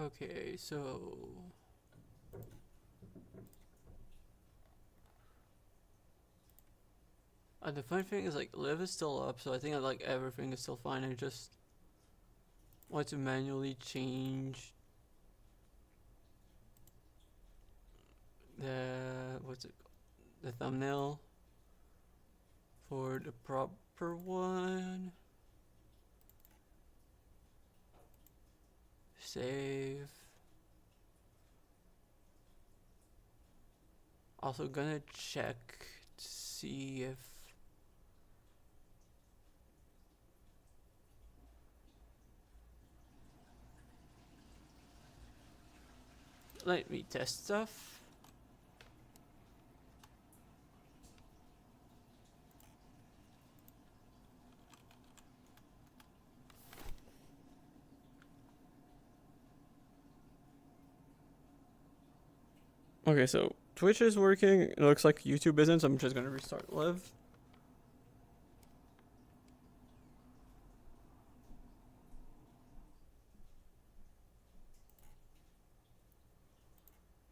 Okay, so the fun thing is like live is still up, so I think like everything is still fine. I just want to manually change the the thumbnail for the proper one. Save. Also gonna check to see if let me test stuff. Okay, so Twitch is working. It looks like YouTube isn't, so I'm just gonna restart live.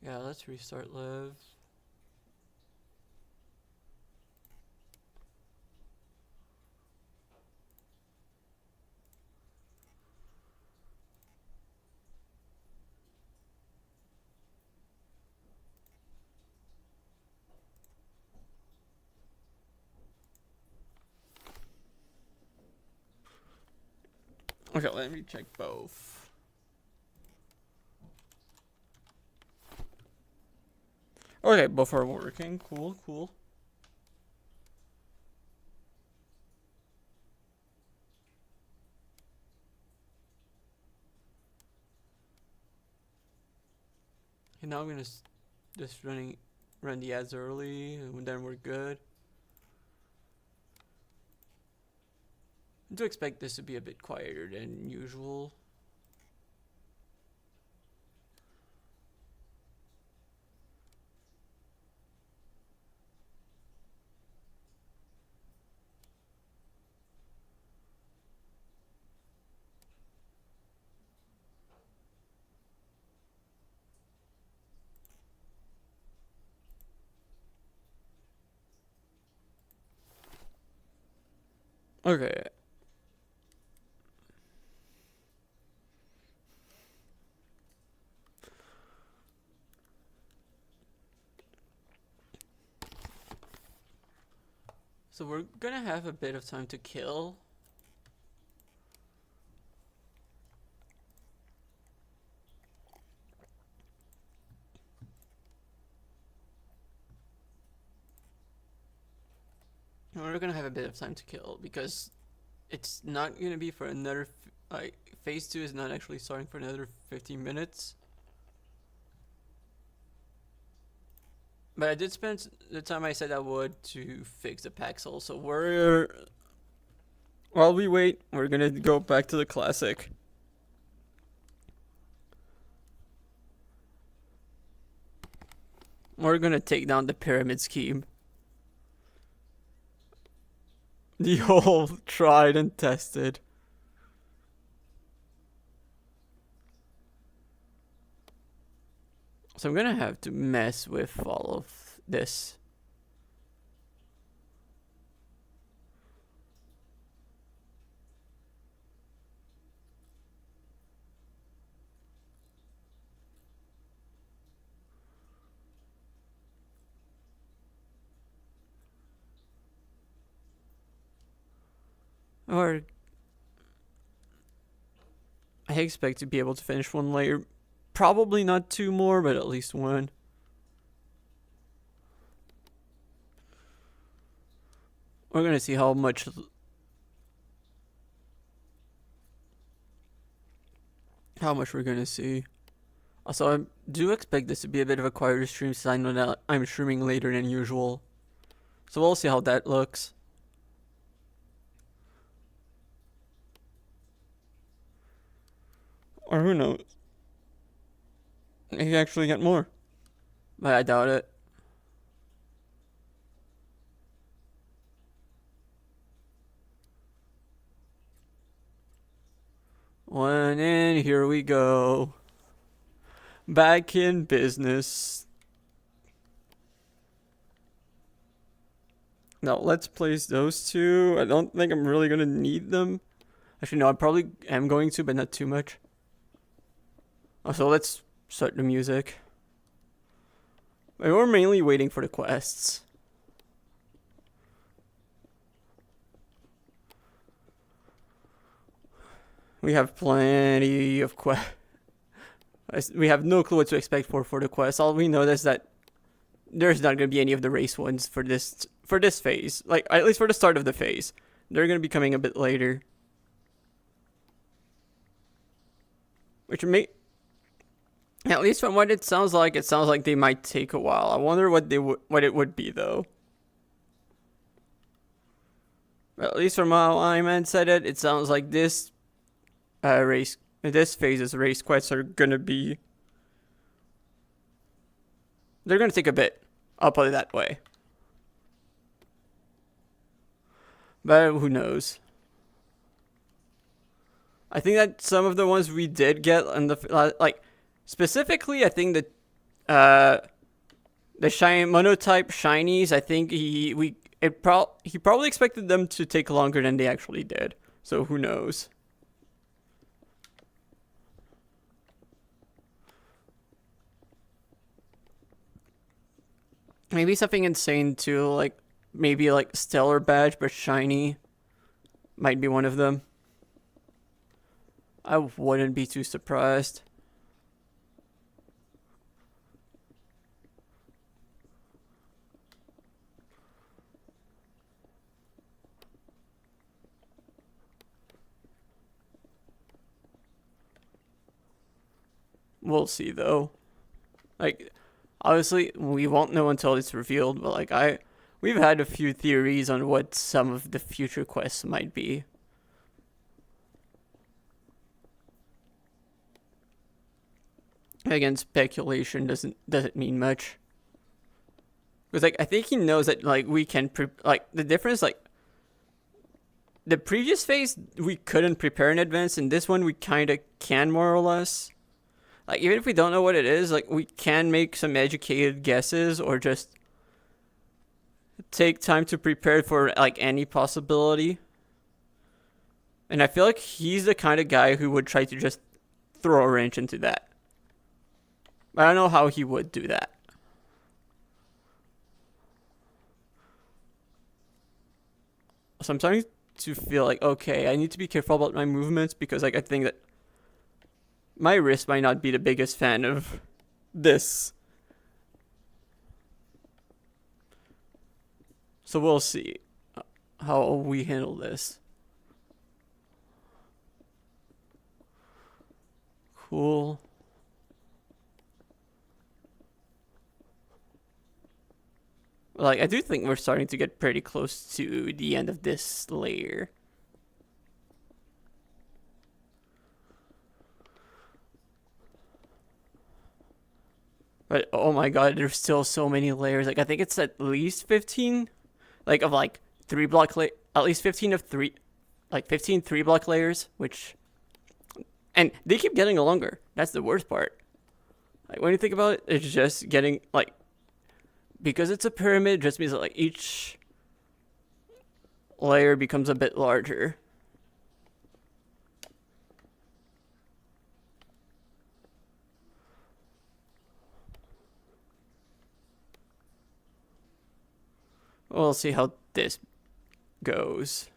Yeah, let's restart live. Okay, let me check both. Okay, both are working. Cool, cool. Okay, now I'm gonna just run the ads early, and then we're good. I do expect this to be a bit quieter than usual. Okay. So we're gonna have a bit of time to kill. We're gonna have a bit of time to kill because it's not gonna be for another like phase 2 is not actually starting for another 15 minutes. But I did spend the time I said I would to fix the Paxel, so while we wait, we're gonna go back to the classic. We're gonna take down the pyramid scheme. The whole tried and tested. So I'm gonna have to mess with all of this. Or I expect to be able to finish one layer. Probably not two more, but at least one. We're gonna see how much we're gonna see. Also, I do expect this to be a bit of a quieter stream since I know that I'm streaming later than usual. So we'll see how that looks. Or who knows? Maybe actually get more. But I doubt it. One in, here we go. Back in business. Now let's place those two. I don't think I'm really gonna need them. Actually, no, I probably am going to, but not too much. So let's start the music. We're mainly waiting for the quests. We have plenty of quests. We have no clue what to expect for the quest. All we know is that there's not gonna be any of the race ones for this phase. Like at least for the start of the phase. They're gonna be coming a bit later. Which may, at least from what it sounds like they might take a while. I wonder what it would be though. But at least from how Iman said it, it sounds like this phase's race quests are gonna be. They're gonna take a bit. I'll put it that way. But who knows? I think that some of the ones we did get on the like specifically, I think that the monotype shinies. I think he probably expected them to take longer than they actually did. So who knows? Maybe something insane too, like maybe like Stellar Badge but shiny might be one of them. I wouldn't be too surprised. We'll see though. Like, obviously, we won't know until it's revealed, but like we've had a few theories on what some of the future quests might be. Again, speculation doesn't mean much. Because like I think he knows that like we can like the difference like the previous phase we couldn't prepare in advance, and this one we kind of can more or less. Like even if we don't know what it is, like we can make some educated guesses or just take time to prepare for like any possibility. And I feel like he's the kind of guy who would try to just throw a wrench into that. I don't know how he would do that. Sometimes to feel like, okay, I need to be careful about my movements because like I think that my wrist might not be the biggest fan of this. So we'll see how we handle this. Cool. Like, I do think we're starting to get pretty close to the end of this layer. But, oh my god, there's still so many layers. Like, I think it's at least 15. Like, of, like, 3-block at least 15 of 3... Like, 15 3-block layers, which... And they keep getting longer. That's the worst part. Like, when you think about it, it's just getting, like... Because it's a pyramid, just means that like each layer becomes a bit larger. We'll see how this goes.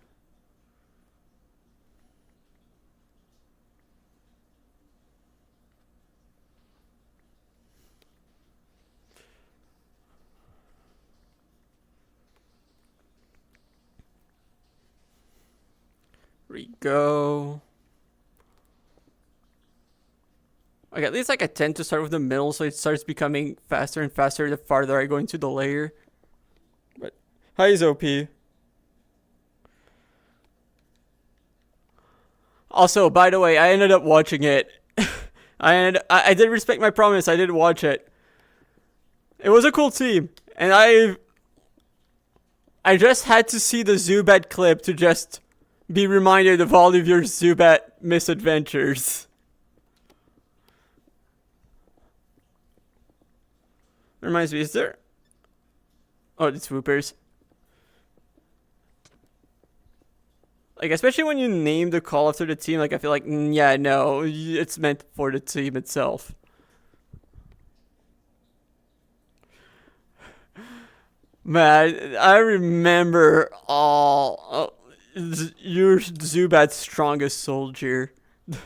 We go. Okay, at least like I tend to start with the middle, so it starts becoming faster and faster the farther I go into the layer. But hi, Zopi. Also, by the way, I ended up watching it. I did respect my promise. I did watch it. It was a cool team, and I just had to see the Zubat clip to just be reminded of all of your Zubat misadventures. Reminds me, is there? Oh, the swoopers. Like, especially when you name the call after the team, like, I feel like, yeah, no, it's meant for the team itself. Man, I remember all your Zubat's strongest soldier. Like,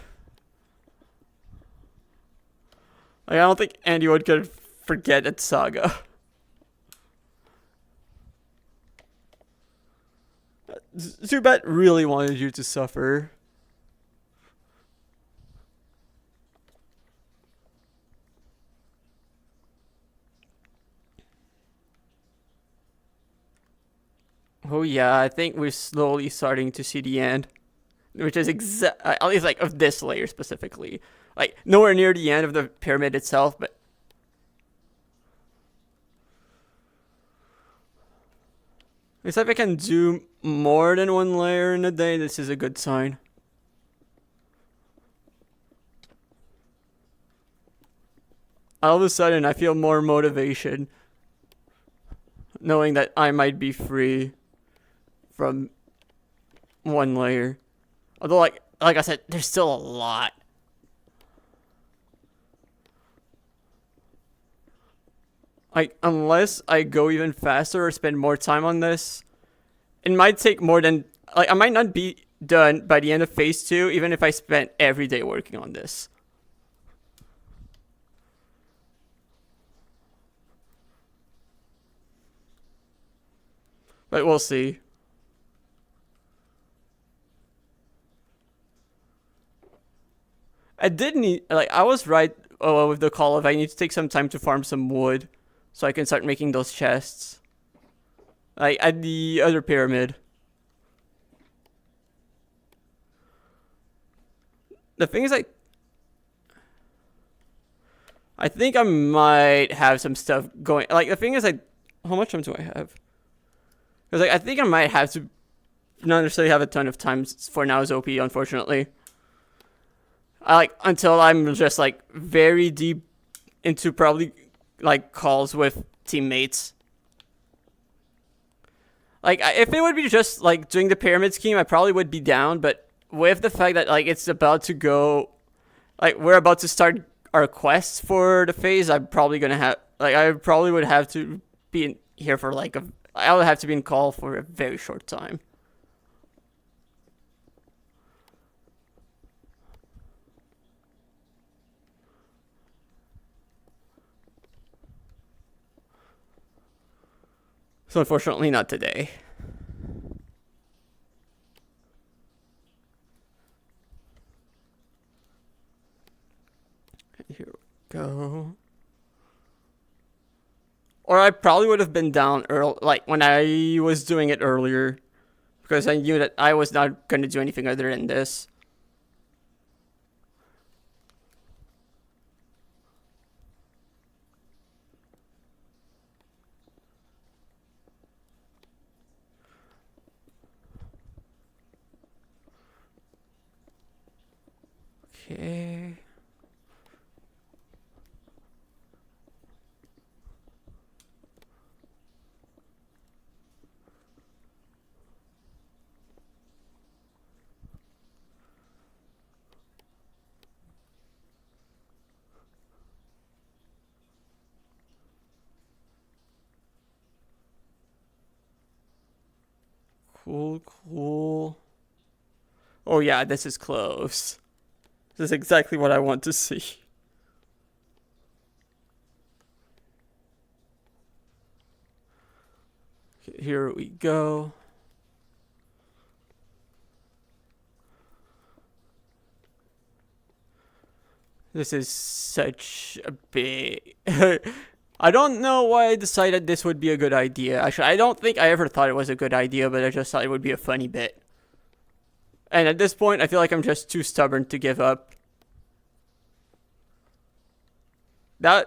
I don't think anyone could forget that saga. Zubat really wanted you to suffer. Oh yeah, I think we're slowly starting to see the end, which is at least like of this layer specifically. Like nowhere near the end of the pyramid itself, but at least if I can do more than one layer in a day, this is a good sign. All of a sudden, I feel more motivation, knowing that I might be free from one layer. Although, like I said, there's still a lot. Like, unless I go even faster or spend more time on this, it might take more than... Like, I might not be done by the end of Phase 2, even if I spent every day working on this. But we'll see. I did need... Like, I was right with the call of I need to take some time to farm some wood so I can start making those chests. Like, at the other pyramid. The thing is, I think I might have some stuff going... Like, the thing is, how much time do I have? Because, like, I think I might have to not necessarily have a ton of time for now's OP, unfortunately. Until I'm just, like, very deep into probably, like, calls with teammates. Like, if it would be just, like, doing the pyramid scheme, I probably would be down, but with the fact that, like, it's about to go... Like, we're about to start our quest for the phase, I'm probably gonna have... Like, I probably would have to be in here for, like, I would have to be in call for a very short time. So unfortunately not today. Here we go. Or I probably would have been down early, like when I was doing it earlier, because I knew that I was not going to do anything other than this. Okay. Cool. Oh yeah, this is close. This is exactly what I want to see. Okay, here we go. This is such a big... I don't know why I decided this would be a good idea. Actually, I don't think I ever thought it was a good idea, but I just thought it would be a funny bit. And at this point, I feel like I'm just too stubborn to give up. Yeah,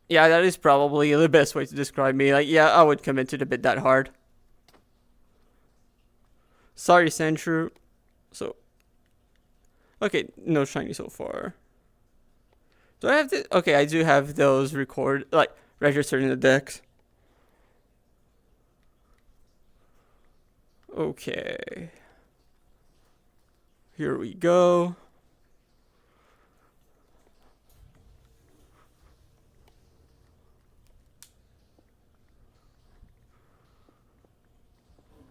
that is probably the best way to describe me. Like, yeah, I would commit to the bit that hard. Sorry, Sandshrew. So, okay, no shiny so far. Do I have to? Okay, I do have those registered in the decks. Okay. Here we go.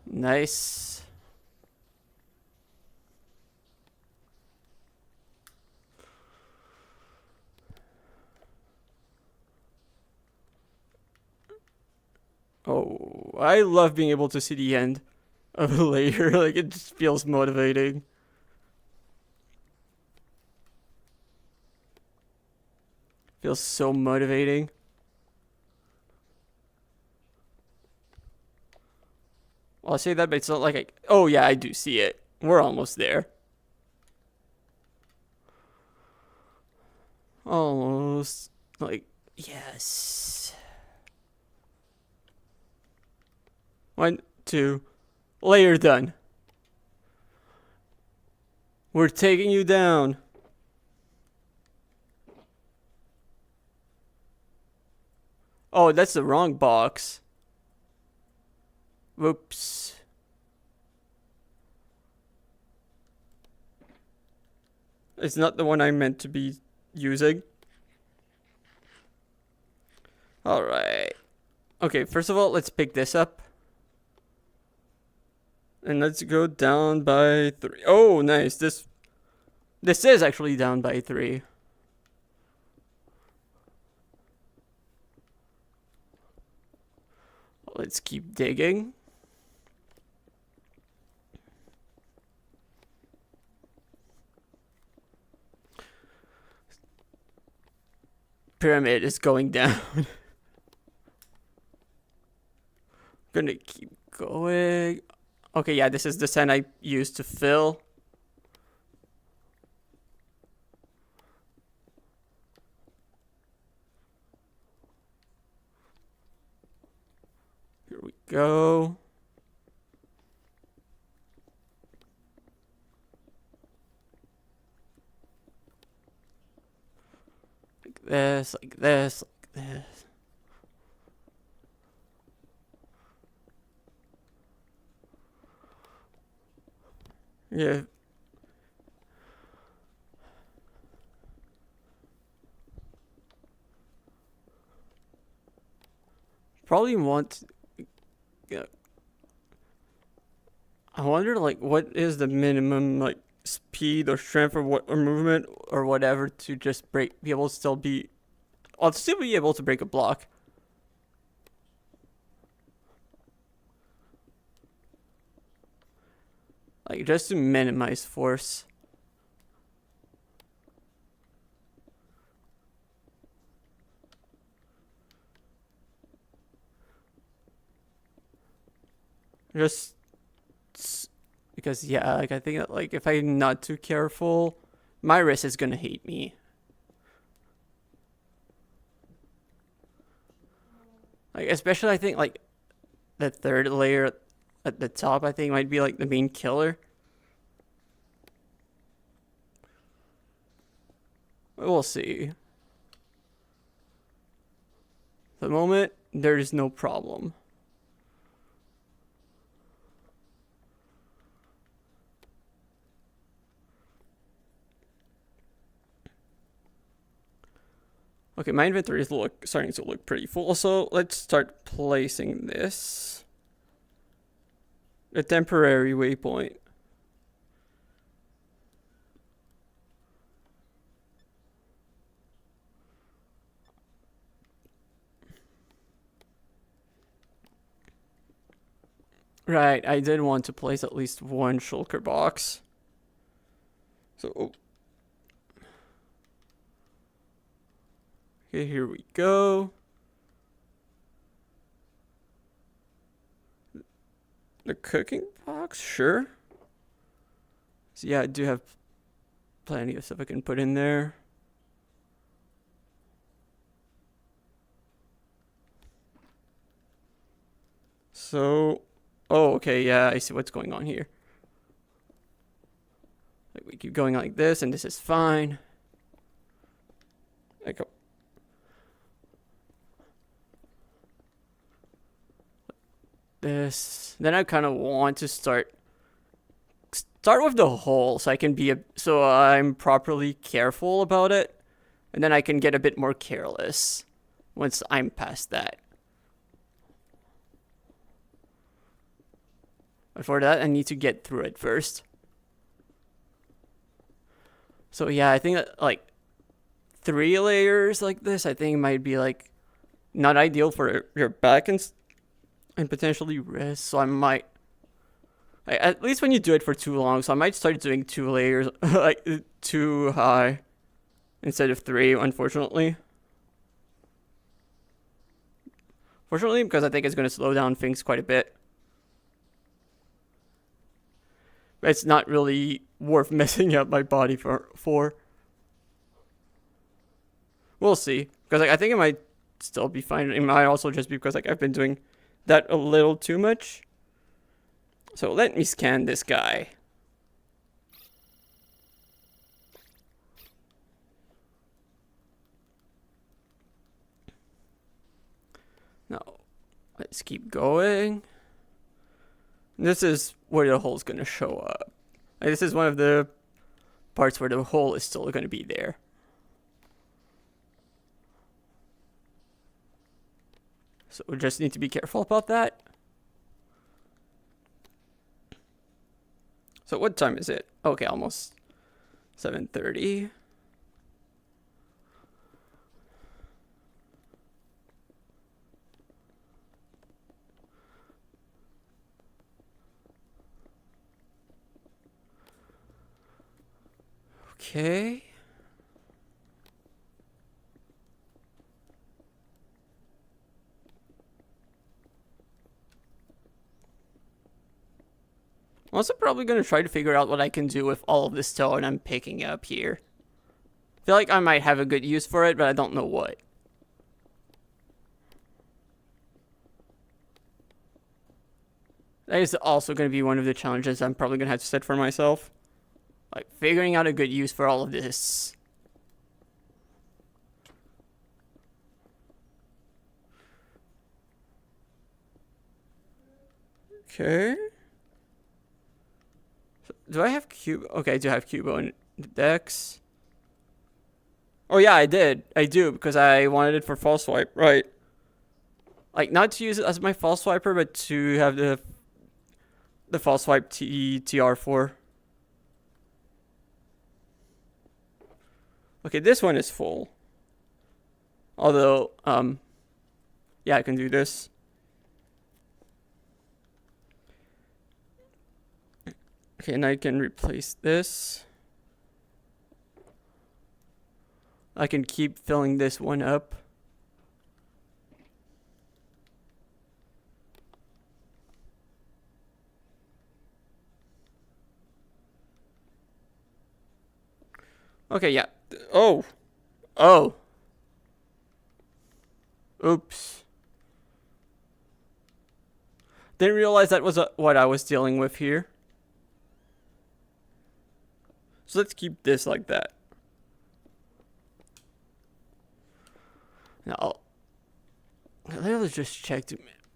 Nice. Oh, I love being able to see the end of a layer. Like, it just feels motivating. Feels so motivating. Well, I'll say that, but it's not like oh yeah, I do see it. We're almost there. Almost. Like, yes. 1, 2. Layer done. We're taking you down. Oh, that's the wrong box. Whoops. It's not the one I meant to be using. Alright. Okay, first of all, let's pick this up. And let's go down by 3. Oh, nice. This is actually down by 3. Let's keep digging. Pyramid is going down. Gonna keep going. Okay, yeah, this is the sand I used to fill. Here we go. Like this, like this, like this. Yeah. Probably want. Yeah. I wonder, like, what is the minimum, like, speed or strength or what or movement or whatever to just be able to still be. I'll still be able to break a block. Like, just to minimize force. Just because, yeah, like, I think that, like, if I'm not too careful, my wrist is gonna hate me. Like, especially, I think, like, the third layer at the top, I think, might be, like, the main killer. We'll see. At the moment, there is no problem. Okay, my inventory is starting to look pretty full, so let's start placing this. A temporary waypoint. Right, I did want to place at least one shulker box. So, oh. Okay, here we go. The cooking box, sure. So yeah, I do have plenty of stuff I can put in there. So, oh, okay, yeah, I see what's going on here. Like, we keep going like this, and this is fine. Like, this. Then I kind of want to start with the hole so I can so I'm properly careful about it, and then I can get a bit more careless once I'm past that. But for that, I need to get through it first. So yeah, I think that like 3 layers like this, I think might be like not ideal for your back and potentially wrist. So I might, at least when you do it for too long, so I might start doing 2 layers, like too high instead of 3, unfortunately. Fortunately, because I think it's going to slow down things quite a bit. But it's not really worth messing up my body for. We'll see. Because like, I think it might still be fine. It might also just be because like I've been doing that a little too much. So let me scan this guy. Now, let's keep going. This is where the hole's going to show up. Like, this is one of the parts where the hole is still going to be there. So we just need to be careful about that. So what time is it? Okay, almost 7:30. Okay. I'm also probably going to try to figure out what I can do with all of this stone I'm picking up here. I feel like I might have a good use for it, but I don't know what. That is also going to be one of the challenges I'm probably going to have to set for myself. Like, figuring out a good use for all of this. Okay. So, do I have Cubo? Okay, I do have Cubo in the decks. Oh yeah, I did. I do, because I wanted it for false swipe. Right. Like, not to use it as my false swiper, but to have the false swipe TR4. Okay, this one is full. Although, yeah, I can do this. Okay, and I can replace this. I can keep filling this one up. Okay, yeah. Oh. Oh. Oops. Didn't realize that was what I was dealing with here. So let's keep this like that. Now, let's just check.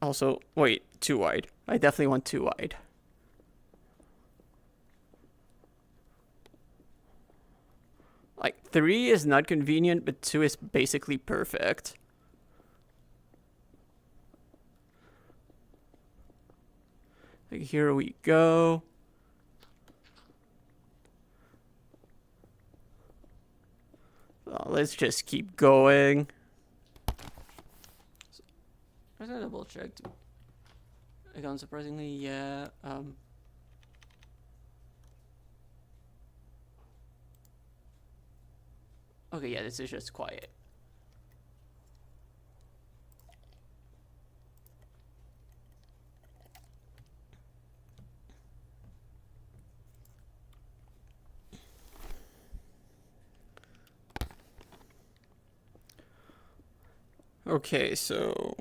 Also, wait, too wide. I definitely want too wide. Like, 3 is not convenient, but 2 is basically perfect. Like, here we go. Let's just keep going. So, I was gonna double check. Again, surprisingly, yeah. Okay, yeah, this is just quiet. Okay, so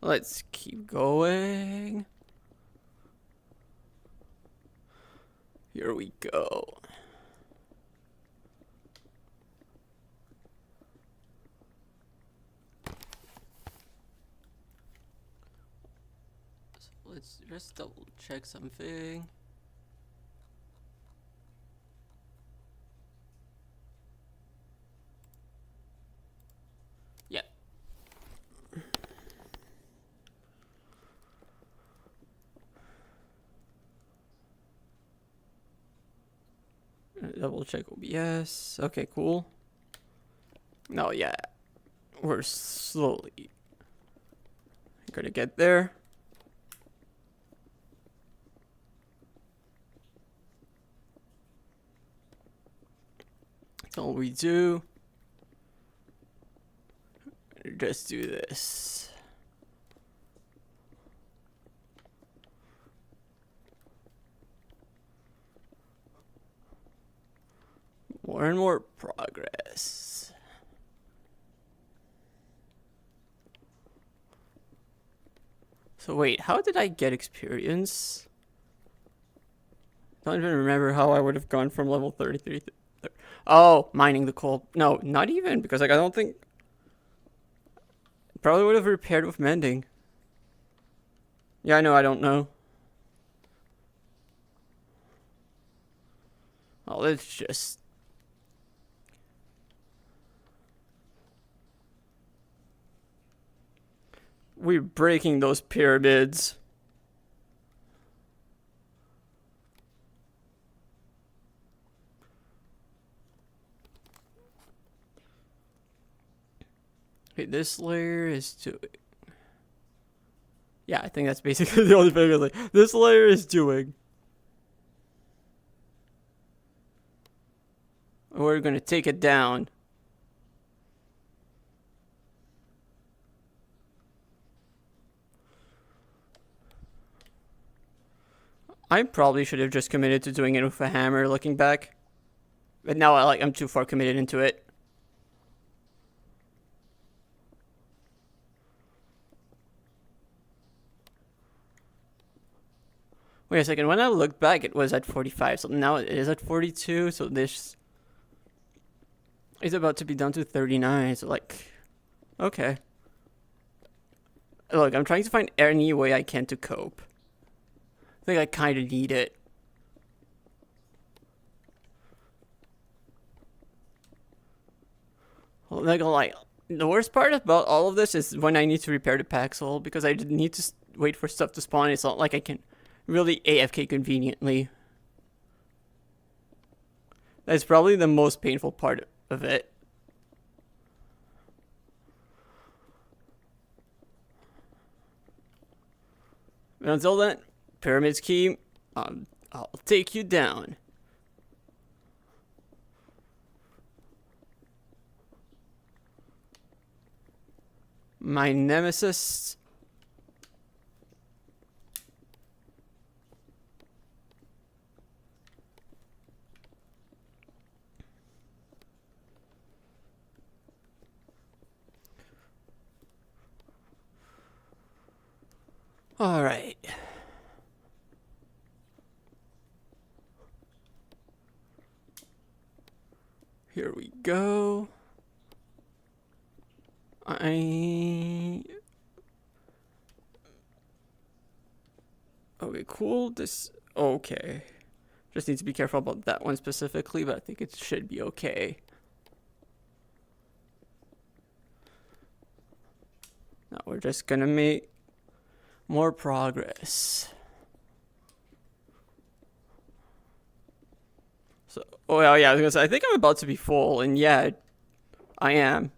let's keep going. Here we go. let's just double check something. Yeah. Double check OBS. Okay, cool. No, yeah. We're slowly gonna get there. That's all we do. Just do this. More and more progress. So wait, how did I get experience? Don't even remember how I would have gone from level 33 to... Oh, mining the coal. No, not even, because like I don't think... Probably would have repaired with mending. Yeah, I know, I don't know. Oh, let's just... We're breaking those pyramids. Okay, this layer is doing... Yeah, I think that's basically the only thing. Like, this layer is doing. We're gonna take it down. I probably should have just committed to doing it with a hammer looking back. But now I'm too far committed into it. Wait a second, when I looked back it was at 45, so now it is at 42, so this is about to be down to 39, so like, okay. Look, I'm trying to find any way I can to cope. I think I kind of need it. Well, not gonna lie, the worst part about all of this is when I need to repair the Paxel, because I need to wait for stuff to spawn. It's not like I can really AFK conveniently. That's probably the most painful part of it. But until then, Pyramids Key, I'll take you down. My nemesis. All right. Here we go. Okay, cool. This... Okay. Just need to be careful about that one specifically, but I think it should be okay. Now we're just gonna make more progress. So, oh yeah, I was gonna say, I think I'm about to be full, and yeah, I am.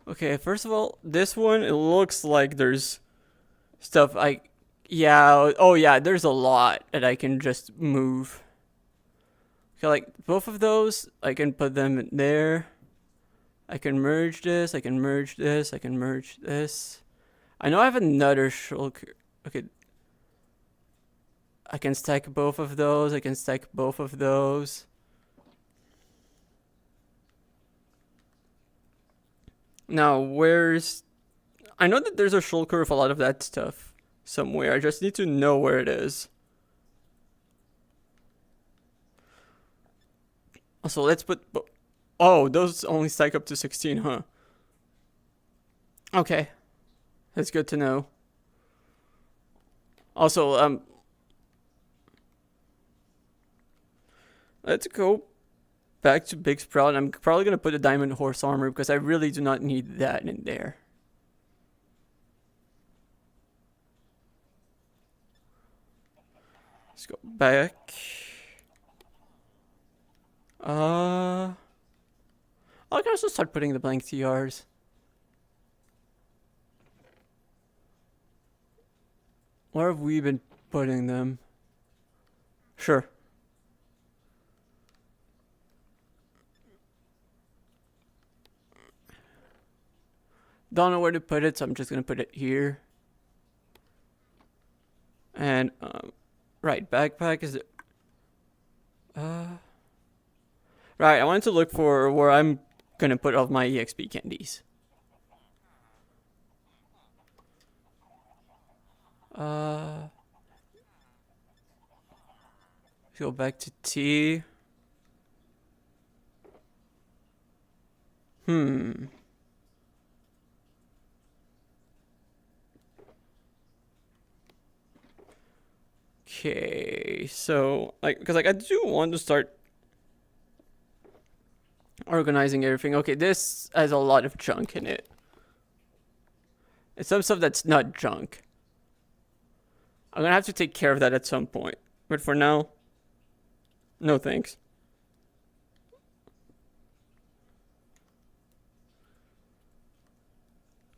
Okay, first of all, this one, it looks like there's stuff yeah, oh yeah, there's a lot that I can just move. Okay, like, both of those, I can put them in there. I can merge this, I can merge this, I can merge this. I know I have another shulker. Okay. I can stack both of those, I can stack both of those. Now, where's... I know that there's a shulker with a lot of that stuff. somewhere. I just need to know where it is. Also, let's put... Oh, those only stack up to 16, huh? Okay. That's good to know. Also, let's go back to Big Sprout. I'm probably going to put a diamond horse armor because I really do not need that in there. Let's go back. I can also start putting the blank TRs. Where have we been putting them? Sure. Don't know where to put it, so I'm just gonna put it here. And right, backpack is it? Right, I wanted to look for where I'm gonna put all of my EXP candies. Go back to T. Okay, so because I do want to start organizing everything. Okay, this has a lot of junk in it. It's some stuff that's not junk. I'm gonna have to take care of that at some point. But for now, no thanks.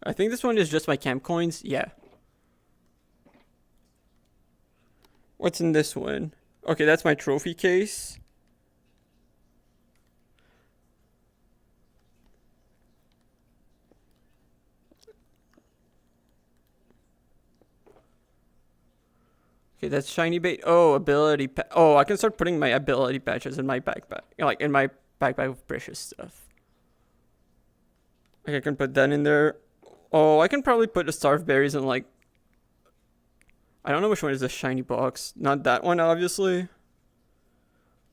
I think this one is just my camp coins. Yeah. What's in this one? Okay, that's my trophy case. Okay, that's shiny bait. Oh, ability oh, I can start putting my ability patches in my backpack. Like, in my backpack with precious stuff. Okay, I can put that in there. Oh, I can probably put the starve berries in, like... I don't know which one is the shiny box. Not that one, obviously.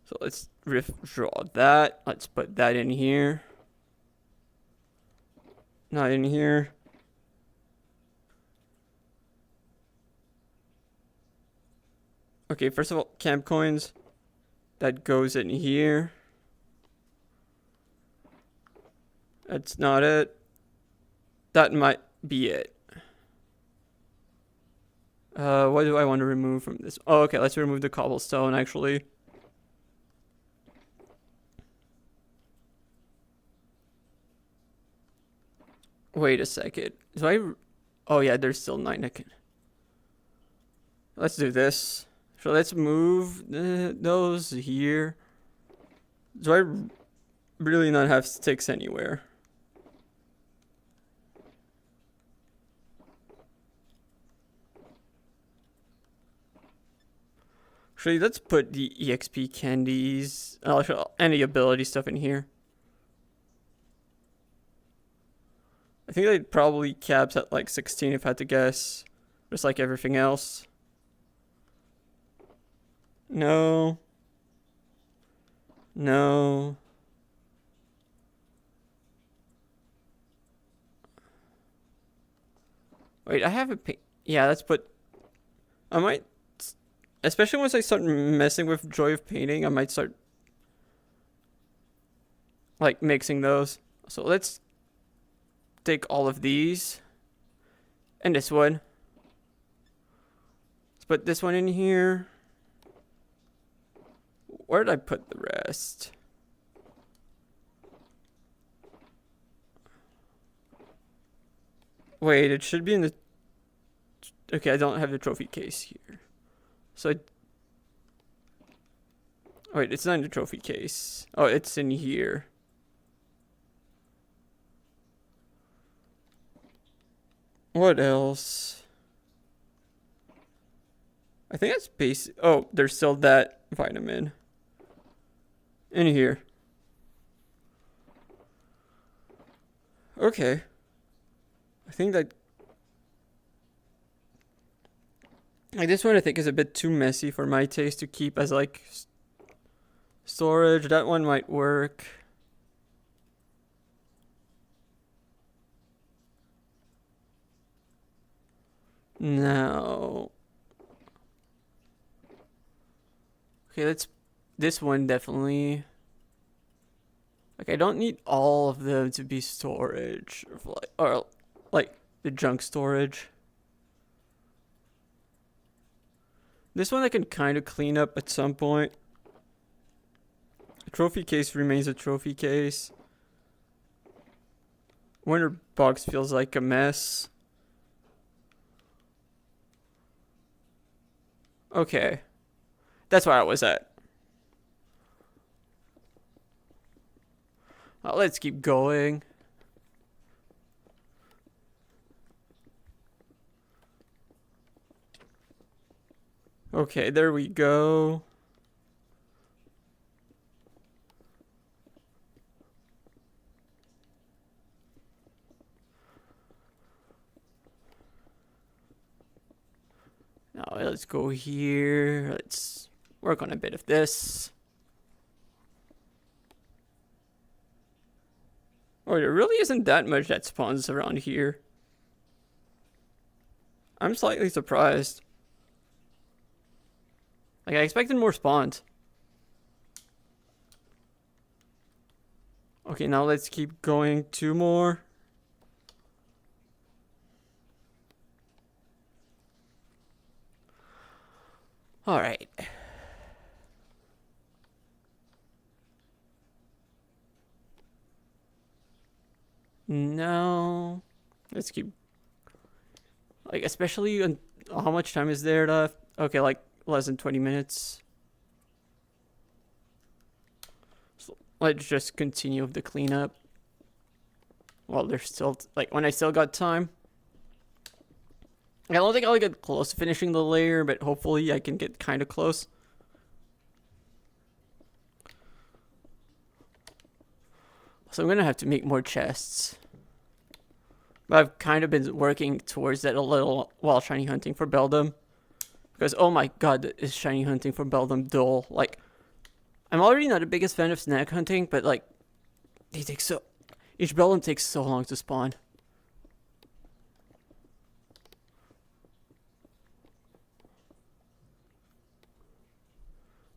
So let's withdraw that. Let's put that in here. Not in here. Okay, first of all, camp coins. That goes in here. That's not it. That might be it. What do I want to remove from this? Oh, okay, let's remove the cobblestone, actually. Wait a second. Do I... Oh, yeah, there's still 9 I can... Let's do this. So let's move those here. Do I really not have sticks anywhere? Actually, let's put the EXP candies, and the ability stuff in here. I think it probably caps at like 16 if I had to guess. Just like everything else. No. No. Wait, I have a yeah, let's put... I might... Especially once I start messing with Joy of Painting, I might start... like, mixing those. So let's... take all of these. And this one. Let's put this one in here. Where did I put the rest? Wait, it should be in the... Okay, I don't have the trophy case here. So wait, it's not in the trophy case. Oh, it's in here. What else? I think that's basic. Oh, there's still that vitamin in here. Okay. I think that... Like this one I think is a bit too messy for my taste to keep as like storage. That one might work. No. Okay, let's... This one definitely... Like, I don't need all of them to be storage. Or like, the junk storage. This one I can kind of clean up at some point. A trophy case remains a trophy case. Winter box feels like a mess. Okay. That's where I was at. Let's keep going. Okay, there we go. Now let's go here. Let's work on a bit of this. Oh, there really isn't that much that spawns around here. I'm slightly surprised. Like, I expected more spawns. Okay, now let's keep going. 2 more. Alright. No. Let's keep... Like, especially on... How much time is there left? Okay, like, less than 20 minutes. So let's just continue with the cleanup. Well, there's still... Like, when I still got time. I don't think I'll get close to finishing the layer, but hopefully I can get kind of close. So I'm gonna have to make more chests. But I've kind of been working towards that a little while shiny hunting for Beldum. Because, oh my god, is shiny hunting for Beldum dull. Like, I'm already not the biggest fan of snack hunting, but like, they take so... Each Beldum takes so long to spawn.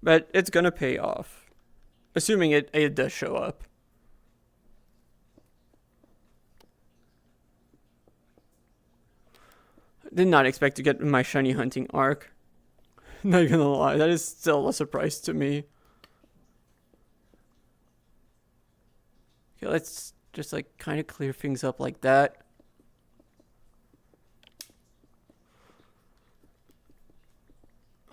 But it's gonna pay off. Assuming it does show up. Did not expect to get my shiny hunting arc. Not gonna lie, that is still a surprise to me. Okay, let's just like kind of clear things up like that.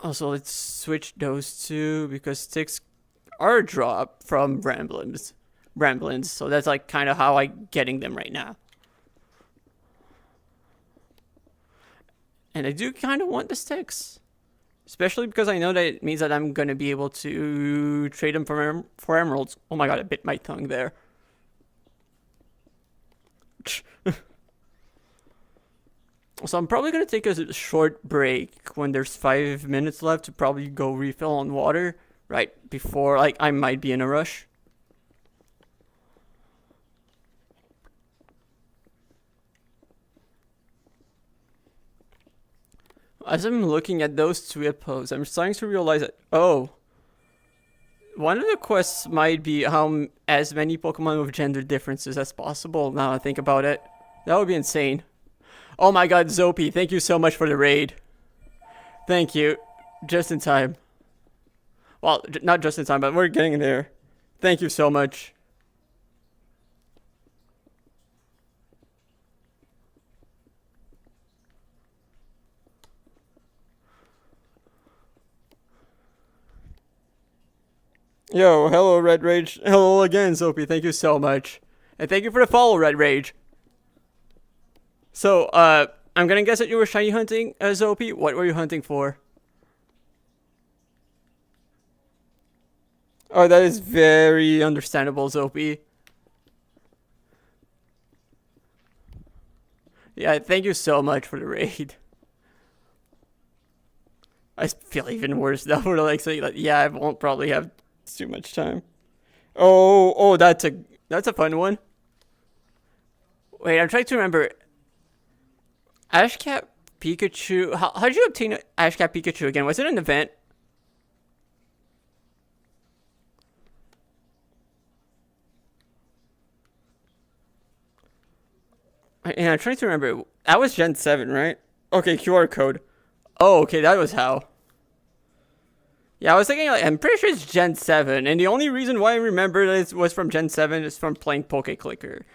Also, let's switch those two because sticks are a drop from Bramblins. So that's like kind of how I'm getting them right now. And I do kind of want the sticks. Especially because I know that it means that I'm going to be able to trade them for emeralds. Oh my god, I bit my tongue there. So I'm probably going to take a short break when there's 5 minutes left to probably go refill on water. Right before, like, I might be in a rush. As I'm looking at those two hippos, I'm starting to realize that, oh, one of the quests might be how as many Pokemon with gender differences as possible. Now I think about it, that would be insane. Oh my god, Zopi, thank you so much for the raid. Thank you. Just in time. Well, not just in time, but we're getting there. Thank you so much. Yo, hello, Red Rage. Hello again, Zopi. Thank you so much. And thank you for the follow, Red Rage. So, I'm gonna guess that you were shiny hunting, Zopi. What were you hunting for? Oh, that is very understandable, Zopi. Yeah, thank you so much for the raid. I feel even worse now for like saying that. Yeah, I won't probably have too much time. Oh, that's a fun one. Wait, I'm trying to remember. Ashcat Pikachu. How did you obtain Ashcat Pikachu again? Was it an event? And I'm trying to remember. That was Gen 7, right? Okay, QR code. Oh, okay, that was how. Yeah, I was thinking, like, I'm pretty sure it's Gen 7, and the only reason why I remember this was from Gen 7 is from playing Poke Clicker.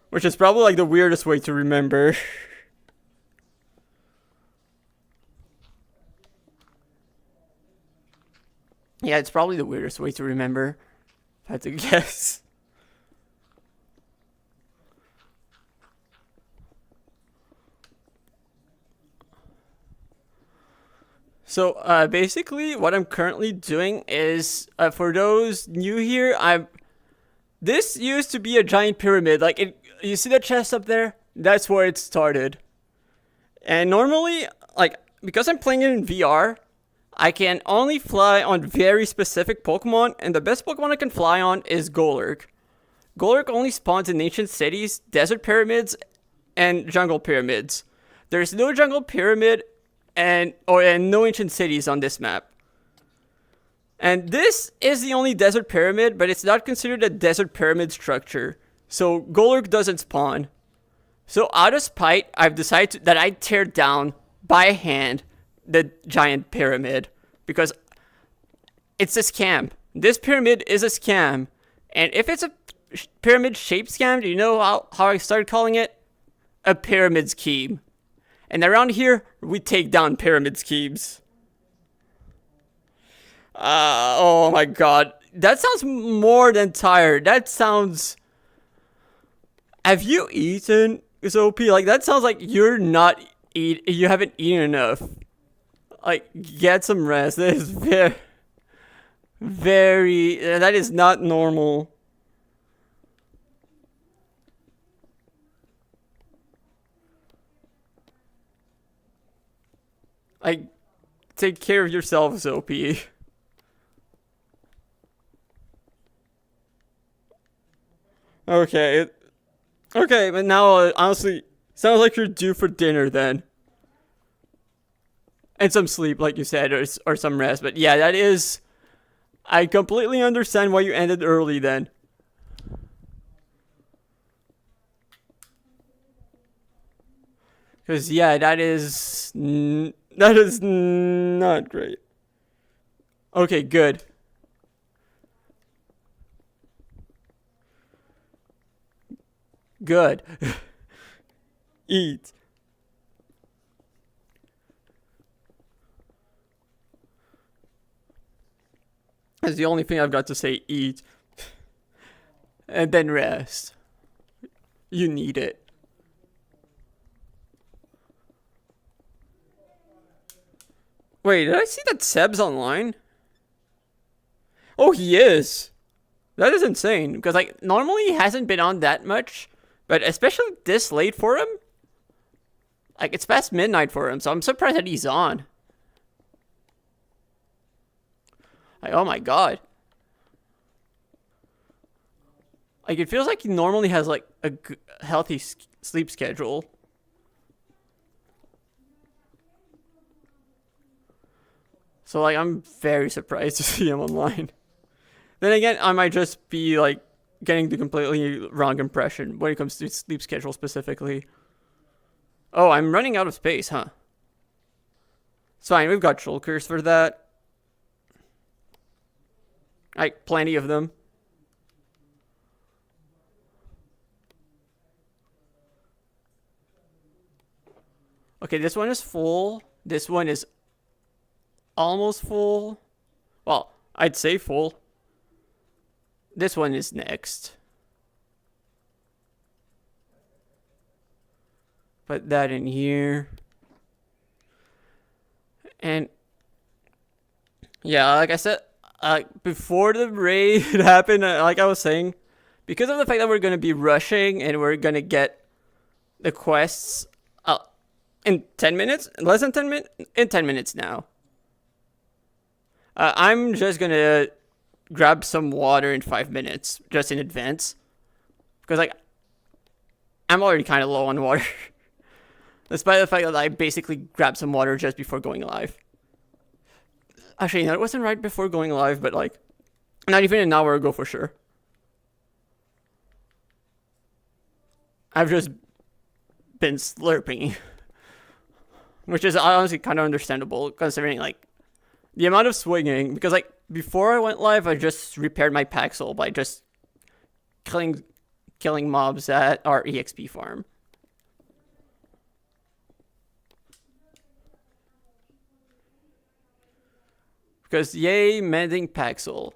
Which is probably, like, the weirdest way to remember. Yeah, it's probably the weirdest way to remember, if I had to guess. So basically, what I'm currently doing is, for those new here, this used to be a giant pyramid. Like you see the chest up there? That's where it started. And normally, like because I'm playing it in VR, I can only fly on very specific Pokemon, and the best Pokemon I can fly on is Golurk. Golurk only spawns in ancient cities, desert pyramids, and jungle pyramids. There's no jungle pyramid and no ancient cities on this map. And this is the only desert pyramid, but it's not considered a desert pyramid structure. So Golurk doesn't spawn. So out of spite, I've decided that I'd tear down by hand the giant pyramid because it's a scam. This pyramid is a scam. And if it's a pyramid shaped scam, do you know how I started calling it? A pyramid scheme. And around here, we take down pyramid schemes. Oh my god. That sounds more than tired. That sounds... Have you eaten, Zopi? Like, that sounds like you're not you haven't eaten enough. Like, get some rest. That is very... That is not normal. Like, take care of yourself, Zopi. Okay. Okay, but now, honestly, sounds like you're due for dinner then. And some sleep, like you said, or some rest. But yeah, that is... I completely understand why you ended early then. Because, yeah, that is not great. Okay, good. Good. Eat. That's the only thing I've got to say. Eat. And then rest. You need it. Wait, did I see that Seb's online? Oh, he is. That is insane. Because, like, normally he hasn't been on that much. But especially this late for him. Like, it's past midnight for him. So I'm surprised that he's on. Like, oh my god. Like, it feels like he normally has, like, a healthy sleep schedule. So, like, I'm very surprised to see him online. Then again, I might just be, like, getting the completely wrong impression when it comes to sleep schedule specifically. Oh, I'm running out of space, huh? It's fine, we've got shulkers for that. Like, plenty of them. Okay, this one is full. This one is almost full. Well, I'd say full. This one is next. Put that in here. And yeah, like I said, before the raid happened, like I was saying, because of the fact that we're going to be rushing and we're going to get the quests in 10 minutes, less than 10 minutes, in 10 minutes now. I'm just gonna grab some water in 5 minutes, just in advance, because like I'm already kind of low on water, despite the fact that I basically grabbed some water just before going live. Actually, no, it wasn't right before going live, but like not even an hour ago for sure. I've just been slurping, which is honestly kind of understandable considering like the amount of swinging. Because like before I went live, I just repaired my Paxel by just killing mobs at our EXP farm. Because yay, mending Paxel.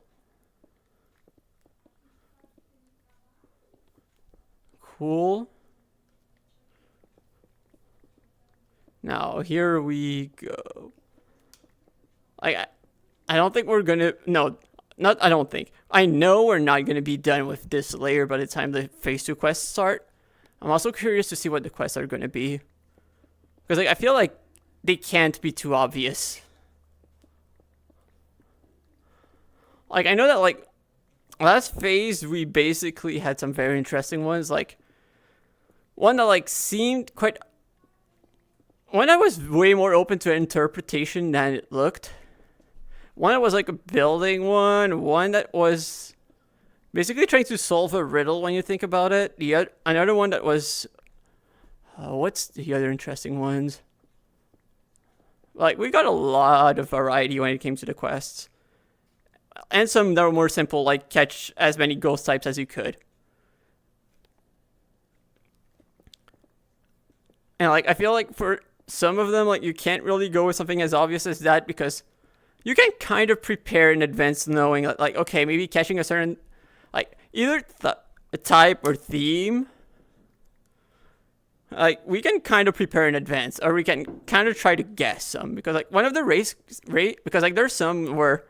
Cool. Now here we go. I don't think we're gonna. No, not. I don't think. I know we're not gonna be done with this layer by the time the phase 2 quests start. I'm also curious to see what the quests are gonna be, because like I feel like they can't be too obvious. Like I know that like last phase we basically had some very interesting ones, like one that like seemed quite. One that was way more open to interpretation than it looked. One that was like a building one that was basically trying to solve a riddle when you think about it. Another one that was, what's the other interesting ones? Like we got a lot of variety when it came to the quests, and some that were more simple, like catch as many ghost types as you could. And like I feel like for some of them, like you can't really go with something as obvious as that, because you can kind of prepare in advance knowing that, like, okay, maybe catching a certain, like, either a type or theme. Like, we can kind of prepare in advance, or we can kind of try to guess some, because, like, one of the because, like, there's some where,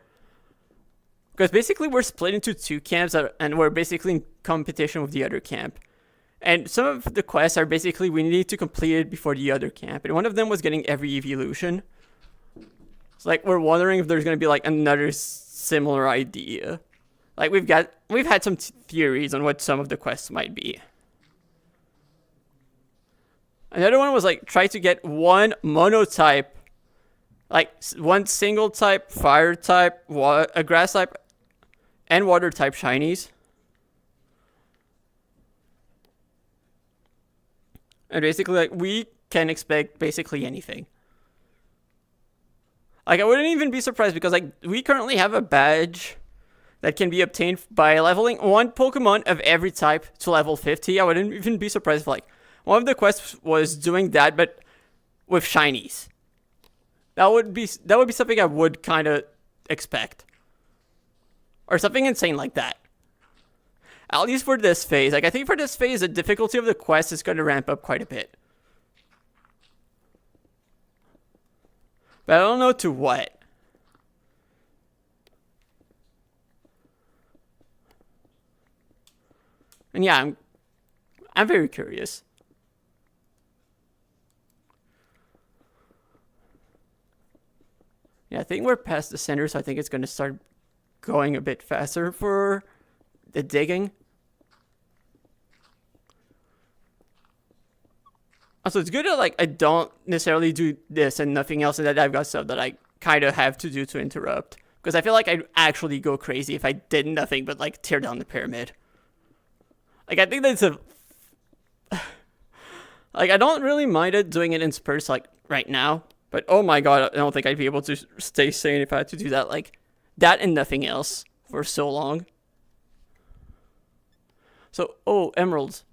because basically we're split into two camps, and we're basically in competition with the other camp. And some of the quests are basically we need to complete it before the other camp. And one of them was getting every evolution. It's like we're wondering if there's going to be like another similar idea. Like we've had some theories on what some of the quests might be. Another one was like try to get one monotype, like one single type, fire type, a grass type, and water type shinies. And basically, like, we can expect basically anything. Like, I wouldn't even be surprised because, like, we currently have a badge that can be obtained by leveling one Pokemon of every type to level 50. I wouldn't even be surprised if, like, one of the quests was doing that, but with shinies. That would be something I would kind of expect. Or something insane like that. At least for this phase. Like, I think for this phase, the difficulty of the quest is going to ramp up quite a bit. But I don't know to what. And yeah, I'm very curious. Yeah, I think we're past the center, so I think it's going to start going a bit faster for the digging. Also, it's good that like I don't necessarily do this and nothing else, and that I've got stuff that I kind of have to do to interrupt. Because I feel like I'd actually go crazy if I did nothing but like tear down the pyramid. Like I think that's like I don't really mind it doing it in spurts like right now. But oh my god, I don't think I'd be able to stay sane if I had to do that like that and nothing else for so long. So, oh, emeralds.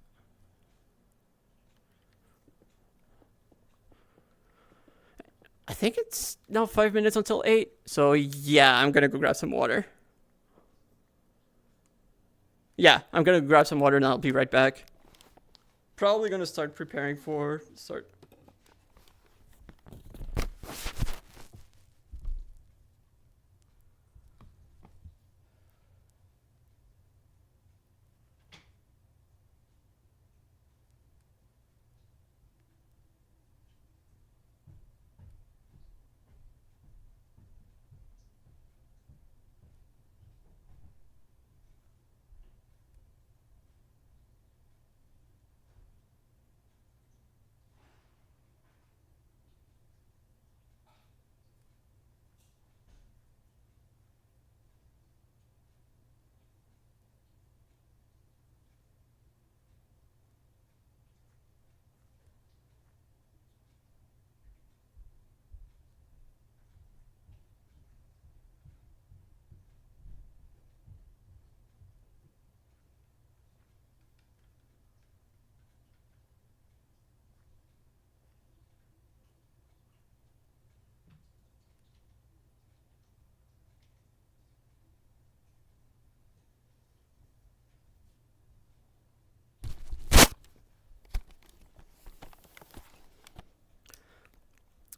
I think it's now 5 minutes until 8. So, yeah, I'm going to go grab some water. Yeah, I'm going to grab some water and I'll be right back. Probably going to start preparing for start.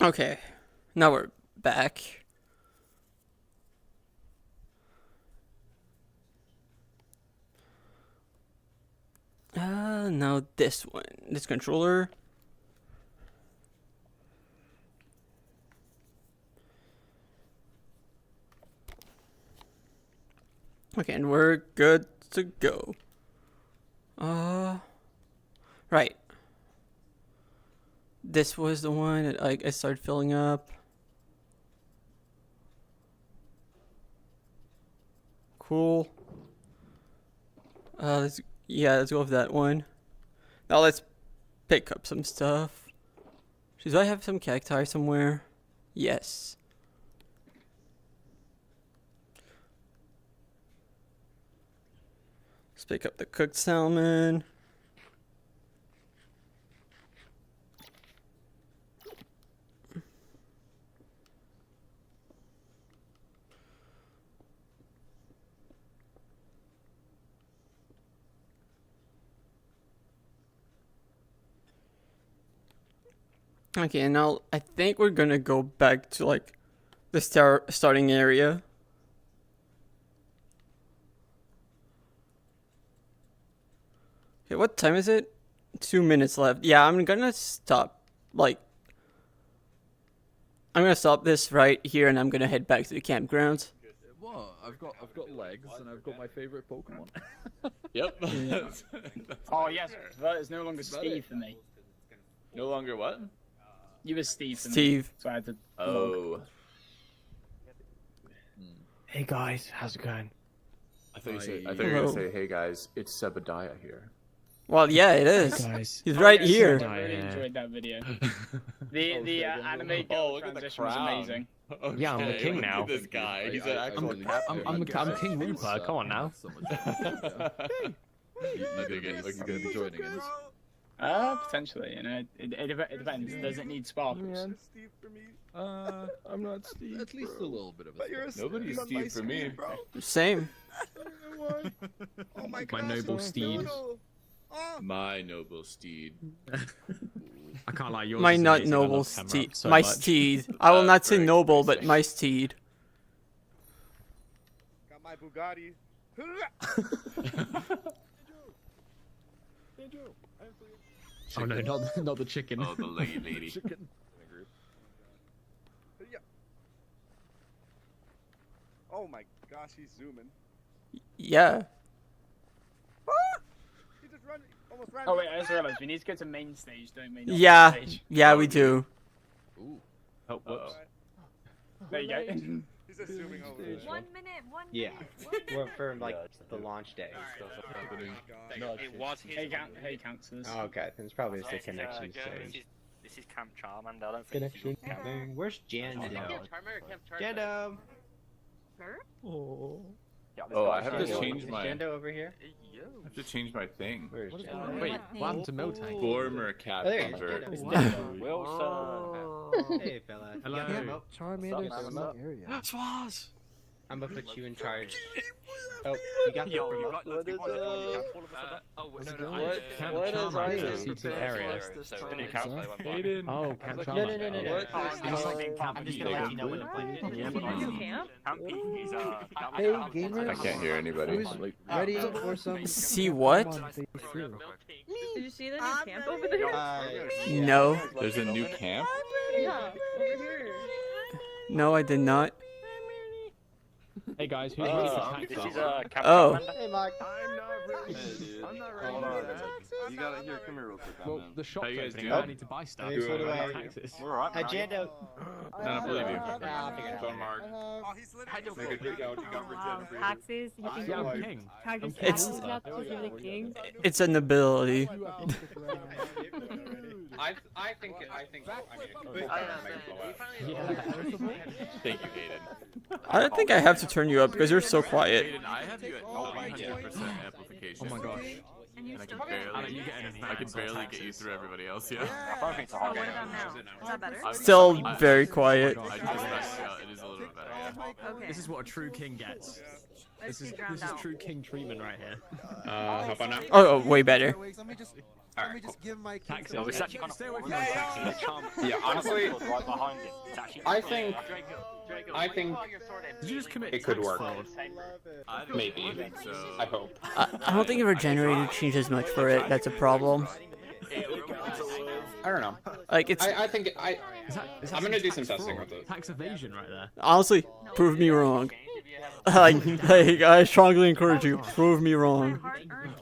Okay, now we're back. Now this one, this controller. Okay, and we're good to go. Right. This was the one that I started filling up. Cool. Let's go with that one. Now let's pick up some stuff. Do I have some cacti somewhere? Yes. Let's pick up the cooked salmon. Okay, and now I think we're gonna go back to like the starting area. Okay, what time is it? 2 minutes left. Yeah, I'm gonna stop. I'm gonna stop this right here, and I'm gonna head back to the campground. What? I've got legs, and I've got my favorite Pokemon. Yep. Oh yes, but it's no longer Steve for me. No longer what? You were Steve for me. Steve. So I had to. Oh. Hey guys, how's it going? I thought you were gonna say, "Hey guys, it's Sebediah here." Well, yeah, it is. Hey guys. He's right yes, here. I really enjoyed that video. The anime Oh, girl look at the transition was crown. amazing. Okay, Yeah, I'm the king look now. at this guy. He's I'm actually I'm King Rupert. Come on now. Look, he's gonna be joining us. Potentially, you know, it depends. Does it need sparkles? I'm not Steve. At least a little bit of a. Nobody's Steve for me. Same. Oh my My noble steed. My noble steed. I can't lie, yours My is not amazing. I noble love Cameron steed. so My much. steed. I will not say very noble, but specific. my steed. Got my Bugatti. Oh no, not the chicken. Oh, the leggy lady. Chicken. Oh my gosh, he's zooming. Yeah. He just almost ran. Oh wait, I just realized we need to go to main stage, don't we? Not Yeah. main stage. Yeah, we do. Ooh. Oh, whoops. There you go. He's just zooming over there. 1 minute, 1 Yeah. minute. We're for like the launch day. Oh my God. It was his Hey, councillors. Oh, okay, then it's probably just a connection stage. This is Camp Charmander. I don't think Connection coming. Where's Jando? Jando. Sir? Oh, I have to change Is my. Jando over here? I have to change my thing. Where's Jando? Wait, what happened to Miltank? Former cat Oh, there he is. fever. Jando. Wilson. Hey, fella. Hello. You got him up? Charmander's in that area. Swaz. I'm gonna put you in charge. Oh, you got the remote? What is Camp Charmander is seated area. The new council they went by. Hayden. Oh, Camp No, Charmander. no. I'm just gonna let you know when to play. Camp? Hey, gamers. I can't hear anybody. Who's ready for some? See what? Did you see the new camp over there? No. There's a new camp. Yeah, over here. No, I did not. Hey guys, who's This ready for is tax? Camp Oh. Charmander. Hey, Mark. I'm not ready for that. You gotta here, come here real quick. Well, the shop's How you guys opening. doing? I need to buy stuff. Hey, so do I. Taxes. We're alright. Hi, Jando. No, I believe you. Nah, I'll figure it John out. Mark. Oh, he's literally. Wow, taxes. You think Yeah, I'm king. taxes It's- taxes not to be the king? It's an ability. I think. Thank you, Hayden. I don't think I have to turn you up because you're so quiet. Hayden, I have you at 100% amplification. Oh my gosh. And you And I still can get barely, you get an I can advance on barely get you taxes. through everybody else. Yeah. I don't think it's a Oh, hard what game. about now? Is that better? I'm- Still I- very quiet. I just messed it up. It is a little bit better. Yeah. Okay. This is what a true king gets. This is drowned out. true king treatment right here. How about now? Oh, way better. Let me just give my Taxi. No, it's actually gonna Stay away from taxi. taxi. The charm. Yeah, honestly, right behind him. It's actually. I think Did you just commit it could tax work. fraud? Maybe. I hope. I don't think the regenerator changes much for it. That's a problem. I don't know. Like it's I think Is that I'm gonna some do some tax testing fraud? with it. Tax evasion right there. honestly, prove me wrong. Like I strongly encourage you, prove me wrong.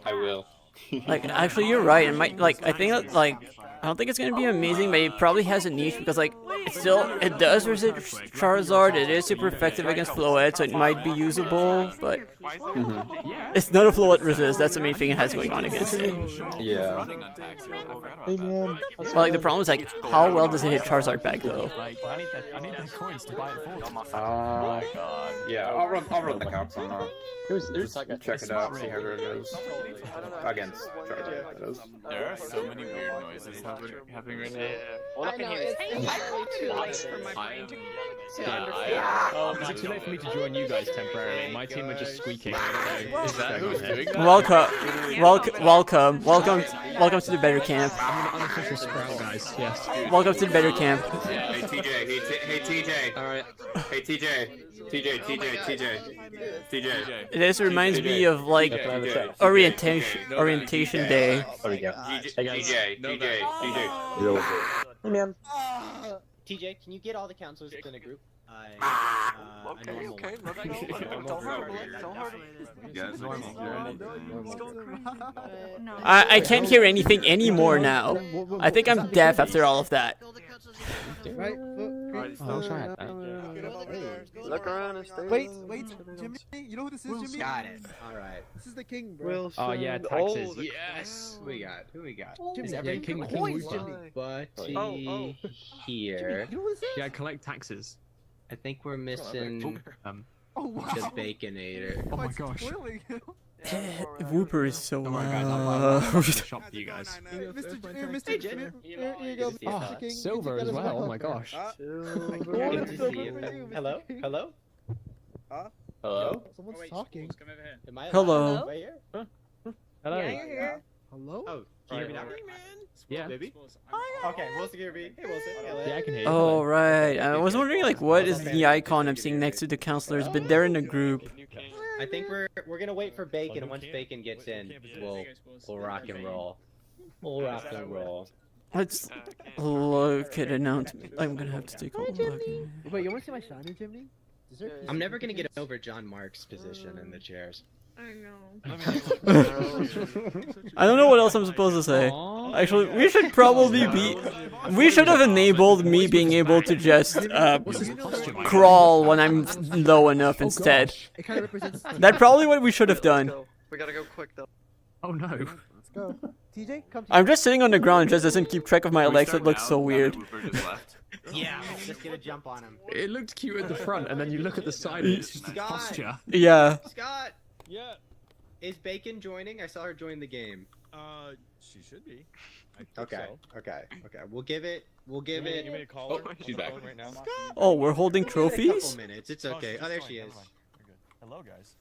I will. Like actually, you're right. It might like I think that, like I don't think it's gonna be amazing, but it probably has a niche because like it does resist Charizard. It is super effective against Floette, so it might be usable, but it's not a Floette resist. That's the main thing it has going on against it. Yeah. Well, like the problem is like how well does it hit Charizard back though? Like, I need the coins to buy it for. Yeah. I'll run the counts on that. Check it out. See how good it is against Charizard. That is. There are so many weird noises happening right now. All I can hear is. Too late for my brain to Is it too late for me to join you guys temporarily? My team are just squeaking. I don't know. Is that who's doing that? Welcome to the better camp. I'm an unofficial sprout, guys. Yes. Welcome to the better camp. Hey TJ. Hey TJ. All right. Hey TJ. TJ. This reminds me of like orientation day. TJ, can you get all the counselors in a group? Okay. No. I can't hear anything anymore now. I think I'm deaf after all of that. Right. I'll try it. Look around and stay. Wait, Jimmy. You know who this is, Jimmy? Got it. All right. This is the king, bro. Oh yeah, taxes. Yes. Who we got? Who we got? Jimmy, Is every king Boys, Wooper? Jimmy. Buddy here. You know what this is? Yeah, collect taxes. I think we're missing Oh wow. the Baconator. Oh my It's gosh. spoiling him. Whooper is so Oh my god, I'm loud. shop for you guys. Mr. Jimmy. Here you go, Oh, Mr. King. Silver You as got well. us Oh my gosh. Good to see you. Hello? Hello? Hello. Someone's wait, talking. come over here. Am I Hello. alive? Right here? Hello. Yeah, you're here. Hello? Oh, can you hear me now? Yeah. Baby? Okay, Wilson, can you hear me? Hey, Wilson. Yeah, I can hear you. Oh right. I was wondering like what is the icon I'm seeing next to the counselors, but they're in a group. I think we're gonna wait for Bacon, and once Bacon gets in, we'll rock and roll. We'll rock and roll. Let's look at announcement. I'm gonna have to take a look. Wait, you want to see my shiny, Jimmy? Is there I'm never gonna get over John Mark's position in the chairs. I know. I don't know what else I'm supposed to say. Actually, we should probably be. We should have enabled me being able to just crawl when I'm low enough instead. It kind of represents. That's probably what we should have done. We gotta go quick though. Oh no. Let's go. TJ, come. I'm just sitting on the ground, it just doesn't keep track of my legs. It looks so weird. Yeah, just get a jump on him. It looked cute at the front, and then you look at the side, and it's just the Scott. posture. Yeah. Scott, Yeah. is Bacon joining? I saw her join the game. She should be. Okay, okay. We'll give it. You made a call. she's back. Right now. Oh, we're holding A trophies? couple minutes. It's okay. Oh, there she is. Hello, guys.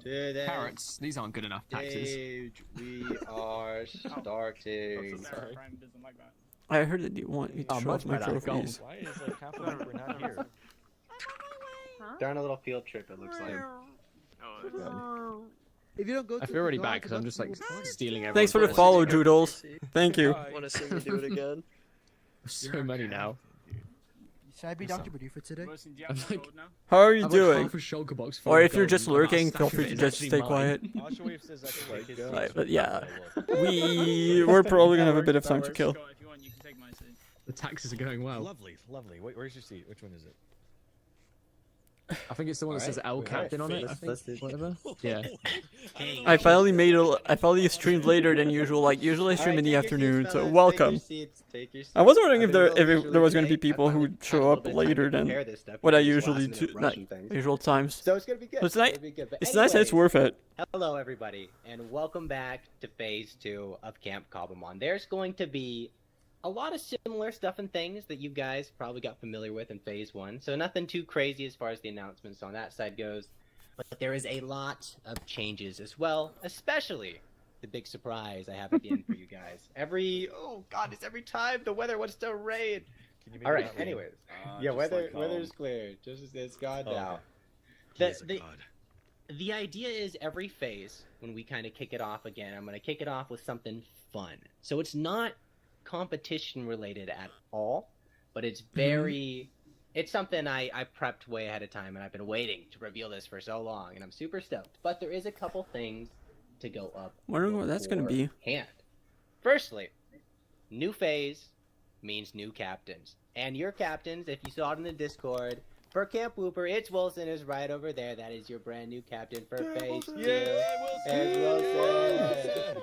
Today, Parrots, these aren't good enough taxes. stage, we are starting. Prime doesn't like that. I heard that you want me to Oh, show off much my better. trophies. Why is half of them not here? They're on a little field trip. It looks like. If you don't go I to feel really the bad garage, because I'm just like that's cool. stealing everyone. Thanks for the follow, Doodles. Thank you. Want to see me do it again? So many now. Should I be Dr. Badu for today? Wilson, do you I'm have like- a sword now? How are you I've got doing? half a shulker box full Or of if you're gold, just and the last lurking, stack feel of free it to is just actually stay mine. quiet. I'll show you if there's like his Right, but yeah, we're probably gonna have a bit of time to kill. Scott, if you want, you can take my seat. The taxes are going well. Lovely. Wait, where's your seat? Which one is it? I think it's the one that says L Captain on it. I think. Whatever. Yeah. I finally streamed later than usual. Like usually I stream in the afternoon, so welcome. I was wondering if there was going to be people who would show up later than what I usually do, not usual times. So it's gonna be good. It's nice. It's gonna be good. But It's nice and it's anyways, worth it. Hello, everybody, and welcome back to Phase 2 of Camp Cobblemon. There's going to be a lot of similar stuff and things that you guys probably got familiar with in Phase 1, so nothing too crazy as far as the announcements on that side goes. But there is a lot of changes as well, especially the big surprise I have at the end for you guys. Oh god, it's every time the weather wants to rain. All right, anyways. Yeah, weather's clear. Just it's gone now. The idea is every phase, when we kind of kick it off again, I'm going to kick it off with something fun. So it's not competition related at all, but it's very... It's something I prepped way ahead of time, and I've been waiting to reveal this for so long, and I'm super stoked. But there is a couple things to go up. Wondering what that's going to be. Hand. Firstly, new phase means new captains. And your captains, if you saw it in the Discord, for Camp Whooper, it's Wilson is right over there. That is your brand new captain for phase 2. It's Wilson!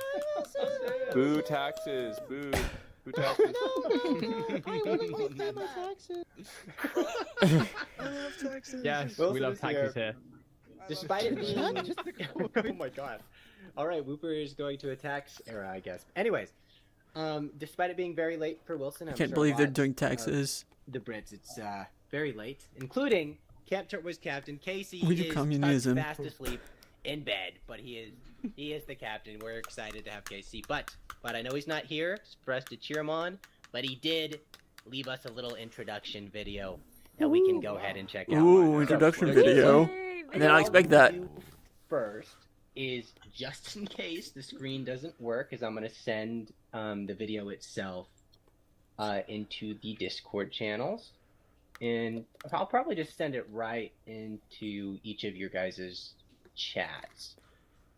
Boo taxes, boo. Boo taxes. Yes, Wilson we love is taxes here. Despite it being... oh my god. Alright, Whooper is going to a tax era, I guess. Anyways, despite it being very late for Wilson, I can't believe they're doing taxes. The Brits, it's very late, including Camp Turtwiz's captain, Casey. We do is communism. fast asleep in bed, but he is the captain. We're excited to have Casey, but I know he's not here for us to cheer him on, but he did leave us a little introduction video that we can go ahead and check out. Ooh, introduction video. I did not expect that. First is, just in case the screen doesn't work, is I'm going to send the video itself into the Discord channels. And I'll probably just send it right into each of your guys' chats.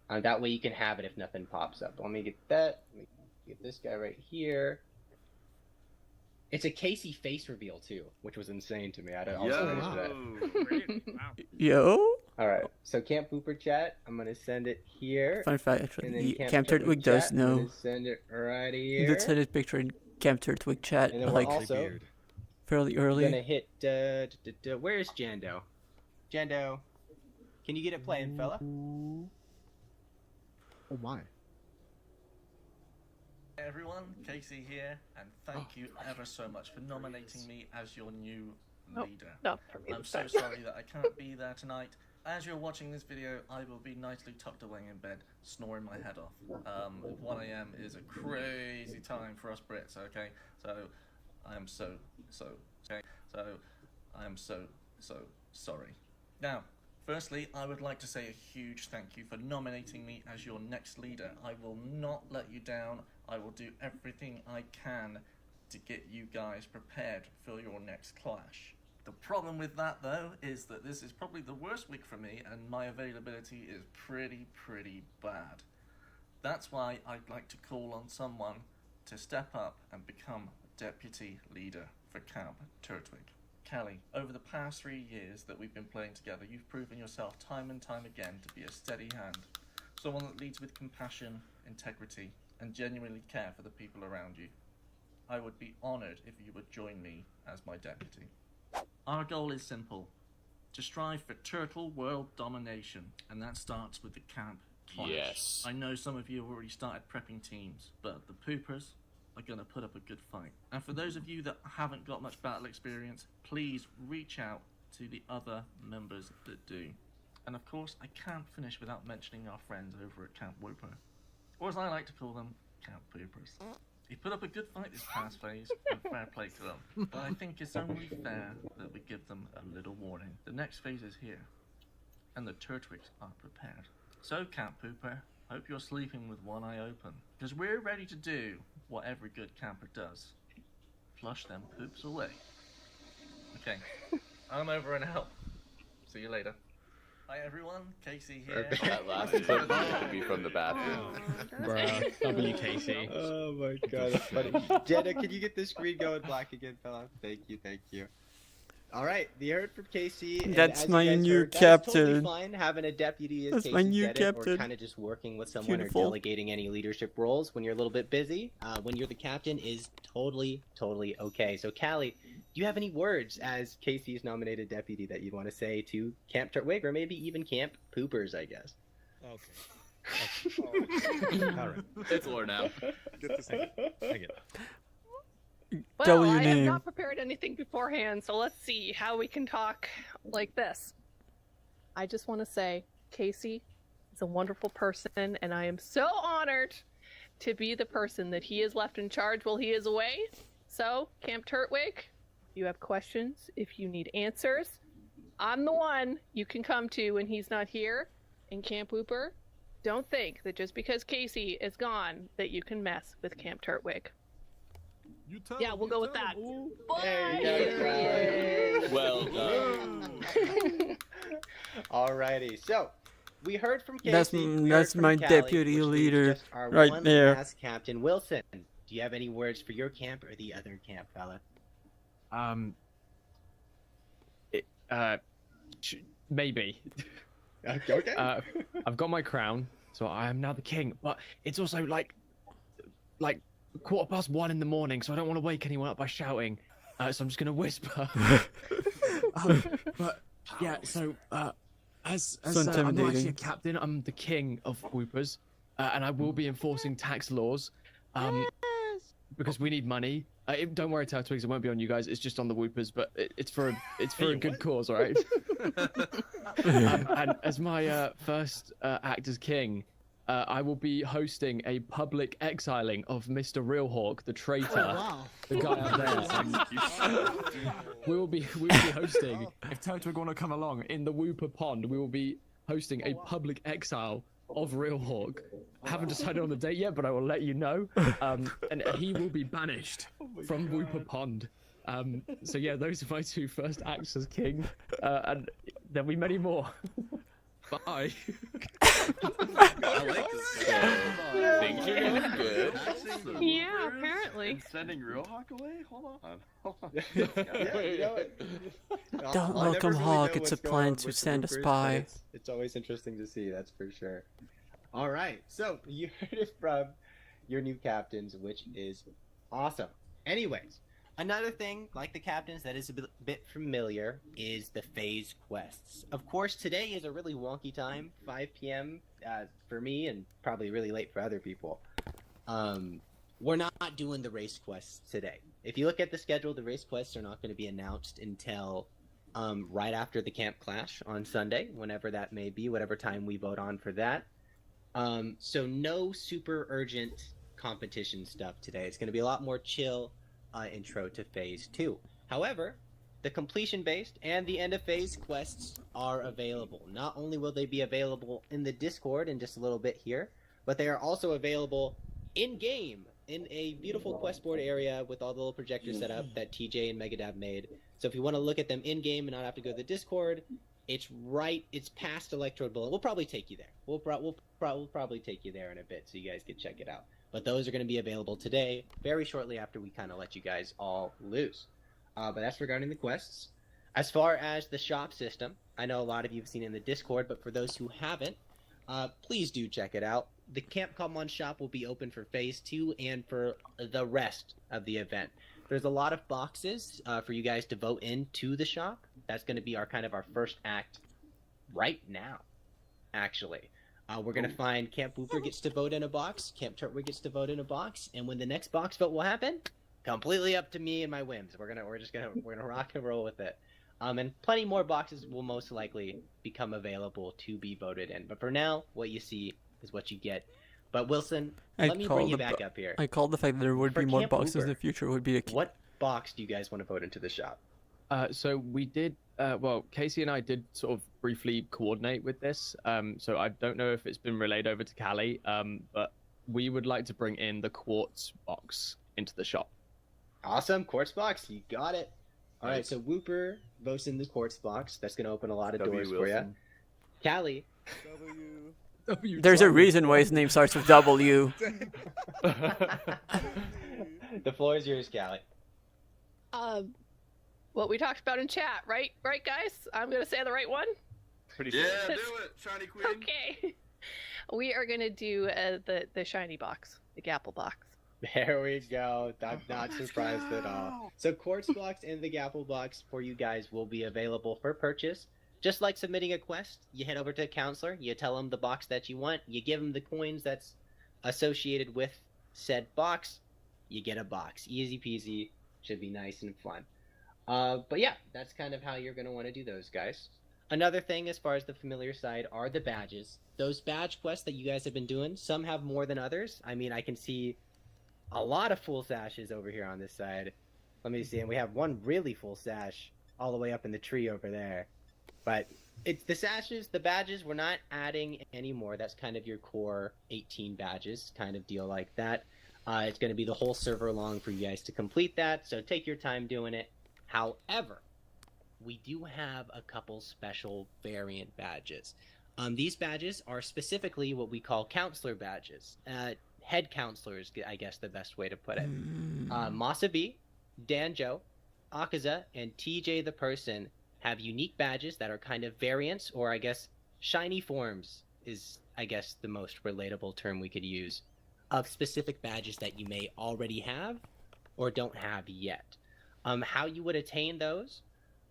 That way you can have it if nothing pops up. Let me get that. Let me get this guy right here. It's a Casey face reveal too, which was insane to me. I also finished that. Yo. All right, so Camp Whooper chat. I'm gonna send it here. Fun fact, actually, And then Camp Turtwig does I'm know. gonna send it right He here. did send his picture in Camp Turtwig chat, And then we're like also fairly early. gonna hit. Where is Jando? Jando, can you get it playing, fella? Oh my. Hey everyone, Casey here, and thank you ever so much for nominating me as your new leader. Not for me I'm this so time. sorry that I can't be there tonight. As you're watching this video, I will be nicely tucked away in bed, snoring my head off. 1 AM is a crazy time for us Brits, okay? So, I'm so sorry. Now, firstly, I would like to say a huge thank you for nominating me as your next leader. I will not let you down. I will do everything I can to get you guys prepared for your next clash. The problem with that, though, is that this is probably the worst week for me, and my availability is pretty bad. That's why I'd like to call on someone to step up and become deputy leader for Camp Turtwig. Callie, over the past 3 years that we've been playing together, you've proven yourself time and time again to be a steady hand. Someone that leads with compassion, integrity, and genuinely care for the people around you. I would be honoured if you would join me as my deputy. Our goal is simple, to strive for turtle world domination, and that starts with the camp clash. Yes. I know some of you have already started prepping teams, but the poopers are going to put up a good fight. And for those of you that haven't got much battle experience, please reach out to the other members that do. And of course, I can't finish without mentioning our friends over at Camp Whooper, or as I like to call them, Camp Poopers. He put up a good fight this past phase, and fair play to them. But I think it's only fair that we give them a little warning. The next phase is here, and the Turtwigs are prepared. So, Camp Pooper, hope you're sleeping with one eye open, because we're ready to do what every good camper does. Flush them poops away. Okay, I'm over and out. See you later. Hi everyone, Casey here. That last clip should be from the bathroom. Bruh, W Casey. Oh my god, that's funny. Jenna, can you get the screen going black again, fella? Thank you. Alright, the heard from Casey. And That's as my you guys new heard, that is totally captain. fine having a deputy as That's Casey my new said it, or captain. kind of just working with someone Beautiful. or delegating any leadership roles when you're a little bit busy. When you're the captain is totally okay. So Callie, do you have any words as Casey's nominated deputy that you'd want to say to Camp Turtwig, or maybe even Camp Poopers, I guess? Okay. Alright. It's lore now. Get this thing. I get it. Well, Tell your I have name. not prepared anything beforehand, so let's see how we can talk like this. I just want to say, Casey is a wonderful person, and I am so honored to be the person that he has left in charge while he is away. So, Camp Turtwig, if you have questions, if you need answers, I'm the one you can come to when he's not here. And Camp Whooper, don't think that just because Casey is gone that you can mess with Camp Turtwig. Yeah, we'll go with that. Well done. Alrighty, so we heard from Casey. That's my deputy leader right there. Last Captain Wilson. Do you have any words for your camp or the other camp, fella? Maybe. Okay. I've got my crown, so I am now the king. But it's also like 1:15 in the morning, so I don't want to wake anyone up by shouting. So I'm just gonna whisper. But yeah, so as I'm not actually a captain, I'm the king of Whoopers, and I will be enforcing tax laws. Because we need money. Don't worry, Turtwigs, it won't be on you guys. It's just on the Whoopers, but it's for a good cause, all right? And as my first act as king, I will be hosting a public exiling of Mr. Realhawk, the traitor, the guy up there. We will be hosting. If Turtwig want to come along in the Whooper Pond, we will be hosting a public exile of Realhawk. I haven't decided on the date yet, but I will let you know. And he will be banished from Whooper Pond. So yeah, those are my two first acts as king, and there'll be many more. Bye. I like this. Things are going good. Yeah, apparently. And sending Realhawk away? Hold on. Don't welcome Hawk. It's a plan to send a spy. It's always interesting to see, that's for sure. All right, so you heard it from your new captains, which is awesome. Anyways, another thing, like the captains, that is a bit familiar is the phase quests. Of course, today is a really wonky time, 5 p.m. For me, and probably really late for other people. We're not doing the race quests today. If you look at the schedule, the race quests are not going to be announced until right after the camp clash on Sunday, whenever that may be, whatever time we vote on for that. So no super urgent competition stuff today. It's going to be a lot more chill intro to phase 2. However, the completion based and the end of phase quests are available. Not only will they be available in the Discord in just a little bit here, but they are also available in game in a beautiful quest board area with all the little projectors set up that TJ and Megadab made. So if you want to look at them in game and not have to go to the Discord, it's past Electrode Bullet. We'll probably take you there. We'll probably take you there in a bit so you guys can check it out. But those are going to be available today, very shortly after we kind of let you guys all loose. But that's regarding the quests. As far as the shop system, I know a lot of you have seen it in the Discord, but for those who haven't, please do check it out. The Camp Cobblemon shop will be open for phase 2 and for the rest of the event. There's a lot of boxes for you guys to vote into the shop. That's going to be our first act right now, actually. We're going to find Camp Whooper gets to vote in a box, Camp Turtwig gets to vote in a box, and when the next box vote will happen, completely up to me and my whims. We're gonna rock and roll with it. And plenty more boxes will most likely become available to be voted in. But for now, what you see is what you get. But Wilson, let me bring you back up here. I called the fact that there would be more Camp boxes Whooper, in the future would be a key. What box do you guys want to vote into the shop? So we did, Casey and I did sort of briefly coordinate with this. So I don't know if it's been relayed over to Callie, but we would like to bring in the quartz box into the shop. Awesome, quartz box, you got it. All right, so Whooper votes in the quartz box. That's going to open a lot of doors for you. Callie. There's a reason why his name starts with W. The floor is yours, Callie. What we talked about in chat, right? Right, guys? I'm going to say the right one? Pretty sure. Yeah, do it, Shiny Queen. Okay. We are going to do the shiny box, the Gapple box. There we go. I'm not surprised at all. So Quartz Box and the Gapple Box for you guys will be available for purchase. Just like submitting a quest, you head over to a counselor, you tell them the box that you want, you give them the coins that's associated with said box, you get a box. Easy peasy. Should be nice and fun. But yeah, that's kind of how you're going to want to do those, guys. Another thing as far as the familiar side are the badges. Those badge quests that you guys have been doing, some have more than others. I mean, I can see a lot of full sashes over here on this side. Let me see, and we have one really full sash all the way up in the tree over there. But it's the sashes, the badges, we're not adding anymore. That's kind of your core 18 badges kind of deal like that. It's going to be the whole server long for you guys to complete that, so take your time doing it. However, we do have a couple special variant badges. These badges are specifically what we call counselor badges. Head counselors, I guess the best way to put it. Masa B, Danjo, Akaza, and TJ the person have unique badges that are kind of variants, or I guess shiny forms is, I guess, the most relatable term we could use, of specific badges that you may already have or don't have yet. How you would attain those,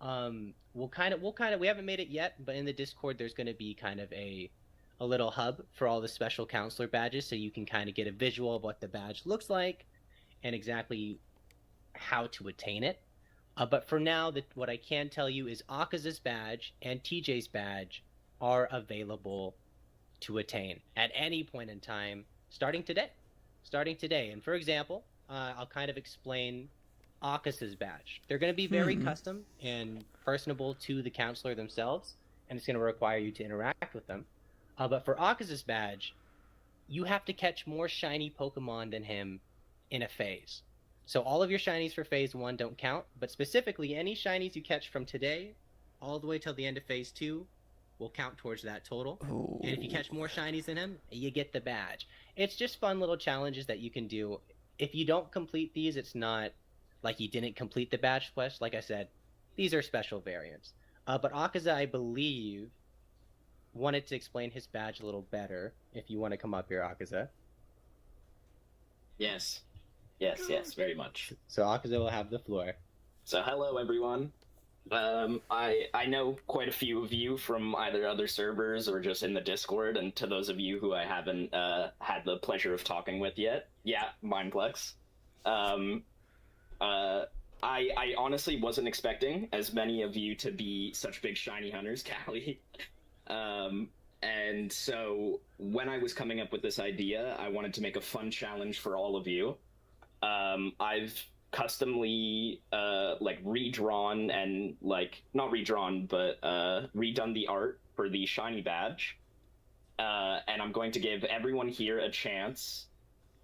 we haven't made it yet, but in the Discord there's going to be kind of a little hub for all the special counselor badges, so you can kind of get a visual of what the badge looks like and exactly how to attain it. But for now, what I can tell you is Akaza's badge and TJ's badge are available to attain at any point in time, starting today. And for example, I'll kind of explain Akaza's badge. They're going to be very custom and personable to the counselor themselves, and it's going to require you to interact with them. But for Akaza's badge, you have to catch more shiny Pokemon than him in a phase. So all of your shinies for phase 1 don't count, but specifically any shinies you catch from today all the way till the end of phase 2 will count towards that total. Ooh. And if you catch more shinies than him, you get the badge. It's just fun little challenges that you can do. If you don't complete these, it's not like you didn't complete the badge quest. Like I said, these are special variants. But Akaza, I believe, wanted to explain his badge a little better. If you want to come up here, Akaza. Yes, very much. So Akaza will have the floor. So hello everyone. I know quite a few of you from either other servers or just in the Discord, and to those of you who I haven't had the pleasure of talking with yet, yeah, Mindplex. I honestly wasn't expecting as many of you to be such big shiny hunters, Callie. And so when I was coming up with this idea, I wanted to make a fun challenge for all of you. I've customly redrawn and not redrawn, but redone the art for the shiny badge. And I'm going to give everyone here a chance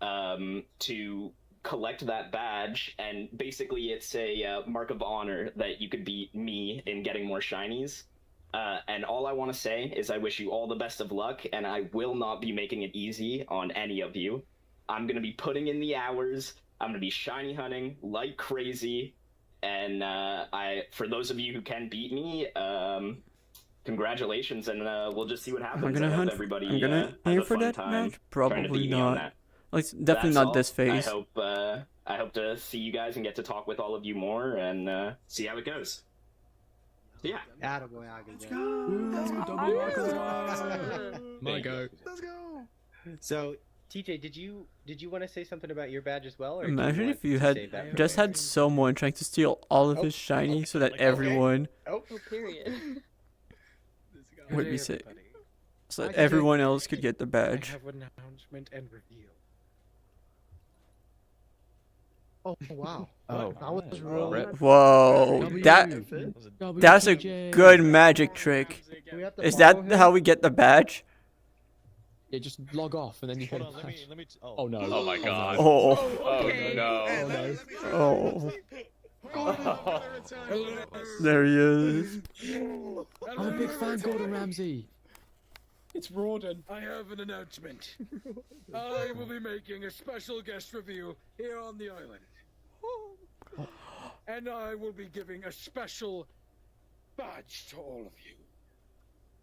to collect that badge, and basically it's a mark of honor that you could beat me in getting more shinies. And all I want to say is I wish you all the best of luck, and I will not be making it easy on any of you. I'm going to be putting in the hours. I'm going to be shiny hunting like crazy. And for those of you who can beat me, congratulations, and we'll just see what happens. I'm gonna hunt. Everybody, I'm gonna aim for that match. Probably not. Like, definitely not this phase. I hope to see you guys and get to talk with all of you more and see how it goes. Yeah. Attaboy, Akaza. My go. Let's go. So, TJ, did you want to say something about your badge as well? Or Imagine if you had just had someone trying to steal all of his shiny so that everyone Period. would be sick. So that everyone else could get the badge. I have an announcement and reveal. Oh wow. Oh. That was real. Whoa, that's a good magic trick. Is that how we get the badge? Yeah, just log off and then you can. Oh no! Oh my god! Oh. Okay. no! Oh. There he is. I'm a big fan, Gordon Ramsay. It's Rawdon. I have an announcement. I will be making a special guest review here on the island. And I will be giving a special badge to all of you.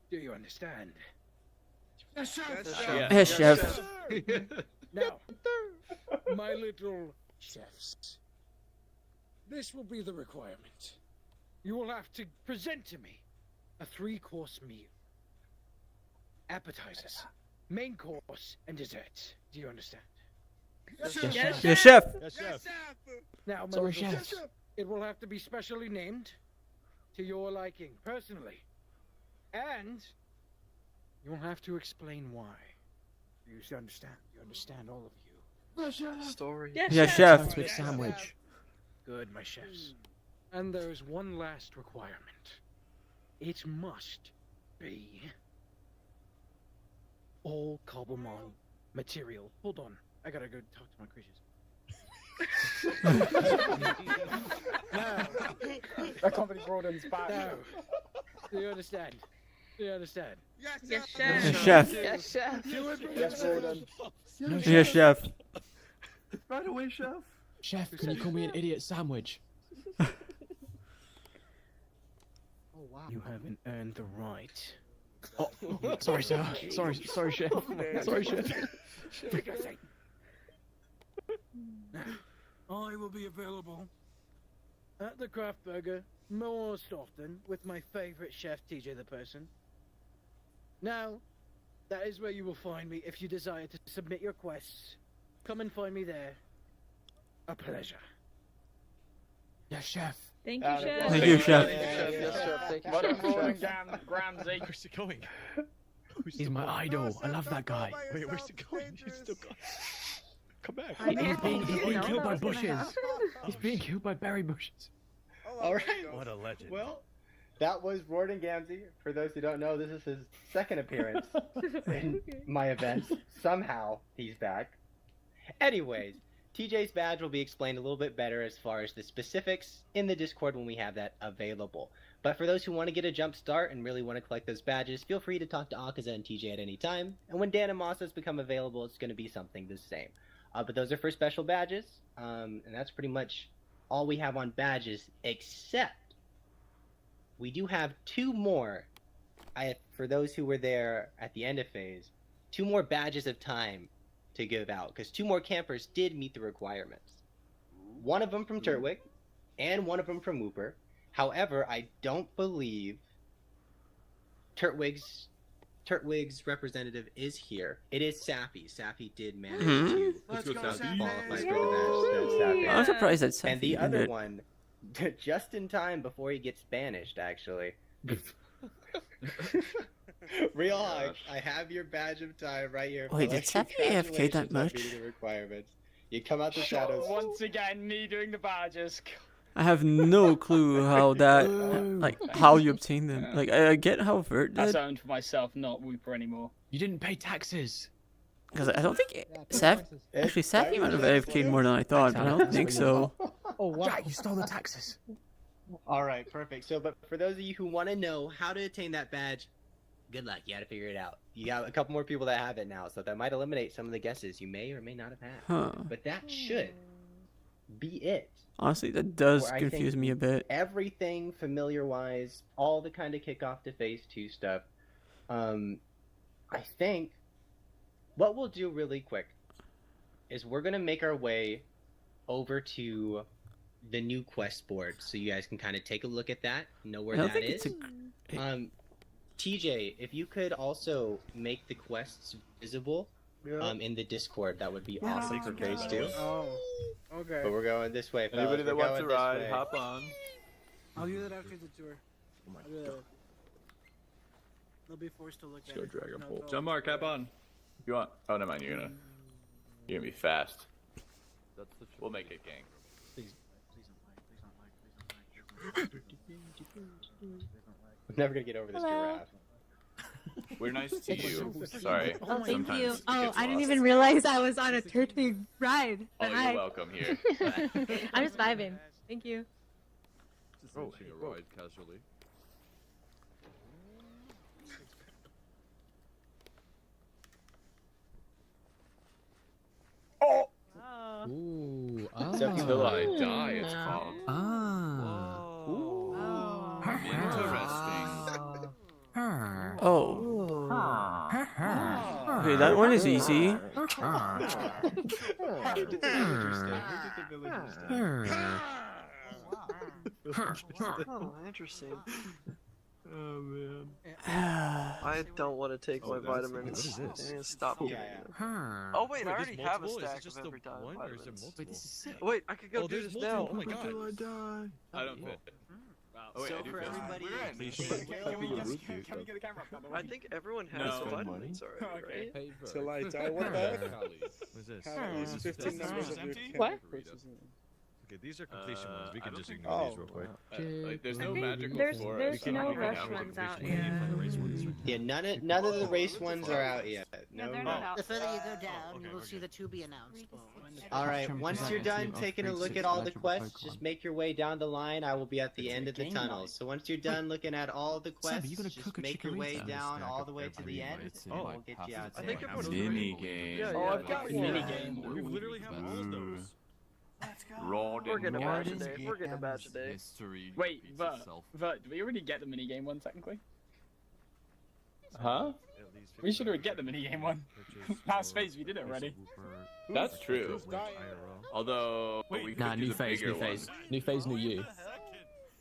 Do you understand? Yes, chef. Yes, chef. Now, my little chefs, this will be the requirement. You will have to present to me a 3-course meal. Appetizers, main course, and dessert. Do you understand? Yes, chef. Now, my Sorry, little chef. chefs, it will have to be specially named to your liking, personally. And you'll have to explain why. You understand? You understand, all of you. Story. Yes, chef. Sandwich, sandwich. Good, my chefs. And there's one last requirement. It must be all Cobblemon material. Hold on, I gotta go talk to my creatures. That company broadens back. No. Do you understand? Do you understand? Yes, Yes, chef. chef. Yes, chef. Yes, Broden. No, Yes, chef. Right away, chef. Chef, can you call me an idiot sandwich? Oh wow. You haven't earned the right. Oh, sorry, sir. Sorry, chef. Sorry, chef. I will be available at the Craft Burger most often with my favorite chef, TJ the Person. Now, that is where you will find me if you desire to submit your quests. Come and find me there. A pleasure. Yes, chef. Thank you, chef. Thank you, chef. Yes, chef. Thank you, Well done, Broden, chef. Gramsy. Where's it going? He's my idol. I love that guy. Wait, where's it going? He's still gone. Come back. I He's didn't being know killed that by was gonna bushes. happen. He's being killed by berry bushes. All right. What a legend. Well, that was Gordon Gamzee. For those who don't know, this is his second appearance in my events. Somehow he's back. Anyways, TJ's badge will be explained a little bit better as far as the specifics in the Discord when we have that available. But for those who want to get a jump start and really want to collect those badges, feel free to talk to Akaza and TJ at any time. And when Dan and Moss become available, it's going to be something the same. But those are for special badges, and that's pretty much all we have on badges, except we do have two more. For those who were there at the end of phase, 2 more badges of time to give out, because 2 more campers did meet the requirements. One of them from Turtwig, and one of them from Whooper. However, I don't believe Turtwig's representative is here. It is Sappy. Sappy did manage to qualify for the badge. So Sappy. I'm surprised that Sappy And the did other it. one, just in time before he gets banished, actually. Real Hawk, I have your badge of time right here. Wait, did Sappy AFK that Congratulations on much? meeting the requirements. You come out the shadows. Once again, me doing the badges. I have no clue how that, like, how you obtain them. Like, I get how Vert That's did, owned for myself, not Whooper anymore. You didn't pay taxes. because I don't think actually Sappy might have AFK'd more than I thought, but I don't think so. Oh wow. Jack, you stole the taxes. All right, perfect. So, but for those of you who want to know how to attain that badge, good luck. You got to figure it out. You got a couple more people that have it now, so that might eliminate some of the guesses you may or may not have had. Huh. But that should be it. Honestly, that does Or I confuse think me a bit. Everything familiar-wise, all the kind of kickoff to Phase 2 stuff. I think what we'll do really quick is we're going to make our way over to the new quest board so you guys can kind of take a look at that, know where I don't that think is. it's TJ, if you could also make the quests visible in the Discord, that would be awesome for Phase 2. Oh, okay. But we're going this way, fellas. Anybody that We're wants to going this ride, way. hop on. I'll do that after the tour. Oh my I'll do that. god. They'll be forced to look Let's at go it. Dragon No, Bolt. they'll- John Mark, hop on. If you want. Oh, never mind. You're gonna be fast. That's the We'll make it, gang. Please don't I'm never gonna get over this giraffe. We're nice to you. Sorry. Oh, thank Sometimes you. it Oh, gets I didn't lost. even realize I was on a Turtwig ride. Oh, But you're hi. welcome here. I'm just vibing. Thank you. Just hitching a ride casually. Oh! Ooh. Till I die, it's called. Interesting. Oh. Okay, that one is easy. Oh, interesting. Oh man. I don't want to take my vitamins. And stop taking them. Oh wait, I already have a stack of every time vitamins. Wait, I could go do this now. I don't fit. Oh, wait, So I do for feel everybody, bad. Please. Can we get the camera up, by the way? I think everyone has No. the vitamins already, Okay. right? Till I die. What the heck? What is this? Have at least 15 numbers of your What? Okay, these are completion ones. We can just ignore Oh. these real quick. Like, there's no magical There's for there's us. no We can rush have ones out completion yet. for the race ones right now. yeah, none of the race ones are out yet. No, No. they're not out. The further you go down, okay, you will we're see good. the to be announced. All right, once you're done taking a look at all the quests, just make your way down the line. I will be at the end of the tunnels. So once you're done looking at all the quests, just make your way down all the way to the end, and we'll get you out I there. think everyone's Mini ready. game. Yeah, Oh, yeah. I've got one. Mini game. We literally have all of those. We're getting a badge a day. We're getting a badge a day. Wait, Vert, did we already get the minigame one technically? Huh? We should already get the minigame one. Last phase, we did it already. That's true. Although we could Nah, do new the phase, bigger new phase. one. New phase, new you.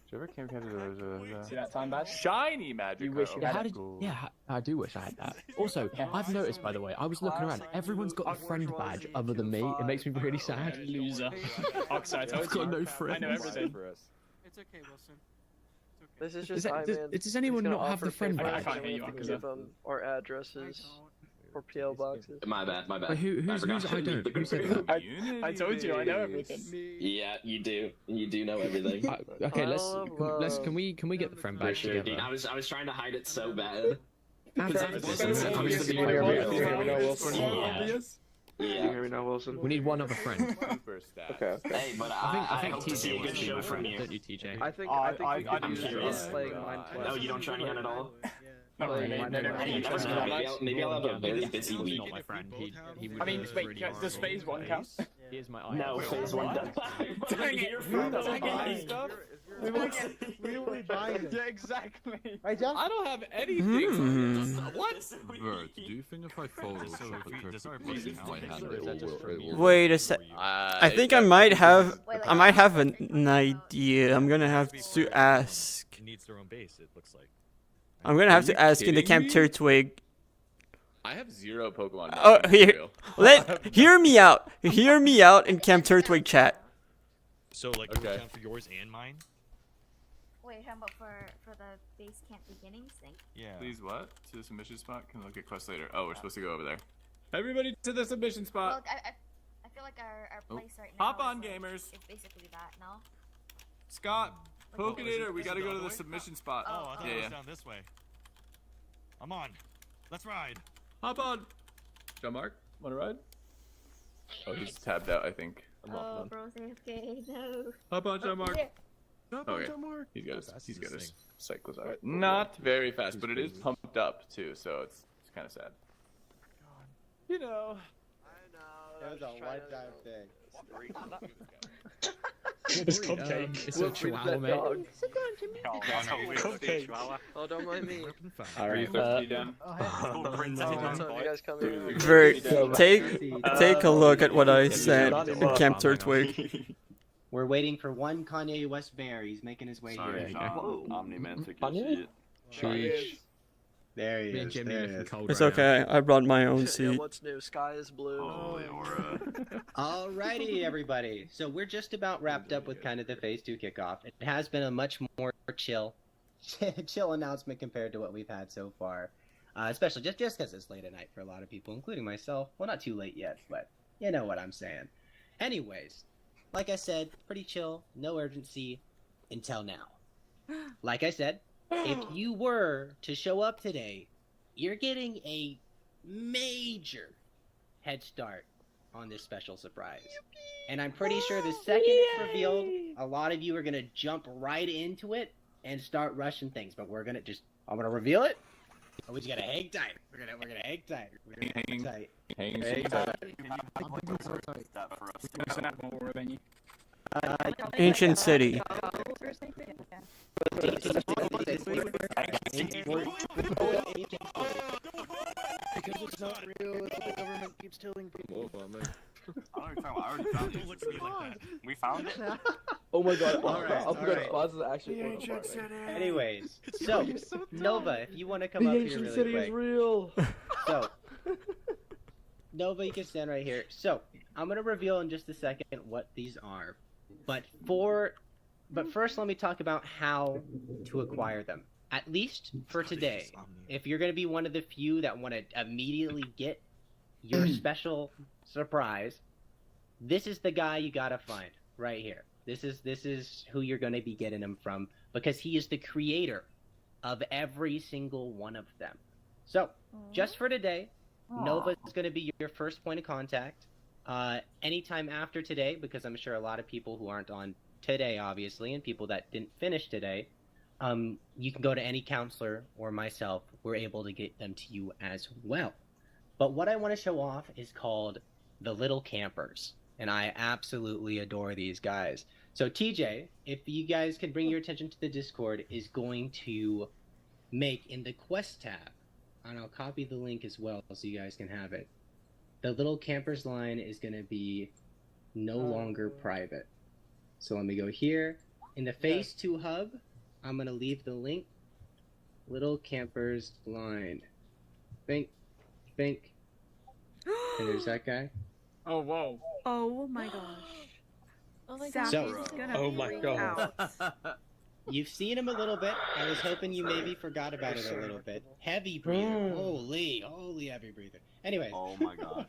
Do you ever came to See that time badge? shiny magic? You wish you Yeah, had how it. did? Yeah, I do wish I had that. Also, I've noticed, by the way, I was looking around. Everyone's got a friend badge other than me. It makes me really sad. Loser. Oxide, I told I've got you. no I friends. know everything. It's okay, Wilson. This is Does just Ivan. does anyone He's gonna not have the offer friend favors I badge? can't and hear we you, have to Akira. give them our addresses or PO boxes. My bad. Wait, who's I don't? Who said that? I told you, I know everything. Yeah, you do. You do know everything. Okay, Love, let's can we get the friend For badge sure, together? dude. I was trying to hide it so bad. Have Because it. I was supposed to be Hear me revealed. now, Wilson. Yeah. You Yeah. hear me now, Wilson? We need one other friend. Okay. Hey, but I think hope to see TJ a wants good to be show my from friend, you. don't you, TJ? I think I we could I'm use curious. this playing Minecraft. No, you don't try any on at all? Not really. Mine No, never no, happened. You never know. Maybe I'll have a very busy week. Not my friend. He would I mean, do wait, really does hard. phase one count? He is my idol. No, phase one doesn't. Dang it! We will be buying it. Yeah, exactly. Right, John? I don't have anything. What? Bert, do you think if I Photoshop a turkey on my hand, it will Wait a sec. I think I might have an idea. I'm gonna have to ask. It needs their own base, it looks like. I'm gonna have Are you to ask in the kidding Camp me? Turtwig. I have 0 Pokemon. Oh, for here. real. Hear me out. Hear me out in Camp Turtwig chat. So, like, Okay. you account for yours and mine? Wait, how about for the base camp beginnings thing? Yeah. Please what? To the submission spot? Can look at quests later. Oh, we're supposed to go over there. Everybody to the submission Well, spot. I feel like our place right now. Uh, Hop on, is, like, gamers. It's basically that, no? Scott, Oh, is Pokedator, it- we is gotta it go to the the other way? submission spot. Oh, I thought yeah, it was yeah. down this way. I'm on. Let's ride. Hop on. John Mark, wanna ride? Oh, he's tabbed out, I think. Oh, bro, AFK, no. Hop on, John Mark. Jump Okay. on, John Mark. He's got his, Fast he's is got this his thing? cycles out. Not very fast, but it is pumped up too, so it's kind of sad. You know. It was a one-time thing. It's cupcake. It's a chihuahua, mate. Oh, don't mind me. Are you thirsty, Dan? What's up? You guys come here. Vert, take a look at what I said in Camp Turtwig. We're waiting for one Kanye West Bear. He's making his way Sorry, here. Omni-Man took your seat. There he Me and is. Jimmy There are he looking is. cold It's right now. okay. I brought my own Yeah, seat. what's new? Sky is blue. Alrighty, everybody. So we're just about wrapped up with kind of the Phase 2 kickoff. It has been a much more chill announcement compared to what we've had so far. Especially just because it's late at night for a lot of people, including myself. Well, not too late yet, but you know what I'm saying. Anyways, like I said, pretty chill, no urgency until now. Like I said, if you were to show up today, you're getting a major head start on this special surprise. And I'm pretty sure the second it's revealed, a lot of you are gonna jump right into it and start rushing things. But I'm gonna reveal it. Oh, we just gotta hang tight. We're gonna hang tight. We're gonna hang tight. Hang tight. Ancient City. Because it's not real, it's what the government keeps telling people. We found it. Oh my god, Alright. Boz is actually Anyways, so Nova, if you want to come up here really quick. real. So, Nova, you can stand right here. So, I'm going to reveal in just a second what these are. But for But first, let me talk about how to acquire them. At least for today, if you're going to be one of the few that want to immediately get your special surprise, this is the guy you gotta find right here. This is who you're going to be getting them from, because he is the creator of every single one of them. So, just for today, Nova is going to be your first point of contact. Anytime after today, because I'm sure a lot of people who aren't on today, obviously, and people that didn't finish today, you can go to any counselor or myself. We're able to get them to you as well. But what I want to show off is called the Little Campers, and I absolutely adore these guys. So TJ, if you guys can bring your attention to the Discord, is going to make in the quest tab, and I'll copy the link as well so you guys can have it. The Little Campers line is going to be no longer private. So let me go here. In the Phase 2 hub, I'm going to leave the link. Little Campers line. Think. And there's that guy. Oh, whoa. Oh my gosh. Oh my Zach So- is gonna Oh my freak God. out. You've seen him a little bit. I was hoping you maybe forgot about it a little bit. Heavy breather. Holy heavy breather. Anyways. Oh my gosh.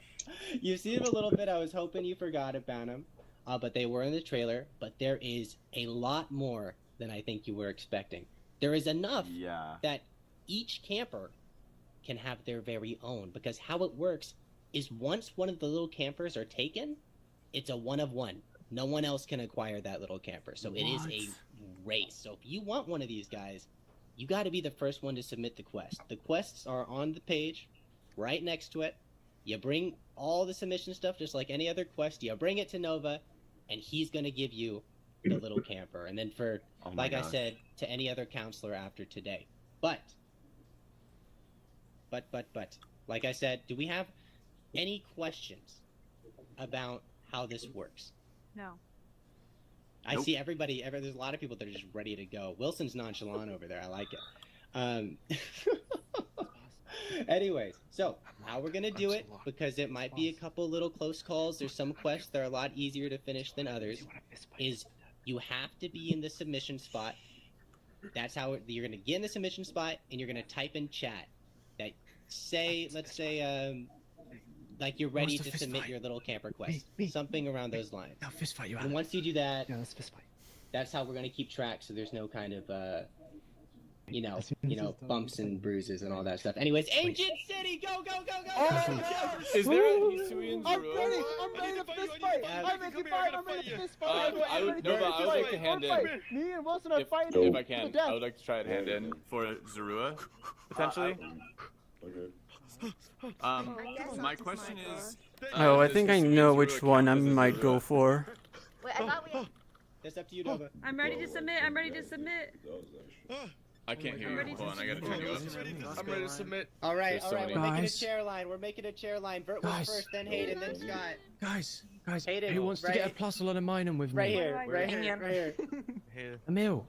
You've seen him a little bit. I was hoping you forgot about him. But they were in the trailer. But there is a lot more than I think you were expecting. There is enough that each camper can have their very own. Because how it works is once one of the little campers are taken, it's a one of one. No one else can acquire that little camper. So it is a race. So if you want one of these guys, you got to be the first one to submit the quest. The quests are on the page, right next to it. You bring all the submission stuff just like any other quest. You bring it to Nova, and he's going to give you the little camper. And then for, like I said, to any other counselor after today. But, like I said, do we have any questions about how this works? No. I see everybody, there's a lot of people that are just ready to go. Wilson's nonchalant over there. I like it. Anyways, so how we're going to do it, because it might be a couple little close calls. There's some quests that are a lot easier to finish than others, is you have to be in the submission spot. That's how you're going to get in the submission spot, and you're going to type in chat that let's say, like you're ready to submit your little camper quest. Something around those lines. No, fist fight, you And once you do that, let's fist fight. that's how we're going to keep track, so there's no kind of, bumps and bruises and all that stuff. Anyways, Ancient City, go! Is there a Hisuian I'm ready to fist fight. I'm ready to fist fight. I would like to hand in. Me and Wilson are fighting. If I can, I would like to try it hand in for Zorua, potentially. My question is. Oh, I think I know which one I might go for. Wait, I thought we. That's up to you, Nova. I'm ready to submit. I'm ready to submit. I can't hear you. Hold on, I gotta turn you up. I'm ready to submit. All right, There's so we're many. making a Guys. chair line. We're making a chair line. Bert was Guys. first, then Hayden, then Scott. Guys, Hayden, who wants to get a plus on a minum with me? Right here. Emil,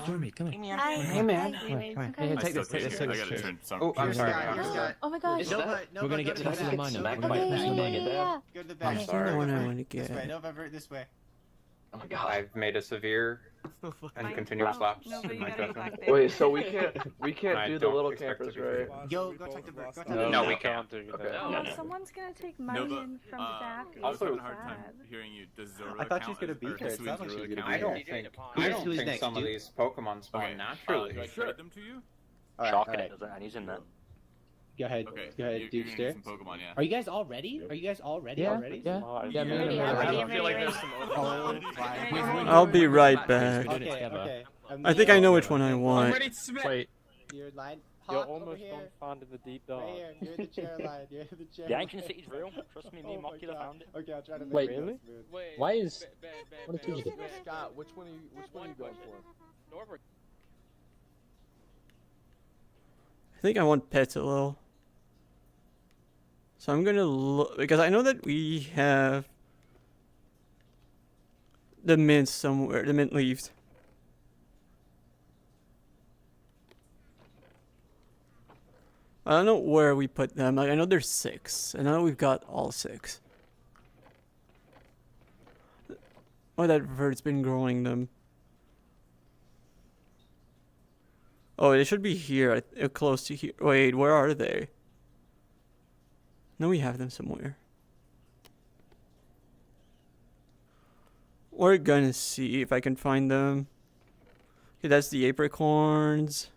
join me, come on. Hey, man. Here, take this, I gotta turn some. Oh, I'm You're sorry. Scott, you're Scott. Oh my gosh. Nova, We're gonna get go plus to on the a back. minum. Okay, We're gonna get plus on a yeah, minum. yeah. Go to the That's back. the one I want to This way, get. Nova, Vert, this way. Oh my god. I've made a severe and continuous lapse No, but in you my gotta go judgment. back there. Wait, so we can't I do the don't little expect campers, to be right? free. Go talk to Bert. Go talk to No, Bert. we can't. do Okay. that. Oh, someone's gonna take money Nova, in from Zach. I was having a Also- hard time hearing you. Does Zorua I thought she count was gonna as- be or here. It Hisuian sounded like she was Zorua gonna count be I as- don't think Who's next, some of dude? these Pokemon spawn Okay, naturally. do I trade them to you? Alright. And he's in that. Go ahead. Okay. Go ahead, you're gonna Dukester. get some Pokemon, yeah. Are you guys all ready? Are you guys all ready already? Yeah. Yeah, me and Ready, Emil are ready, ready. ready, ready. I'll be right back. Okay. I think I know which one I I'm want. ready to submit. Wait, You're line. you're Hawk, over almost here. on found in the deep Right dark. here. You're in the chair line. You're in the chair The line. ancient city's real. Trust me, me and Oh my Mockula God. found it. Okay, I'll try to make Wait, it really? smooth. Why is? What did you do? Scott, which one are you going for? I think I want Petilil. So I'm gonna look, because I know that we have the mint somewhere, the mint leaves. I don't know where we put them. Like, I know there's 6. I know we've got all 6. Oh, that Vert's been growing them. Oh, they should be here, close to here. Wait, where are they? No, we have them somewhere. We're gonna see if I can find them. Okay, that's the apricorns.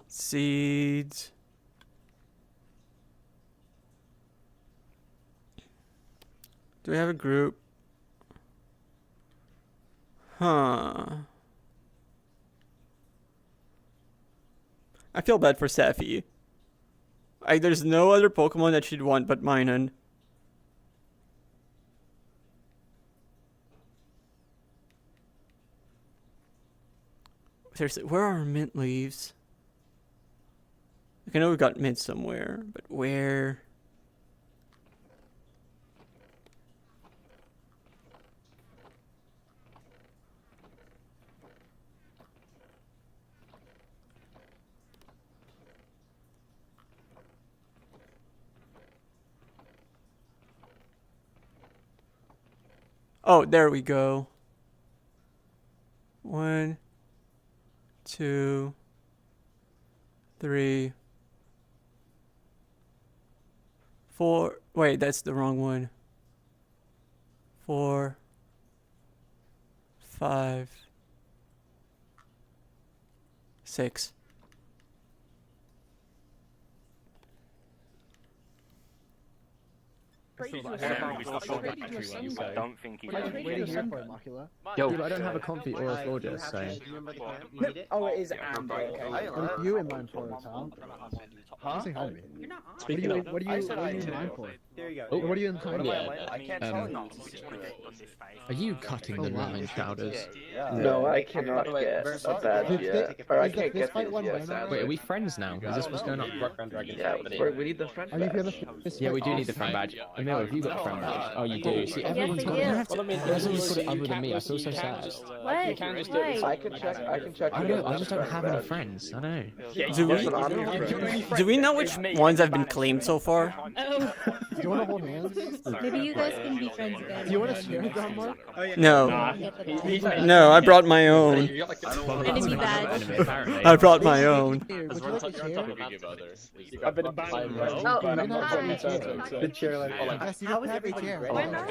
Seeds. Do we have a group? Huh. I feel bad for Safi. Like, there's no other Pokemon that she'd want but Minun. Seriously, where are mint leaves? Like, I know we've got mint somewhere, but where? Oh, there we go. 1, 2, 3, 4. Wait, that's the wrong one. 4, 5, 6. I don't think he can. Yo, I don't have a comfy or a Florges, so. Oh, it is You in line for it, Tom? Huh? Say hi to me. You're not. What are you in line for? There you go. Oh, What are you in line for? I can't tell you. Are you cutting the line, Shouters? No, I cannot get a badge yet. Or I can't get these yet, sadly. Wait, are we friends now? Is this what's going on? Yeah, we need the friend Are you badge. gonna Yeah, we do need the friend badge. Emil, have you got the friend badge? Oh, you do. See, everyone's got it. Everyone's got it other than me. I feel so sad. What? I can check. I can check. I don't know. I just don't have any friends. I know. Do we know which ones have been claimed so far? Do you want to hold hands? Maybe you guys can be friends again. Do you want to share, Grandma? No. No, I brought my own. Enemy badge. I brought my own. Would you like to share? I've been abandoned. The chair like how was every chair? We're not.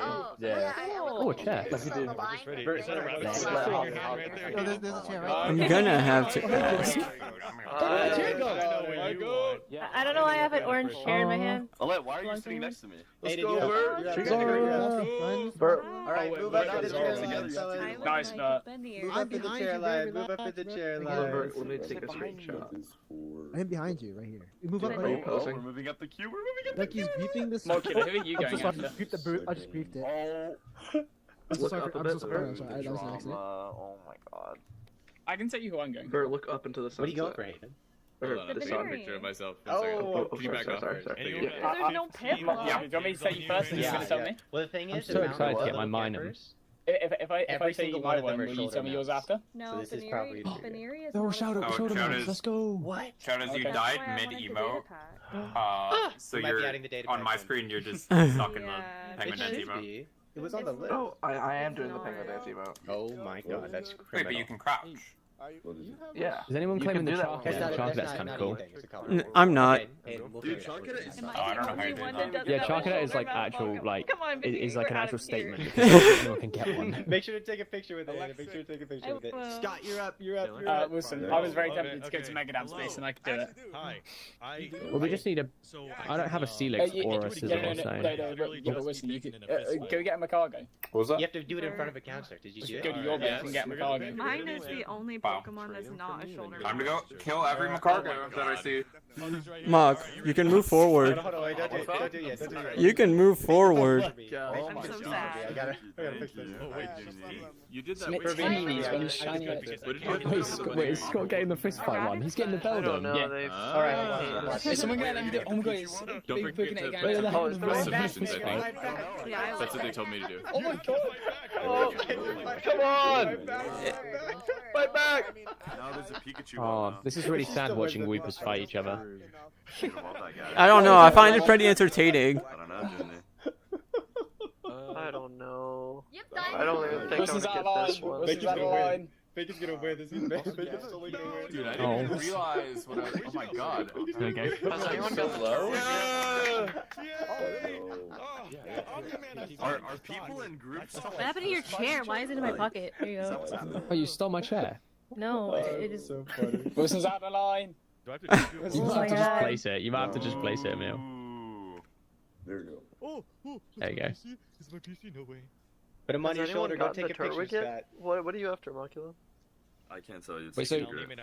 Oh, a chair. There's a chair right I'm gonna have to ask. I don't know why I have an orange chair in my hand. Alette, why are you sitting next to me? Let's go, Bert. Alright, move up to the chair line. Nice, Bert. Move up to the chair line. Move up to the chair line. Let me take a screenshot. I'm behind you, right here. You move up Are you right here. posing? We're moving up the queue. We're moving up Like he's beeping this. Mo, kid, who are you I'm going so sorry. after? Beep the boot. I just beeped it. I'm so Look sorry. up a I'm bit, so sorry. Bert. I'm sorry. That was an accident. Oh my god. I can tell you who I'm going. Bert, look up into the sunset. What do you go for, Aiden? Bert, Hold on, this I'm taking a side. picture of myself. Oh, Can you back off? sorry. Yeah. There's no pimp. Yeah, do you want me to say you first and you're going to tell me? Well, the thing I'm is, so excited to get my Minums. If I Every say single my one of one, them are will you shoulder tell me yours mounts. after? No, So this is probably Veneria is Oh, not- shout out, shout out. let's go. What? Shouters, you Okay. died That's why I wanted to mid-emote. data pack. So You might be you're adding the data on pack my in. screen. You're just stuck in the Yeah, Penguin it Dance should emote. It was on the list. Oh, I am doing the Penguin Dance emote. Oh my god, that's Wait, criminal. but you can crouch. Yeah. Is anyone You claiming can the do that. chocolate? That's Chocolate, that's kind of not cool. anything, it's a color. I'm not. Dude, chocolate is. Am Oh, I don't know how the you do only one that. doesn't Yeah, know chocolate what is like we're about actual, Pokemon? like, Come on, Vicky, is like an we're out actual of here. statement. Because anyone can get one. Make sure to take a picture with it. Make sure to take a picture with it. will. Scott, you're up. You're up. Listen, I was very tempted to go to Mega Dam Space and I could do it. Hi. Well, we just need a. I don't have a Celix or a Sizzle, No, so. listen, you could go get him a cargo. What was that? You have to do it in front of a counselor. Did you do Go it? to your base and get him a cargo. Mine is the only Wow. Pokemon that's not a shoulder. Time to go kill every Macargo that I see. Mark, you can move forward. Hold on, wait, don't do it. Don't do it yet. Don't do it yet. You can move forward. I'm so sad. I gotta fix this. You did that. Snip Minis, one shiny edge. Wait, is Scott getting the fist fight one? He's getting the bell done. No, Yeah. they. Alright. Is someone going to let me do it? Oh my god, it's Don't big forget booking to it press again. Oh, it's press back. submissions, I think. Yeah, I That's what they told me to do. Oh my god. Come on! Fight back! Now there's a Pikachu. Oh, this is really sad watching Weepers fight each other. I don't know. I find it pretty entertaining. I don't know, Jimmy. I don't know. Yep, I don't even think I'm Wilson's gonna out get of this line. one. Wilson's out of line. Bacon's gonna win. This is Bacon's totally gonna win. Dude, I didn't even realize what I. Oh my god. There we go. Has anyone got low? Are people in groups? What happened to your chair? Why is it in my pocket? There you go. Oh, you stole my chair. No, it is. So funny. Wilson's out of line. You Oh might my have to just God. place it. You might have to just place it, Emil. There you go. Oh, There you go. It's my PC. No way. Put him on Has your anyone shoulder. Go gotten take a the turret picture, yet? Scott. What are you after, Macula? I can't tell you. It's Wait, so secret.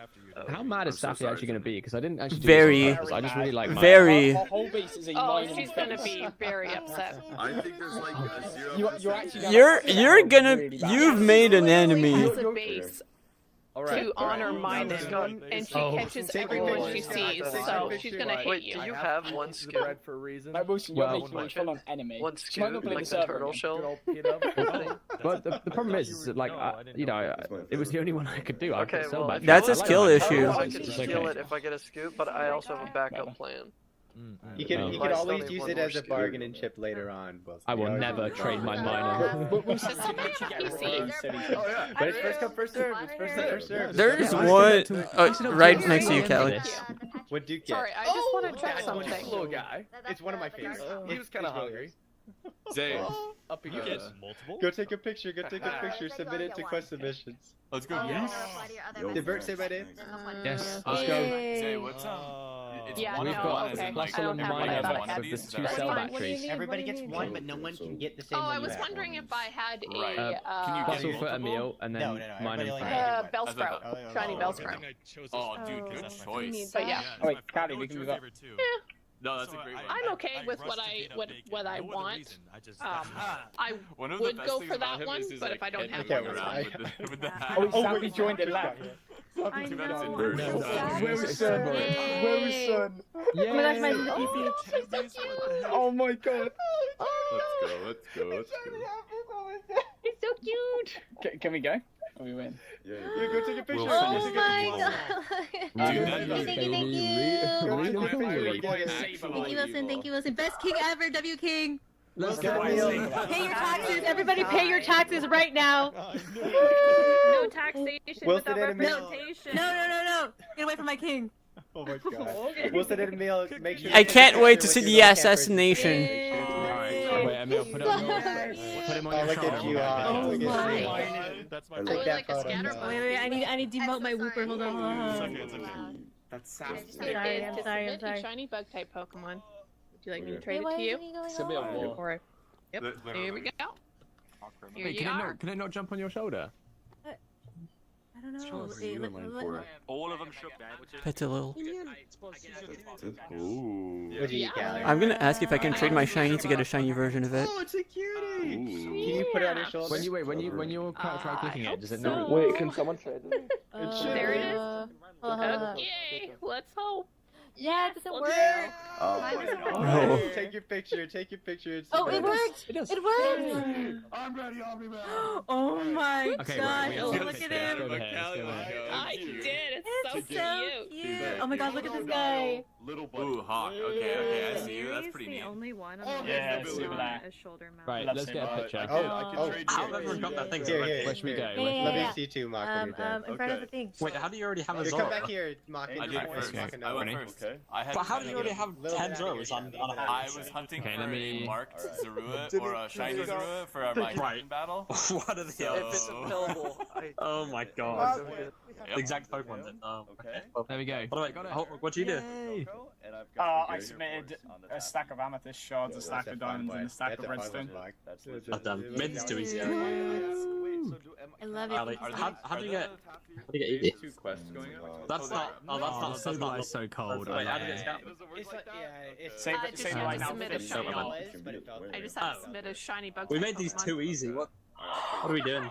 how mad is I'm so Staffy sorry, actually going to be? Because I didn't actually do Very. this on purpose. I just really like mine. Very. Our whole base is a Oh, mining she's base. gonna be very upset. I think there's like a 0%. You're actually gonna You're gonna. really bad. You've made an enemy. Has a base All right. to honor mining, and she catches everyone she sees, so she's gonna hate Wait, you. do you have one scoop? For a reason. Like, Wilson, you're Well, making me full on enemy. One She might not scoop, play like the the server turtle again. shell? But the problem is that like you know it was the only one I could do. I Okay, couldn't sell well, my if That's you a want- skill I issue. I It's could just steal okay. it if I get a scoop, but I also have a backup plan. You can Might always still need use one it more as a scoop. bargaining chip later on. Wilson. I will You always never use it. trade my miner. Does somebody have a PC? Oh yeah. But it's first come first serve. It's first come first serve. There's Yeah, one right next to you, Kelly. What do you get? Sorry, I just want to check something. Little guy. It's one of my favorites. He was kind of hungry. Zay, Up he goes. Multiple? Go take a picture. Go take a picture. Submit it to quest submissions. let's go. Did Bert say my name? Yes, Let's let's go. go. Zay, what's up? Yeah, We've no, got okay. plus I one don't on have mine that. with the two That's cell fine. batteries. Everybody gets one, but no one can get the same Oh, one I you was have. wondering if I had Right. a Can you Plus get all for Emil and then No, mine and everybody Frank. Bellsprout, shiny Bellsprout. Oh, dude, good choice. But yeah, Oh, wait, Callie, we can move up. No, that's a great one. I'm okay with what I want. I One of the would best go things for about that him one, is his, but like, if I don't head have moving one, around with the hat. Oh, we joined it left. I Too bad know. it's in I'm Bird. so sad. Where was Son? Where was Son? Oh my gosh, mine's in the PC. Oh my god. Let's go. it's so cute. Can we go? Or we win? Yeah, go take a picture. Wilson. Oh my god. Dude, that is Thank you, thank you. Thank you, Wilson. Thank you, Wilson. Best king ever, W King. Let's Pay your taxes. Everybody pay your taxes right now. No taxation Wilson without and Emil. representation. No. Get away from my king. Oh my god. Wilson and Emil, make sure. I can't wait to see the assassination. Wait, Emil, put him on your Oh, look at shoulder. you. Oh Look my. at you. That's my Oh, Take that like a photo. scatter Wait, I need to demote my Wooper. Hold on. It's okay. That's I'm sorry. A shiny bug type Pokemon. Would you like me to trade Wait, it to you? It's a bit of war. Or yep. Here we go. Here Wait, you are. can it not jump on your shoulder? I don't know. All of them shook. Petilil. Ooh. What do you Yeah. get? I'm gonna ask if I can trade my shiny to get a shiny version of it. Oh, it's a cutie. Ooh. Can you put it on your shoulder? When you're try clicking it, does it not? Wait, can someone trade it? There it is. Okay, let's hope. Yeah, it doesn't work. No. Take your picture. Take your picture. It's Oh, it worked. It does. It worked. I'm ready, I'll be back. Oh my Okay, gosh! wait, Oh, we look have at to him. go ahead, let's go ahead. I did. It's so It's cute. so cute. Oh my god, look at this guy. Little buddy. Ooh, hawk. Okay, I see you. That's pretty neat. only one on the Yeah, list super that's black. a shoulder mount. Right, let's get a picture. Oh. I've never got that thing. Here, Where should we go? Yeah, Let yeah. me see two, Mock, when you're done. In front of the thing. Wait, how do you already have a Here, Zoro? come back here, Mock. I did first. I went first. I had But how do you already have Little 10 bit out of Zoros here, on a I was hunting Okay, for let a me- marked Zorua or a shiny Zorua for my Right. Titan battle. What are the So- If it's available, Oh my god. The exact Pokemon then. Okay. There we go. By the way, what'd you do? I submitted a stack of amethyst shards, a stack of diamonds, and a stack of redstone. I've done. Red's too easy. I love Ali, it. how do you get easy? Two quests going on. That's not. Oh, that's The not. is so cold. Wait, how do you get scout? It's like, yeah, it's Save I it, just save it had right to now. submit a Finish shiny it. bug. but it felt I just had to submit a shiny bug. We type made these Pokemon. too easy. What are we doing?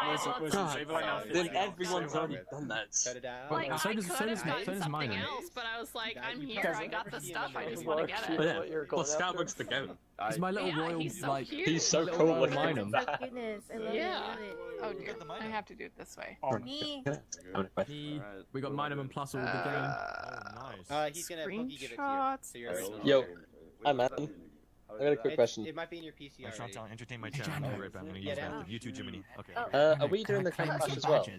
Wilson, save it right now. Then everyone's already done that. Cut it out. Like, So I does- could so have does- done so does something mine. else, but I was like, I'm here, Because I got the stuff, I just want to get But it. yeah, well, Scoutwood's the goat. It's my little Yeah, royal he's so like. cute. He's so little cool royal looking. Minum. So cuteness. I love Yeah. it. Oh dear, I have to do it this way. Me. We got Minum and plus all the game. He's gonna Pokey give it to you. Screenshots. So you're Yo, hi man. I got a quick question. It might be in your PC I'm already. trying to entertain my channel. I'll be right back. I'm gonna use that. You too, Jiminy. Okay. Oh. Are we doing the camouflage as well? Hey,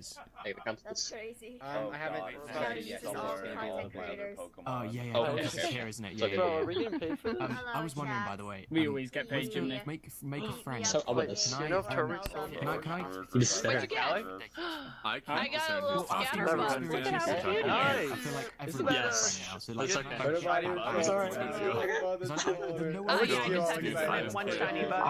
the That's camouflage. crazy. I haven't started yet. Content creators. Oh yeah, yeah. Oh, Oh, okay. this is here, isn't it? So, Yeah, bro, yeah, are we yeah. getting paid for this? I was wondering, by the way. We always get paid, Jimmy. Make a friend. So ominous. you know if Turtwig's Can I? Just What'd you get? I I got a little Often scatter never bug. Look at how cute it is. I feel like everyone has right now. So like, It's alright. Oh yeah, I just had to one shiny bug.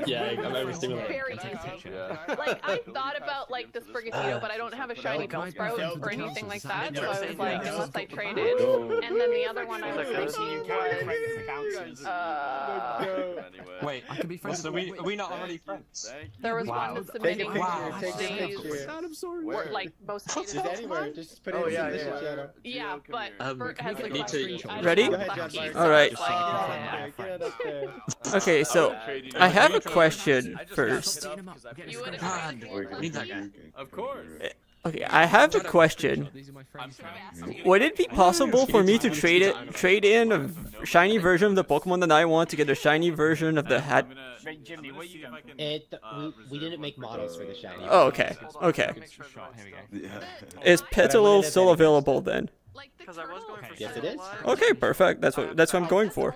Yeah, I'm overstimulated. Very easy. Like I thought about like the Sprigatito, but I don't have a shiny Bellsprout or anything like that, so I was like, unless I traded. And then the other one I was thinking was wait, I can be friends. So are we not already friends? there was one that submitted Take a days, picture. I'm sorry. like most Just days. anywhere. Just put it in the submission channel. Yeah, but Bert can has we like get a to- screenshot. Ready? Go ahead, John Mark. All right. Get up there. Okay, so I have a question first. You would God, have need that guy. Of course. Okay, I have a question. These are my friends. Would it be possible for me to trade in a shiny version of the Pokemon that I want to get a shiny version of the hat? Wait, Jimmy, what are you going for? We didn't make models for the shiny. Oh, okay. Okay. Here we go. Is Petalil still available then? Because I was going for Yes, it is. Okay, perfect. That's what I'm going for.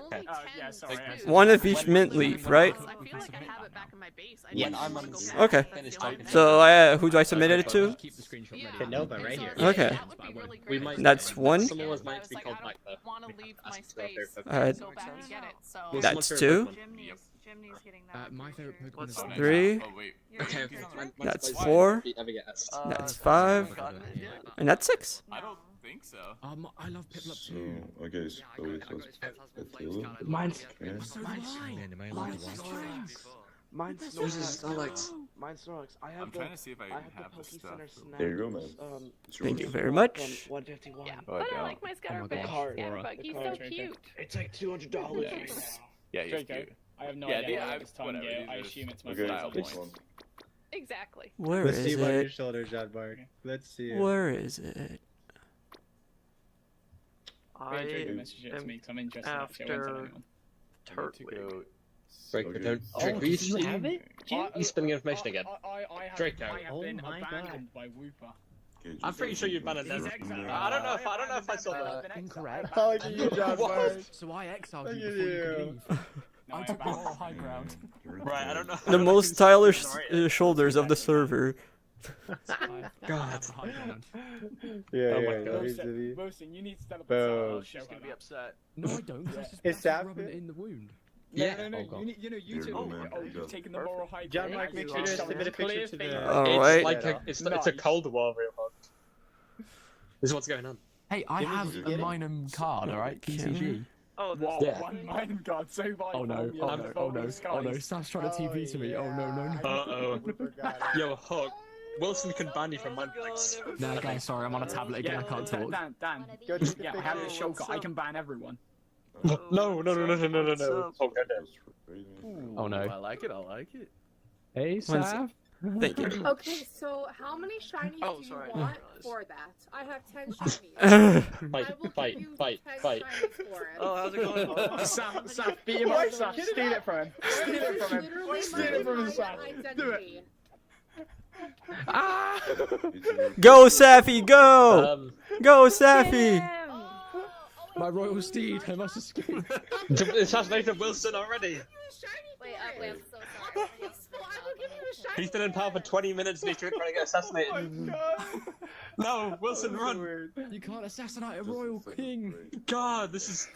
Yeah, sorry. One of each mint leaf, right? I feel like I have it back in my base. I Yeah, need to I'm go on back. Okay. Finished. So who do I submit it to? Keep the screenshot ready. Canova right here. Okay. That would be really We great. might. That's one. Some of us I might was be like, called I back don't though. want to leave my space. Alright. Go back and get it. So Well, That's someone's two. Jimny's getting that. My favorite Pokemon What's is that? Three. Oh wait. Okay, okay. That's four. Never get asked. That's five. And that's six. I don't think so. I love Piplup too. Okay, so Mine's. Mine's Snorlax. Mine's Snorlax. I have I'm trying to see if I have the stuff. There you go, man. Thank you very much. 151. yeah, but I like my Scatterbug. Scatterbug, he's so cute. It's like $200. Yeah, he's Draco, cute. I have no Yeah, idea yeah, how this time whatever, go. these I are assume it's my okay, style this point. Exactly. Where Let's is see him on your it? shoulder, John Mark. Let's see it. Where is it? I Message it to me 'cause I'm interested. Actually, I won't tell after anyone. Turtwig. Draco, don't. Oh, Draco, do you have it? He's spinning information again. I have Draco. been Oh my abandoned by Wooper. I'm pretty sure you banned them. I don't know if I saw that. Incorrect. Oh, look at you, John Mark. So I exiled Look you at before you you. could leave. No, I took moral high ground. Right, I don't know. The most stylish shoulders of the server. God. Yeah, Oh my yeah. God. Wilson, you need to stand up Boom. and I'll show She's gonna be upset. No, I don't. 'Cause I just Is that rubbing it it? in the wound. Yeah. Oh, No, God. you two. You've taken the moral high John ground. Mark, make sure You've to got submit a clear picture to faith. the. Alright. It's like it's a Cold War real hard. This is what's going on. Hey, I Jimmy, have did you a get it? Minum card, alright? PCG. Oh, Wow, Yeah. one mind guard so vital. Oh no, oh no, oh no, oh no, Staff's trying to TP to me. Oh no, no, no. Uh-oh. Yo, Hawk. Wilson can ban you from Mindflex. Nah, guys, sorry, I'm on a tablet again, I can't talk. Dan. Go take a Yeah, I have this picture. showcase. I can ban everyone. No. Oh, go down. Oh no. I like it. Hey, One Staff. Thank you. Okay, so how many shinies Oh, do you sorry. want for that? I have 10 shinies. Fight. Oh, how's it going? Sam, beat him up, Sam. Steal it from him. Steal it from him. Literally Steal it from him, my Sam. identity. Go, Safi, go! Um, Go, Safi! My royal steed, I must escape. assassinated Wilson already. Wait, I'm so sorry. He's been in power for 20 minutes and he's trying to get assassinated. No, Wilson, run! You can't assassinate a royal king. God, this is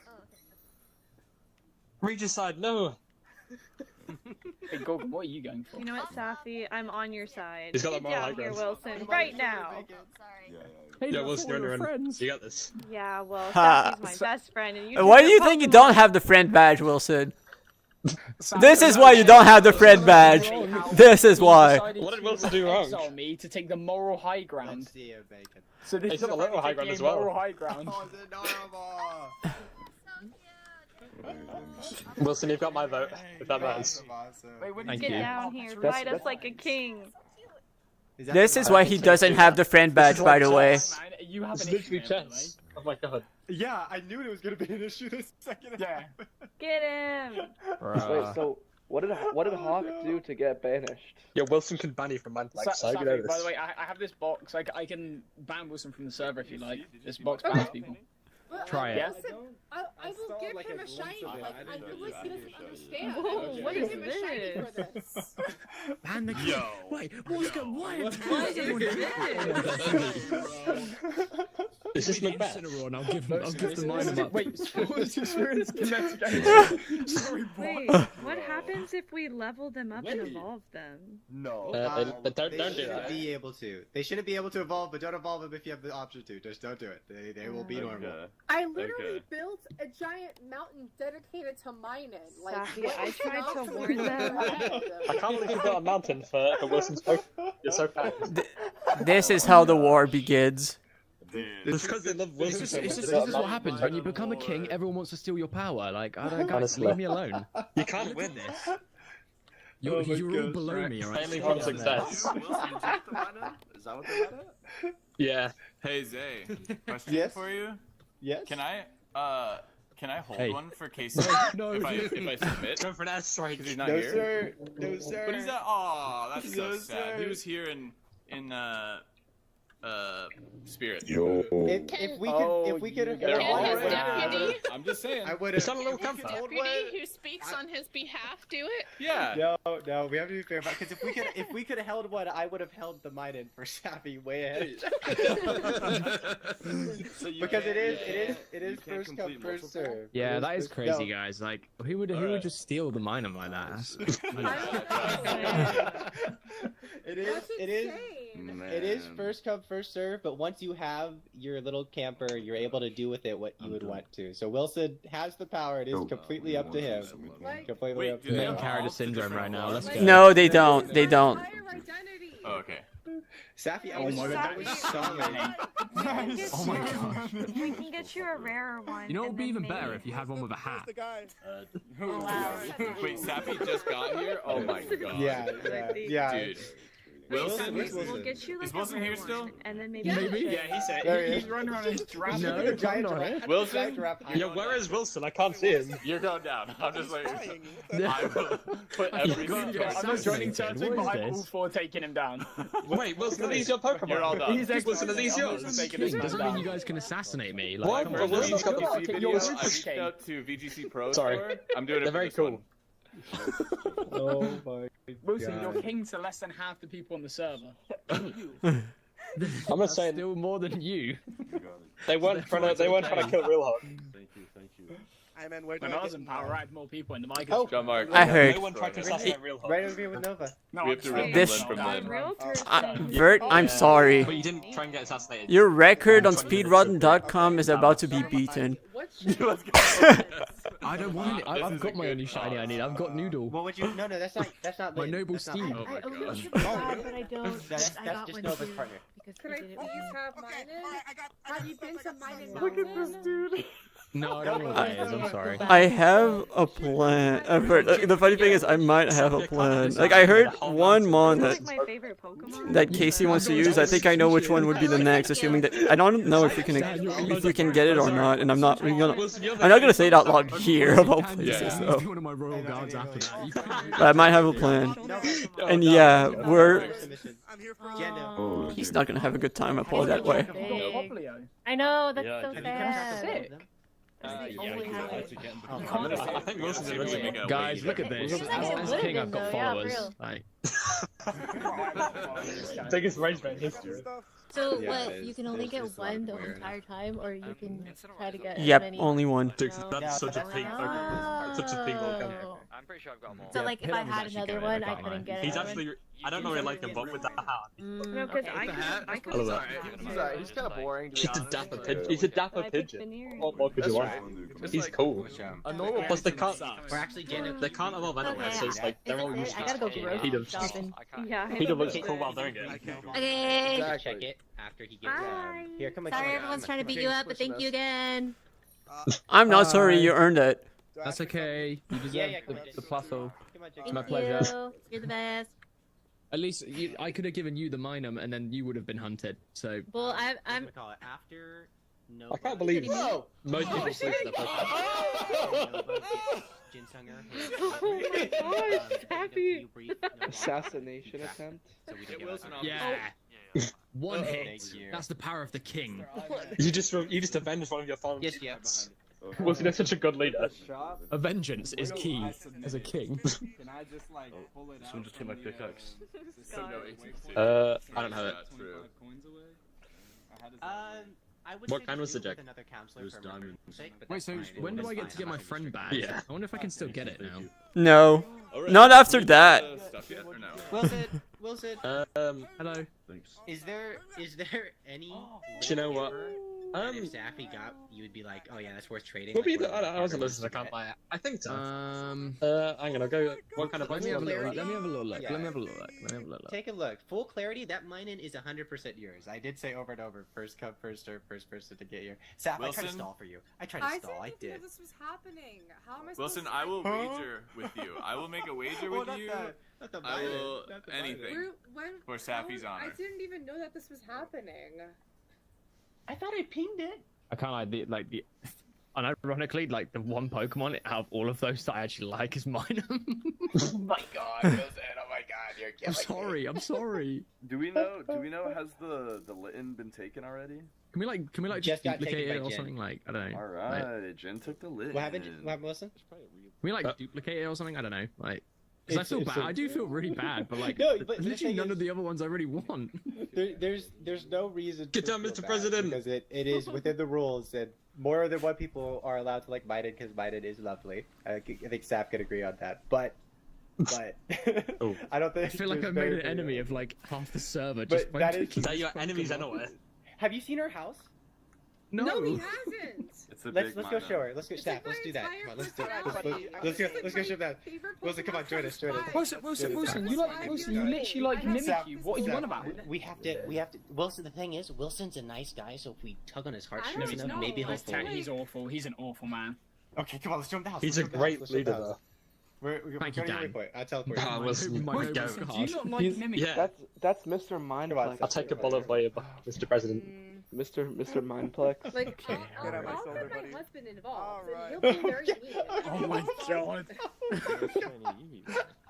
regicide. No. Hey, Gorgon, what are you going for? You know what, Safi? I'm on your side. He's got that Get moral high down here, ground. Wilson, right now. Sorry. Hey, Yeah, look, Wilson, all you're your on your own. friends. You got this. Yeah, well, Ha. Safi's my best friend, and you. Why two do you are think you Pokemon. don't have the friend badge, Wilson? This is why you don't have the friend badge. This is why. What did Wilson do wrong? Exile me to take the moral high ground. Let's see it, Bacon. So this He's is got the moral high ground as well. Moral high ground. Wilson, you've got my vote, if that matters. Wait, what Thank Get you. down here, fight us like a king. This is why he doesn't have the friend badge, by the way. You have It's an issue, literally by the way. chess. Oh my god. Yeah, I knew it was gonna be an issue this second. Yeah. Get him. Wait, so what did Hawk do to get banished? Yeah, Wilson can ban you from Manflag, so Safi, you know this. by the way, I have this box. I can ban Wilson from the server if you like. This box bans people. Try it. Yeah. I will give him a shiny. Like, I feel like he doesn't understand. Whoa, what is this? Ban the Yo. Wait, what's going on? What is this? Is this Macbeth? I'll give the mine up. Wait, what's experience kinetic Sorry, Wait, what happens if we level them up and evolve them? No. But don't do They shouldn't that. be able to. They shouldn't be able to evolve, but don't evolve them if you have the option to. Just don't do it. They will be normal. I literally built a giant mountain dedicated to mining. Like, Safi, what I is tried the to option warn for them. I can't believe you built a mountain for Wilson's Pokemon. You're so fast. This is how the war begins. It's because they love Wilson This so much. is what happens when you become a king. Everyone wants to steal your power. Like, I don't, guys, Honestly. leave me alone. You can't win this. You're all below me, alright? Mainly from success. Is that what they're at? Yeah. Hey Zay, question Yes? for you. Yes. Can I hold Hey. one for Casey No, if I submit? Go for that strike. Because he's not No, here. sir. No, sir. But he's at. Oh, that's so No, sad. sir. He was here in spirit. If we could have They're all Can his right. deputy, I'm just saying. I would It's have. not a little comfort. deputy who speaks on his behalf do it? Yeah. No, we have to be fair about because if we could have held one, I would have held the Maiden for Sappy way ahead. Because it is first come first serve. Yeah, that is crazy, No. guys. Like, who would just steal the mine like that? It is first come first serve, but once you have your little camper, you're able to do with it what you would want to. So Wilson has the power. It is completely up to him. Completely up to Main him. character syndrome right now. Let's go. No, they don't. They don't. Oh, okay. Sappy, Oh my god, that was solid. Oh my gosh. We can get you a rarer one. You know what would and be then even maybe- better if you had one with a hat. Wait, Sappy just got here? Oh my god. Yeah. Dude. Wilson? We'll get you like Is Wilson a here rare still? one, and then maybe. Yeah, he said There he he's is. running around his giraffe. No, Look at the giant I'm not giraffe. Wilson? Yeah, where is Wilson? I can't see him. You're going down. I'm just like, I will put everything. I'm not joining Turtle, but What is I'm all this? for taking him down. Wait, Wilson, are these your Pokemon? You're all done. He's Wilson, are these yours? taking this King man doesn't mean down. you guys can assassinate me. Like, What? come Well, on. Wilson's got VGC the video. Yours I is reached king. out to VGC Pros Sorry. for it. I'm doing it They're for very this cool. one. Oh my Wilson, God. you're king to less than half the people on the server. I'm not That's saying still more than you. they weren't trying to kill Real Hawk. Thank you. Hey man, where do When I I was get in power, I had more people in the mic. Oh. John Mark. I heard. No one tried to assassinate Real Hawk. Right over here with Nova. No, We have to remove This- Lynn from I'm Lynn. real person. Vert, I'm sorry. But you didn't try and get assassinated. Your record on speedrotten.com is about to be beaten. I don't want any. I've got my only shiny I need. I've got Noodle. What would you? No, that's not. My Lynn. noble That's not steed. Lynn. Oh my I tried, but I don't. That's I got just one Nova's too, partner. because Could we I did it please with have mine? Have you been to mine? Look at this dude. No, I don't know what that is. I'm sorry. I have a plan. Vert, the funny thing is, I might have a plan. Like, I heard one mon It's that like my favorite Pokemon. that Casey wants to use. I think I know which one would be the next, assuming that I don't know if we can get it or not, and I'm not gonna say it out loud here of all places, Be though. one of my royal guards after that. But I might have a plan. And yeah, we're. Jendo. He's not gonna have a good time. I pull it that way. I know, that's Yeah, so did sad. I think Wilson's gonna make a Guys, look at this. As king, I've got followers. Like, biggest rage in history. So Yeah, what? it You is. can only It's get just one the weird. entire time, or you can try to get as Yep, many. only one. Dude, that's such a peak. Such a peak volcano. Oh. I'm pretty sure I've got more. So Yeah, like, if Pillow I was had actually another good, one, I I can't couldn't lie. get He's another actually. I don't really like him, but with that hat. one. No, because Okay. I could. I love that. He's kind of boring. He's a dapper pigeon. He's a dapper pigeon. What more could you want? He's cool. A normal Plus they can't. Or actually, Jendo. They can't evolve anyway, so it's like they're all useless. I gotta go grocery He does. shopping. Yeah. Peter looks cool while doing it. Okay. Check it after he gets. Bye. Here, come on. Sorry, everyone's trying to beat you up, but thank you again. I'm not sorry. You earned it. that's okay. You deserve Yeah, come on, the plateau. Come on, It's my Thank pleasure. you. You're the best. At least I could have given you the minum, and then you would have been hunted. So Well, I'm. Call it after No. I can't believe Oh! most people sleep in their Pokemon. Oh my gosh, Happy! Assassination attempt? Yeah. One hit. That's the power of the king. You just avenged one of your fallen. Yes. Wasn't that such a good leader? A vengeance is key as a king. Can I just like pull it out? Someone just took my pickaxe. I don't have it. I would What say kind to was the deal with jack? another counselor for my sake, but Wait, that's so fine. when do That's I get fine. to get my friend badge? Yeah. I wonder if I can still get it now. No. Not after that. Stuff yet or no? Wilson. Hello. Thanks. Is there any? Do you know what? If Zaffy got, you would be like, oh yeah, that's worth trading. Maybe like, I wasn't listening. I can't buy it. I think so. I'm gonna go. What kind of Let me have a little look. Yeah. Let me have a little look. Take a look. Full clarity. That mine-in is 100% yours. I did say over and over. First come, first serve, first person to get your. Saf, I tried to stall for you. I tried to stall. I didn't did. know this was happening. How am I supposed Wilson, to... I will wager with you. I will make a wager with you. I will anything for Safi's honor. I didn't even know that this was happening. I thought I pinged it. I can't like the unironically like the one Pokemon out of all of those that I actually like is mine. Oh my god, Wilson! Oh my god, you're killing me. I'm sorry. Do we know? Has the Litten been taken already? Can we like Just just got duplicate taken it by or Jin. something like I don't know. All Like, right, Jin took the Litten. What happened? What happened, Wilson? can we like duplicate it or something? I don't know. Like, because I feel bad. I do feel really bad, but like, No, but the literally thing none is- of the other ones I really want. There's no reason. Get to down, feel Mr. bad President. Because it is within the rules that more than one people are allowed to like Biden because Biden is lovely. I think Saf could agree on that. But I don't think. I feel like there's I made an very- enemy of like half the server But just by that is- taking That this your enemies Pokemon. anyway. Have you seen her house? No, he hasn't. It's a Let's big go mana. show her. Let's go, It's Saf. like Let's my do that. entire Come on, let's personality. go show that. Wilson, come on, join us. Wilson, you literally like mimic you. What are you on about? We have to. Wilson, the thing is, Wilson's a nice guy, so if we tug on his I heartstrings don't enough, know. maybe he'll He's fall. He's awful. He's an awful man. Okay, come on, let's jump the house. He's a great leader, though. We're Thank you, going to Dan. waypoint. I teleport. Ah, Wilson, My go. hope was Do you hard. not like mimic? Yeah, That's Mr. Mindplex. I'll take a bullet for you, Mr. President. Mr. Mindplex. Like, Okay. I'll Get out put my my husband involved, Alright. and he'll be very mean. Oh my god.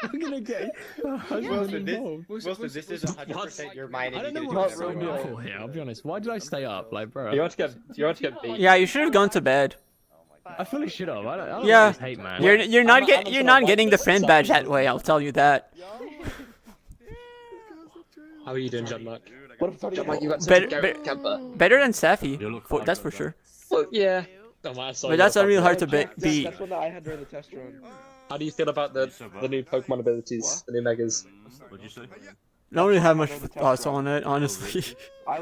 I'm gonna get a husband Wilson, involved. Wilson, this is 100% your mind. I don't know what's what's so awful here. I'll be honest. Why did I stay up, like, bro? You want to get beat? Yeah, you should have gone to bed. I fully should have. I don't Yeah. always hate man. You're not getting the friend badge that way. I'll tell you that. How are you doing, John Mark? What if John Mark, you got such a Garrett temper. Better than Safi. That's for sure. Well, yeah. Don't mind, I saw But you that's got really that. hard to beat. That's one that I had during the test run. How do you feel about the new Pokemon abilities, the new Megas? What'd you say? I don't really have much thoughts on it, honestly.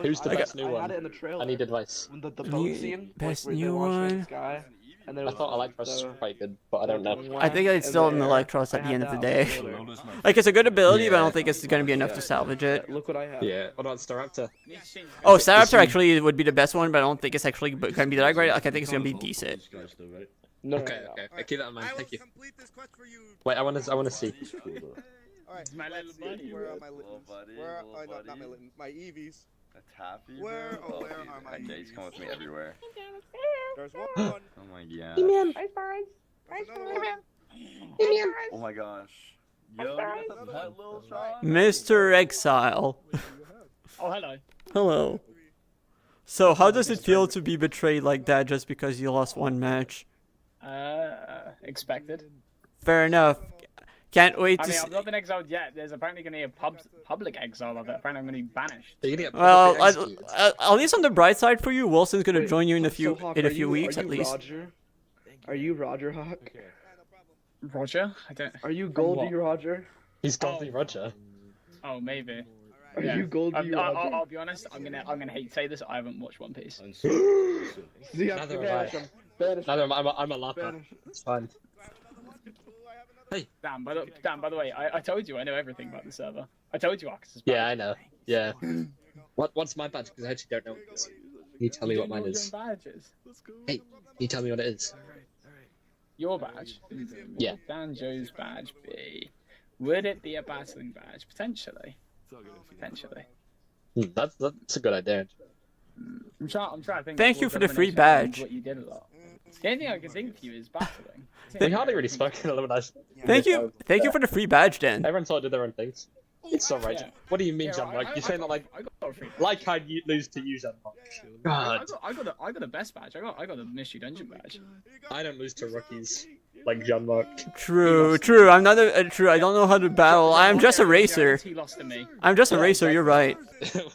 Who's the best new I one? had it in the trailer. I need advice. The boat New- scene. best where they new launched in the one. sky, and there I was thought Electros was quite good, but I don't know. I think it's still an Electros at the end of the day. Like, it's a good ability, but I don't think it's going to be enough to salvage it. Look what I have. Yeah. What about Staraptor? Oh, Staraptor actually would be the best one, but I don't think it's actually going to be that great. Like, I think it's going to be decent. No. Okay. Keep that in mind. Thank you. Wait, I want to see. It's my little buddy. Where are my Littens? Where are not my Littens? My Eevees. A Taffy? Where are my Eevees? He's coming with me everywhere. There's one. Oh my god. Oh my gosh. Yo, you got the pet little shot? Mr. Exile. Oh, hello. Hello. So, how does it feel to be betrayed like that just because you lost one match? Expected. Fair enough. Can't wait I to mean, see. I've not been exiled yet. There's apparently going to be a public exile of it. Apparently, I'm going to be banished. Well, at least on the bright side for you, Wilson's going to join you in a few Hawk, weeks are at you least. Roger? Are you Roger Hawk? Roger? I don't. Are you Goldie Roger? He's Goldie Roger. Oh, maybe. Are you Goldie Roger? I'll be honest. I'm gonna hate to say this. I haven't watched One Piece. Neither have I. Neither am I. I'm a lapper. It's fine. Hey. Dan, by the way, I told you I know everything about the server. I told you Arcus is bad. Yeah, I know. Yeah. What's my badge? Because I actually don't know what it is. Can you tell me what mine is? Badges. Hey, can you tell me what it is? Your badge. Yeah. Dan Joe's badge be? Would it be a battling badge? Potentially. Potentially. That's a good idea. I'm trying to think. Thank you towards for the free elimination badge. What you did a lot. The only thing I can think for you is battling. We hardly really spoke in elimination. Thank you for the free badge, Dan. Everyone sort of did their own things. It's alright. Yeah. What do you mean, Yeah, John? Like, I you're saying that got a free badge. like I'd lose to you, John. God. I got the best badge. I got the mystery dungeon badge. I don't lose to rookies like John Mark. True. I'm not true. I don't know how to battle. I'm just a racer. He lost to me. I'm just a racer. You're right.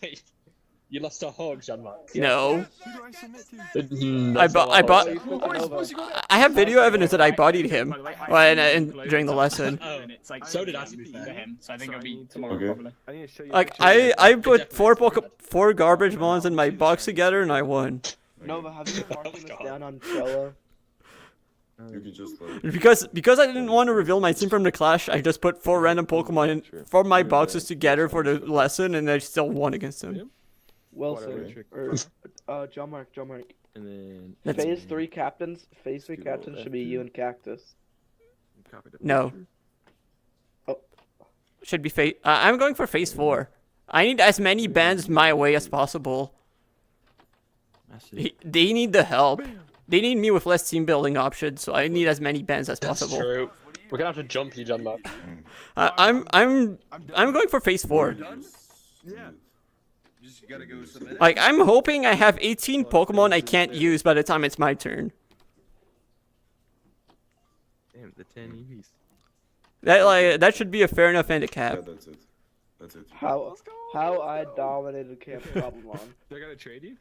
Wait, you lost to Hog, John Mark. No. I I have video evidence that I bodied him during the lesson. It's like So did I. for him, so I think it'll be tomorrow probably. Like I put four garbage mons in my box together and I won. Nova, have you been marking this down on Trello? You can just like... Because I didn't want to reveal my team from the clash, I just put 4 random Pokemon from my boxes together for the lesson, and I still won against them. Wilson, or John Mark. And then phase 3 captains should be you and Cactus. No. Should be phase. I'm going for phase 4. I need as many bands my way as possible. They need the help. They need me with less team building options, so I need as many bands as possible. That's true. We're gonna have to jump you, John Mark. I'm going for phase 4. Yeah. Just gotta go submit it. Like I'm hoping I have 18 Pokemon I can't use by the time it's my turn. Damn, the 10 EVs. That should be a fair enough handicap. Yeah, that's it. How I dominated Camp Cobblemon. They're gonna trade you?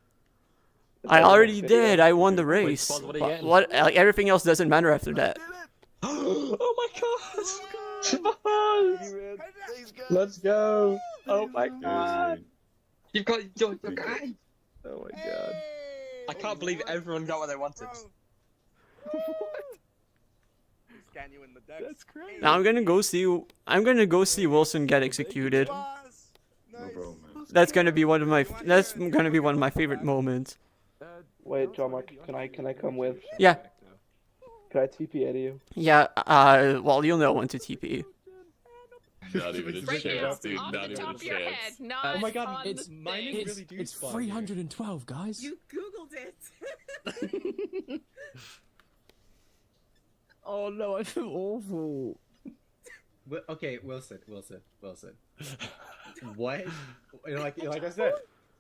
I already did. I won the race. What are you getting? Like, everything else doesn't matter after that. Oh my god! Let's go! Oh my god! You've got your guy! Oh my god. I can't believe everyone got what they wanted. Scan you in the deck. That's crazy. Now I'm gonna go see Wilson get executed. No problem, man. That's gonna be one of my favorite moments. Wait, John Mark, can I come with? Yeah. Can I TP at you? Yeah. Well, you'll know when to TP. Not even a Right chance, now, dude. off Not the even top a of your chance. head, not Oh my god, on it's the mine thing. really do it's 312, guys. You googled it. Oh no, I feel awful. Okay, Wilson. What? Like I said,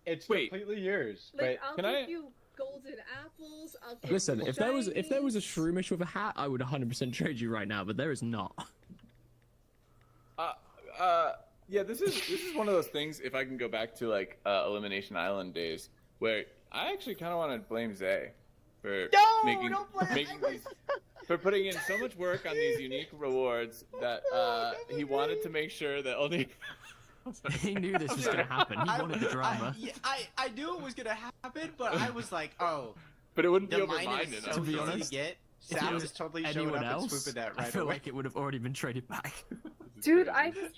it's completely yours. Like, But I'll give you golden apples. I'll give Listen, you if there was a shinies. Shroomish with a hat, I would 100% trade you right now, but there is not. Yeah, this is one of those things. If I can go back to like Elimination Island days, where I actually kind of want to blame Zay for making these, for putting in so much work on these unique rewards that he wanted to make sure that only. He knew this was gonna happen. He wanted the drama. I knew it was gonna happen, but I was like, oh. But it wouldn't the be over mine mine is enough. so To be easy honest, to get. if Sam it was was totally showing anyone up and else, swooping that right I feel away. like it would have already been traded back. Dude, I was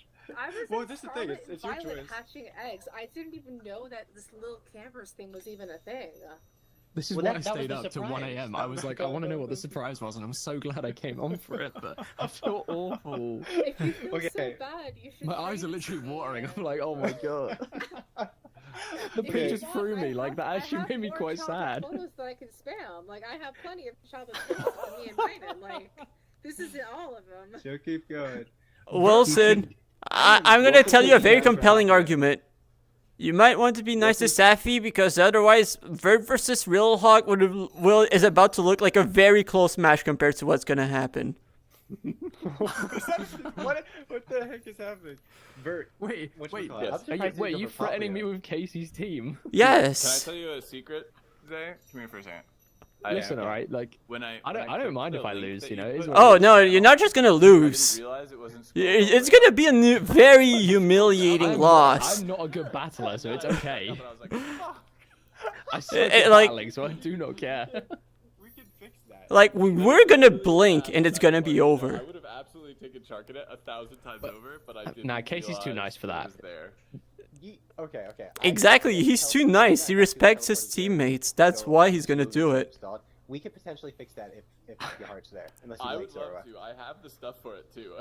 Well, in this is the thing, Scarlet it's your Violet choice. hatching eggs. I didn't even know that this little campers thing was even a thing. This is Well, why I that was stayed the up to 1 surprise. a.m. I was like, I want to know what the surprise was, and I'm so glad I came on for it, but I feel awful. If you feel so Okay. bad, you should. My eyes are trade literally me. watering. I'm like, oh my god. The If you pictures want, threw I me. Like, have- that I actually have made me more quite childhood sad. Photos that I can spam. Like I have plenty of childhood photos of me and Brandon. Like this isn't all of them. So keep going. Wilson, I'm gonna tell you a very compelling argument. You might want to be nice to Safi because otherwise, Vert versus Real Hawk is about to look like a very close match compared to what's gonna happen. What the heck is happening? Vert. Wait, Yes. are you threatening me with Casey's team? Yes. Can I tell you a secret, Zay? Come here for a second. Listen, alright, like, When I don't mind if I lose, you know. It is what Oh it is. no, you're not just gonna lose. realize it wasn't It's gonna be a very humiliating loss. I'm not a good battler, so it's okay. I suck It- at like- battling, so I do not care. Like we're gonna blink and it's gonna be over. I would have absolutely taken Charcadet 1,000 times over, but I didn't. Nah, Casey's too realize nice for it that. was there. Okay. Exactly, he's too nice. He respects his teammates. That's why he's gonna do it. we could potentially fix that if your heart's there. Unless you I like would Zorua. love to. I have the stuff for it too.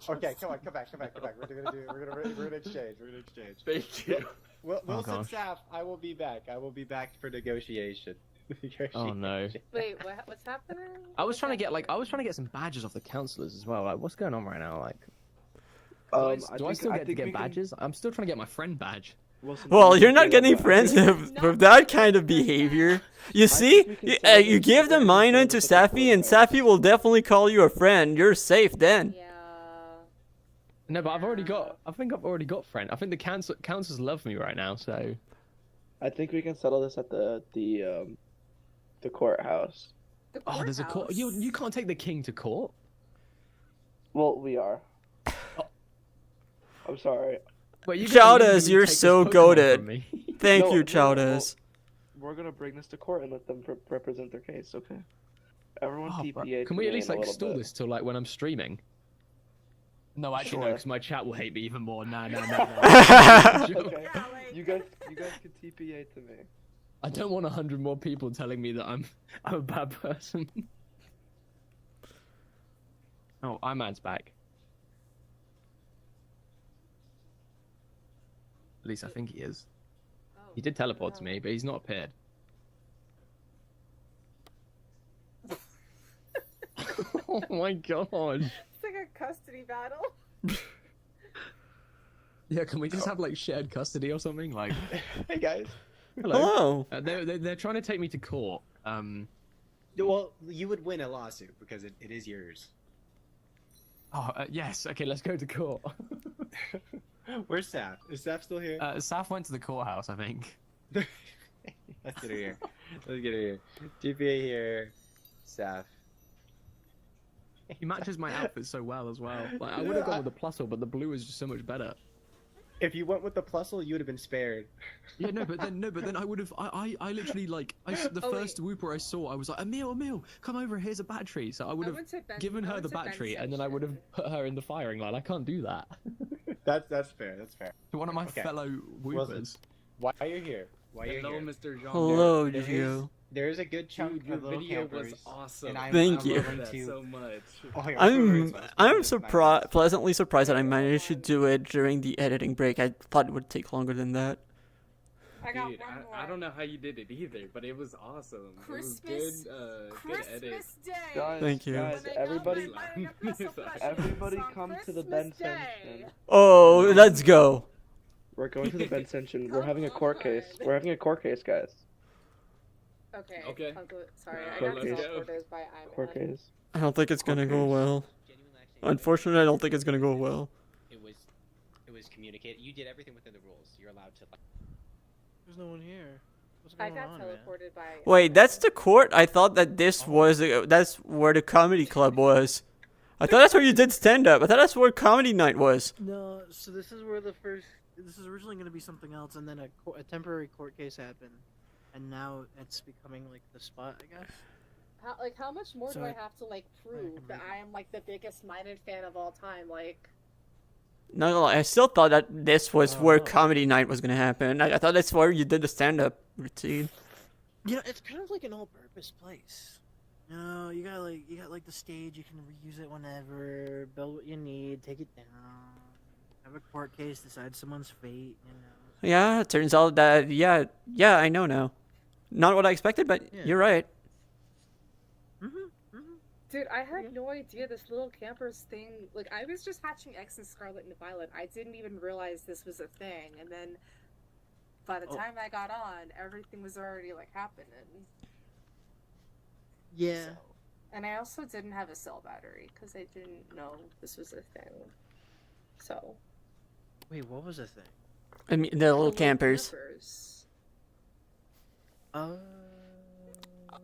Okay, come back. We're gonna exchange. Thank you. Wilson gosh. Saff, I will be back. I will be back for negotiation. Oh no. Wait, what's happening? I was trying to get some badges off the councillors as well. Like, what's going on right now? Like, do I still get to get badges? I'm still trying to get my friend badge. Well, you're not getting friends with that kind of behavior. You see, you give the minor to Safi, and Safi will definitely call you a friend. You're safe then. No, but I think I've already got friend. I think the councillors love me right now, so. I think we can settle this at the courthouse. Oh, there's a court. You can't take the king to court. Well, we are. I'm sorry. Chowdas, you're so goated. Thank you, Chowdas. We're gonna bring this to court and let them represent their case, okay? Everyone TPA. Can we at least like stall this till like when I'm streaming? No, actually no, because my chat will hate me even more. No. Okay. You guys can TPA to me. I don't want 100 more people telling me that I'm a bad person. Oh, Iman's back. At least I think he is. He did teleport to me, but he's not appeared. Oh my god. It's like a custody battle. Yeah, can we just have like shared custody or something? Like, hey guys. Hello. They're trying to take me to court. Well, you would win a lawsuit because it is yours. Oh yes. Okay, let's go to court. Where's Saf? Is Saf still here? Saf went to the courthouse, I think. Let's get her here. GPA here. Saf. He matches my outfit so well as well. Like, I would have gone with the plusle, but the blue is just so much better. If you went with the plusle, you would have been spared. Yeah, no, but then I would have. I literally like the first Whooper I saw, I was like, Emil, come over. Here's a battery. So I would have given her the battery, and then I would have put her in the firing line. I can't do that. That's fair. To one of my fellow Whoopers. Why are you here? Hello, Mr. Jean. Hello, Gio. There is a good chunk Dude, your of little video campers, was awesome. and Thank you. I love that so much. I'm surprised, pleasantly surprised that I managed to do it during the editing break. I thought it would take longer than that. Dude, I don't know how you did it either, but it was awesome. Christmas, it was good edit. Day. Guys, Thank you. Guys, everybody come to the Bensension. Oh, let's go. We're going to the Bensension. We're having a court case. We're having a court case, guys. Okay. Sorry, I Court got case. teleported by Iman. Court case. I don't think it's gonna go well. Unfortunately, I don't think it's gonna go well. It was communicated. You did everything within the rules. You're allowed to. There's no one here. What's I going got on, teleported by. Wait, that's the court? I thought that this was that's where the comedy club was. I thought that's where you did stand up. I thought that's where comedy night was. No, so this is where this is originally going to be something else, and then a temporary court case happened, and now it's becoming like the spot, I guess. How much more So do I have to prove that I am the biggest minded fan of all time? No, I still thought that this was where comedy night was gonna happen. I thought that's where you did the stand up routine. You know, it's kind of like an all-purpose place. You know, you got the stage. You can reuse it whenever. Build what you need. Take it down. Have a court case. Decide someone's fate. You know. Yeah, it turns out that yeah, I know now. Not what I expected, but you're right. Dude, I had no idea this little campers thing. I was just hatching X and Scarlet and Violet. I didn't even realize this was a thing. And then, by the time I got on, everything was already happening. Yeah. And I also didn't have a cell battery because I didn't know this was a thing. So. Wait, what was the thing? I mean, the little campers.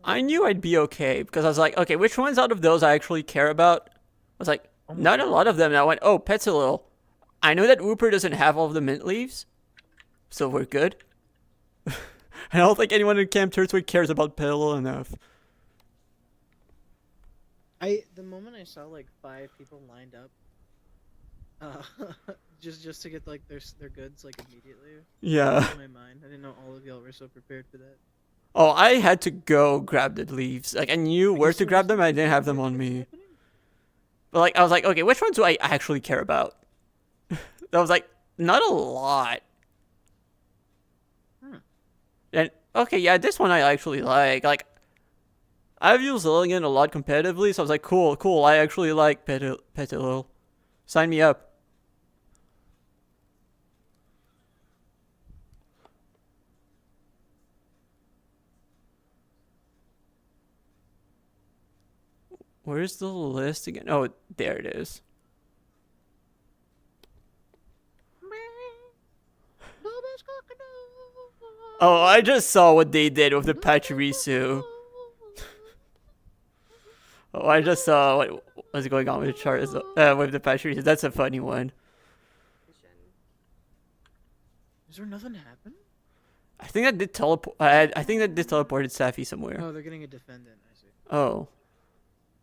I knew I'd be okay because I was like, okay, which ones out of those I actually care about? I was like, not a lot of them. And I went, oh, Petzalil. I know that Whooper doesn't have all of the mint leaves, so we're good. I don't think anyone in Camp Turtwig cares about Petzalil enough. The moment I saw 5 people lined up, just to get their goods immediately. Yeah. In my mind, I didn't know all of y'all were so prepared for that. Oh, I had to go grab the leaves. Like, I knew where to grab them, I didn't have them on me. But, like, I was like, okay, which ones do I actually care about? I was like, not a lot. And, okay, yeah, this one I actually like. Like, I've used Lilligan a lot competitively, so I was like, cool, I actually like Petilil. Sign me up. Where's the list again? Oh, there it is. Oh, I just saw what they did with the Pachirisu. Oh, I just saw what was going on with Charizard, with the Pachirisu. That's a funny one. Is there nothing happen? I think that did teleport. I think that did teleported Safi somewhere. Oh, they're getting a defendant. I see. Oh.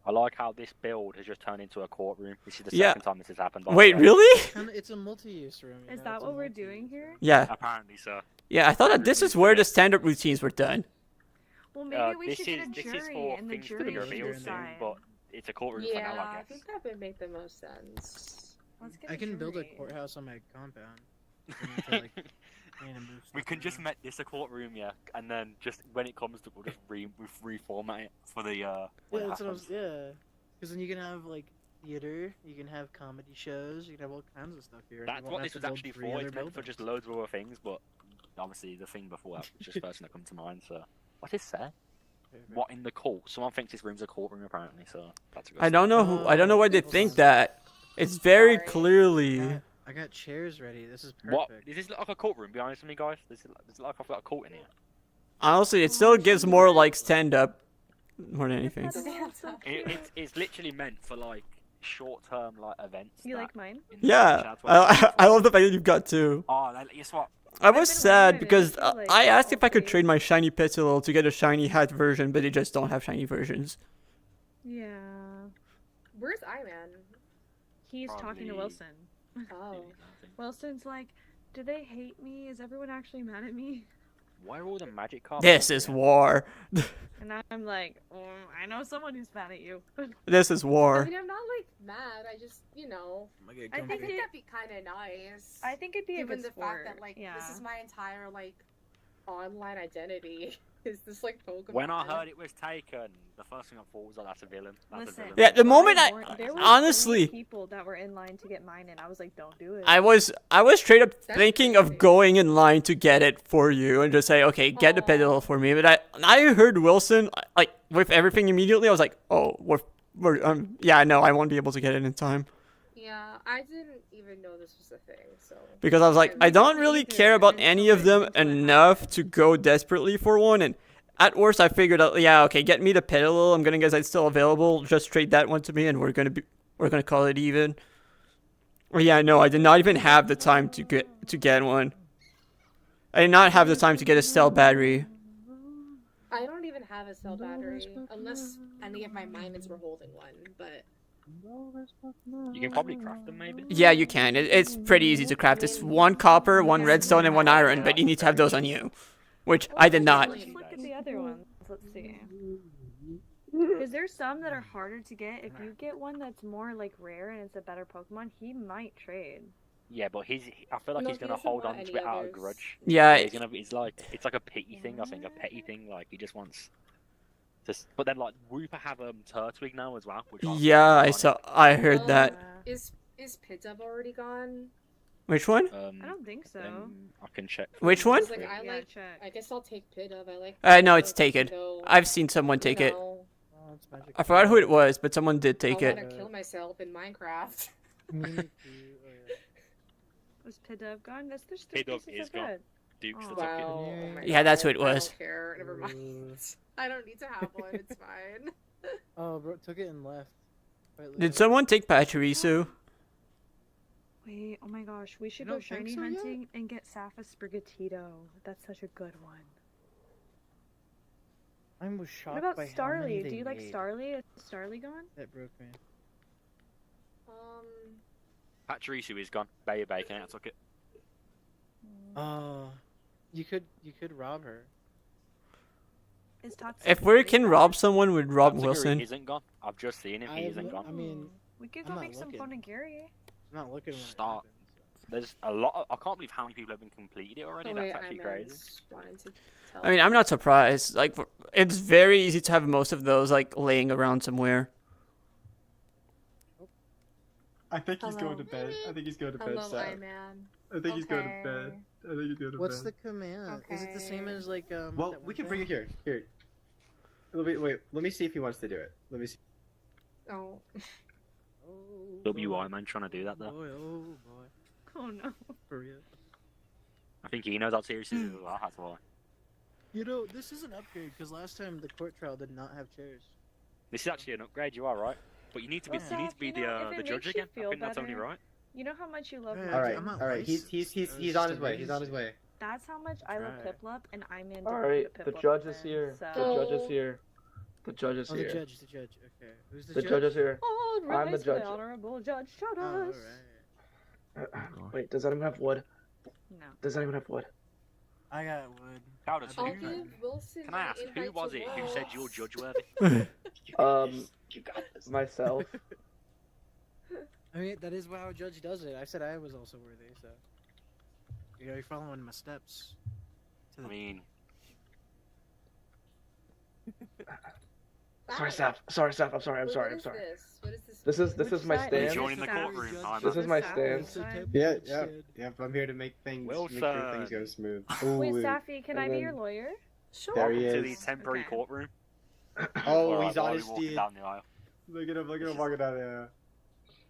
I like how this build has just turned into a courtroom. This is the Yeah. second time this has happened. Wait, really? It's a multi-use room. Is that what we're doing here? Yeah. Apparently, so. Yeah, I thought that this is where the stand-up routines were done. Well, maybe we should get a This is jury, for and the things to be jury should revealed soon, decide. but it's a courtroom Yeah, for now, I I guess. think that would make the most sense. Let's get I a can build a jury. courthouse on my compound. To, like, random move We stuff can just around. make this a courtroom, yeah, and then just when it comes to, we'll just reformat it for the when Yeah, it that's what I was. happens. Yeah, because then you can have like theater, you can have comedy shows, you can have all kinds of stuff here. and you That's won't what have this to was build actually 3 for. other It's meant for buildings. just loads of other things, but obviously the thing before that was just first thing that come to mind. So what is say? What in the court? Someone thinks this room's a courtroom apparently. So that's a good I don't know start. who. I don't know why they think that. It's very clearly. I got chairs ready. This is perfect. What? Does this look like a courtroom? Be honest with me, guys. Does it look like I've got a court in here? Honestly, it still gives more like stand-up more than anything. It's literally meant for like short-term like events. You that- like mine? Yeah, That's what it's meant I love the fact that you've got two. Oh, guess what? I was sad because I asked if I could trade my shiny Petilil to get a shiny hat version, but they just don't have shiny versions. Yeah. Where's Iman? He's talking to Probably- Wilson. Oh. Wilson's like, do they hate me? Is everyone actually mad at me? Why are all the magic cards? This is war. And I'm like, I know someone who's mad at you. This is I war. mean, I'm not like mad. I just, you know, I think that'd be kind of nice. I think it'd be a given good the sport. fact that like Yeah. this is my entire like online identity. Is this like Pokemon? When I heard it was taken, the first thing I thought was, "Oh, that's a villain." That's a villain. Yeah, the moment There were honestly, 3 people that were in line to get mine, and I was like, don't do it. I was straight up thinking of going in line to get it for you and just say, okay, get the Petilil for me. But I heard Wilson like with everything immediately. I was like, oh, yeah, no, I won't be able to get it in time. Yeah, I didn't even know this was a thing. So Because I was like, I don't really care about any of them enough to go desperately for one. And at worst, I figured out, yeah, okay, get me the Petilil. I'm gonna guess it's still available. Just trade that one to me, and we're gonna call it even. Or yeah, no, I did not even have the time to get one. I did not have the time to get a cell battery. I don't even have a cell battery unless any of my Minans were holding one. But You can probably craft them, maybe. Yeah, you can. It's pretty easy to craft. It's 1 copper, 1 redstone, and 1 iron, but you need to have those on you, which I did not. Let's look at the other ones. Let's see. Because there's some that are harder to get. If you get one that's more like rare and it's a better Pokemon, he might trade. Yeah, but I feel like No, he's he gonna doesn't hold on want to any it out of others. grudge. Yeah, it's like a pity thing. I think a petty thing. Like he just wants. But then like Wooper have Turtwig now as well. Which Yeah, I heard that. is Pidove already gone? Which one? I don't think so. I can check. Which one? Like, I guess I'll take Pidove. I like. No, it's Pidove, taken. even though, I've seen someone take you it. know, I forgot who it was, but someone did take I it. want to kill myself in Minecraft. Was Pidove gone? That's just Pidove pieces is of gone. bread. Duke's the Wow. Oh my Yeah, that's who God. it was. I don't care. Never mind. I don't need to have one. It's fine. Oh, bro, took it and left. Did someone take Pachirisu? Wait, oh my gosh, we should You go don't think shiny so yet? hunting and get Safa Sprigatito. That's such a good one. I was shocked What about by how many Starly? they Do you like made. Starly? Is Starly gone? That broke me. Pachirisu is gone. Bay of Bacon, I took it. Oh, you could rob her. Is toxic If we can rob someone, we'd rob Toxic Wilson. isn't gone. I've just seen him. He isn't gone. I mean, we could I'm go not make some looking. fun of Gary. I'm not looking. When Start. There's a lot. I can't believe how many people have been completed it already. That's actually crazy. I mean, I'm not surprised. Like, it's very easy to have most of those like laying around somewhere. I think he's going to bed. I think he's going to bed, Hello, Saf. man. I think he's going to bed. I think he's going to What's bed. the command? Is it the same as like Well, we can bring it here. Here. Wait. Let me see if he wants to do it. Let me see. Oh. WI man trying to do that though. Oh boy. Oh no. For real. I think he knows how serious it is as well. That's why. You know, this is an upgrade because last time the court trial did not have chairs. This is actually an upgrade. You are right. But you need to be. You need to be the judge again. I think that's only right. You know how much you love Yeah, me. All right. I'm not All right. He's on his way. He's on his way. That's how much I love Piplup, and I'm in. Alright, the judge is here. The judge is here. The judge is Oh, here. the judge. Okay. Who's the The judge? judge is here. All I'm the rise, judge. honorable judge. Shout Oh, us. alright. Wait, does anyone have wood? No. Does anyone have wood? I got wood. How does I'll who? give Wilson Can I ask an who invite was to it who Wolf. said you're judge worthy? You got this. Myself. I mean, that is how a judge does it. I said I was also worthy, so. You know, you're following my steps. I mean, Sorry, Steph. I'm sorry. What is this? What is this? This is my side? stand. joining the courtroom. This is my stand. Yeah. I'm here to make things Wilson. make sure things go smooth. Wait, Ooh, Safi, can and I be then- your lawyer? There welcome he to the is. temporary Okay. courtroom. Oh, Alright, he's while on we his walking steed. down the aisle. Look at him walking out there.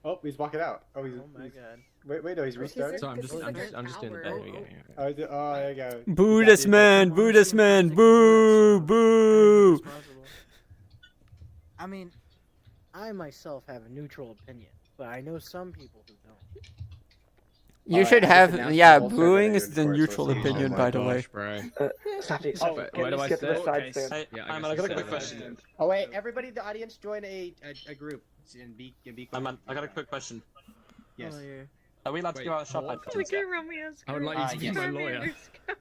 Oh, he's walking out. Oh, he's. Oh my god. Wait, no, he's restarting. So I'm just like doing an it. hour. There we go. Oh, there you go. Boo this man! Boo this man! Boo! Boo! I mean, I myself have a neutral opinion, but I know some people who don't. You should have, yeah, booing is the neutral opinion, by the way. Safi, where do I get to the sit? side stand. I got a quick question. Oh wait, everybody in the audience join a group and be quick. I got a quick question. Yes. Oh, yeah. Are we allowed to go out of shop? Look at Romeo's I would like you to be my yes. lawyer.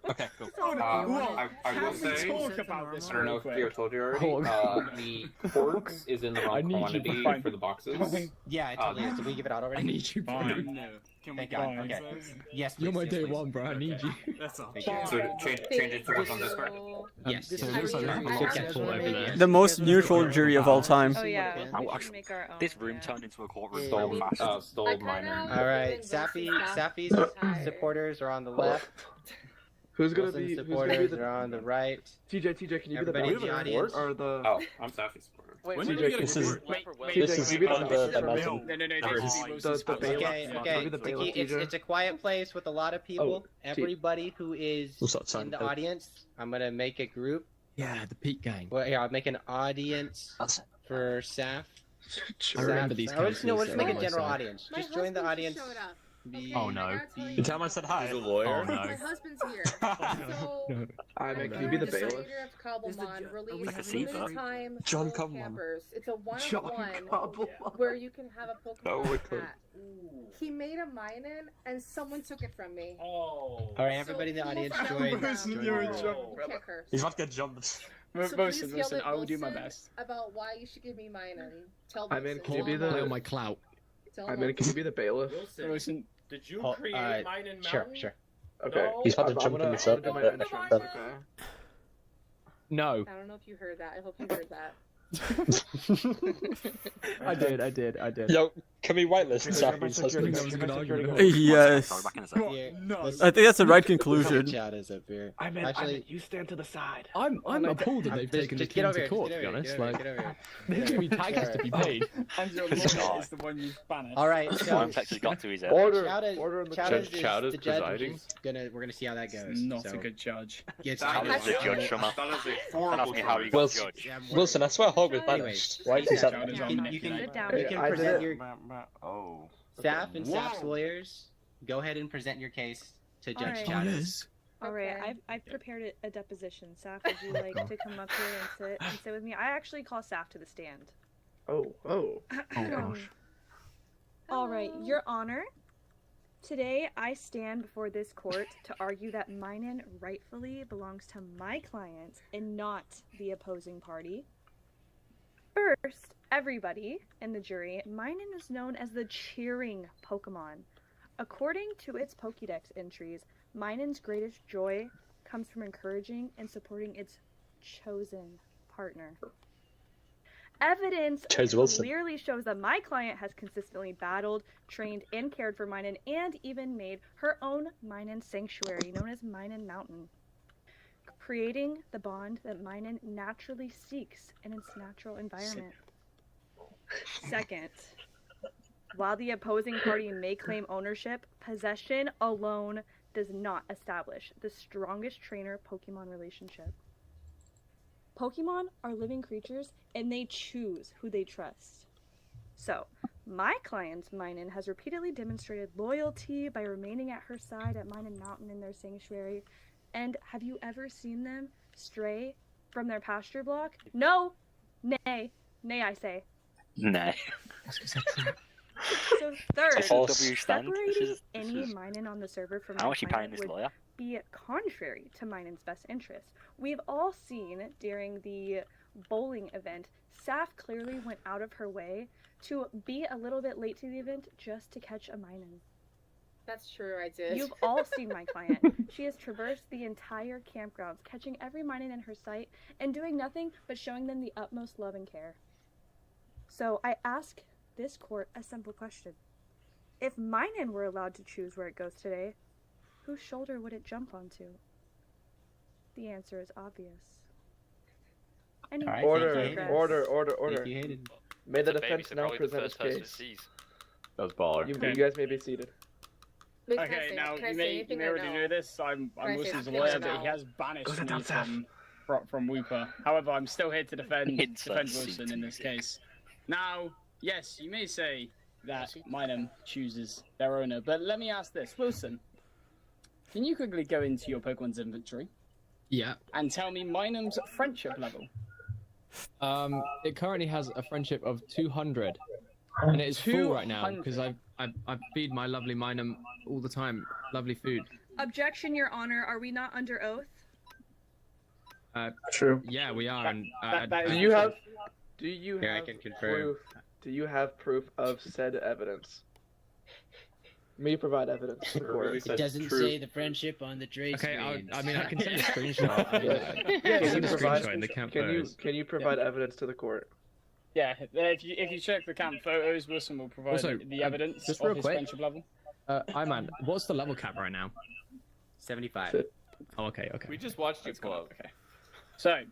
Okay, cool. I will say, Talk about this I don't know if Theo told you already, the pork is in the I wrong need you quantity to- for the boxes. Yeah, I totally is. Did we give it out I already? need you, bro. No. Can we Thank God. go? Okay. Yes, You're please, my yes, day please. one, bro. I need you. That's all. Thank you. So change it to what's on this part. Yes. This So is it looks like your we jury. have a You lot guys of support wanna over make- there. The most neutral jury of all time. Oh yeah, Yeah. we Oh, should make our own. This room yeah. turned into a courtroom Yeah. so fast. I Stole kinda minor. All right, Wilson's Safi's tired. supporters are on the left. Who's gonna Wilson's be the supporters are on the right. TJ, can you be the Everybody in the bailiff audience. or the? Oh, I'm Safi's supporter. Wait, When when did did you we get get a a report? This is TJ, can you be the No, Muslim. Okay. Maybe the bailiff, TJ? It's a quiet place with a lot of people. Everybody who is We'll start signing in the code. audience, I'm gonna make a group. Yeah, the Peak Gang. Well, here I'll make an audience for Saf. I remember these We'll cases. just make a so- general audience. My Just join the husband audience. just showed up. Be- Oh no. I gotta tell You tell him I said hi. He's a lawyer? Oh no. My husband's here. So, Can you be the the bailiff? creator of Cobblemon released Like a seat, limited though. time John full Cobblemon. campers. It's a John one-of-one Cobblemon. where you can have a Oh, Pokemon wicked. hat. He made a mine in, and someone took it from me. All right, everybody in the audience join. Can't curse. He's about to get jumped. So please Wilson, yell Wilson, at I will do my Wilson best. about why you should give me mine and tell I mean, Wilson. can you be Tell him the- Play why. on my clout. Tell I him mean, why. can you be the bailiff? Wilson, Did you Oh, create Mine and Sure, Mountain? sure. Okay. He's about to I'm jump gonna- in the I'm circle. gonna do my insurance, okay. No. I don't know if you heard that. I hope you heard that. I did. Yo, can we whitelist Security, Safi's security, husband? security. Yes. Sorry, back in a second. Here, No. let's- I think that's the right conclusion. Chat is up here. I meant, Actually, you stand to the side. I'm appalled that they've taken the just get king over to here. court, Just to be get honest. over here. Like, Get over here. there's going to be taxes to be paid. And your It's lawyer not. is the one you've banished. All right, so One text has got to his head. Order Chowder in the is Chow is the judge. presiding. Which is we're gonna see how that goes. Not so, a good judge. It's How does the judge come up? That is a Don't horrible ask me how he got Wilson, judged. Yeah, Wilson, I swear Hog was Anyways, banished. Why is he Saf, that? you Sit can down. you Yeah, can I present did. your Oh. Saf and What? Saf's lawyers. Go ahead and present your case to Judge Alright. Chowder. Alright, Okay. I've prepared a deposition. Saf, would you like to come up here and sit with me? I actually call Saf to the stand. Oh. All right, Your Honor. Today, I stand before this court to argue that Minun rightfully belongs to my client and not the opposing party. First, everybody in the jury, Minun is known as the cheering Pokemon. According to its Pokédex entries, Minun's greatest joy comes from encouraging and supporting its chosen partner. Evidence clearly shows that my client has consistently battled, trained, and cared for Minun, and even made her own Minun sanctuary, known as Minun Mountain, creating the bond that Minun naturally seeks in its natural environment. Second, while the opposing party may claim ownership, possession alone does not establish the strongest trainer-Pokemon relationship. Pokemon are living creatures, and they choose who they trust. So, my client, Minun, has repeatedly demonstrated loyalty by remaining at her side at Minun Mountain in their sanctuary. And have you ever seen them stray from their pasture block? No! Nay. Nay, I say. Nay. So third, W stand. separating any Minun on the server from How my is she paying client this would lawyer? be contrary to Minun's best interest. We've all seen during the bowling event, Saf clearly went out of her way to be a little bit late to the event just to catch a Minun. That's true, I did. You've all seen my client. She has traversed the entire campgrounds, catching every Minun in her sight and doing nothing but showing them the utmost love and care. So I ask this court a simple question. If Minun were allowed to choose where it goes today, whose shoulder would it jump onto? The answer is obvious. Right, order. May the defense now present its case. That was baller. You guys may be seated. Okay, now you may already know this. I'm Wilson's lawyer, but he has banished me from Wooper. However, I'm still here to defend Wilson in this case. Now, yes, you may say that Minun chooses their owner, but let me ask this, Wilson. Can you quickly go into your Pokemon's inventory? Yeah. And tell me Minun's friendship level. It currently has a friendship of 200, and it is full right now because I feed my lovely Minun all the time. Lovely food. Objection, Your Honor. Are we not under oath? True. Yeah, we are. And do you Here, I have can confirm. proof? Do you have proof of said evidence? May you provide evidence to the court? It doesn't say the friendship on the trade Okay, screen. I mean, I can send a screenshot. Can you provide evidence to the court? Yeah, if you check the camp photos, Wilson will provide the evidence just of real his quick, friendship level. Iman, what's the level cap right now? 75. Oh, okay. We just watched you go up. Okay. So,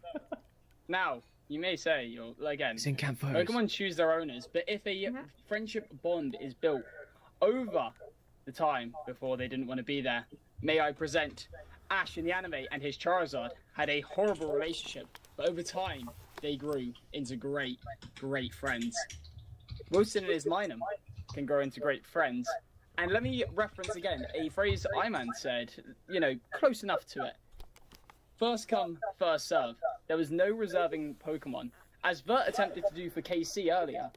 now, you may say, again, in camp photos. Pokemon choose their owners, but if a friendship bond is built over the time before they didn't want to be there, may I present Ash in the anime and his Charizard had a horrible relationship, but over time, they grew into great, great friends. Wilson and his Minun can grow into great friends. And let me reference again a phrase Iman said, close enough to it. First come, first serve. There was no reserving Pokemon, as Vert attempted to do for KC earlier.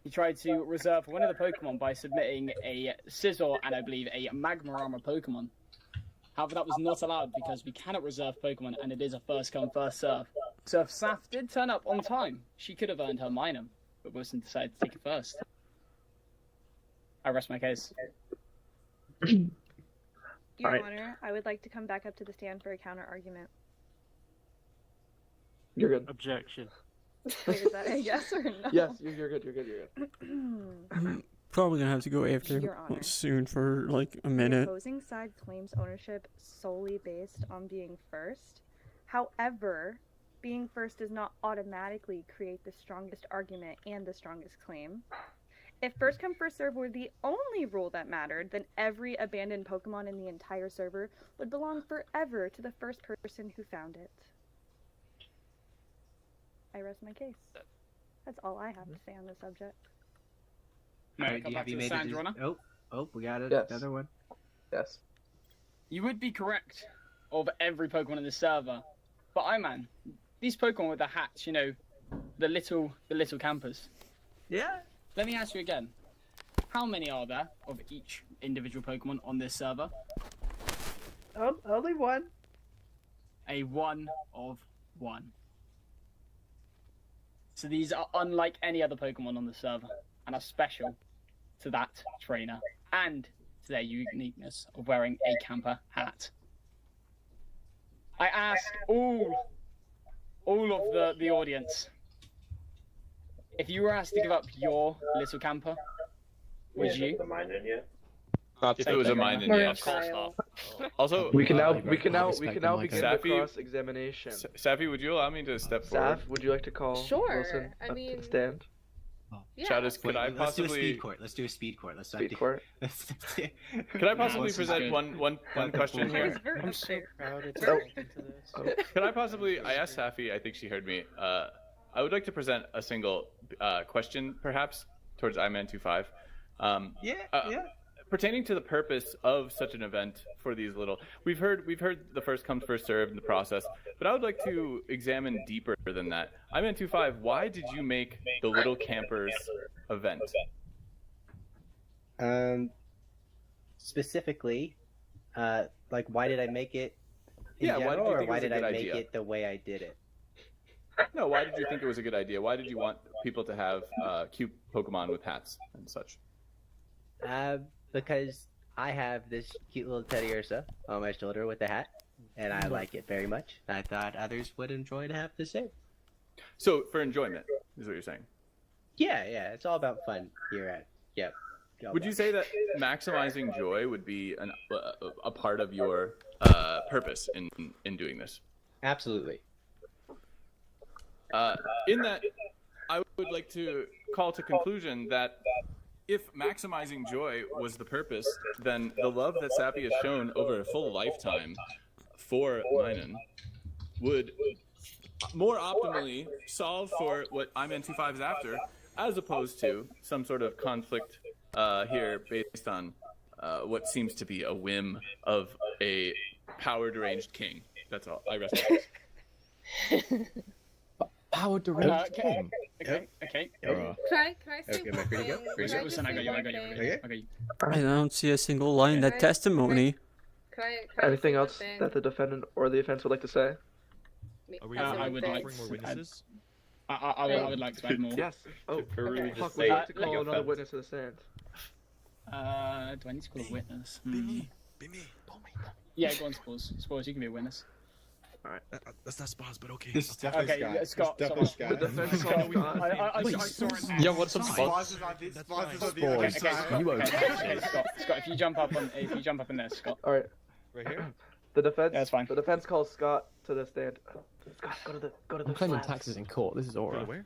He tried to reserve one of the Pokemon by submitting a Scizor and I believe a Magmarama Pokemon. However, that was not allowed because we cannot reserve Pokemon and it is a first come, first serve. So if Saf did turn up on time, she could have earned her Minun, but Wilson decided to take it first. I rest my case. Your Honor, I would like to come back up to the stand for a counter argument. You're good. Objection. Wait, is that a yes or no? Yes, you're good. I'm probably gonna have to go after Your Honor. soon for like a The minute. opposing side claims ownership solely based on being first. However, being first does not automatically create the strongest argument and the strongest claim. If first come first serve were the only rule that mattered, then every abandoned Pokemon in the entire server would belong forever to the first person who found it. I rest my case. That's all I have to say on the subject. Have you made it? Oh, we got it. Yes. Another one. Yes. You would be correct of every Pokemon in the server, but Iman, these Pokemon with the hats, the little campers. Yeah. Let me ask you again. How many are there of each individual Pokemon on this server. Only one. A 1 of 1. So these are unlike any other Pokemon on the server, and are special to that trainer, and to their uniqueness of wearing a camper hat. I ask all of the audience, if you were asked to give up your little camper, would you? If it was a mine, then yes. Also, we can now begin the Safi, cross-examination. Safi, would you allow me to step forward? Saf, would you like to call Wilson up to the stand? Yeah. Chadis, could I Let's do a possibly? speed court. Let's do a speed court. Let's not Speed do... court. Could I possibly present one question here? I'm so crowded to Oh. get into this. Could I possibly? I asked Safi. I think she heard me. I would like to present a single question, perhaps, towards iMan25. Yeah. Pertaining to the purpose of such an event for these little, we've heard the first come first served in the process, but I would like to examine deeper than that. iMan25, why did you make the Little Campers event? Specifically, like, why did I make it in Yeah, why did general, you or think it why was a did I good make idea? it the way I did it? No, why did you think it was a good idea? Why did you want people to have cute Pokemon with hats and such? Because I have this cute little Teddy Ursa on my shoulder with a hat, and I like it very much. I thought others would enjoy to have the same. So, for enjoyment, is what you're saying? Yeah, it's all about fun here at Would you say that maximizing joy would be a part of your purpose in doing this? Absolutely. In that, I would like to call to conclusion that if maximizing joy was the purpose, then the love that Sappy has shown over a full lifetime for Minun would more optimally solve for what iMan25 is after, as opposed to some sort of conflict here based on what seems to be a whim of a power-deranged king. That's all. I rest my case. Power deranged king. Okay. Can I say Okay, one Mike, ready to go? thing? Ready to go? Can I just say one thing? I don't see a single line in that testimony. Can I Anything say one else thing? that the defendant or the offense would like to say? Are we I would like bring more witnesses? I would like to add more. Yes. Oh, Okay. Huck, would you like to call another witness to the stand? Do I need to call a witness? Be me. Yeah, go on, Spores. Spores, you can be a witness. Alright. That's not Spaz, but okay. This is definitely Okay, Scott. Scott. It's definitely The defense Scott. called Scott. I saw it now. Yeah, what's up, Spaz? Spaz is on the Okay, other Scott, side. Scott, if you jump up in there, Scott. Alright. Right here? The defense. That's fine. The defense calls Scott to the stand. Scott, go to the I'm claiming slabs. taxes in court. This is all right. Where?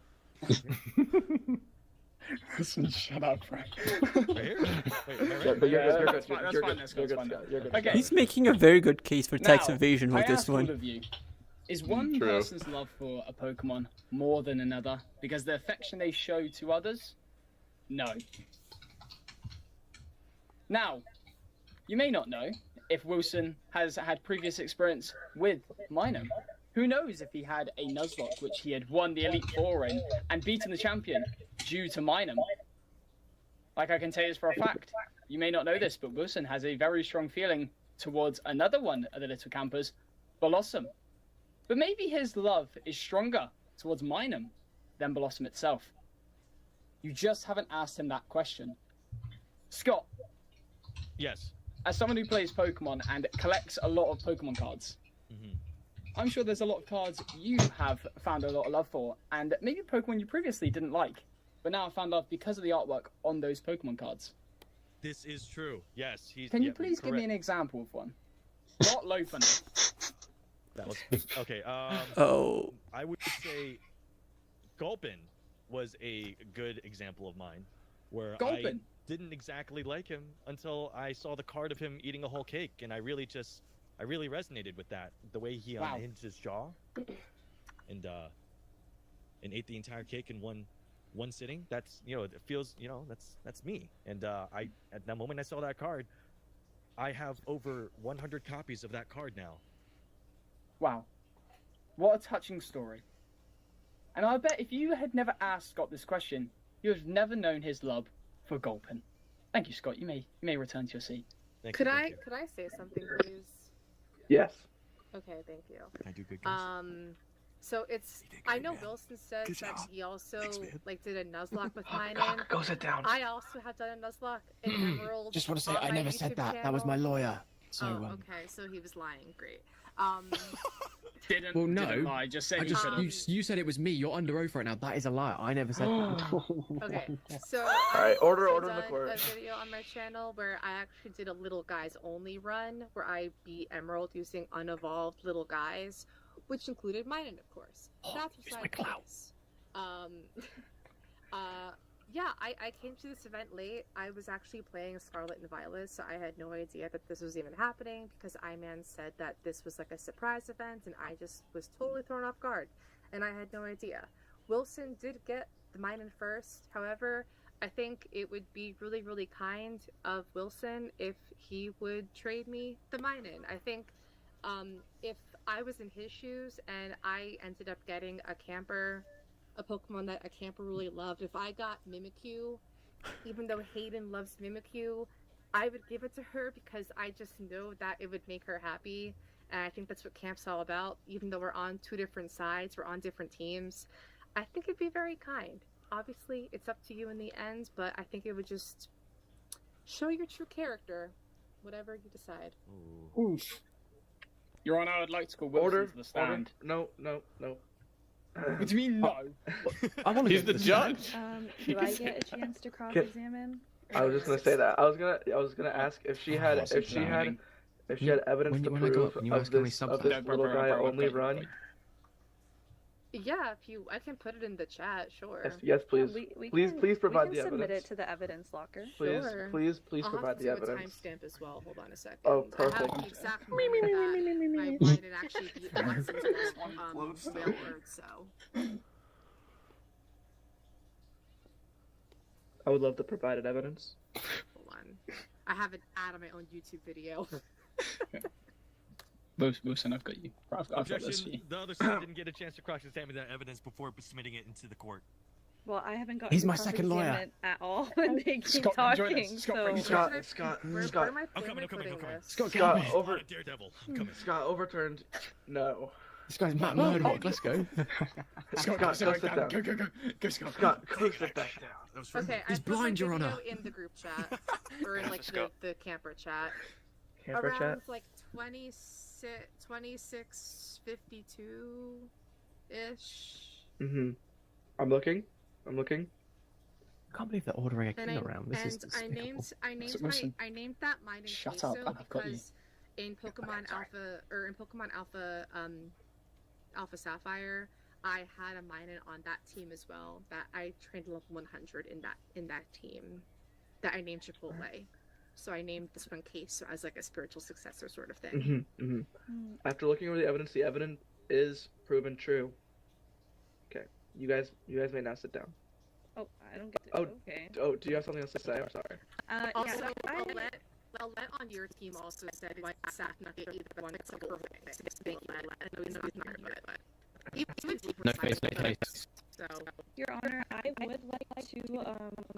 Shut up, Frank. Right here? Wait, right? Yeah, but you're good. That's fine, You're that's good. fine, You're good, fine. Scott. You're good. Okay. He's making a very good case for tax Now, evasion with I this ask all one. of you, is one True. person's love for a Pokemon more than another because the affection they show to others? No. Now, you may not know if Wilson has had previous experience with Minun. Who knows if he had a Nuzlocke which he had won the Elite Four in and beaten the champion due to Minun. Like I can tell you this for a fact. You may not know this, but Wilson has a very strong feeling towards another one of the little campers, Blossom. But maybe his love is stronger towards Minun than Blossom itself. You just haven't asked him that question. Scott, Yes. as someone who plays Pokemon and collects a lot of Pokemon cards, I'm sure there's a lot of cards you have found a lot of love for, and maybe Pokemon you previously didn't like, but now have found love because of the artwork on those Pokemon cards. This is true. Yes, he's. Can you yeah, please give me an correct. example of one? Not Lopunny. That was okay. Oh. I would say Gulpin was a good example of mine, where I Gulpin? didn't exactly like him until I saw the card of him eating a whole cake, and I really resonated with that. The way he Wow. unhinged his jaw, and ate the entire cake in one sitting. That's it feels that's me. And I at that moment I saw that card, I have over 100 copies of that card now. Wow. What a touching story. And I bet if you had never asked Scott this question, you would have never known his love for Gulpin. Thank you, Scott. You may return to your seat. Could I say something, please? Yes. Okay, thank you. Can I do good guys? So I know Wilson said that he also did a Nuzlocke with mine. Go sit down. I also have done a Nuzlocke in Emerald. Just want to say, on I my never said YouTube that. That was my channel. lawyer. So, okay, so he was lying. Great. Well, no. Didn't lie. Just said you said it was me. You're under oath right now. That is a lie. I never said that. Okay, so Alright, order I've in the done court. a video on my channel where I actually did a little guys only run where I beat Emerald using unevolved little guys, which included mine, of course. That's beside the case. Yeah, I came to this event late. I was actually playing Scarlet and Violet, so I had no idea that this was even happening because Iman said that this was like a surprise event, and I just was totally thrown off guard, and I had no idea. Wilson did get the mine in first. However, I think it would be really, really kind of Wilson if he would trade me the mine in. I think if I was in his shoes and I ended up getting a Pokemon that a camper really loved, if I got Mimikyu, even though Hayden loves Mimikyu, I would give it to her because I just know that it would make her happy, and I think that's what camp's all about. Even though we're on two different sides, we're on different teams, I think it'd be very kind. Obviously, it's up to you in the end, but I think it would just show your true character, whatever you decide. Oof. Your Honor, I'd like to call Wilson to the stand. No. What do you mean no? He's the judge. Do I get a chance to cross-examine? I was just gonna say that. I was gonna ask if she had evidence to prove of this little guy only run. Yeah, I can put it in the chat, sure. Yes, please. Please provide the We can submit evidence. it to the evidence locker. Please I'll provide the have to do a evidence. timestamp as well. Hold on a second. Oh, I have perfect. the exact moment that my blind had actually beat Wilson's railroad, so. I would love to provide evidence. Hold on. I have an ad on my own YouTube video. Wilson, I've got you. I've got this for Objection. you. The other side didn't get a chance to cross-examine that evidence before submitting it into the court. Well, I haven't got. He's my second lawyer. At all, and they keep Scott, join talking. us. Scott, So. bring Scott. I'm coming. Scott, Daredevil. I'm coming. Scott overturned. No. This guy's Matt Murdock. Let's go. Scott, go sit down. Go, Scott. Scott, go sit back down. Okay, He's I put blind, my Your video Honor. in the group chat, or in like the camper chat. Camper Around chat? like 26:52 ish. I'm looking. I can't believe they're ordering a king around. This is despicable. I named that mine in Shut up, queso I've got you. because in Pokemon Alpha Alpha Sapphire, I had a Minun on that team as well. That I trained level 100 in that team. That I named Chipotle. So I named this one Queso as like a spiritual successor sort of thing. After looking over the evidence is proven true. Okay, you guys may now sit down. Oh, I don't get to. Okay. Oh, do you have something else to say? I'm sorry. Also, yeah, I'll let on your team also said why Saf not get either one except for thank you. I know he's not but even No face. So, Your Honor, I would like to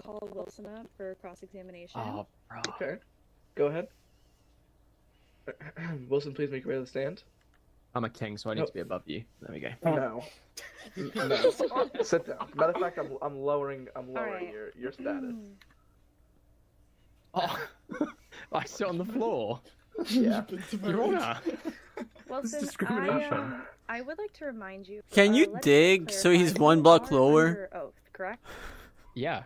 call Wilson up for cross-examination. Oh, bro. Okay, go ahead. Wilson, please make your way to the stand. I'm a king, so I need to be above you. There we go. No. Sit down. Matter of fact, I'm lowering right. your status. Oh, I sit on the floor. Yeah. Your Honor. Wilson, discrimination. I would like to remind you. Can you let me dig so clarify, he's you one block are lower? under oath, correct? Yeah.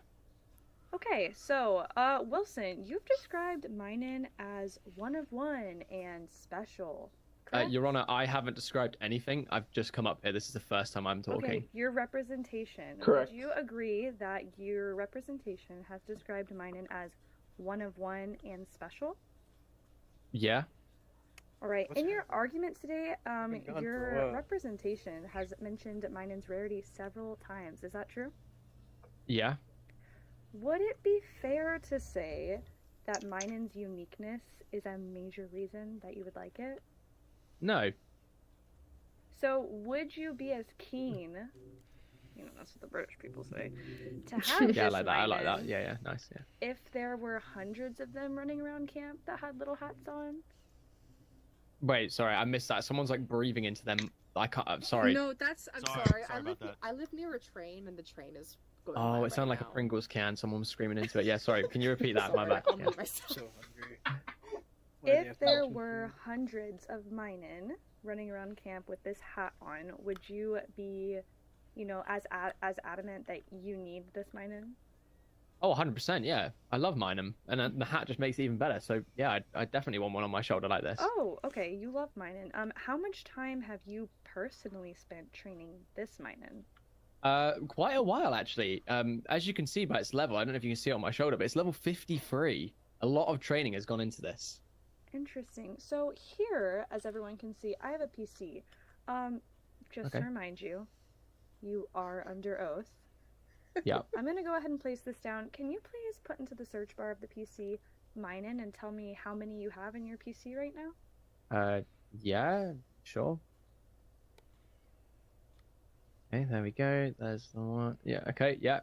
Okay, so Wilson, you've described Minun as one of one and special. Correct? Your Honor, I haven't described anything. I've just come up here. This is the first time I'm talking. Okay, your representation. Correct. Would you agree that your representation has described Minun as one of one and special? Yeah. All right. In your argument today, God, your representation has mentioned Minun's rarity several times. Is that true? Yeah. Would it be fair to say that Minun's uniqueness is a major reason that you would like it? No. So, would you be as keen you know, that's what the British people say. To have Yeah, I this like that. I like that. Minun, Yeah, nice. Yeah. if there were hundreds of them running around camp that had little hats on. Wait, sorry, I missed that. Someone's like breathing into them. I can't. I'm sorry. No, that's. I'm Sorry sorry. about that. I live near a train, and the train is going. Oh, by it sounded right like a Pringles can. Someone was screaming into it. Yeah, sorry. Can you repeat that? My Sorry, bad. I'll Yeah. mute myself. If there were hundreds of Minun running around camp with this hat on, would you be, you know, as adamant that you need this Minun? Oh, 100%. Yeah, I love Minum, and the hat just makes it even better. So yeah, I definitely want one on my shoulder like this. Oh, okay. You love Minun. How much time have you personally spent training this Minun? Quite a while actually. As you can see by its level, I don't know if you can see it on my shoulder, but it's level 53. A lot of training has gone into this. Interesting. So here, as everyone can see, I have a PC. Just to Okay. remind you, you are under oath. Yeah. I'm gonna go ahead and place this down. Can you please put into the search bar of the PC Minun and tell me how many you have in your PC right now? Yeah, sure. Okay, there we go. There's the one. Yeah. Okay. Yeah.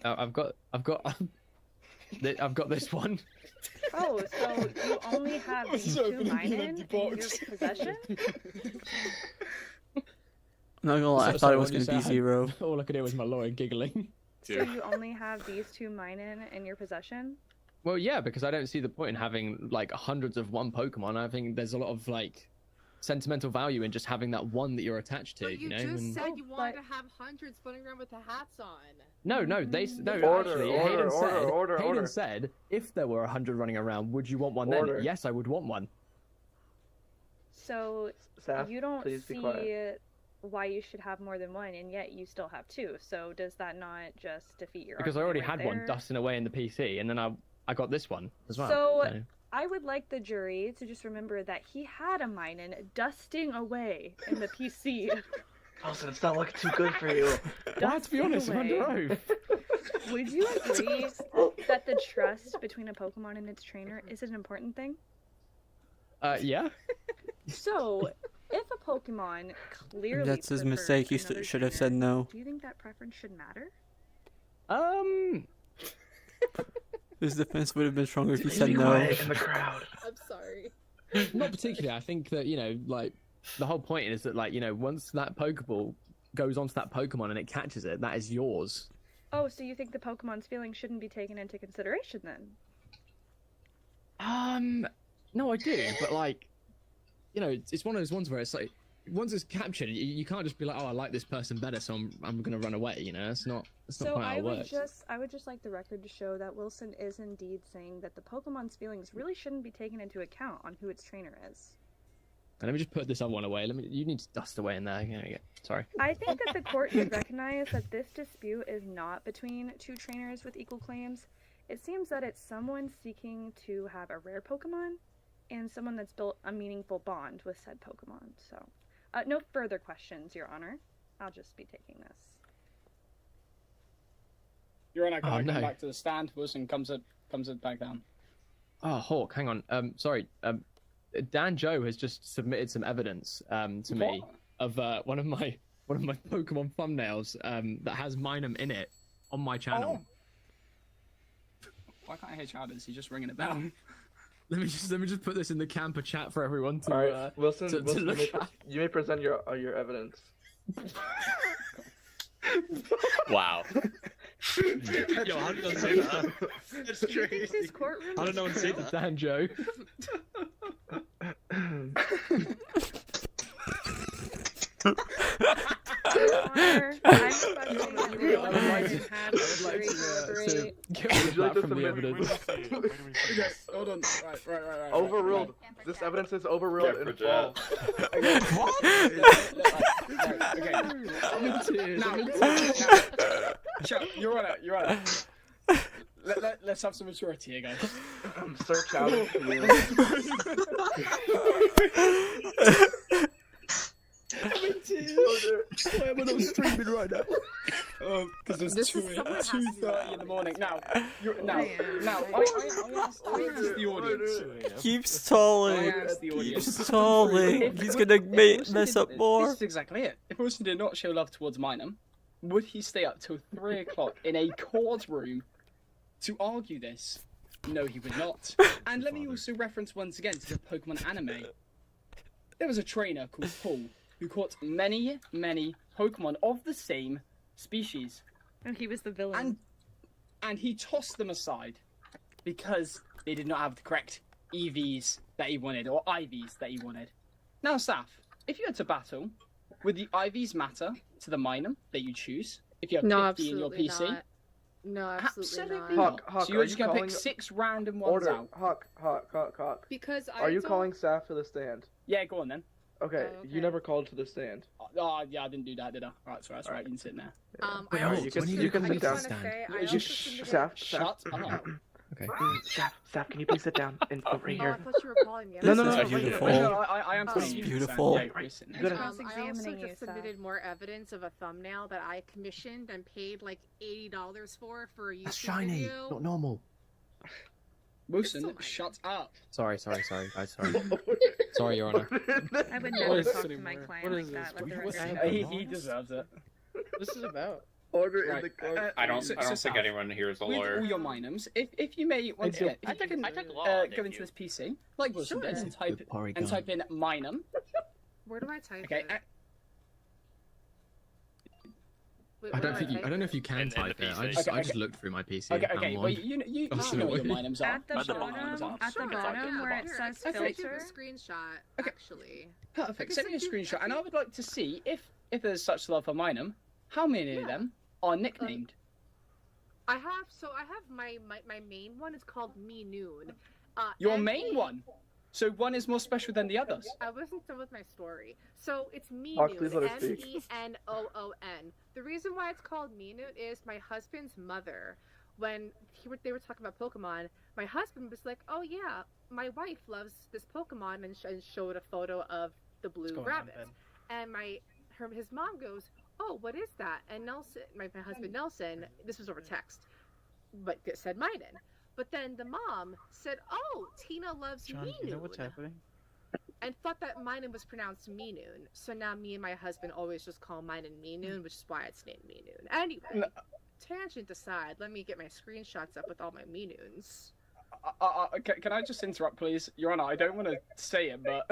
I've got this one. Oh, so you only have these So two gonna be an Minun empty in your box. possession? I'm not gonna lie, I thought it was gonna be 0. All I could hear was my lawyer giggling. So you only have these two Minun in your possession? Well, yeah, because I don't see the point in having like hundreds of one Pokemon. I think there's a lot of like sentimental value in just having that one that you're attached to. But you know. just and- said you wanted to have hundreds running around with the hats on. No, actually, Hayden said if there were 100 running around, would you want one then? Order. Yes, I would want one. So Saf, you don't please be see quiet. why you should have more than one, and yet you still have two. So does that not just defeat your Because I already argument had right one there? dusting away in the PC, and then I got this one as well. So I would like the jury to just remember that he had a Minun dusting away in the PC. Wilson, it's not looking too good for you. Well, to be honest, I'm under oath. Would you agree that the trust between a Pokemon and its trainer is an important thing? Yeah. So, if a Pokemon clearly That's his prefers mistake. He another should have trainer, said no. Do you think that preference should matter? His defense would have been stronger if he said Be no. quiet in the crowd. I'm sorry. Not particularly. I think that, you know, like, the whole point is that, like, you know, once that Pokeball goes onto that Pokemon and it catches it, that is yours. Oh, so you think the Pokemon's feelings shouldn't be taken into consideration then? No, I do, but, like, you know, it's one of those ones where it's like, once it's captured, you can't just be like, oh, I like this person better, so I'm gonna run away, you know? That's not So quite how it works. I would just like the record to show that Wilson is indeed saying that the Pokemon's feelings really shouldn't be taken into account on who its trainer is. And let me just put this other one away. You need to dust away in there. Yeah. Sorry. I think that the court should recognize that this dispute is not between two trainers with equal claims. It seems that it's someone seeking to have a rare Pokemon and someone that's built a meaningful bond with said Pokemon. So, no further questions, Your Honor. I'll just be taking this. Your Honor, can I no. come back to the stand? Wilson comes it back down. Oh, Hawk, hang on. Sorry. Dan Joe has just submitted some evidence to me of one of my Pokemon thumbnails that has Minum in it on my channel. Why can't I hear Chowders? He's just ringing a bell. Let me just put this in the camper chat for everyone to All right, Wilson, to Wilson look at. you may present your evidence. Wow. Yo, how did no one say that? That's crazy. This courtroom How did no one say that? Dan Joe. Hold on. Right. Overruled. This evidence is overruled and false. You're on it. Let's have some maturity here, guys. Search out. Why am I not streaming right now? Because it's This is 2:30 in the morning. Now, I asked the audience. Keep stalling. I asked the Keep audience. stalling. He's gonna mess up more. This is exactly it. If Wilson did not show love towards Minum, would he stay up till 3 o'clock in a courtroom to argue this? No, he would not. And let me also reference once again to the Pokemon anime. There was a trainer called Paul who caught many, many Pokemon of the same species. And he was the villain. And he tossed them aside because they did not have the correct EVs that he wanted, or IVs that he wanted. Now, Saf, if you had to battle, would the IVs matter to the Minun that you choose? If you have 50 in your PC? Not. No, absolutely, not. Hawk, so you're are just you going to calling pick 6 random ones out? Hawk. Because Are you calling Saf to the stand? Yeah, go on then. Okay, you never called to the stand. Oh, yeah, I didn't do that, did I? Alright, that's right, you can sit there. Wait, you can sit down. Shut up. Okay. Saf, can you please sit down over here? I thought you were calling me. No. Beautiful. I am This is beautiful. I also just submitted more evidence of a thumbnail that I commissioned and paid like $80 for a YouTube That's shiny, video. not normal. Wilson, shut up. Sorry, guys, sorry. Sorry, Your Honor. I would never talk to my client like that. Let the rest of it. He deserves it. This is about. Order in the court. I don't think anyone here is a lawyer. With all your Minums, if you may once again, if you can go into this PC, like Wilson did, and type in Minum. Where do I type Okay. it? I don't know if you can type it. I just looked through my PC. Okay. Well, you know what your Minums are. At the bottom where it says I sent you filter. a screenshot, actually. Perfect. Send me a screenshot, and I would like to see if there's such love for Minum, how many of them are nicknamed? I have my main one. It's called Me Noon. Your main one. So one is more special than the others. I wasn't done with my story. So it's Me Mark, Noon. please let her speak. MENOON. The reason why it's called Me Noon is my husband's mother. When they were talking about Pokemon, my husband was like, "Oh yeah, my wife loves this Pokemon," and showed a photo of the blue rabbit. And his mom goes, "Oh, what is that?" And Nelson, my husband Nelson, this was over text, but it said Minun. But then the mom said, "Oh, Tina loves John, Minun." you know what's happening? And thought that Minun was pronounced Minun. So now me and my husband always just call Minun Minun, which is why it's named Minun. Anyway, tangent aside, let me get my screenshots up with all my Minuns. Can I just interrupt, please? Your Honor, I don't want to say it, but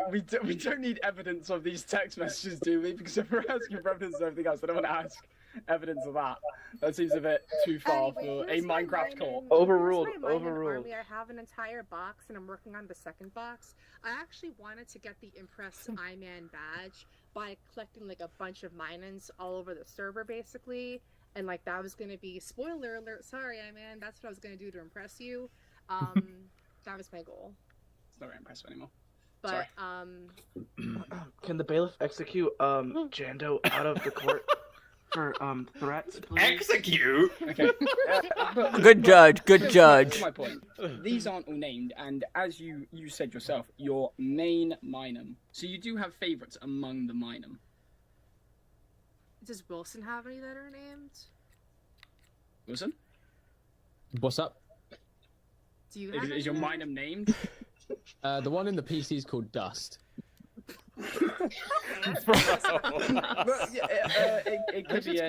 we don't need evidence of these text messages, do we? Because if we're asking for evidence of everything else, I don't want to ask evidence of that. That seems a bit too far for a Minecraft court. Overruled. Army. I have an entire box, and I'm working on the second box. I actually wanted to get the Impress I-Man badge by collecting like a bunch of Minuns all over the server, basically. And like that was gonna be spoiler alert. Sorry, I-Man. That's what I was gonna do to impress you. That was my goal. It's not very impressive anymore. But sorry. Can the bailiff execute Jando out of the court for threats, please? Execute. Okay. Good judge. Good judge. That's my point. These aren't all named, and as you said yourself, your main Minun. So you do have favorites among the Minun. does Wilson have any that are named? Wilson? What's up? Do you have is your Minun named? The one in the PC is called Dust. It could be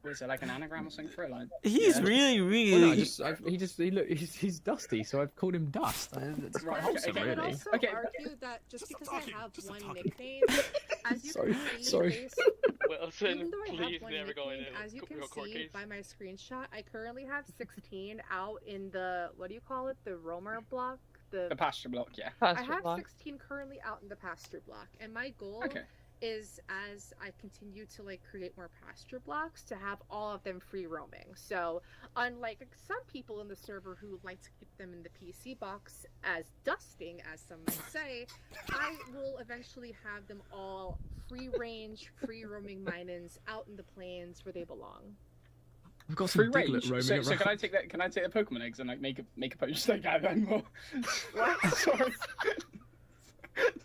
was it like an anagram or something for it? Like, he's really. Well, no, he's dusty, so I've called him Dust. It's right, wholesome, I would really. also argue that just because I have one nickname, as you can see, Sorry. even though I Please have one never go in nickname, and as you can court see case. by my screenshot, I currently have 16 out in the, what do you call it, the roamer block? The pasture block, yeah. I have 16 currently out in the pasture block, and my goal is, as I continue to like create more pasture blocks, to have all of them free roaming. So unlike some people in the server who like to keep them in the PC box as dusting, as some might say, I will eventually have them all free range, free roaming Minuns out in the plains where they belong. I've got free some range. Diglett roaming So around. can I take that? Can I take the Pokemon eggs and like make a potion snake out of them? Or... Sorry.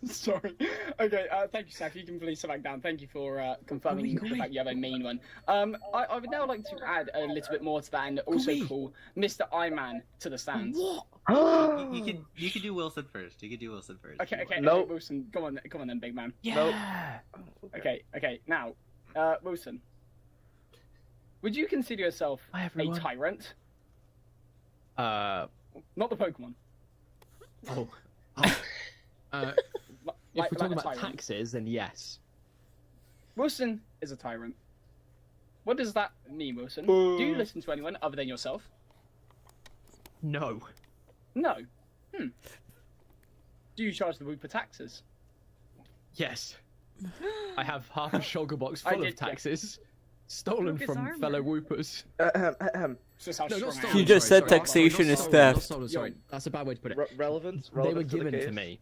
Sorry. Okay. Thank you, Saf. You can please sit back down. Thank you for confirming the fact you have a main one. I would now like to add a little bit more to that and also call Mr. I-Man to the stands. What? you could do Wilson first. You could do Wilson first. Okay. Nope. Wilson, come on then, big man. Yeah. Nope. Okay. Now, Wilson, Would you consider yourself Hi, a everyone. tyrant? Uh, Not the Pokemon. oh. If Like we're talking a about tyrant. taxes, then yes. Wilson is a tyrant. What does that mean, Wilson? Do you listen to anyone other than yourself? No. No. Do you charge the Wooper taxes? Yes. I have half a shulker box I full did of taxes, stolen Look, from his armor. fellow Whoopers. It's just how No, not strong I stolen. You just sorry, said sorry. taxation Not is stolen, theft. Not stolen, sorry. That's a bad way to put it. Relevance. They were relevance to the given to case? me.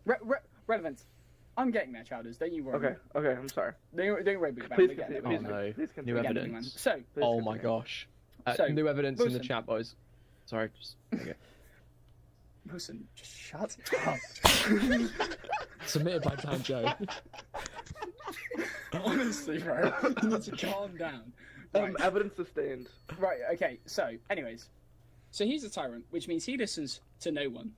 Relevance. I'm getting there, Chowders. Don't you worry. Okay, I'm sorry. Don't worry about Please it. We're getting continue, there. please Oh no. New We're getting there, evidence. man. So, Oh my gosh. So, New evidence in the Wilson. chat, boys. Sorry, just okay. Wilson, just shut up. Submitted by Time Joe. Honestly, bro, you need to calm down. Right. Evidence sustained. Right, okay, so, anyways. So he's a tyrant, which means he listens to no one.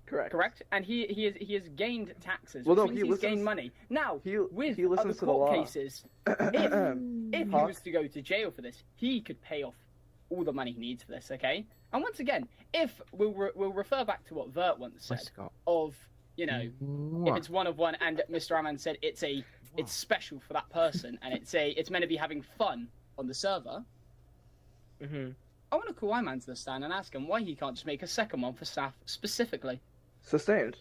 Correct. Correct? And he has gained taxes, Well, which no, means he he's listens- gained money. Now, with he listens other to the court law. cases, if he was to go to jail for this, he could pay off all the money he needs for this, okay? And once again, if we'll refer back to what Vert once said, of, you know, if it's one of one, and Mr. Aman said it's special for that person, and it's meant to be having fun on the server. I want to call Iman to the stand and ask him why he can't just make a second one for staff specifically. Sustained.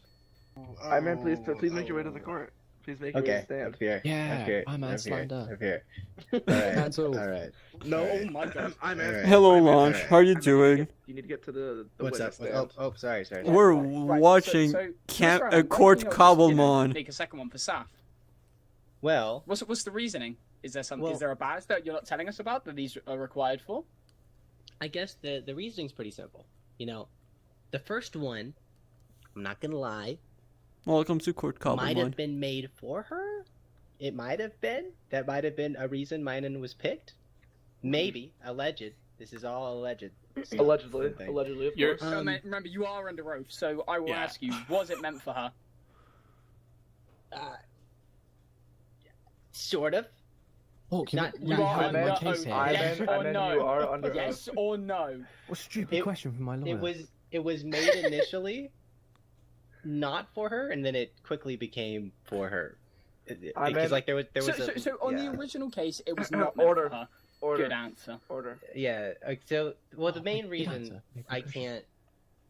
I mean, please make your way to the court. Please make your way to Okay, stand. up here. Yeah, up here. I'm up signed here. up. Up here. All right. Cancelled. All right. No, All right. oh my God. I'm All right. Hello, All right. Launch. All right. How are you doing? You need to get to the What's up? witness stand. Oh, sorry. We're Right, watching so, camp Mr. a Aman, why court do you not just, you know, Cobblemon. make a second one for staff. Well, What's the reasoning? Is there some? Well- Is there a badge that you're not telling us about that these are required for? I guess the reasoning's pretty simple. You know, the first one, I'm not gonna lie, Welcome to court might have Cobblemon. been made for her. It might have been. That might have been a reason Minen was picked. Maybe. Alleged. This is all alleged. stuff, Allegedly, something. allegedly, of You're, course. remember, you are under oath, so I will Yeah. ask you: was it meant for her? Sort of. Oh, can Not- we not- have under one case oath. here? Yes And or then no? you are under Yes oath. or no? What stupid question from my lawyer? It was made initially not for her, and then it quickly became for her. I Because meant- like there was So on yeah. the original case, it was not meant Order. for her. Order. Good answer. Order. Yeah. So well, the main good reason answer. Good I question. can't,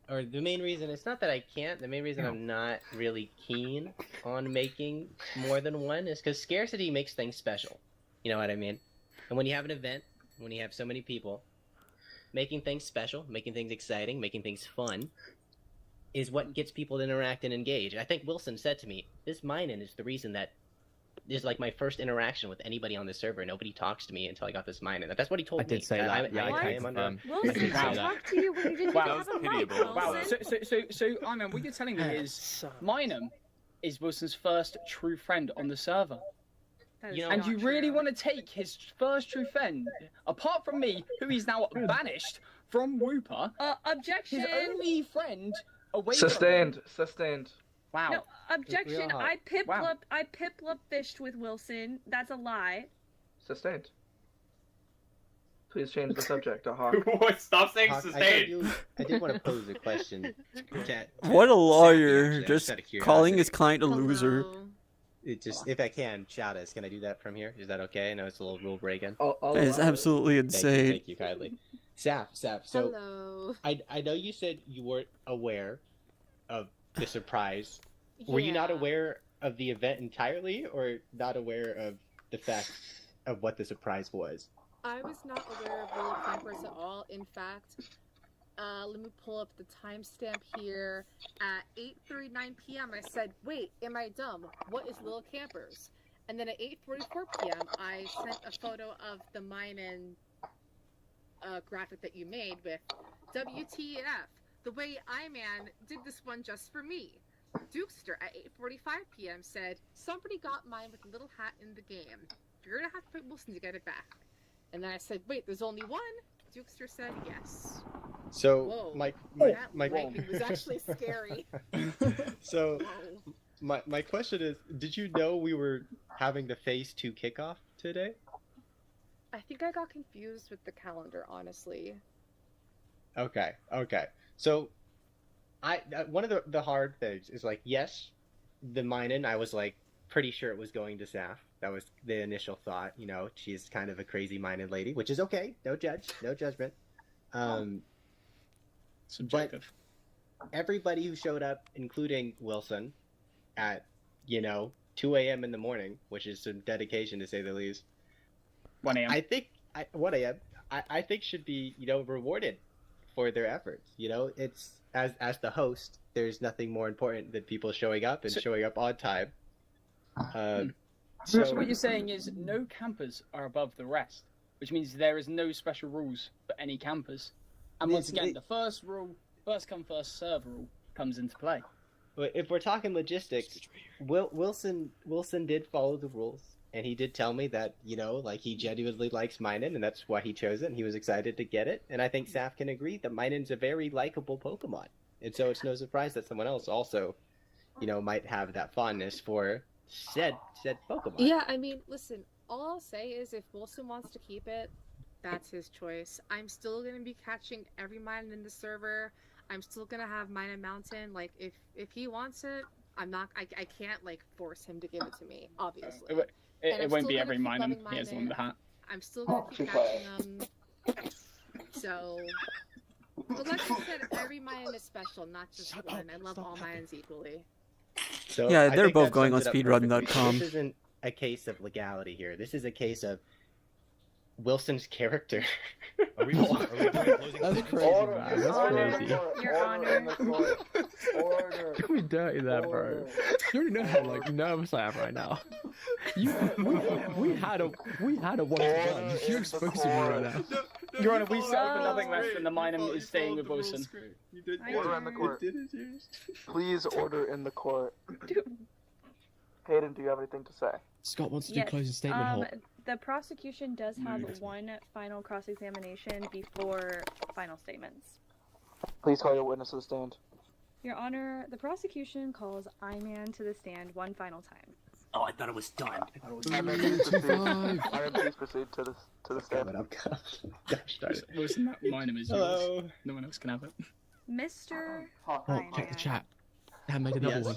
or the main reason it's not that I can't. The main reason I'm not really keen on making more than one is because scarcity makes things special. You know what I mean? And when you have an event, when you have so many people, making things special, making things exciting, making things fun, is what gets people to interact and engage. I think Wilson said to me, "This Minen is the reason that." This is like my first interaction with anybody on the server. Nobody talks to me until I got this Minen. That's what he told I me. did say that. I am under. Wilson, did say I that. talked to you when you didn't Wow. have a mic, Pitiable. Wow. Wilson. So, I mean, what you're telling me is Minum is Wilson's first true friend on the server. That is You know- And not you really true. want to take his first true friend, apart from me, who he's now banished from Wooper, Objection. his only friend away Sustained. Sustained. from Wow. No, objection. Wow. I Wow. piplup fished with Wilson. That's a lie. Sustained. Please change the subject to Hawk. What? Stop saying Hawk, sustained. I did want to pose a question. Chat. What a lawyer, Chat, just out of calling curiosity. his client a loser. Hello. It just, if I can, shout us. Can I do that from here? Is that okay? I know it's a little rule breaking. That is absolutely insane. Thank you kindly. Saf. So Hello. I know you said you weren't aware of the surprise. Were you not Yeah. aware of the event entirely, or not aware of the fact of what the surprise was? I was not aware of Little Campers at all. In fact, let me pull up the timestamp here. At 8:39 p.m., I said, "Wait, am I dumb? What is Little Campers?" And then at 8:44 p.m., I sent a photo of the Minen graphic that you made with WTF. The way I-Man did this one just for me. Dukester at 8:45 p.m. said, "Somebody got mine with a little hat in the game. You're gonna have to pay Wilson to get it back." And then I said, "Wait, there's only one?" Dukester said, "Yes." So Whoa. my That was actually scary. So Whoa. my question is, did you know we were having the phase 2 kickoff today? I think I got confused with the calendar, honestly. Okay. So, one of the hard things is like, yes, the Minen, I was like pretty sure it was going to Saf. That was the initial thought. You know, she's kind of a crazy Minen lady, which is okay. No judgment. But everybody who showed up, including Wilson, at 2 a.m. in the morning, which is some dedication to say the least. 1 a.m. 1 a.m. I think should be rewarded for their efforts. It's as the host, there's nothing more important than people showing up and showing up on time. So what you're saying is no campers are above the rest, which means there is no special rules for any campers. And once again, the first rule, first come first serve rule, comes into play. But if we're talking logistics, Wilson did follow the rules, and he did tell me that he genuinely likes Minun, and that's why he chose it. And he was excited to get it, and I think Saf can agree that Minun's a very likable Pokemon, and so it's no surprise that someone else also, might have that fondness for said Pokemon. Yeah, I mean, listen, all I'll say is if Wilson wants to keep it, that's his choice. I'm still going to be catching every Minun in the server. I'm still going to have Minun Mountain. Like, if he wants it, I can't, force him to give it to me, obviously. It won't be every Minun. He has one with the hat. I'm still going to keep catching them. So, but like I said, every Minun is special, not just one. I love all Minuns equally. So yeah, I they're think both that going on sums it up perfectly. speedrun.com. This isn't a case of legality here. This is a case of Wilson's character. Are we closing? That's crazy, man. That's crazy. Your Honor. Don't be dirty there, bro. You already know how nervous I am right now. We had a 1-to-1. You're exposing me right now. Your Honor, we set up nothing less than the Minun is staying with Wilson. Order in the court. Please order in the court. Hayden, do you have anything to say? Scott wants to do closing statement. Hall. The prosecution does have one final cross-examination before final statements. Please call your witness to the stand. Your Honor, the prosecution calls I-Man to the stand one final time. Oh, I thought it was done. Please proceed to the stand. Gosh darn it. Wilson, that Minun is Hello. yours. No one else can have it. Mr. Oh, check the chat. I made another one.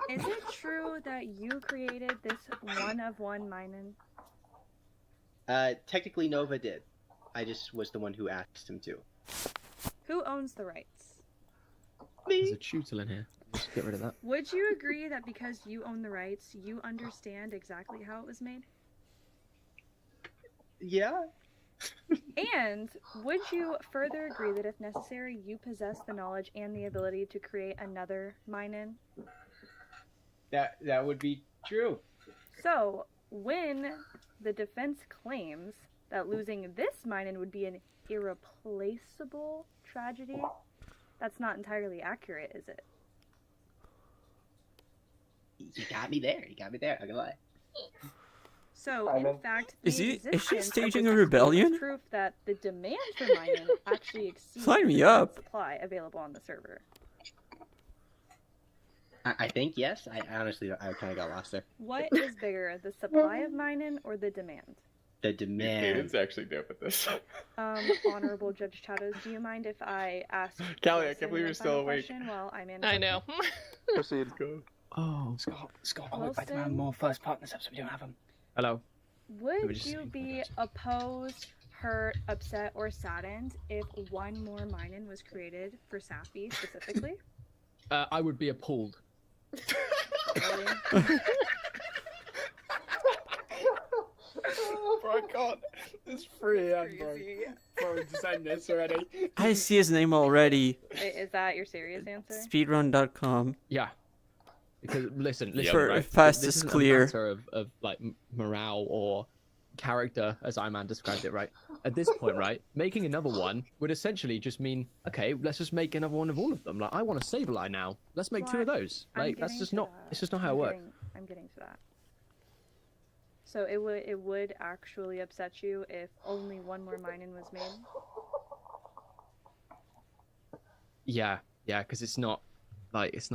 Is it true that you created this one-of-one Minun? Technically Nova did. I just was the one who asked him to. Who owns the rights? There's a tutor in here. Just get rid of that. Would you agree that because you own the rights, you understand exactly how it was made? Yeah. And would you further agree that if necessary, you possess the knowledge and the ability to create another Minun? That would be true. So, when the defense claims that losing this Minun would be an irreplaceable tragedy, that's not entirely accurate, is it? You got me there. I'm gonna lie. So, in fact, the Is she existence staging of a this rebellion? is proof that the demand for Minun actually exceeds Sign me the up. supply available on the server. I think yes. I honestly, I kind of got lost there. What is bigger, the supply of Minun or the demand? The demand. Hayden's actually dope at this. Honorable Judge Chatters, do you mind if I ask Callie, I Wilson can't believe a you're still final awake. question while I'm in? I know. Proceed. Go. Oh, Scott, I'll invite around more first partners up so we don't have them. hello. Would you be opposed, hurt, upset, or saddened if one more Minun was created for Safi specifically? I would be appalled. Bro, I can't. It's free, bro. Bro, designed this already. I see his name already. Is that your serious answer? Speedrun.com. Yeah. Because listen, For right? fast This is isn't clear. a matter of like morale or character, as Iman described it, right? At this point, right, making another one would essentially just mean, okay, let's just make another one of all of them. Like, I want a Sableye now. Let's make two of those. Like, that's just not. It's just not how it works. I'm getting to that. So it would actually upset you if only one more Minun was made. Yeah, because it's not, that it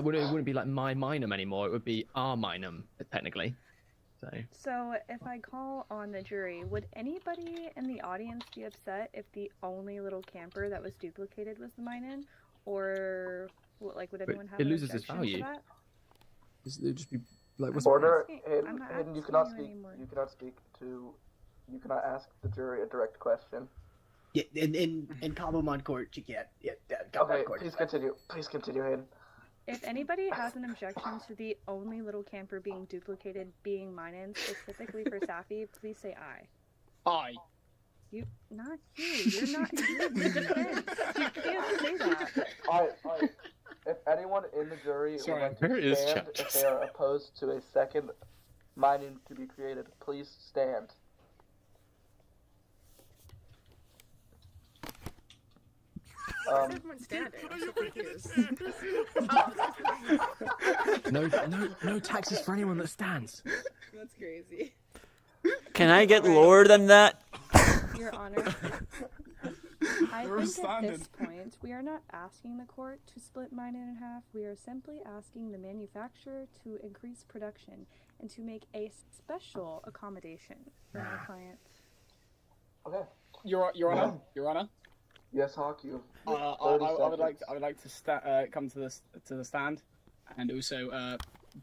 wouldn't be like my Minum anymore. It would be our Minum, technically. So, if I call on the jury, would anybody in the audience be upset if the only little camper that was duplicated was the mine-in? Or, like, would anyone have it an loses its objection value. to that? It'd just be like, what's Order, I'm not Hayden, you asking cannot you speak. anymore. You cannot speak to. You cannot ask the jury a direct question. Yeah, in Cobblemon court, you can't. Yeah, Okay, please continue. Please continue, Hayden. If anybody has an objection to the only little camper being duplicated being mine-in, specifically for Safi, please say aye. Aye. You, not you. You're not. You're the defense. You can't say that. Alright. If anyone in the jury would like to stand if they are opposed to a second mining to be created, please stand. Everyone's standing. I'm so confused. No taxes for anyone that stands. That's crazy. Can I get lower than that? Your Honor, I think at this point, we are not asking the court to split mine-in in half. We are simply asking the manufacturer to increase production and to make a special accommodation for my client. Okay. Your Honor. Yes, Hawk, you. I would like to come to the stand, and also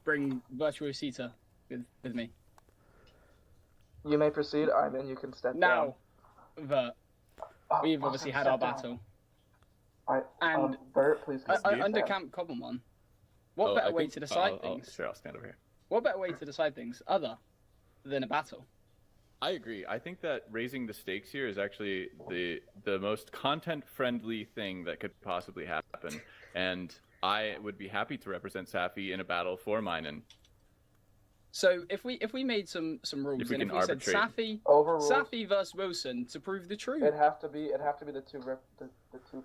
bring Virtuosita with me. You may proceed, Ivan. You can step down. Now, we've obviously had our battle. And Bert, please under Camp Cobblemon, what better way to decide things? Sure, I'll stand over here. What better way to decide things other than a battle? I agree. I think that raising the stakes here is actually the most content-friendly thing that could possibly happen, and I would be happy to represent Safi in a battle for Minen. So if we made some rules, If we and can if we said arbitrate. Safi versus Wilson to prove the truth. It'd have to be the two.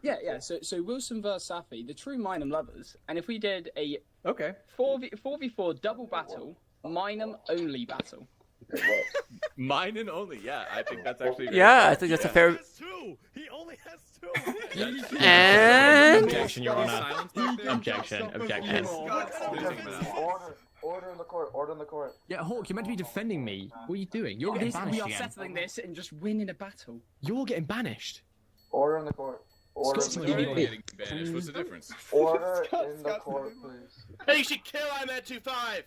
Yeah. So Wilson versus Safi, the true Minem lovers, and if we did a 4v4 double battle, Minem only battle. Minen only, yeah. I think that's actually. Yeah, I think that's a fair. He only has two. And objection, Your Honor. Objection. Order in the court. Order in the court. Yeah, Hawk, you're meant to be defending me. What are you doing? You're getting banished We are again. settling this and just winning a battle. You're getting banished. Order in the court. Order in the court. Getting banished. What's the difference? Order in the court, please. Hey, you should kill Ahmed25.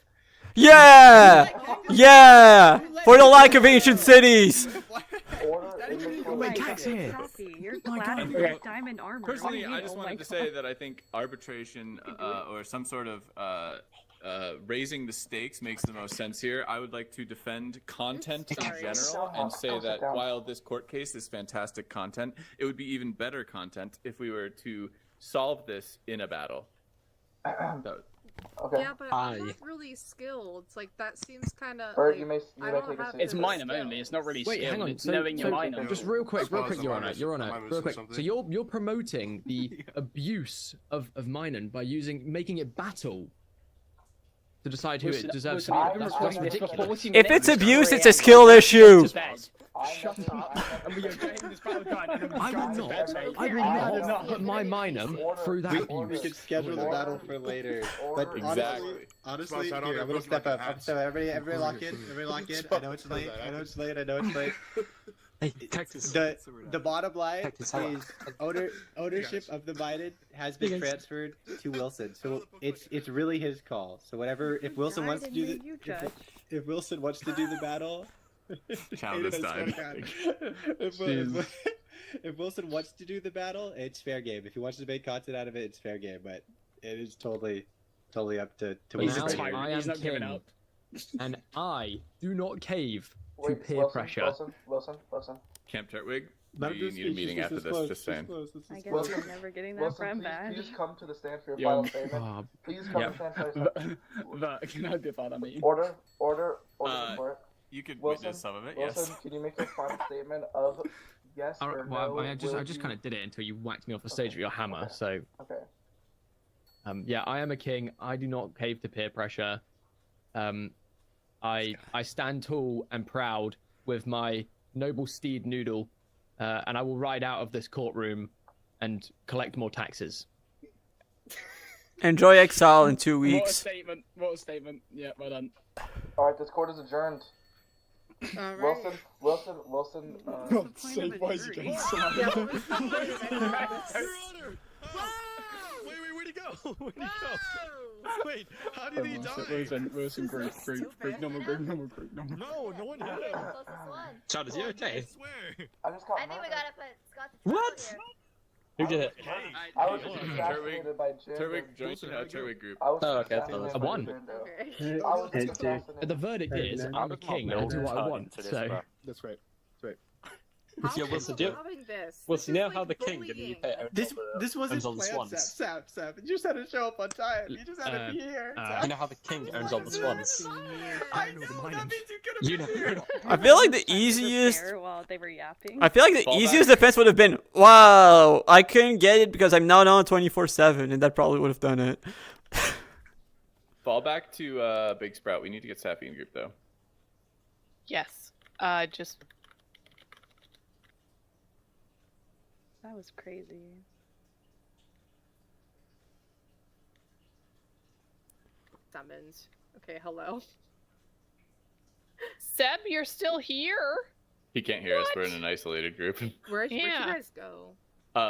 Yeah! Yeah! For the like of ancient cities! Wait, Cax here. Safi, you're clad in your diamond armor. Personally, I just Oh my wanted to say that I think arbitration or some sort of raising the stakes makes the most sense here. I would like to defend content in general and say that while this court case is fantastic content, it would be even better content if we were to solve this in a battle. Okay. Yeah, but I'm not really skilled. Like that seems kind of. Bert, like, you may I take don't a have seat. It's the Minem skill. only. It's not really Wait, skill. hang on. It's knowing your Minem. Just real quick, Your Honor. Am I Real missing quick. something? So you're promoting the abuse of Minen by making it battle to decide who it deserves to be. That's ridiculous. If it's abuse, it's a skill issue. Shut up, and we are getting this battle done. I will not put my Minem through that abuse. We could schedule the battle for later. But honestly, here, I'm gonna step up. So everybody lock in. I know it's late. Hey, Cactus. The bottom line is ownership of the Minen has been transferred to Wilson, so it's really his call. So whatever, if Wilson wants to do the if Wilson wants to do the battle. Count this time. If Wilson wants to do the battle, it's fair game. If he wants to make content out of it, it's fair game. But it is totally up to Wilson. I am king, and I do not cave to peer Wilson, pressure. Wilson. Camp Turtwig, you need a meeting after this, just saying. I guess I'm never getting that friend back. Please come to the stand for your final statement. Please come to the stand for your Can I dip out of meeting? Order support. You could Wilson, witness some of it, Wilson, yes. can you make a final statement of yes or no? I just kind of did it until you whacked me off the stage with your hammer. So. Okay. Yeah, I am a king. I do not cave to peer pressure. I stand tall and proud with my noble steed Noodle, and I will ride out of this courtroom and collect more taxes. Enjoy exile in 2 weeks. What a statement. Yeah, well done. All right, this court is adjourned. All right. Wilson. Save boys again. Wait, where'd he go? Where'd he go? Wait, how did he die? Wilson, great number. No, no one hit him. Chad, is he okay? I swear. I just got I think we gotta put Scott the What? here. Who did it? I was assassinated by Jim. Turwick joined the Turwick group. I was Oh, okay, assassinated I by won. Jim. Okay. I was assassinated. The verdict is I'm a king and I do what I want. So That's right. Yeah, Wilson, do Having this. Wilson, you know how the king in the bullying. UK owns This all wasn't the planned, swans? Sap. You just had to show up on time. You just had to be here. You know how the king owns all the swans? I know, that means you could You have know. been here. I feel like the easiest. While they were yapping. I feel like the Fall easiest back. defense would have been, wow, I couldn't get it because I'm not on 24/7, and that probably would have done it. Fall back to Big Sprout. We need to get Sappy in group though. Yes. Just That was crazy. Summons. Okay, hello. Seb, you're still here. He can't hear us. We're in an isolated group. Where'd you Yeah. guys go?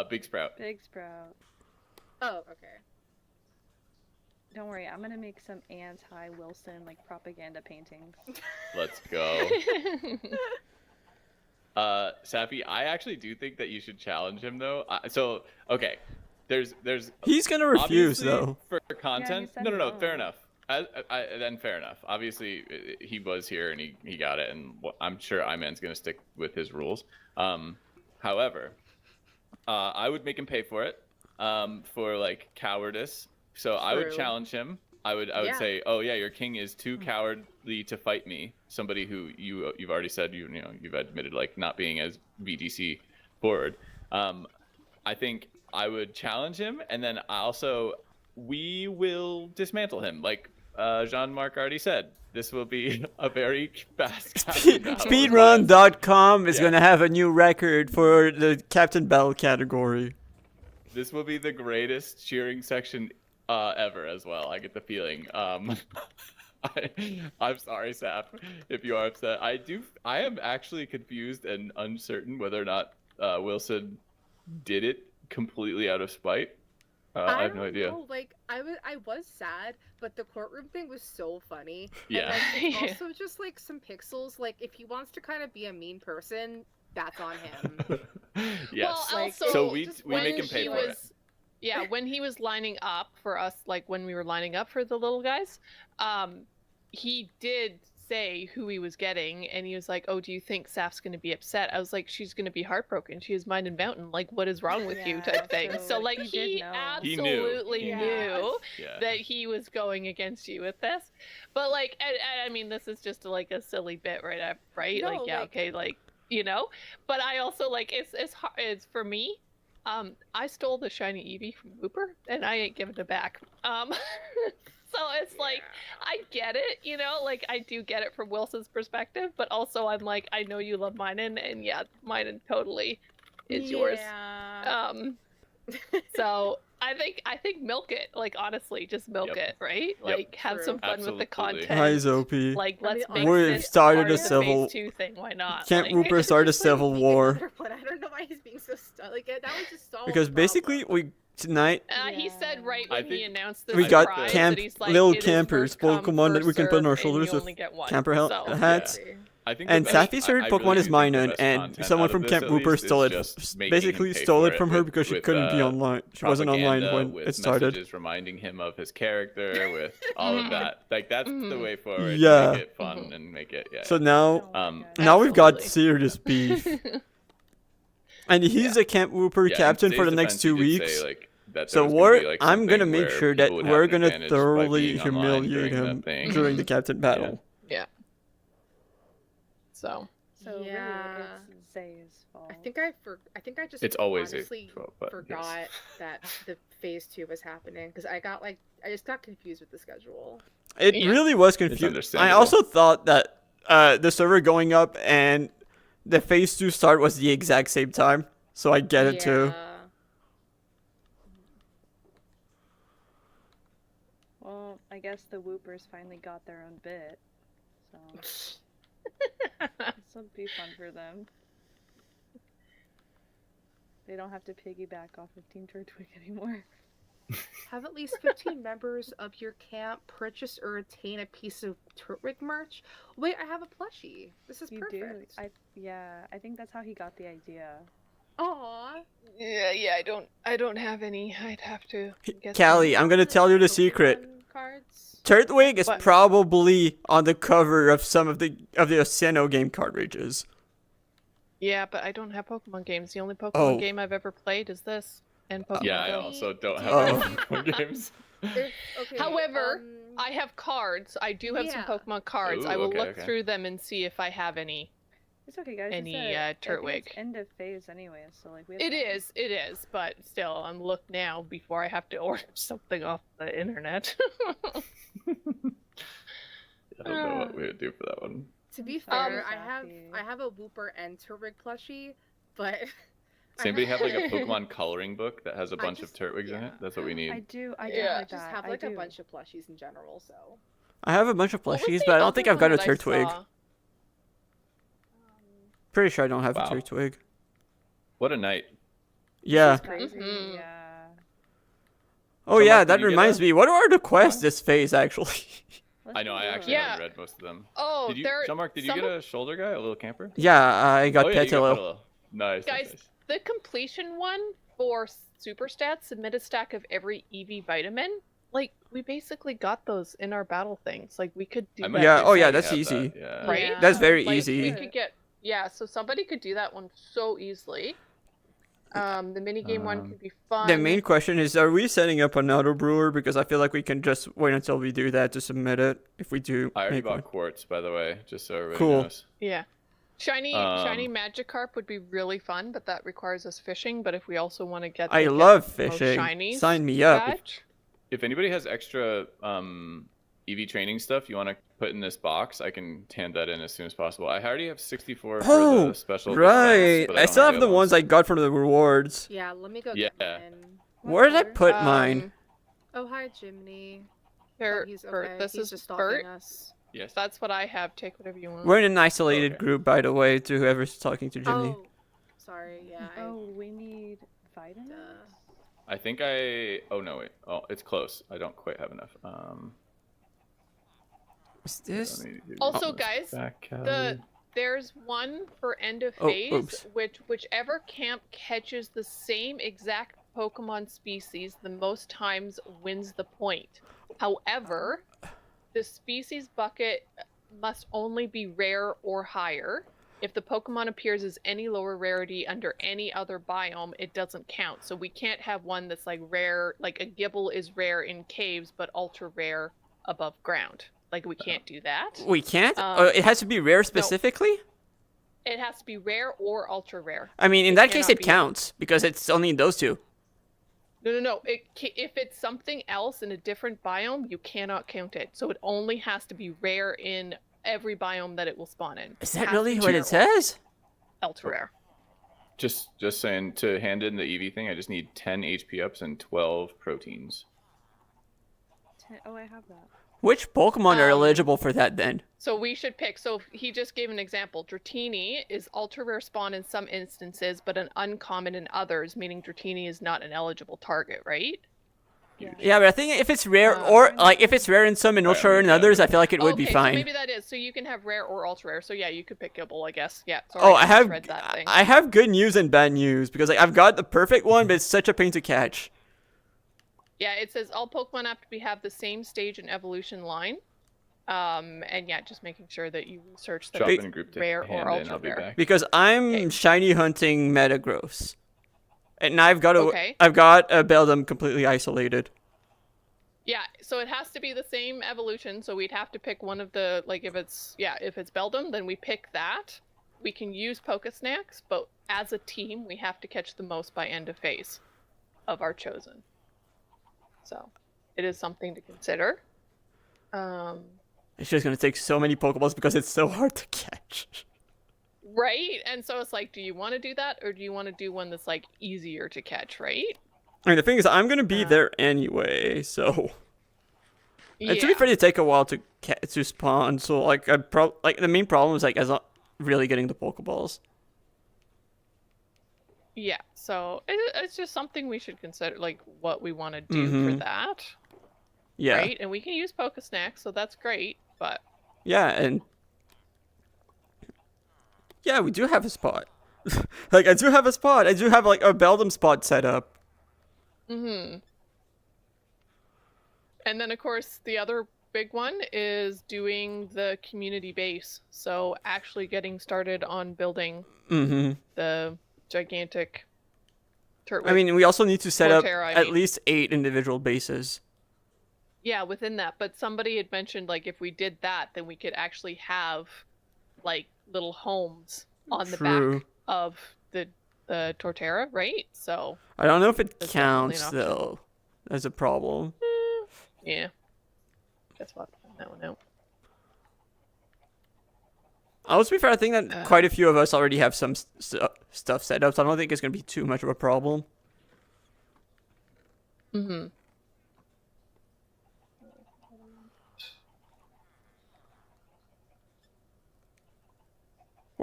Big Sprout. Big Sprout. Oh, okay. Don't worry, I'm gonna make some anti-Wilson like propaganda paintings. Let's go. Sappy, I actually do think that you should challenge him though. Okay, there's. He's gonna refuse obviously, though. For content. said No, no. fair enough. Then fair enough. Obviously, he was here and he got it, and I'm sure Iman's gonna stick with his rules. However, I would make him pay for it. For like cowardice. So I would True. challenge him. I would Yeah. say, oh yeah, your king is too cowardly to fight me. Somebody who you've already said you've admitted like not being as VDC forward. I think I would challenge him, and then we will dismantle him. Like Jean-Marc already said, this will be a very fast Speedrun.com is gonna have a new record for the Captain Bell category. This will be the greatest cheering section ever as well. I get the feeling. I'm sorry, Sap, if you are upset. I am actually confused and uncertain whether or not Wilson did it completely out of spite. I have no idea. Know. Like I was sad, but the courtroom thing was so funny. Yeah. And then it's also just like some pixels. Like if he wants to kind of be a mean person, that's on him. Yes. Well, Like, also, So we when make him pay he for was, it. Yeah, when he was lining up for us, like when we were lining up for the little guys, he did say who he was getting, and he was like, "Oh, do you think Saf's gonna be upset?" I was like, "She's gonna be heartbroken. She is Mind and Mountain. Like, what is wrong with you?" type thing. true. So like He he did know. He knew. absolutely Yeah. knew Yeah. that he was going against you with this. But like, and I mean, this is just like a silly bit, right? Right? No, like, yeah, like- okay, like But I also like it's for me. I stole the shiny Eevee from Whooper, and I ain't giving it back. So it's like, I get it, like I do get it from Wilson's perspective, but also I'm like, I know you love Minun, and yeah, Minun totally is yours. Yeah. So I think milk it, like honestly, just milk Yep. it, right? Like have some fun with the Absolutely. content. Hi, Zopi. Like I let's mean, make We've this started part a of the civil- phase 2 thing. Why not? Camp Like- Whooper started a civil war But I don't know why he's being so like that was just so. because basically tonight He said right I when he think- announced the we got surprise camp that he's like, little "It is campers, first come, Pokemon that we first can put on our served, and shoulders you with only get one." camper So- hats. I think And the best- Sappy's favorite I Pokemon really is do think the Minun, best and content someone out of from this, Camp at Whooper least, is stole it. just making Basically him pay stole for it from her because she with, couldn't be online. She wasn't online propaganda, when with it started. messages reminding him of his character, with all of that. Like that's the way forward. Yeah. Make it fun and make it. Yeah. So now, Um, now we've got Absolutely. serious beef. And he's a Camp Whooper Yeah, in captain for Zay's the next defense, he 2 did weeks. say, like, that there So was gonna be, like, I'm gonna something make where sure that people would have we're an gonna advantage by thoroughly being online humiliate during him that thing. during the captain battle. Yeah. So. So Yeah. really, it's Zay's fault. I think I just It's always Zay's honestly fault, but forgot yes. that the phase 2 was happening because I just got confused with the schedule. It Yeah. really was It's confusing. I understandable. also thought that the server going up and the phase 2 start was the exact same time, so I get it too. Yeah. Well, I guess the Whoopers finally got their own bit. So this will be fun for them. They don't have to piggyback off of Team Turtwig anymore. Have at least 15 members of your camp purchase or attain a piece of Turtwig merch. Wait, I have a plushie. This is perfect. I think that's how he got the idea. Aww. Yeah, I don't have any. I'd have to get Callie, some. I'm gonna tell you the secret. Cards. Turtwig is What? probably on the cover of some of the Sinnoh game cartridges. Yeah, but I don't have Pokemon games. The only Pokemon Oh. game I've ever played is this. And Pokemon Yeah, I Go. also don't have Oh. Pokemon games. Okay, However, I have cards. I do have some yeah. Pokemon cards. Ooh, I will okay, look okay. through them and see if I have any. It's okay, guys. Any, I think Turtwig. it's end of phase anyway, so like we have It time. is, but still, I'm look now before I have to order something off the internet. I don't know what we would do for that one. To be fair, I have a Wooper and Turtwig plushie, but Does anybody have like a Pokemon coloring book that has a bunch of Turtwigs in it? That's what we need. I do I have just that. have I like a do. bunch of plushies in general. So I have a bunch of What was plushies, the but I don't other think I've got a one that I Turtwig. saw? Pretty sure I don't have Wow. a Turtwig. What a night. Yeah. Crazy. Mhm. Yeah. Oh So, yeah, Mark, that did you get reminds a- me. What are the quests this phase actually? Let's I know, I do it. actually Yeah. haven't read most of them. Oh, Did you, there. Jean-Marc, did you some get of- a shoulder guy, a little camper? Yeah, I got Oh yeah, you got Petillo. Petillo. Nice. Guys, nice. the completion one for Super Stats, submit a stack of every EV vitamin. Like, we basically got those in our battle things. Like, we could do I that. might Yeah, just oh yeah, already that's have easy. that, yeah. Right? Yeah. That's very Like, easy. we could get, yeah, so somebody could do that one so easily. The minigame one could be fun. The main question is, are we setting up another brewer? Because I feel like we can just wait until we do that to submit it. If we do, I already make bought one. quartz, by the way, just so everybody Cool. knows. Yeah. Shiny Um, Magikarp would be really fun, but that requires us fishing. But if we also want to get I get love the most fishing. shinies Sign me up. catch- If anybody has extra EV training stuff you want to put in this box, I can hand that in as soon as possible. I already have 64 for Oh, the special. right. defense, but I don't still have the other ones I got from the rewards. yeah, let me go Yeah. get mine. Where did I put Um, mine? Oh hi, Jiminy. Here, he's Bert, okay. this He's is just stalking Bert. us. Yes. That's what I have. Take whatever you want. We're in an isolated Okay. group, by the way, to whoever's talking to Jimmy. Oh, sorry. Yeah. Oh, we need vitamins. I think I. Oh no, wait. Oh, it's close. I don't quite have enough. What's this? let me do Also, this guys, back, there's one for end of Oh, phase, oops. whichever camp catches the same exact Pokemon species the most times wins the point. However, the species bucket must only be rare or higher. If the Pokemon appears as any lower rarity under any other biome, it doesn't count. So we can't have one that's like rare, like a Gibble is rare in caves, but ultra rare above ground. Like, we can't do that. We can't? Um, It has to be rare specifically? It has to be rare or ultra rare. I mean, in It that case, cannot it be- counts because it's only in those two. No. If it's something else in a different biome, you cannot count it. So it only has to be rare in every biome that it will spawn in. Is It that has to really be what rare it says? or Ultra rare. Just saying, to hand in the EV thing, I just need 10 HP ups and 12 proteins. Oh, I have that. Which Pokemon are eligible for that then? So we should pick. So he just gave an example. Dratini is ultra rare spawn in some instances, but an uncommon in others, meaning Dratini is not an eligible target, right? Yeah, but I think if it's rare or like if it's rare in some and ultra rare in others, I feel like it would be Okay, fine. So maybe that is. So you can have rare or ultra rare. So yeah, you could pick Gibble, I guess. Yeah. Sorry, Oh, I have misread that thing. I have good news and bad news because like I've got the perfect one, but it's such a pain to catch. Yeah, it says all Pokemon have to have the same stage and evolution line. And yeah, just making sure that you research that Drop it's in a group to rare hand or in, ultra I'll be rare. back. Because I'm shiny hunting Metagross. And I've got Okay. I've got a Beldum completely isolated. Yeah, so it has to be the same evolution. So we'd have to pick one of the, like, if it's Beldum, then we pick that. We can use Pokesnacks, but as a team, we have to catch the most by end of phase of our chosen. So it is something to consider. It's just gonna take so many Pokeballs because it's so hard to catch. Right? And so it's like, do you want to do that, or do you want to do one that's, like, easier to catch, right? I mean, the thing is, I'm gonna be there anyway, so And to be fair, they take a while to spawn. So like the main problem is like really getting the Pokeballs. Yeah, so it's just something we should consider, like what we want to do for that. Yeah. Right, and we can use Pokesnacks, so that's great. But yeah, and yeah, we do have a spot. Like I do have a spot. I do have like a Beldum spot set up. And then of course the other big one is doing the community base. So actually getting started on building the gigantic Turtwig. I mean, we also need to set up Torterra, at least 8 individual bases. Yeah, within that. But somebody had mentioned like if we did that, then we could actually have like little homes on the back of the Torterra, right? So I don't know if it counts though. That's a problem. Yeah. Guess we'll have to find that one out. I'll be fair, I think that quite a few of us already have some stuff set up, so I don't think it's going to be too much of a problem. Where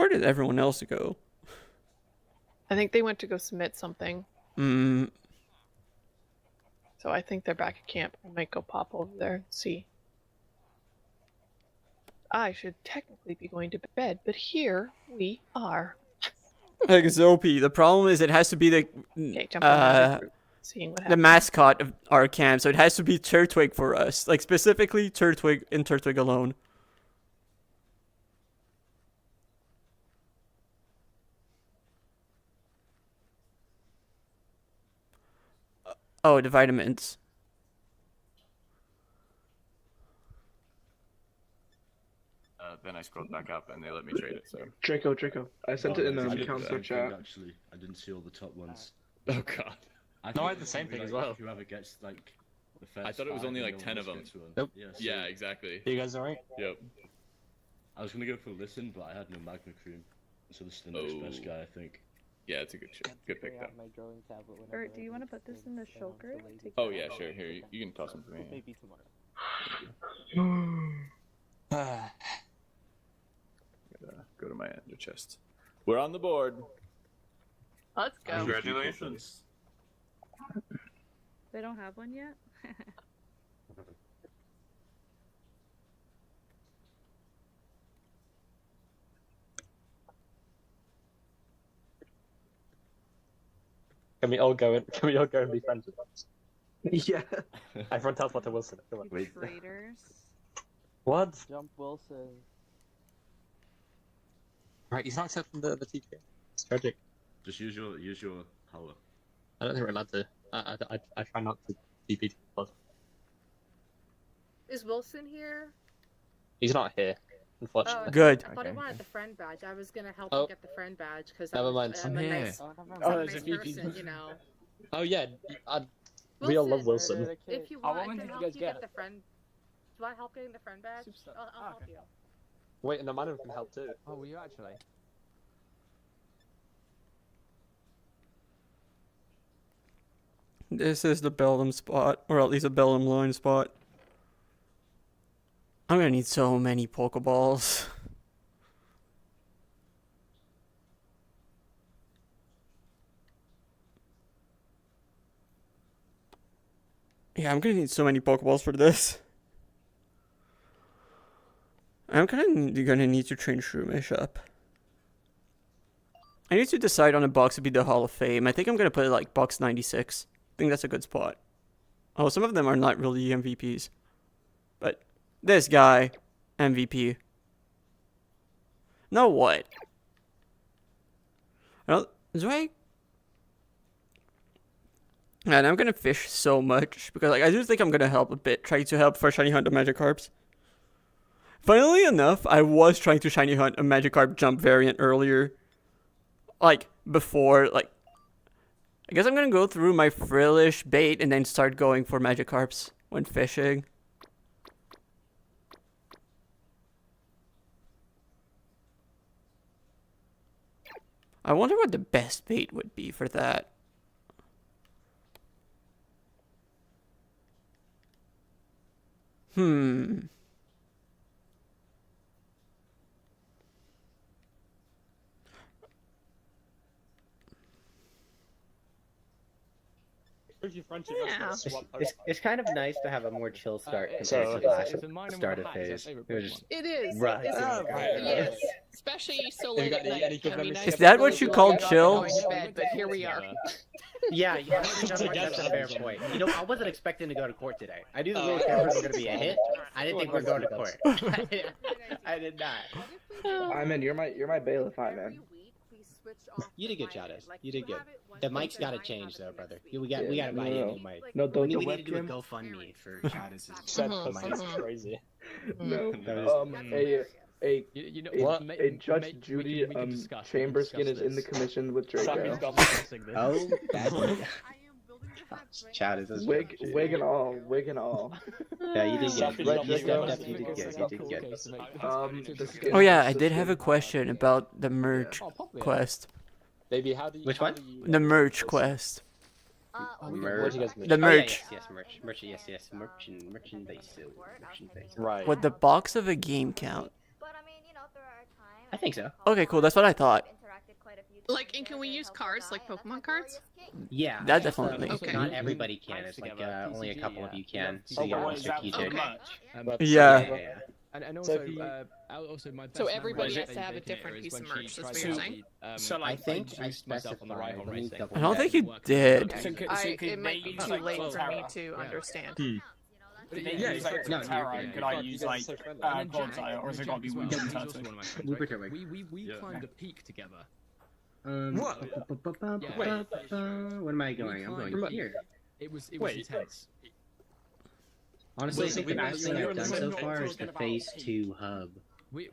did everyone else go? I think they went to go submit something. So I think they're back at camp. I might go pop over there and see. I should technically be going to bed, but here we are. Like Zopi, the problem is it has to be the the mascot of our camp, so it has to be Turtwig for us. Like specifically Turtwig and Turtwig alone. Oh, the vitamins. Then I scrolled back up and they let me trade it. So Draco. I sent it in the council chat. Actually, I didn't see all the top ones. Oh god. I had the same thing as well. Whoever gets like the first I thought it was only like 10 of them. Nope. Yeah, exactly. You guys alright? Yep. I was gonna go for Listen, but I had no Magma Cream, so this is the next best guy, I think. Yeah, it's a good pick though. Or do you want to put this in the shulker? Oh yeah, sure. Here, you can toss them for me. Maybe tomorrow. Go to my ender chest. We're on the board. Let's go. Congratulations. They don't have one yet? Can we all go and be friends with us? Yeah. Everyone tells what to Wilson. Come on. Traitors. What? Jump Wilson. Right, he's not accepting the TK. It's tragic. Just use your power. I don't think we're allowed to. I try not to TP. Is Wilson here? He's not here, unfortunately. Oh, Good. I thought he wanted the friend badge. I was gonna help him get the friend badge because Never mind. I'm a nice, nice person, you know. Oh yeah, I real love Wilson. If you want, I can help you get the friend. Do you want help getting the friend badge? I'll help you. Wait, and Amanda can help too. Oh, will you actually? This is the Beldum spot, or at least a Beldum line spot. I'm gonna need so many Pokeballs. Yeah, I'm gonna need so many Pokeballs for this. I'm gonna need to train Shroomish up. I need to decide on a box to be the Hall of Fame. I think I'm gonna put it like box 96. I think that's a good spot. Oh, some of them are not really MVPs. But this guy, MVP. Know what? And I'm gonna fish so much because like I do think I'm gonna help a bit, try to help for shiny hunt the Magikarps. Funnily enough, I was trying to shiny hunt a Magikarp jump variant earlier. Like before, like I guess I'm gonna go through my Frillish bait and then start going for Magikarps when fishing. I wonder what the best bait would be for that. It's kind of nice to have a more chill start compared to the last starter phase. It was just It is. rough. Yes. Especially so late at night. I mean, Is that what you call chill? Going to bed, but here we are. Yeah, that's a fair point. You know, I wasn't expecting to go to court today. I knew the little cameras were going to be a hit. I didn't think we were going to court. I did not. I mean, you're my bailiff, man. You did good, Chavez. You did good. The mic's got to change, though, brother. We got to buy you a new mic. No, don't we need to do a GoFundMe for Chavez's That's crazy. No. Judge Judy Chamberskin is in the commission with Draco. Oh, Chavez is wig and all. Yeah, you did good. You did good. Oh yeah, I did have a question about the merch quest. Baby, how do you? Which one? The merch quest. Merch. The merch. Yes, merchandise. Right. Would the box of a game count? I think so. Okay, cool. That's what I thought. Like, and can we use cards, like Pokemon cards? Yeah. That definitely. Okay. Not everybody can. It's like only a couple of you can. So you gotta be strategic. Yeah. And also, my best So everybody memory has to have a of different Vader piece is of when merch, she that's tried what to, you're saying? So I think I introduced myself on the specified. rifle Let me racing. double I don't think you check. did. It might be too late for me to understand. Yeah, it's like Tara, could I use like Godsire, or is it got to be Wooper We climbed a peak together. What? When am I going? I'm going here. It was intense. Honestly, I think the best thing I've done so far is the Phase 2 hub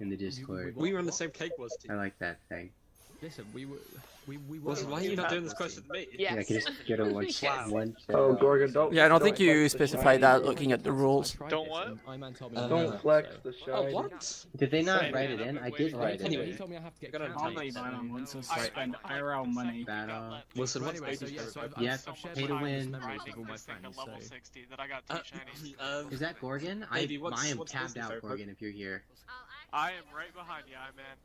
in the Discord. We were on the same cake was team. I like that thing. Listen, we were. Why are you not doing this question to me? Yes. Yeah, I can just get a one. Oh, Gorgon, don't. Yeah, I don't think you specified that looking at the rules. Don't what? Don't flex the shine. Oh, what? Did they not write it in? I did write it Anyway, in. you told me I have to get I'll play Violon once I spend IRL money. Wilson, what's Anyway, so baby? yeah, so Yes, I've pay to win. memories with all my friends. Level So. 60 that I got 2 shinies. Is that Gorgon? I am tabbed out, Gorgon, if you're here. I am right behind you, I man.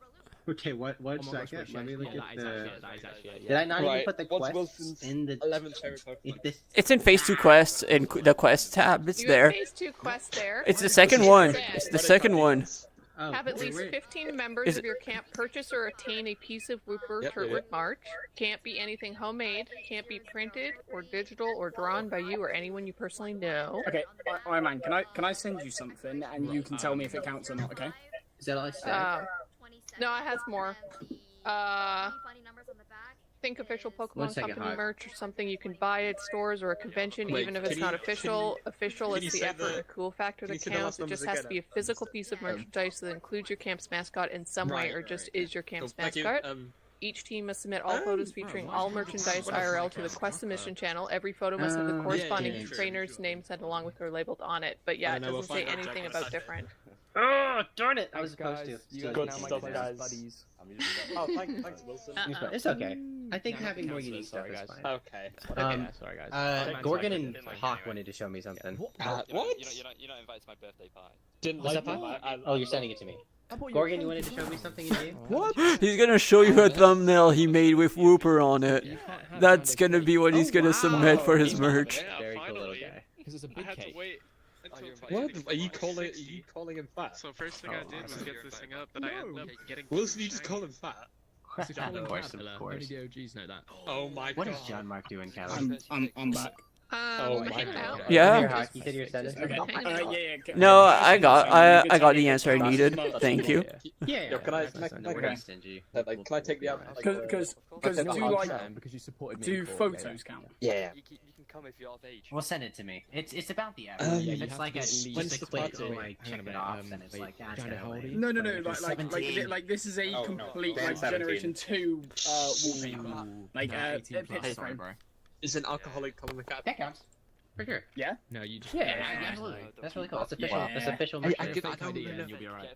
Okay, what Oh my gosh, second? Richie, Let me look yeah, at that is actually it, yeah. Did I not even Right, put the what's quests Wilson's in the 11th favorite Pokemon? It's in Phase 2 quests in the quest tab. It's You there. have Phase 2 quest there. It's the second one. It's the second one. Have at least 15 members of your camp purchase or attain a piece of Wooper Turtwig March. Can't be anything homemade. Can't be printed or digital or drawn by you or anyone you personally know. Okay, Iron Man, can I send you something and you can tell me if it counts or not? Okay. Is that all I said? No, it has more. Think official Pokemon Company merch or something you can buy at stores or a convention, even if it's not official. Official is the effort and the cool factor that counts. It just has to be a physical piece of merchandise that includes your camp's mascot in some way or just is your camp's mascot. Each team must submit all photos featuring all merchandise IRL to the Quest Submission channel. Every photo must have the corresponding trainer's name sent along with her labeled on it. But yeah, it doesn't say anything about different. Oh, darn it! I was supposed to. Good stuff, guys. Oh, thanks, Wilson. It's okay. I think having more unique stuff is fine. Okay. Sorry, guys. Gorgon and Hawk wanted to show me something. What? You're not invited to my birthday party. Didn't like that. Oh, you're sending it to me. Gorgon, you wanted to show me something in game? What? He's gonna show you a thumbnail he made with Wooper on it. That's gonna be what he's gonna submit for his merch. Very cool little guy. Because it's a big cake. What? Are you calling him fat? So first thing I did was get this thing up, but I ended up getting. Wilson, you just call him fat. Of course. Only the OGs know that. Oh my god. What is John Mark doing, Calvin? I'm back. Oh my god. Yeah. You said you were sending something? No, I got the answer I needed. Thank you. Yeah. Can I take the other? Because because you supported me. do photos count? Yeah. You can come if you're of age. Well, send it to me. It's about the average. If it's like just a quick like check it off, then it's like that's gonna wait. No. Like this is a complete like Generation 2 wallpaper. Like picture frame. Is an alcoholic calling the cat? That counts. For sure. Yeah? No, you just. Yeah, absolutely. That's really cool. That's official. That's official. I give that idea and you'll be alright.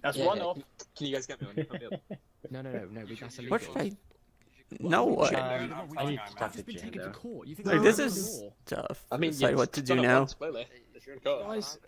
That's one off. Can you guys get me one? No. That's illegal. What if I? No way. I need to talk to been Jen taken to though. court. Like, this is tough. I mean, decide what to do now. Guys,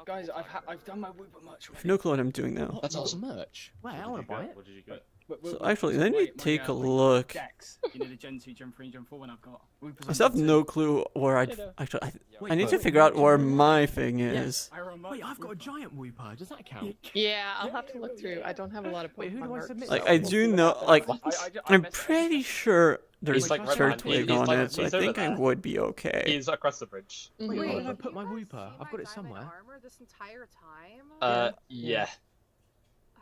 Guys, I've done my Wooper merch. I have no clue what I'm doing now. That's awesome merch. Wait, I want to buy it. What did you get? So actually, let me take a look. Decks. You know, the Gen 2, Gen 3, Gen 4 one I've got. I still have no clue where I'd actually. I need to figure out where my thing is. Wait, I've got a giant Wooper. Does that count? Yeah, I'll have to look through. I don't have a lot of Pokemon who do I merch, submit so Like I do know, like I'm pretty sure there's He's, like, right Turtwig behind- he's, on like, it, so I he's over think I there. would be okay. He's across the bridge. Wait, where did I Mhm. put my Wooper? I've got it somewhere. Armor this entire time? Yeah.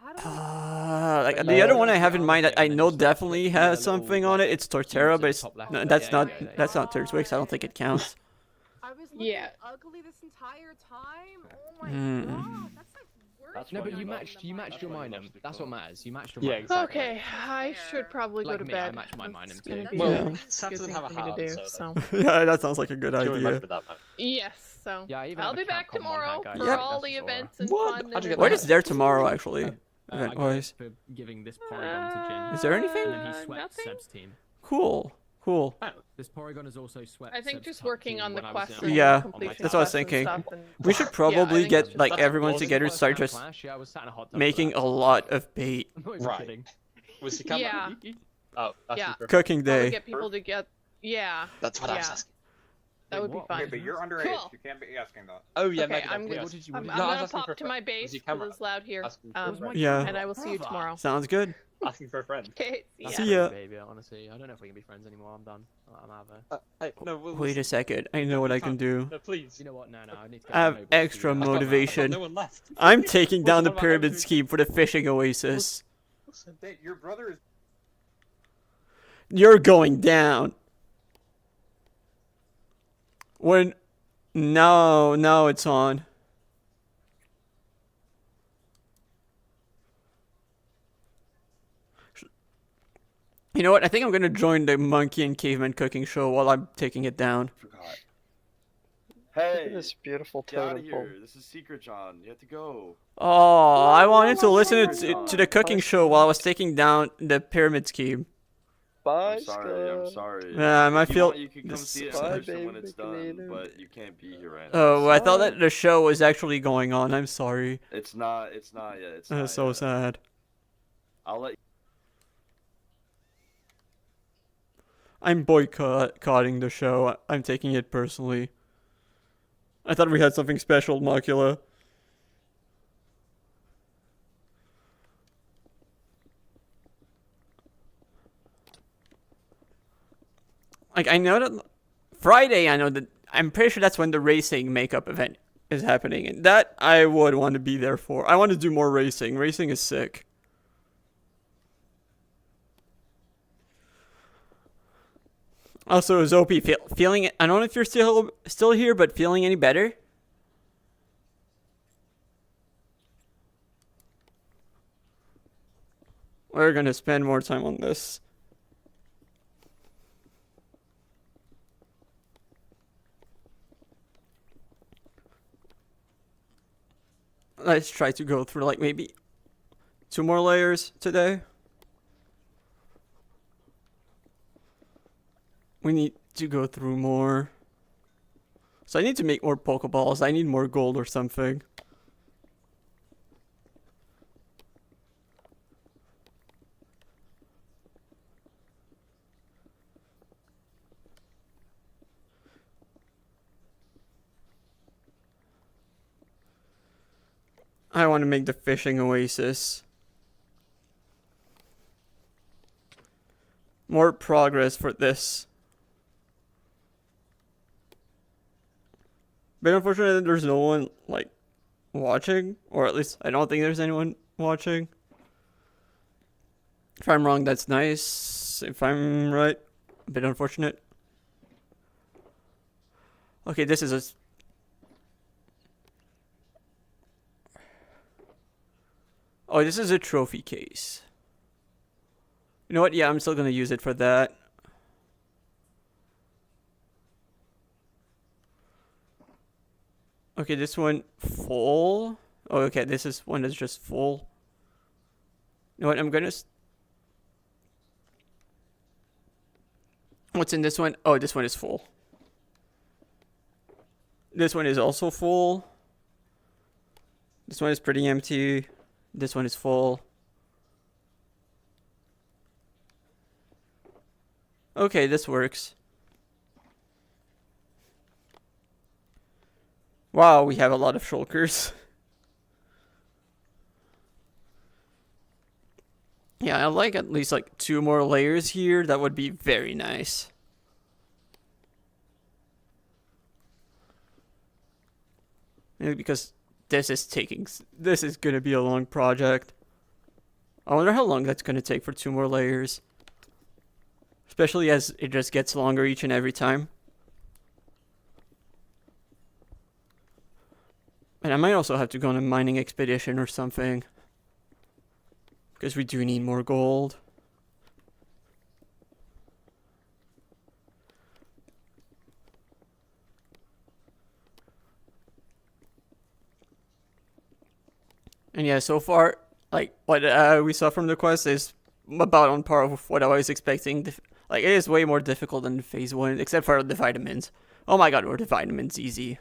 Like the other one I have in mind that I know definitely has something on it. It's Torterra, but it's no, that's not Turtwig. So I don't think it counts. I was looking ugly this entire time. Oh my god, that's like worse. No, but you matched your Minun. That's what matters. You matched your Yeah, Minun. exactly. Okay, I should probably go Like to me, bed. I matched my Minun It's too. gonna be Well, a Seth good doesn't thing have a for me heart, to do, so so. Yeah, that sounds like a good Sure, idea. remember that, man. Yes, so Yeah, I even I'll have a be back Capcom on tomorrow hand, for guys. all That's the for sure. events and What? fun. How'd you and get What that? is there tomorrow actually? I Event got wise. it for giving this Porygon to Jin. Is there anything? And then he swept Nothing? Seb's team. Cool. This Porygon has also swept. I think Seb's just top working team on the when I was quests. on- Yeah, on my completion that's what I was quests and thinking. stuff, and- We should Yeah, I probably think get that's like just- everyone Wasn't together the to first start time just Clash, yeah, I was sat in a hot tub for making that. a lot of bait. I'm not even Right. kidding. Was he coming? Yeah. Oh, that's Yeah. super. Cooking Probably day. get people to get. Yeah. That's what I was Yeah. asking. That would be what? fun. Okay, but you're underage. Cool. You can't be asking that. Oh yeah, Okay, Megan, I'm, yes. What did you I'm, do? I'm No, I was gonna asking pop for to a my friend. base Was he because camera? it's loud here. Asking for a friend. Yeah. And I will see you tomorrow. Sounds good. Asking for a friend. Okay. That's See Yeah. ya. crazy, baby, honestly. I don't know if we can be friends anymore. I'm done. I'm out of there. Hey, no, Wait a second. I know what I can do. No, please. You know what? No, I need to I have extra I've got motivation. no one left. I'm taking down the What about pyramid everything? scheme for the fishing oasis. Your brother is. You're going down. When no, it's on. You know what? I think I'm gonna join the monkey and caveman cooking show while I'm taking it down. Hey, This beautiful get out of totem pole. here. This is Secret John. You have to go. Oh, I wanted to listen to the cooking show while I was taking down the pyramid scheme. Bye, I'm sorry. I'm sorry. I If you feel want, you can come see it in Bye, person when baby it's done, Canadian. but you can't be here right now. Oh, I thought that the show was actually going on. I'm sorry. It's not. It's not yet. It's That's not so yet. sad. I'll let. I'm boycotting the show. I'm taking it personally. I thought we had something special, Macula. Like, I know that Friday, I know that I'm pretty sure that's when the racing makeup event is happening. And that I would want to be there for. I want to do more racing. Racing is sick. Also, Zopi, feeling... I don't know if you're still here, but feeling any better? We're gonna spend more time on this. Let's try to go through like maybe 2 more layers today. We need to go through more. So I need to make more Pokeballs. I need more gold or something. I want to make the fishing oasis. More progress for this. But unfortunately, there's no one, like, watching. Or at least, I don't think there's anyone watching. If I'm wrong, that's nice. If I'm right, a bit unfortunate. Okay, this is a... Oh, this is a trophy case. You know what? Yeah, I'm still gonna use it for that. Okay, this one full. Oh, okay, this is one that's just full. You know what? I'm gonna. What's in this one? Oh, this one is full. This one is also full. This one is pretty empty. This one is full. Okay, this works. Wow, we have a lot of shulkers. Yeah, I like at least like 2 more layers here. That would be very nice. Maybe because this is gonna be a long project. I wonder how long that's gonna take for 2 more layers. Especially as it just gets longer each and every time. And I might also have to go on a mining expedition or something. Because we do need more gold. And yeah, so far, like, what we saw from the quest is about on par with what I was expecting. Like, it is way more difficult than phase 1, except for the vitamins. Oh my god, were the vitamins easy.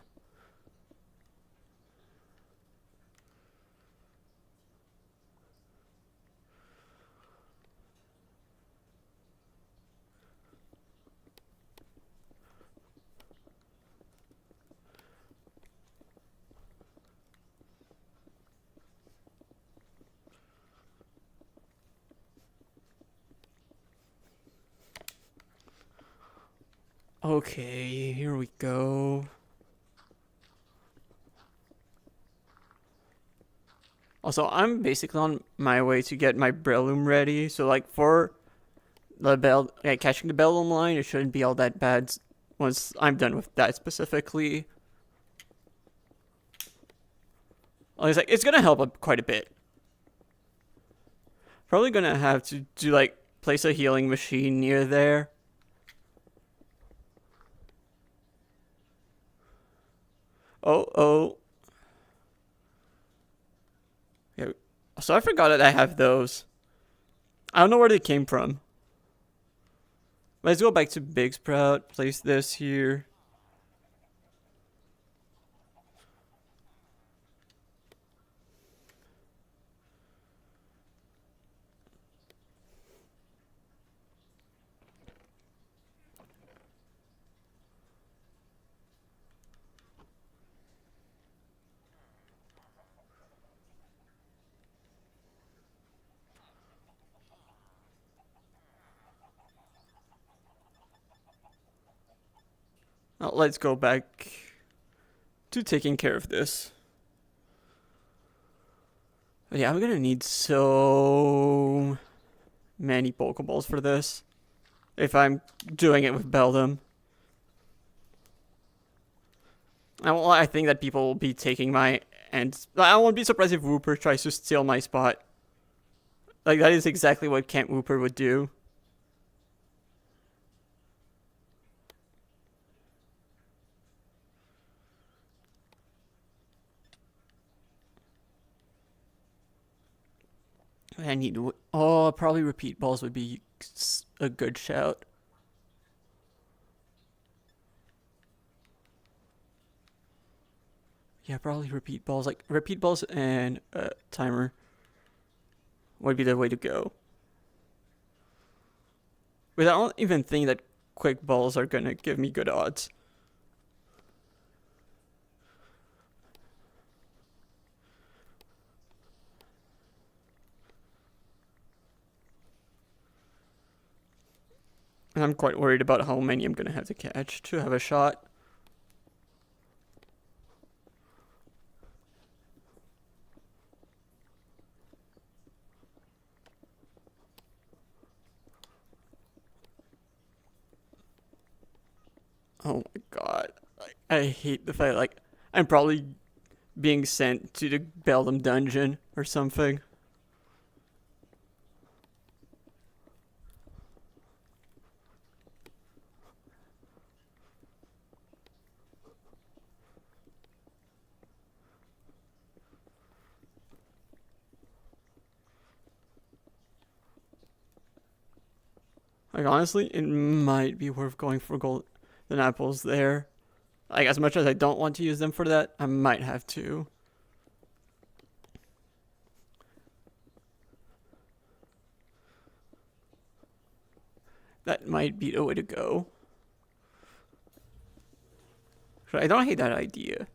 Okay, here we go. Also, I'm basically on my way to get my Breloom ready. So, like, for the catching the Breloom line, it shouldn't be all that bad once I'm done with that specifically. It's gonna help quite a bit. Probably gonna have to do, like, place a healing machine near there. Oh. Yeah. So I forgot that I have those. I don't know where they came from. Let's go back to Big Sprout. Place this here. Now let's go back to taking care of this. But yeah, I'm gonna need so many Pokeballs for this. If I'm doing it with Beldum. I think that people will be taking my... And I won't be surprised if Wooper tries to steal my spot. Like, that is exactly what Camp Wooper would do. I need to... Oh, probably repeat balls would be a good shout. Yeah, probably repeat balls. Like, repeat balls and timer would be the way to go. But I don't even think that quick balls are gonna give me good odds. And I'm quite worried about how many I'm gonna have to catch to have a shot. Oh my god. I hate the fact, like, I'm probably being sent to the Beldum dungeon or something. Like, honestly, it might be worth going for golden apples there. Like, as much as I don't want to use them for that, I might have to. that might be the way to go. I don't hate that idea.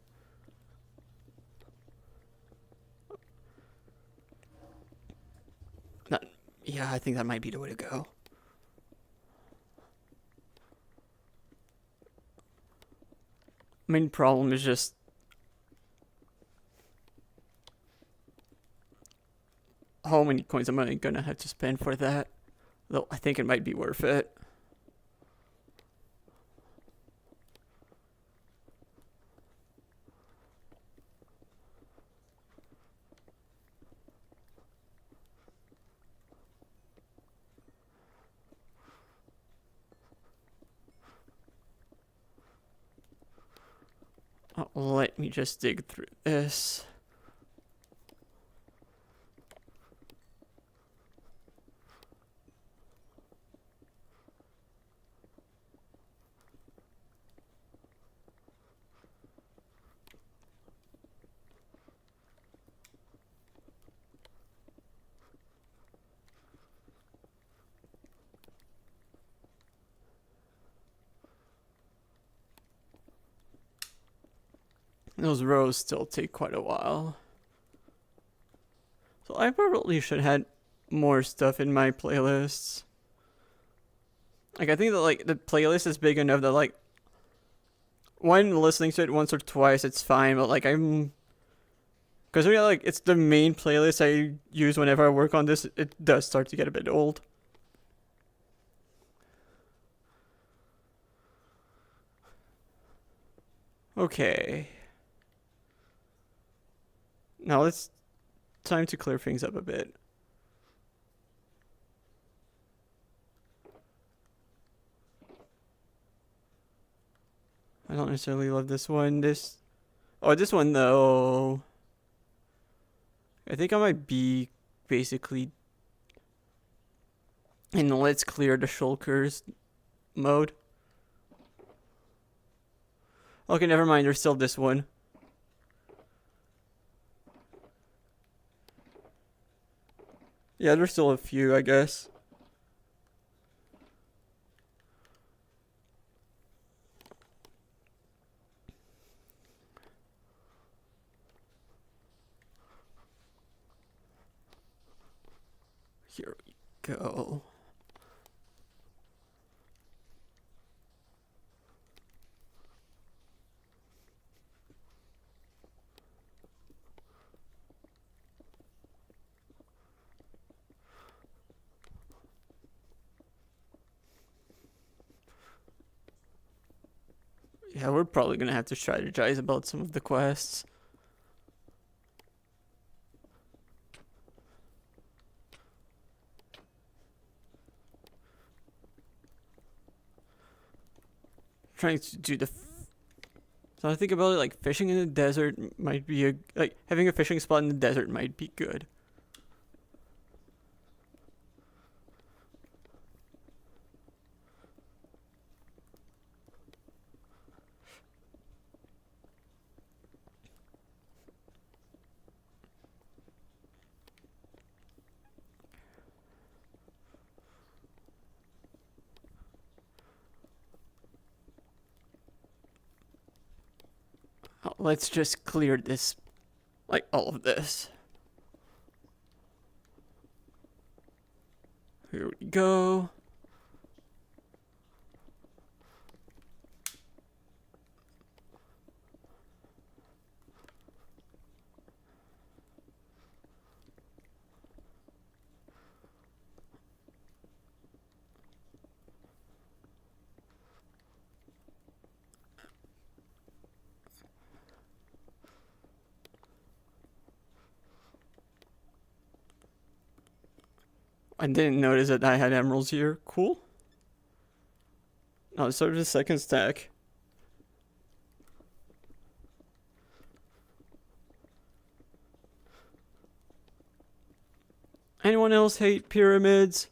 Yeah, I think that might be the way to go. Main problem is just how many coins am I gonna have to spend for that? Though I think it might be worth it. Let me just dig through this. Those rows still take quite a while. So I probably should have more stuff in my playlists. Like, I think that, like, the playlist is big enough that, like, when listening to it once or twice, it's fine, but, like, because, really, like, it's the main playlist I use whenever I work on this, it does start to get a bit old. Okay. Now it's time to clear things up a bit. I don't necessarily love this one. This one though. I think I might be basically in the let's clear the shulkers mode. Okay, never mind. There's still this one. Yeah, there's still a few, I guess. Here we go. Yeah, we're probably gonna have to strategize about some of the quests. Trying to do the. So I think about it, like fishing in the desert might be like having a fishing spot in the desert might be good. Let's just clear this, like all of this. Here we go. I didn't notice that I had emeralds here. Cool. Now let's start with the second stack. Anyone else hate pyramids?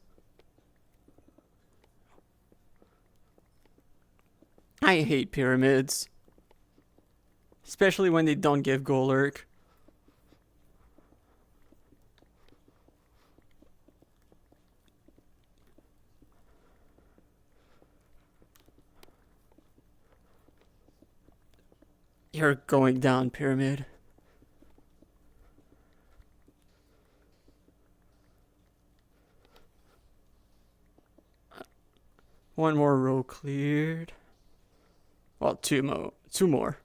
I hate pyramids. Especially when they don't give Golurk. You're going down, Pyramid. One more row cleared. Well, two more.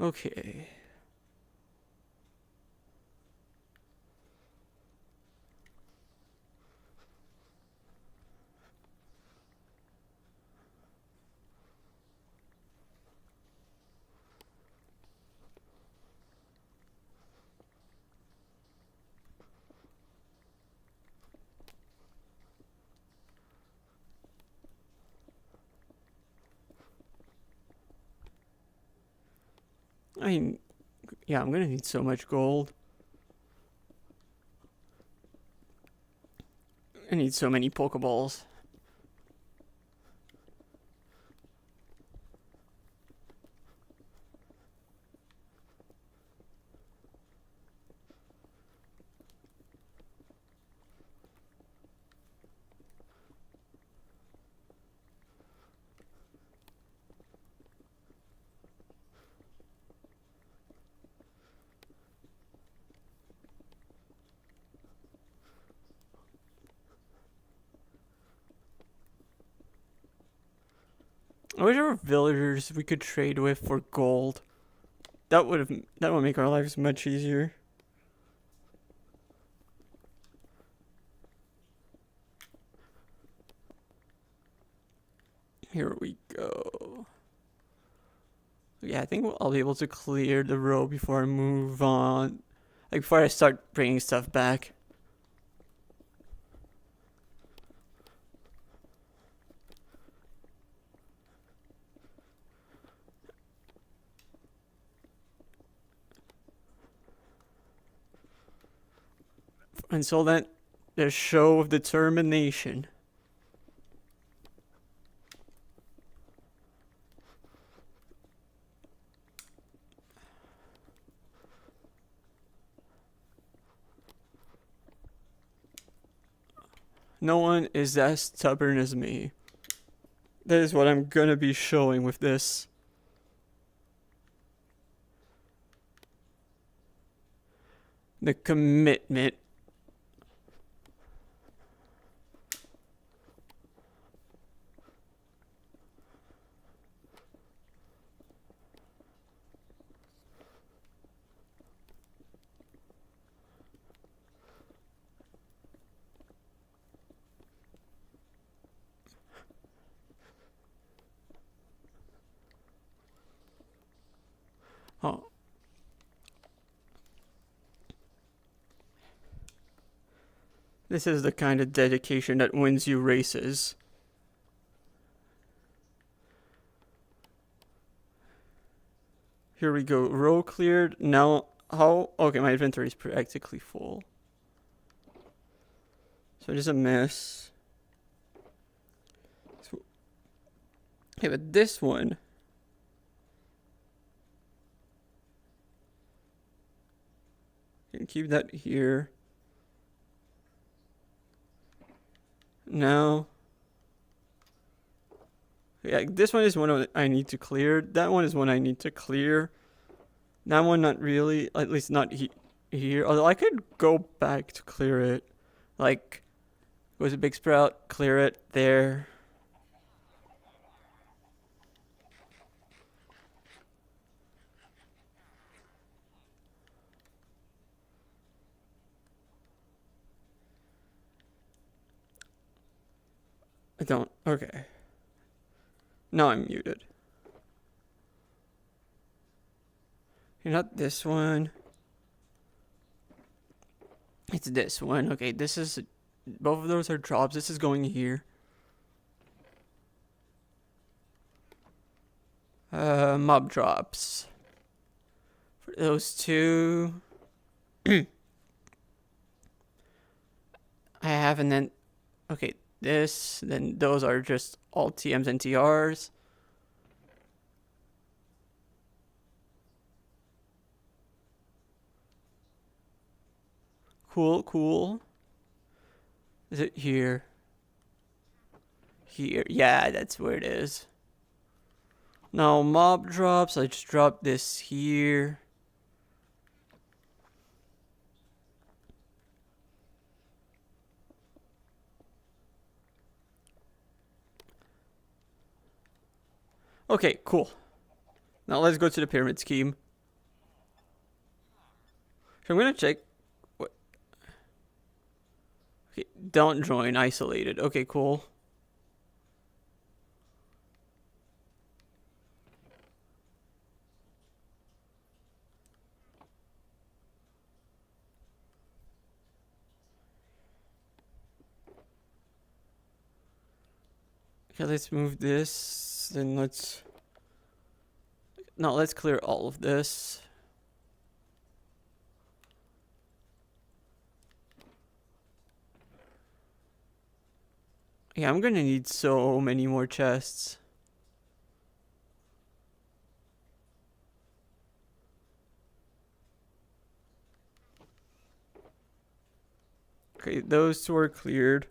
Okay. I mean, yeah, I'm gonna need so much gold. I need so many Pokeballs. I wish there were villagers we could trade with for gold. That would make our lives much easier. Here we go. Yeah, I think I'll be able to clear the row before I move on. Like before I start bringing stuff back. Until then, the show of determination. No one is as stubborn as me. That is what I'm gonna be showing with this. The commitment. Oh. This is the kind of dedication that wins you races. Here we go. Row cleared. Now, how? Okay, my inventory is practically full. So it is a mess. So, okay, but this one. Can keep that here. Now. Yeah, this one is one I need to clear. That one is one I need to clear. That one not really, at least not here. Although I could go back to clear it. Like, goes a big sprout, clear it there. I don't. Okay. Now I'm muted. You're not this one. It's this one. Okay, this is. Both of those are drops. This is going here. Mob drops. For those two. I have, and then. Okay. This, then those are just all TMs and TRs. Cool, cool. Is it here? Here. Yeah, that's where it is. Now mob drops. I just drop this here. Okay, cool. Now let's go to the pyramid scheme. So I'm gonna check. What? Okay, don't join. Isolated. Okay, cool. Okay, let's move this. Then let's. No, let's clear all of this. Yeah, I'm gonna need so many more chests. Okay, those two are cleared.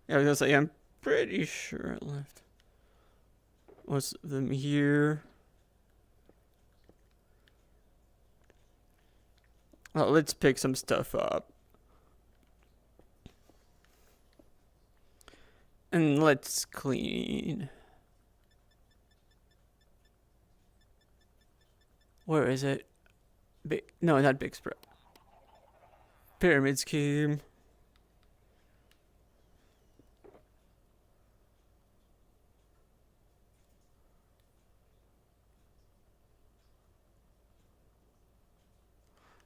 Yeah, I was gonna say, I'm pretty sure I left most of them here. Oh, let's pick some stuff up. And let's clean. Where is it? No, not Big Spread. Pyramid scheme.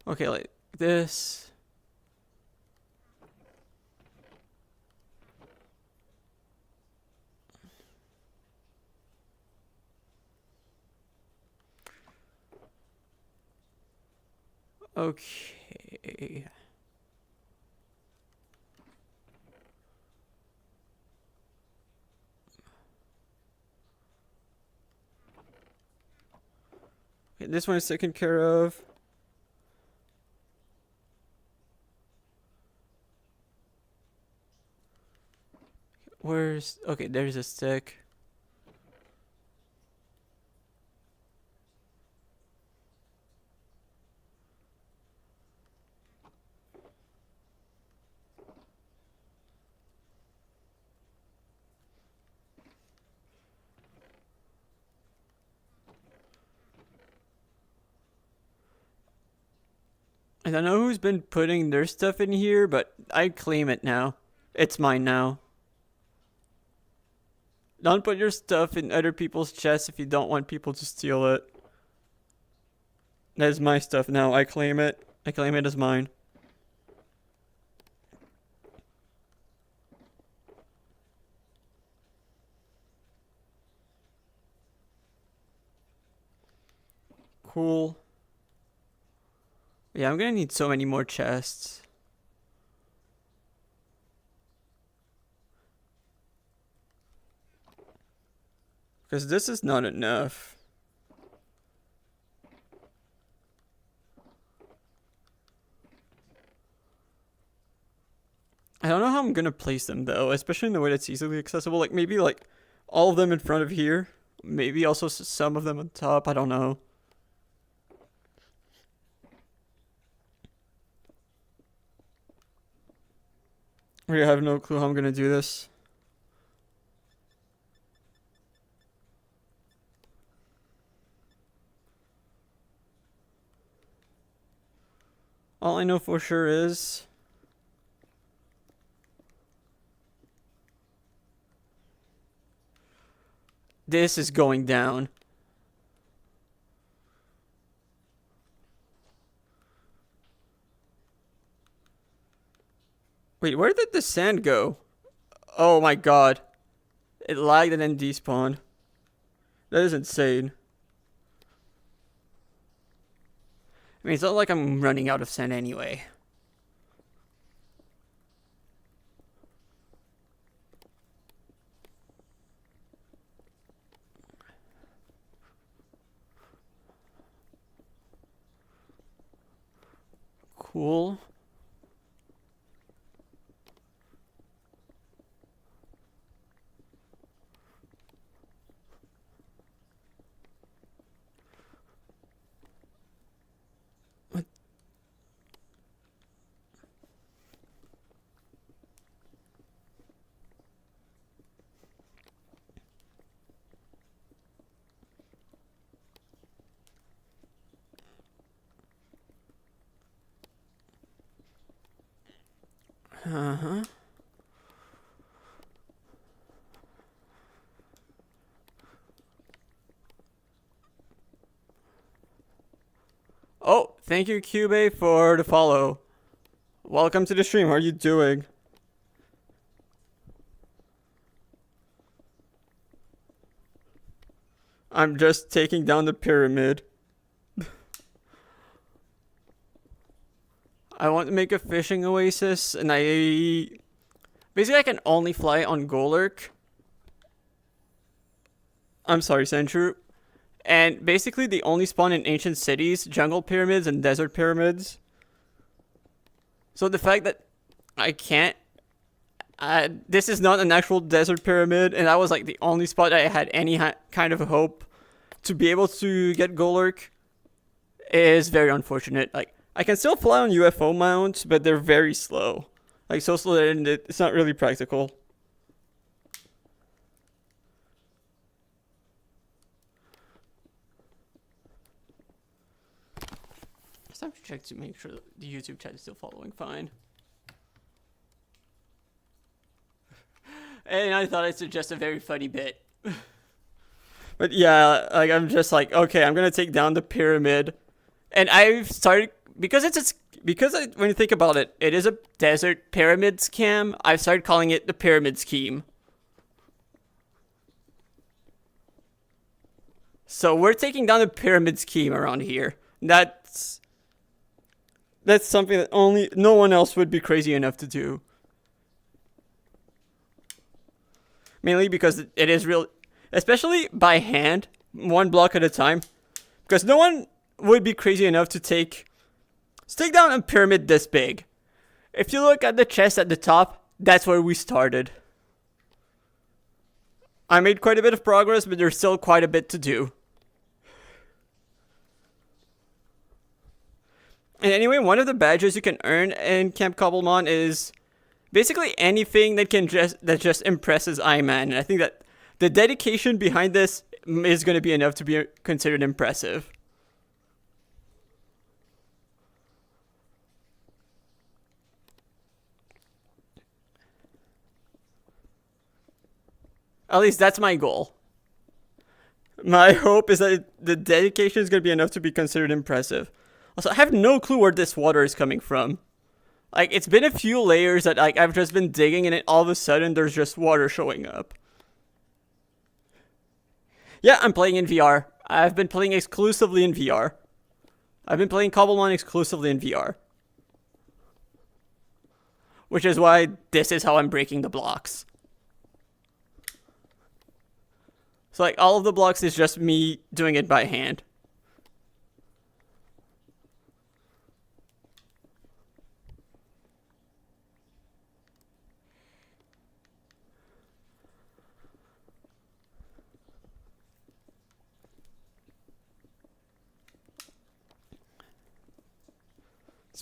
Okay, like this. Okay. Okay, this one is taken care of. Where's... Okay, there's a stick. I don't know who's been putting their stuff in here, but I claim it now. It's mine now. Don't put your stuff in other people's chests if you don't want people to steal it. That is my stuff now. I claim it. I claim it as mine. Cool. Yeah, I'm gonna need so many more chests. Because this is not enough. I don't know how I'm gonna place them though, especially in the way that's easily accessible. Like maybe like all of them in front of here. Maybe also some of them on top. I don't know. I have no clue how I'm gonna do this. All I know for sure is this is going down. Wait, where did the sand go? Oh my god. It lagged and then despawned. That is insane. I mean, it's not like I'm running out of sand anyway. cool. Uh-huh. Oh, thank you, Cube, for the follow. Welcome to the stream. How are you doing? I'm just taking down the pyramid. I want to make a fishing oasis, and basically I can only fly on Golurk. I'm sorry, Sentru. And basically they only spawn in ancient cities, jungle pyramids, and desert pyramids. So the fact that I can't... this is not an actual desert pyramid, and that was like the only spot I had any kind of hope to be able to get Golurk, is very unfortunate. Like, I can still fly on UFO mounts, but they're very slow. Like, so slow that it's not really practical. It's time to check to make sure the YouTube chat is still following fine. And I thought I'd suggest a very funny bit. But yeah, like, I'm just like, okay, I'm gonna take down the pyramid. And I've started, because when you think about it, it is a desert pyramid scam, I've started calling it the pyramid scheme. So we're taking down the pyramid scheme around here. That's something that no one else would be crazy enough to do. Mainly because it is real, especially by hand, one block at a time. Because no one would be crazy enough to take down a pyramid this big. If you look at the chest at the top, that's where we started. I made quite a bit of progress, but there's still quite a bit to do. And anyway, one of the badges you can earn in Camp Cobblemon is basically anything that just impresses Iman. And I think that the dedication behind this is going to be enough to be considered impressive. At least that's my goal. My hope is that the dedication is going to be enough to be considered impressive. Also, I have no clue where this water is coming from. Like, it's been a few layers that I've just been digging, and then all of a sudden there's just water showing up. Yeah, I'm playing in VR. I've been playing exclusively in VR. I've been playing Cobblemon exclusively in VR. Which is why this is how I'm breaking the blocks. So, like, all of the blocks is just me doing it by hand.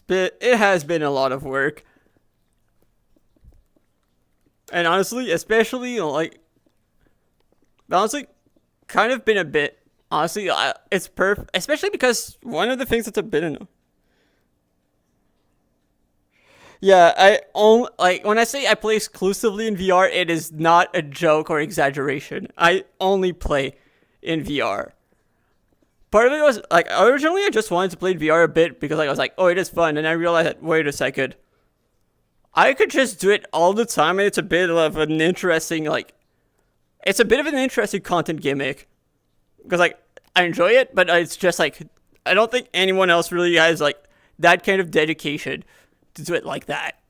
It has been a lot of work. And honestly, especially, like, kind of been a bit, honestly, it's especially because one of the things that's a bit annoying. Yeah, like, when I say I play exclusively in VR, it is not a joke or exaggeration. I only play in VR. Part of it was, like, originally I just wanted to play in VR a bit because, like, I was like, oh, it is fun, and I realized that, wait a second, I could just do it all the time, and it's a bit of an interesting, like, it's a bit of an interesting content gimmick. Because, like, I enjoy it, but it's just, like, I don't think anyone else really has, like, that kind of dedication to do it like that.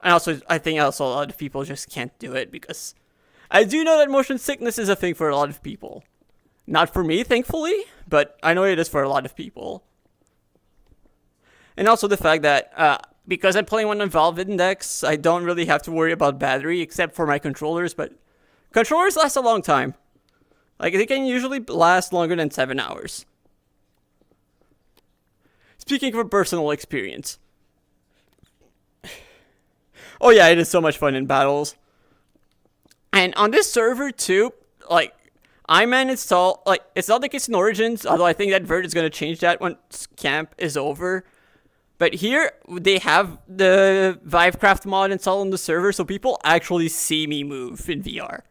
And also, I think also a lot of people just can't do it because I do know that motion sickness is a thing for a lot of people. Not for me, thankfully, but I know it is for a lot of people. And also the fact that because I'm playing one on Valve Index, I don't really have to worry about battery except for my controllers, but controllers last a long time. Like, they can usually last longer than 7 hours. Speaking of a personal experience. Oh yeah, it is so much fun in battles. And on this server too, like, Iman install, like, it's not the case in Origins, although I think that Vert is going to change that once camp is over. But here, they have the Vivecraft mod installed on the server, so people actually see me move in VR.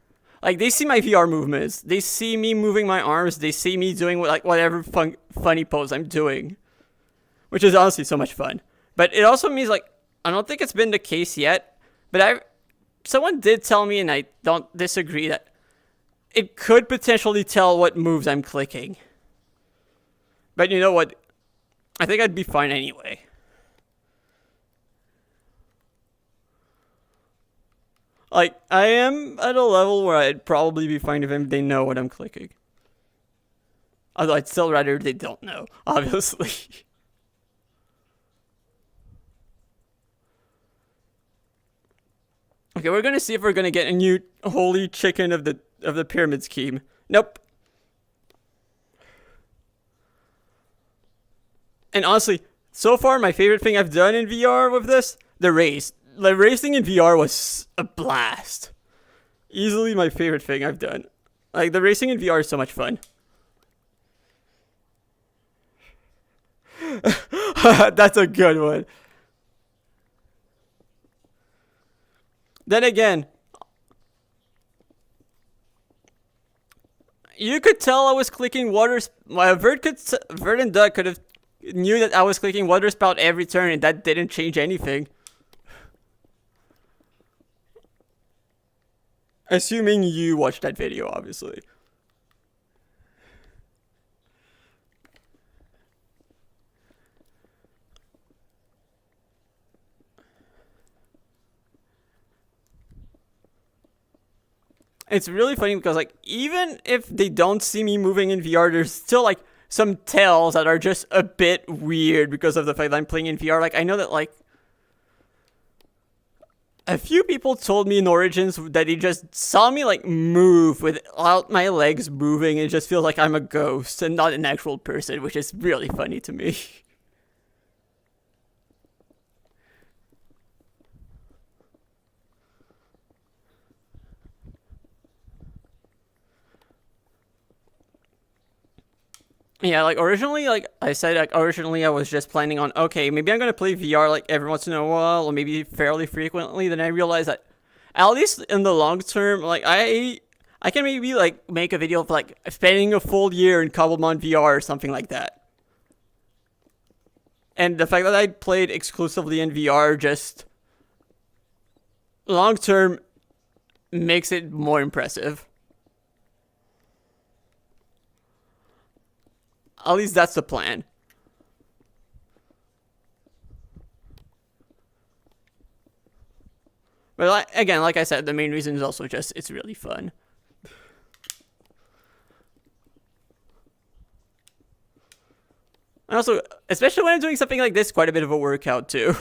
Like, they see my VR movements, they see me moving my arms, they see me doing whatever funny pose I'm doing. Which is honestly so much fun. But it also means, like, I don't think it's been the case yet, but someone did tell me, and I don't disagree, that it could potentially tell what moves I'm clicking. But you know what? I think I'd be fine anyway. Like, I am at a level where I'd probably be fine if they know what I'm clicking. Although I'd still rather they don't know, obviously. Okay, we're gonna see if we're gonna get a new holy chicken of the pyramid scheme. Nope. And honestly, so far my favorite thing I've done in VR with this, the race. The racing in VR was a blast. Easily my favorite thing I've done. Like, the racing in VR is so much fun. That's a good one. Then again, you could tell I was clicking water. Vert and Doug could have knew that I was clicking water spout every turn, and that didn't change anything. Assuming you watched that video, obviously. It's really funny because, like, even if they don't see me moving in VR, there's still, like, some tells that are just a bit weird because of the fact that I'm playing in VR. Like, I know that, like, a few people told me in Origins that they just saw me, like, move without my legs moving, and it just feels like I'm a ghost and not an actual person, which is really funny to me. Yeah, like, originally, like I said, like, originally I was just planning on, okay, maybe I'm gonna play VR, like, every once in a while, or maybe fairly frequently. Then I realized that, at least in the long term, like, I can maybe, like, make a video of, like, spending a full year in Cobblemon VR or something like that. And the fact that I played exclusively in VR just, long term, makes it more impressive. At least that's the plan. But again, like I said, the main reason is also just it's really fun. And also, especially when I'm doing something like this, quite a bit of a workout too.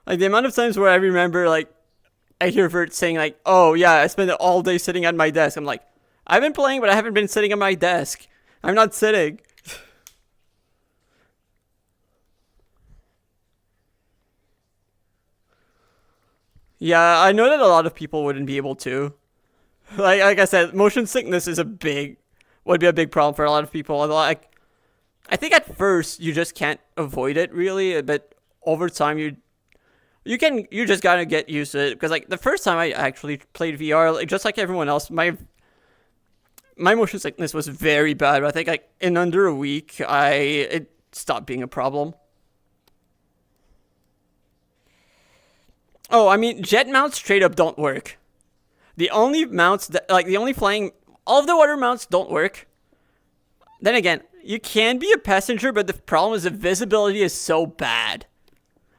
Like, the amount of times where I remember, like, I hear Vert saying, like, oh yeah, I spend all day sitting at my desk. I'm like, I've been playing, but I haven't been sitting at my desk. I'm not sitting. Yeah, I know that a lot of people wouldn't be able to. Like I said, motion sickness is would be a big problem for a lot of people. Although I think at first you just can't avoid it really, but over time you just gotta get used to it. Because, like, the first time I actually played VR, like, just like everyone else, my motion sickness was very bad. But I think, like, in under a week, it stopped being a problem. Oh, I mean, jet mounts straight up don't work. The only mounts that, like, the only flying, all of the water mounts don't work. Then again, you can be a passenger, but the problem is the visibility is so bad.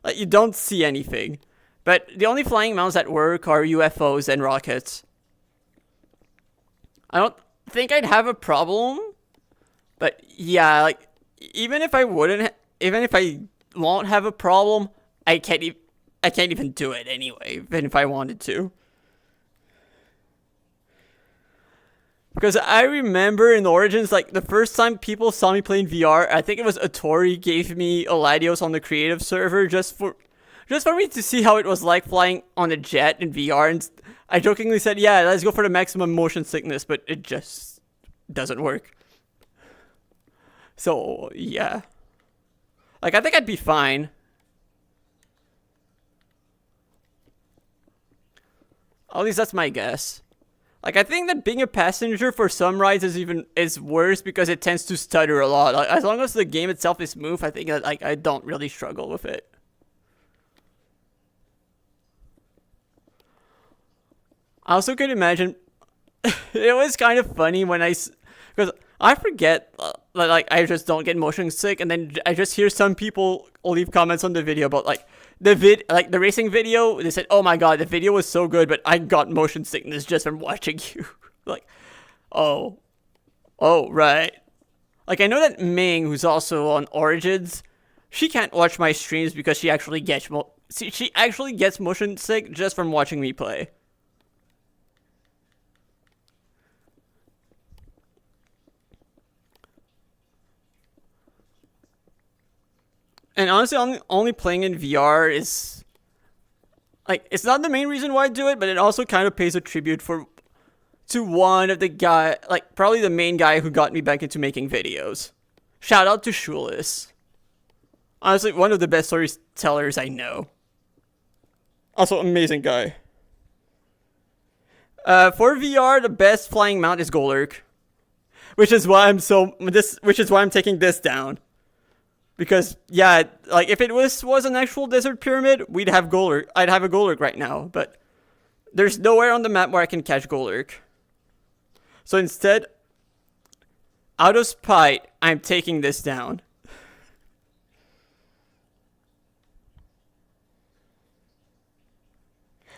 Like, you don't see anything. But the only flying mounts that work are UFOs and rockets. I don't think I'd have a problem. But yeah, like, even if I won't have a problem, I can't even do it anyway, even if I wanted to. Because I remember in Origins, like, the first time people saw me play in VR, I think it was Atori gave me Eladios on the creative server just for me to see how it was like flying on a jet in VR, and I jokingly said, yeah, let's go for the maximum motion sickness, but it just doesn't work. So, yeah. Like, I think I'd be fine. At least that's my guess. Like, I think that being a passenger for some rides is worse because it tends to stutter a lot. Like, as long as the game itself is smooth, I think that, like, I don't really struggle with it. I also could imagine it was kind of funny when because I forget, like, I just don't get motion sick, and then I just hear some people leave comments on the video about, like, the racing video. They said, oh my god, the video was so good, but I got motion sickness just from watching you. Like, oh, right. Like, I know that Ming, who's also on Origins, she can't watch my streams because she actually gets motion sick just from watching me play. And honestly, only playing in VR is, like, it's not the main reason why I do it, but it also kind of pays a tribute to one of the guy, like, probably the main guy who got me back into making videos. Shout out to Shulis. Honestly, one of the best storytellers I know. Also, amazing guy. For VR, the best flying mount is Golurk, which is why I'm taking this down. Because, yeah, like, if it was an actual desert pyramid, I'd have a Golurk right now, but there's nowhere on the map where I can catch Golurk. So instead, out of spite, I'm taking this down.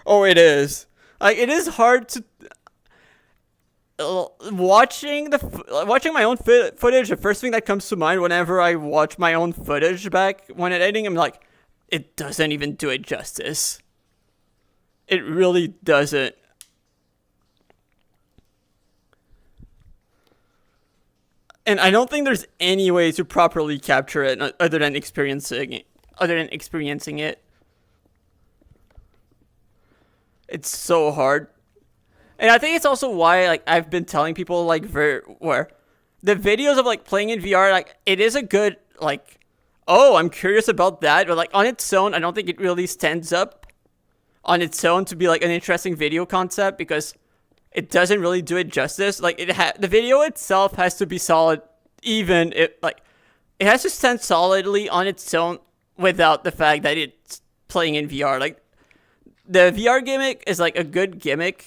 Oh, it is. Like, it is hard to... watching my own footage, the first thing that comes to mind whenever I watch my own footage back when editing, I'm like, it doesn't even do it justice. It really doesn't. And I don't think there's any way to properly capture it other than experiencing it. It's so hard. And I think it's also why, like, I've been telling people, like, where the videos of, like, playing in VR, like, it is a good, like, oh, I'm curious about that, but, like, on its own, I don't think it really stands up on its own to be, like, an interesting video concept, because it doesn't really do it justice. Like, the video itself has to be solid, even if, like, it has to stand solidly on its own without the fact that it's playing in VR. Like, the VR gimmick is, like, a good gimmick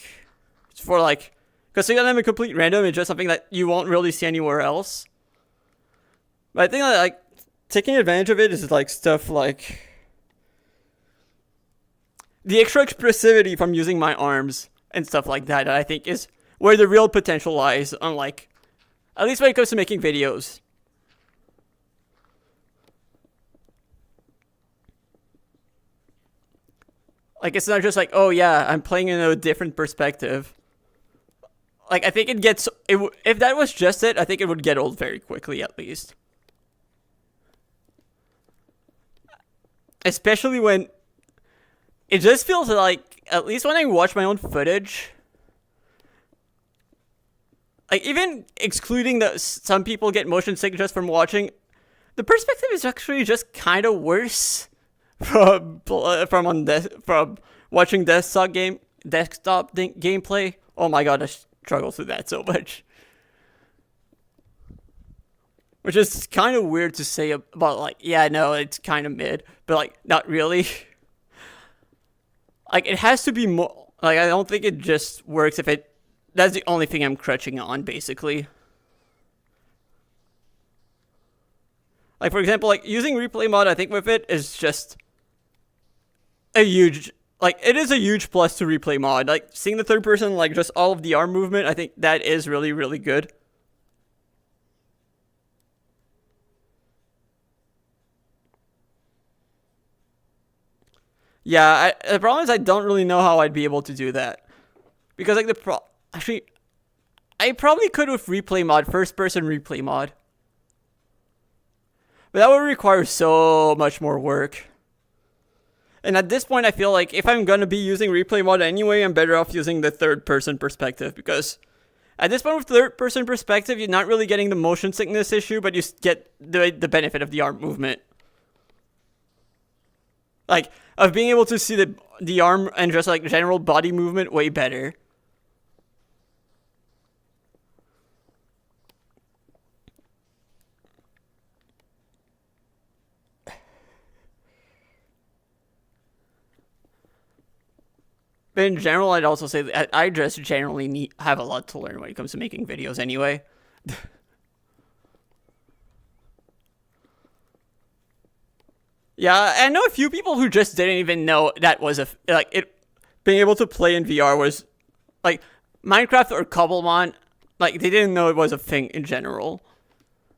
for, like, because I'm a complete random, it's just something that you won't really see anywhere else. But I think that, like, taking advantage of it is, like, stuff like the extra expressivity from using my arms and stuff like that, I think is where the real potential lies, unlike, at least when it comes to making videos. Like, it's not just like, oh yeah, I'm playing in a different perspective. Like, I think if that was just it, I think it would get old very quickly, at least. Especially when it just feels like, at least when I watch my own footage, like, even excluding that some people get motion sick just from watching, the perspective is actually just kind of worse from watching desktop gameplay. Oh my god, I struggle through that so much. Which is kind of weird to say about, like, yeah, no, it's kind of mid, but, like, not really. Like, it has to be more, like, I don't think it just works if that's the only thing I'm crutching on, basically. Like, for example, like, using replay mod, I think with it is just a huge, like, it is a huge plus to replay mod. Like, seeing the third person, like, just all of the arm movement, I think that is really, really good. Yeah, the problem is I don't really know how I'd be able to do that. Because, like, actually, I probably could with replay mod, first-person replay mod. But that would require so much more work. And at this point, I feel like if I'm gonna be using replay mod anyway, I'm better off using the third-person perspective. Because at this point with third-person perspective, you're not really getting the motion sickness issue, but you get the benefit of the arm movement. Like, of being able to see the arm and just, like, general body movement way better. But in general, I'd also say that I just generally have a lot to learn when it comes to making videos anyway. Yeah, I know a few people who just didn't even know that was being able to play in VR was, like, Minecraft or Cobblemon, like, they didn't know it was a thing in general.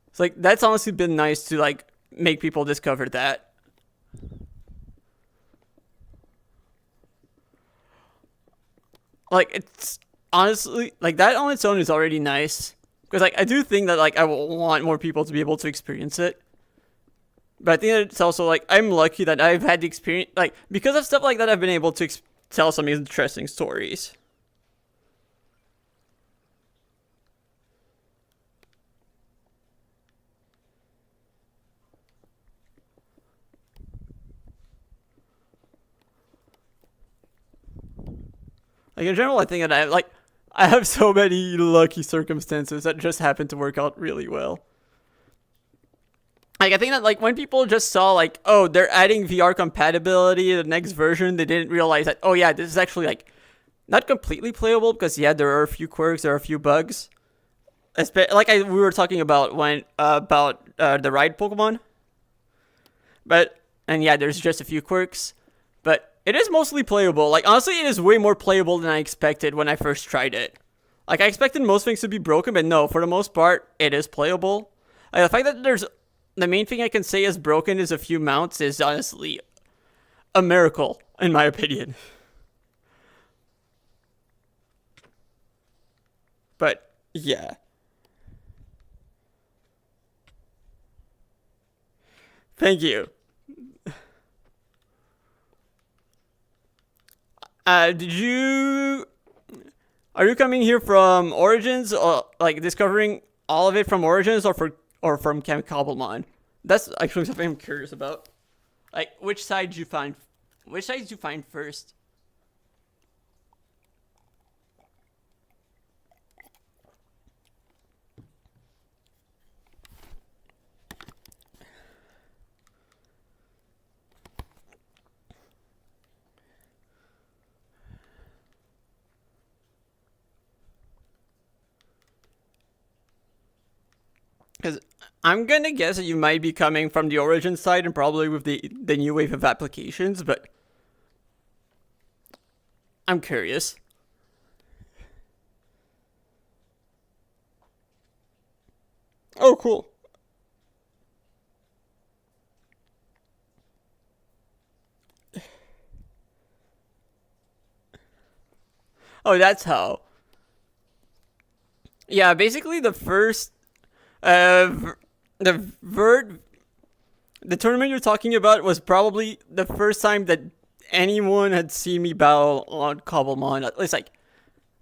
It's like, that's honestly been nice to, like, make people discover that. Like, it's honestly, like, that on its own is already nice. Because, like, I do think that, like, I will want more people to be able to experience it. But I think that it's also, like, I'm lucky that I've had the experience, like, because of stuff like that, I've been able to tell some interesting stories. Like, in general, I think that I have so many lucky circumstances that just happen to work out really well. Like, I think that, like, when people just saw, like, oh, they're adding VR compatibility to the next version, they didn't realize that, oh, yeah, this is actually, like, not completely playable, because, yeah, there are a few quirks, there are a few bugs. Like we were talking about the ride Pokemon. And yeah, there's just a few quirks. But it is mostly playable. Like, honestly, it is way more playable than I expected when I first tried it. Like, I expected most things to be broken, but no, for the most part, it is playable. Like, the fact that the main thing I can say is broken is a few mounts is honestly a miracle, in my opinion. But, yeah. Thank you. Are you coming here from Origins, or, like, discovering all of it from Origins, or from Camp Cobblemon? That's actually something I'm curious about. Like, which side did you find first? Because I'm gonna guess that you might be coming from the Origin side and probably with the new wave of applications, but I'm curious. Oh, cool. Oh, that's how. Yeah, basically the first the tournament you're talking about was probably the first time that anyone had seen me battle on Cobblemon, at least, like,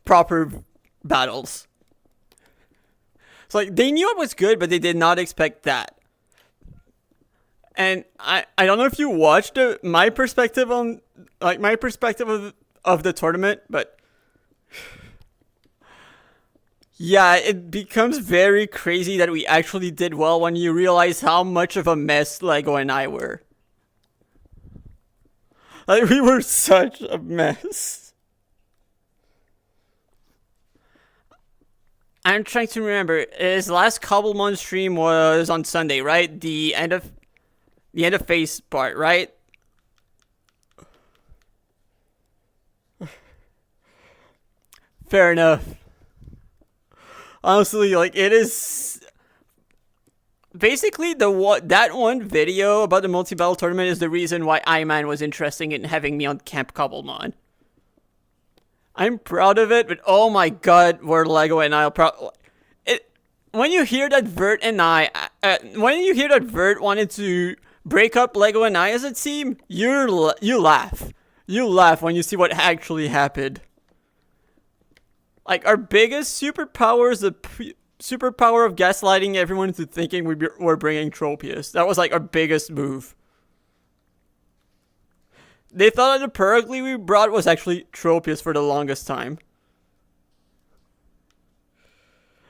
proper battles. So, like, they knew it was good, but they did not expect that. And I don't know if you watched my perspective of the tournament, but yeah, it becomes very crazy that we actually did well when you realize how much of a mess Lego and I were. Like, we were such a mess. I'm trying to remember. His last Cobblemon stream was on Sunday, right? The end of phase part, right? Fair enough. Honestly, like, it is... basically that one video about the multi-battle tournament is the reason why Iman was interested in having me on Camp Cobblemon. I'm proud of it, but oh my god, were Lego and I'll when you hear that Vert wanted to break up Lego and I as a team, you laugh. You laugh when you see what actually happened. Like, our biggest superpower is the superpower of gaslighting everyone into thinking we're bringing Tropius. That was like our biggest move. They thought that the Perigly we brought was actually Tropius for the longest time.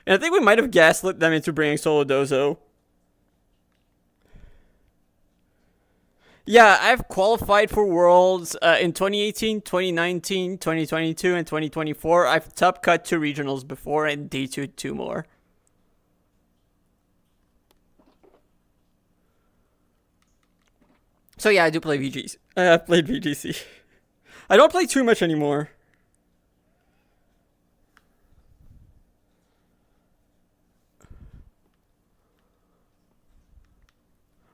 And I think we might have gaslit them into bringing Solodozo. Yeah, I've qualified for Worlds in 2018, 2019, 2022, and 2024. I've top cut 2 regionals before and D2 2 more. So yeah, I do play VGC. I've played VGC. I don't play too much anymore.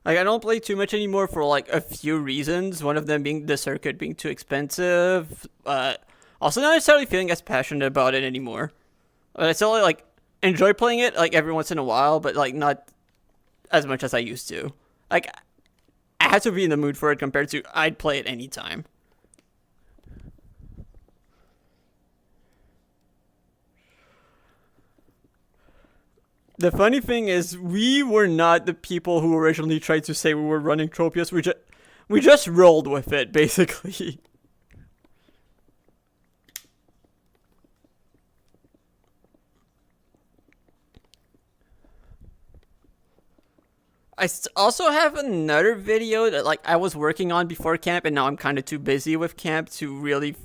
Like, I don't play too much anymore for like a few reasons. One of them being the circuit being too expensive. Also not necessarily feeling as passionate about it anymore. But I still like enjoy playing it like every once in a while, but like not as much as I used to. Like, I had to be in the mood for it compared to I'd play it anytime. The funny thing is, we were not the people who originally tried to say we were running Tropius. We just rolled with it, basically. I also have another video that like I was working on before camp, and now I'm kind of too busy with camp to really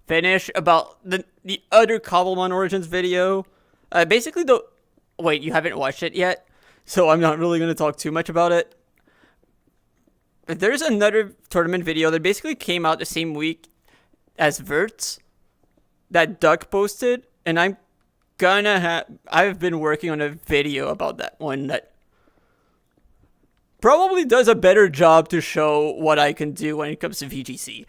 finish, about the other Cobblemon Origins video. Basically, wait, you haven't watched it yet, so I'm not really going to talk too much about it. But there's another tournament video that basically came out the same week as Vert's that Duck posted, and I've been working on a video about that one that probably does a better job to show what I can do when it comes to VGC.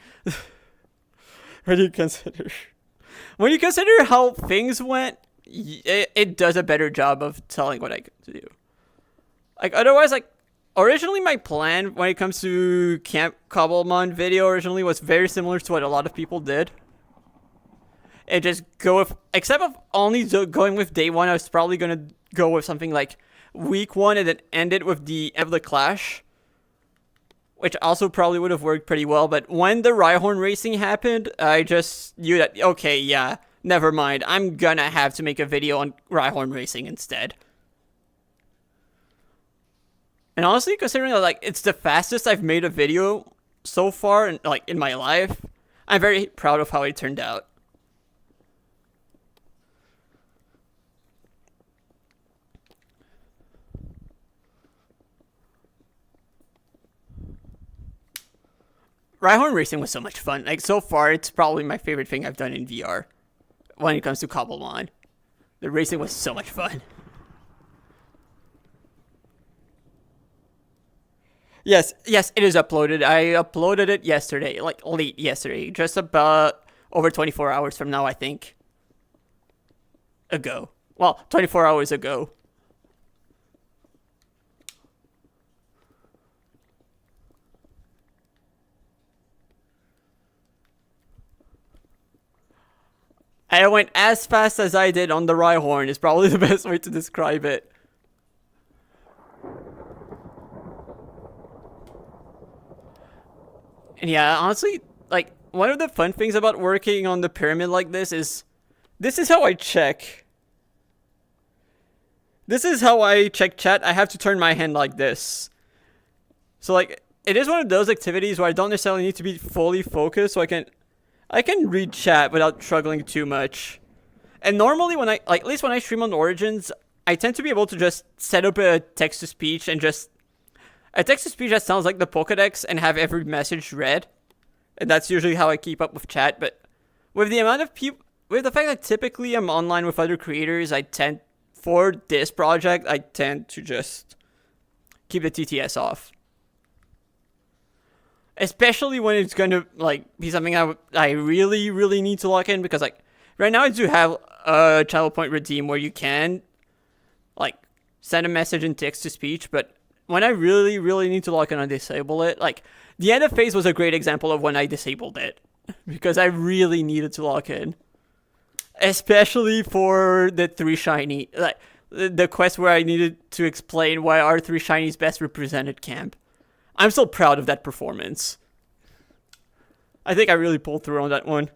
When you consider how things went, it does a better job of telling what I can do. Like, otherwise, like, originally my plan when it comes to Camp Cobblemon video originally was very similar to what a lot of people did. And just go with, except of only going with day 1, I was probably going to go with something like week 1 and then end it with the Evla Clash, which also probably would have worked pretty well. But when the Rhyhorn racing happened, I just knew that, okay, yeah, never mind. I'm gonna have to make a video on Rhyhorn racing instead. And honestly, considering that, like, it's the fastest I've made a video so far in my life, I'm very proud of how it turned out. Rhyhorn racing was so much fun. Like, so far, it's probably my favorite thing I've done in VR when it comes to Cobblemon. The racing was so much fun. Yes, it is uploaded. I uploaded it yesterday, like late yesterday, just about over 24 hours from now, I think. Ago. Well, 24 hours ago. I went as fast as I did on the Rhyhorn is probably the best way to describe it. And yeah, honestly, like, one of the fun things about working on the pyramid like this is how I check. This is how I check chat. I have to turn my hand like this. So, like, it is one of those activities where I don't necessarily need to be fully focused, so I can read chat without struggling too much. And normally when at least when I stream on Origins, I tend to be able to just set up a text-to-speech and just... A text-to-speech that sounds like the Pokédex and have every message read. And that's usually how I keep up with chat, but with the amount of people... With the fact that typically I'm online with other creators, for this project, I tend to just keep the TTS off. Especially when it's going to like be something I really, really need to lock in, because like right now I do have a channel point redeem where you can like send a message in text to speech, but when I really, really need to lock in and disable it, like the end of phase was a great example of when I disabled it, because I really needed to lock in, especially for the 3 shiny, like the quest where I needed to explain why our 3 shinies best represented camp. I'm so proud of that performance. I think I really pulled through on that one.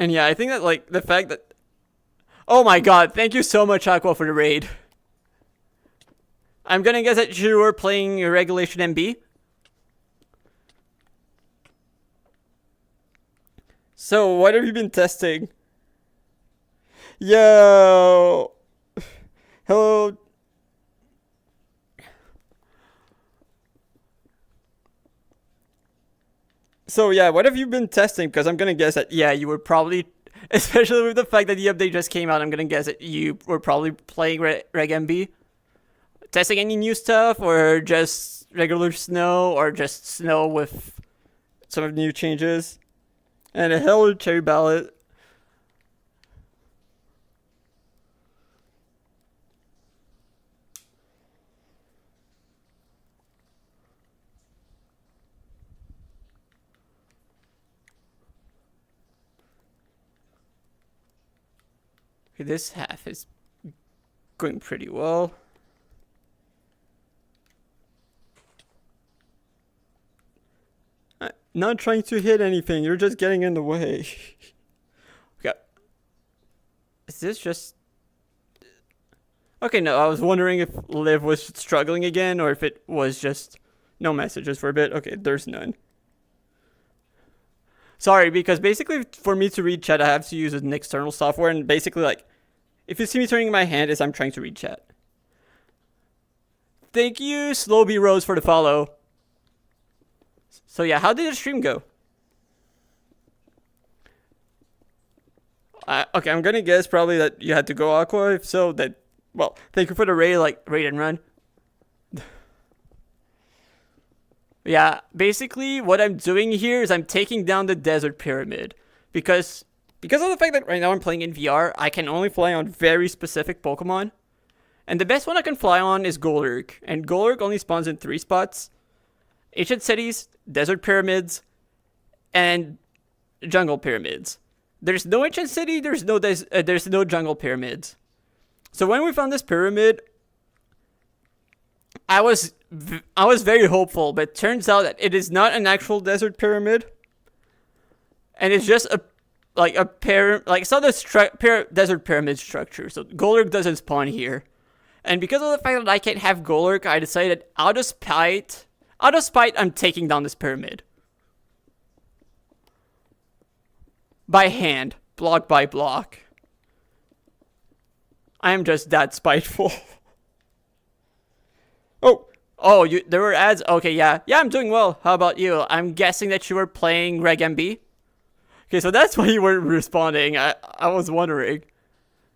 And yeah, I think that like the fact that... Oh my god, thank you so much, Aqua, for the raid. I'm gonna guess that you were playing Regulation MB. So, what have you been testing? Yo! Hello. So yeah, what have you been testing? Because I'm gonna guess that, yeah, you were probably, especially with the fact that the update just came out, I'm gonna guess that you were probably playing Reg MB. Testing any new stuff, or just regular snow, or just snow with some of the new changes? And a hello, Cherry Ballot. Okay, this half is going pretty well. Not trying to hit anything, you're just getting in the way. Okay. Is this just... Okay, no, I was wondering if Liv was struggling again, or if it was just no messages for a bit. Okay, there's none. Sorry, because basically for me to read chat, I have to use an external software, and basically like, if you see me turning my hand, it's I'm trying to read chat. Thank you, Slowby Rose, for the follow. So yeah, how did the stream go? Okay, I'm gonna guess probably that you had to go Aqua. If so, that, well, thank you for the raid, like, raid and run. Yeah, basically what I'm doing here is I'm taking down the desert pyramid. Because of the fact that right now I'm playing in VR, I can only fly on very specific Pokemon. And the best one I can fly on is Golurk. And Golurk only spawns in 3 spots. Ancient cities, desert pyramids, and jungle pyramids. There's no ancient city, there's no jungle pyramids. So when we found this pyramid, I was very hopeful, but it turns out that it is not an actual desert pyramid, and it's just it's not a desert pyramid structure. So Golurk doesn't spawn here, and because of the fact that I can't have Golurk, I decided out of spite, I'm taking down this pyramid by hand, block by block. I am just that spiteful. Oh, there were ads? Okay, yeah, I'm doing well. How about you? I'm guessing that you were playing Reg MB? Okay, so that's why you weren't responding. I was wondering.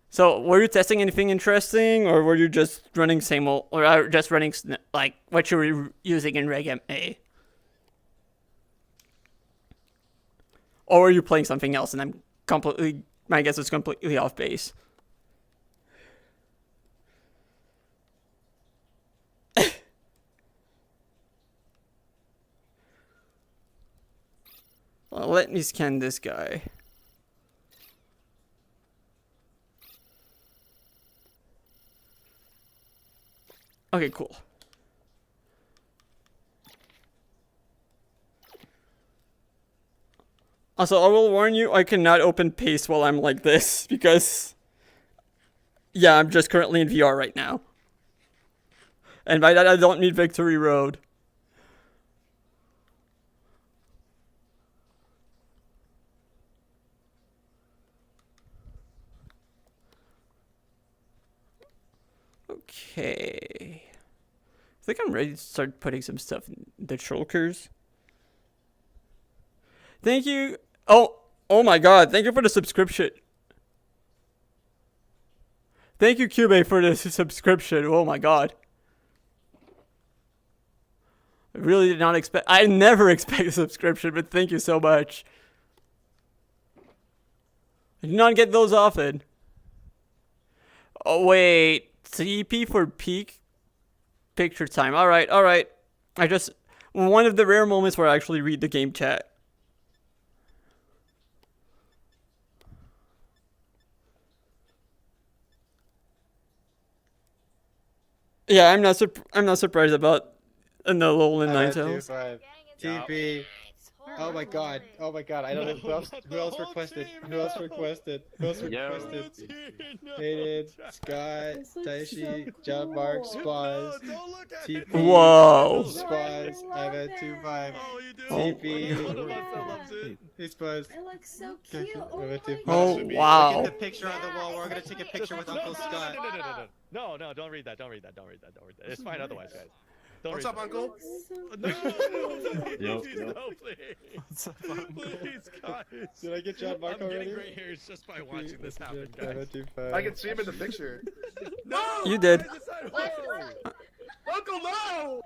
So, were you testing anything interesting, or were you just running same old, or just running, like, what you were using in Reg MA? Or were you playing something else, and my guess is completely off base? Well, let me scan this guy. Okay, cool. Also, I will warn you, I cannot open paste while I'm like this, because... Yeah, I'm just currently in VR right now. And by that, I don't mean Victory Road. Okay. I think I'm ready to start putting some stuff in the shulkers. Thank you. Oh, Oh my god, thank you for the subscription. Thank you, Cube, for the subscription. Oh my god. I really did not expect. I never expect a subscription, but thank you so much. I do not get those often. Oh, wait. TP for peak picture time. Alright, alright. One of the rare moments where I actually read the game chat. Yeah, I'm not surprised about the Alolan Ninetales. TP. Oh my god. Oh my god. I don't know who else requested. Who else requested? Hayden, Scott, Taishi, John Mark, Spaz, TP. Whoa. Spaz, I've had 2-5. TP. Hey Spaz. I look so cute. Oh wow. Look at the picture on the wall. We're gonna take a picture with Uncle Scott. No, don't read that. It's fine otherwise, guys. What's up, Uncle? No, please. What's up, Uncle? Please, guys. Did I get John Mark I'm already? getting gray hairs just by watching this happen, guys. I can see him in the picture. No! You did. Uncle, no!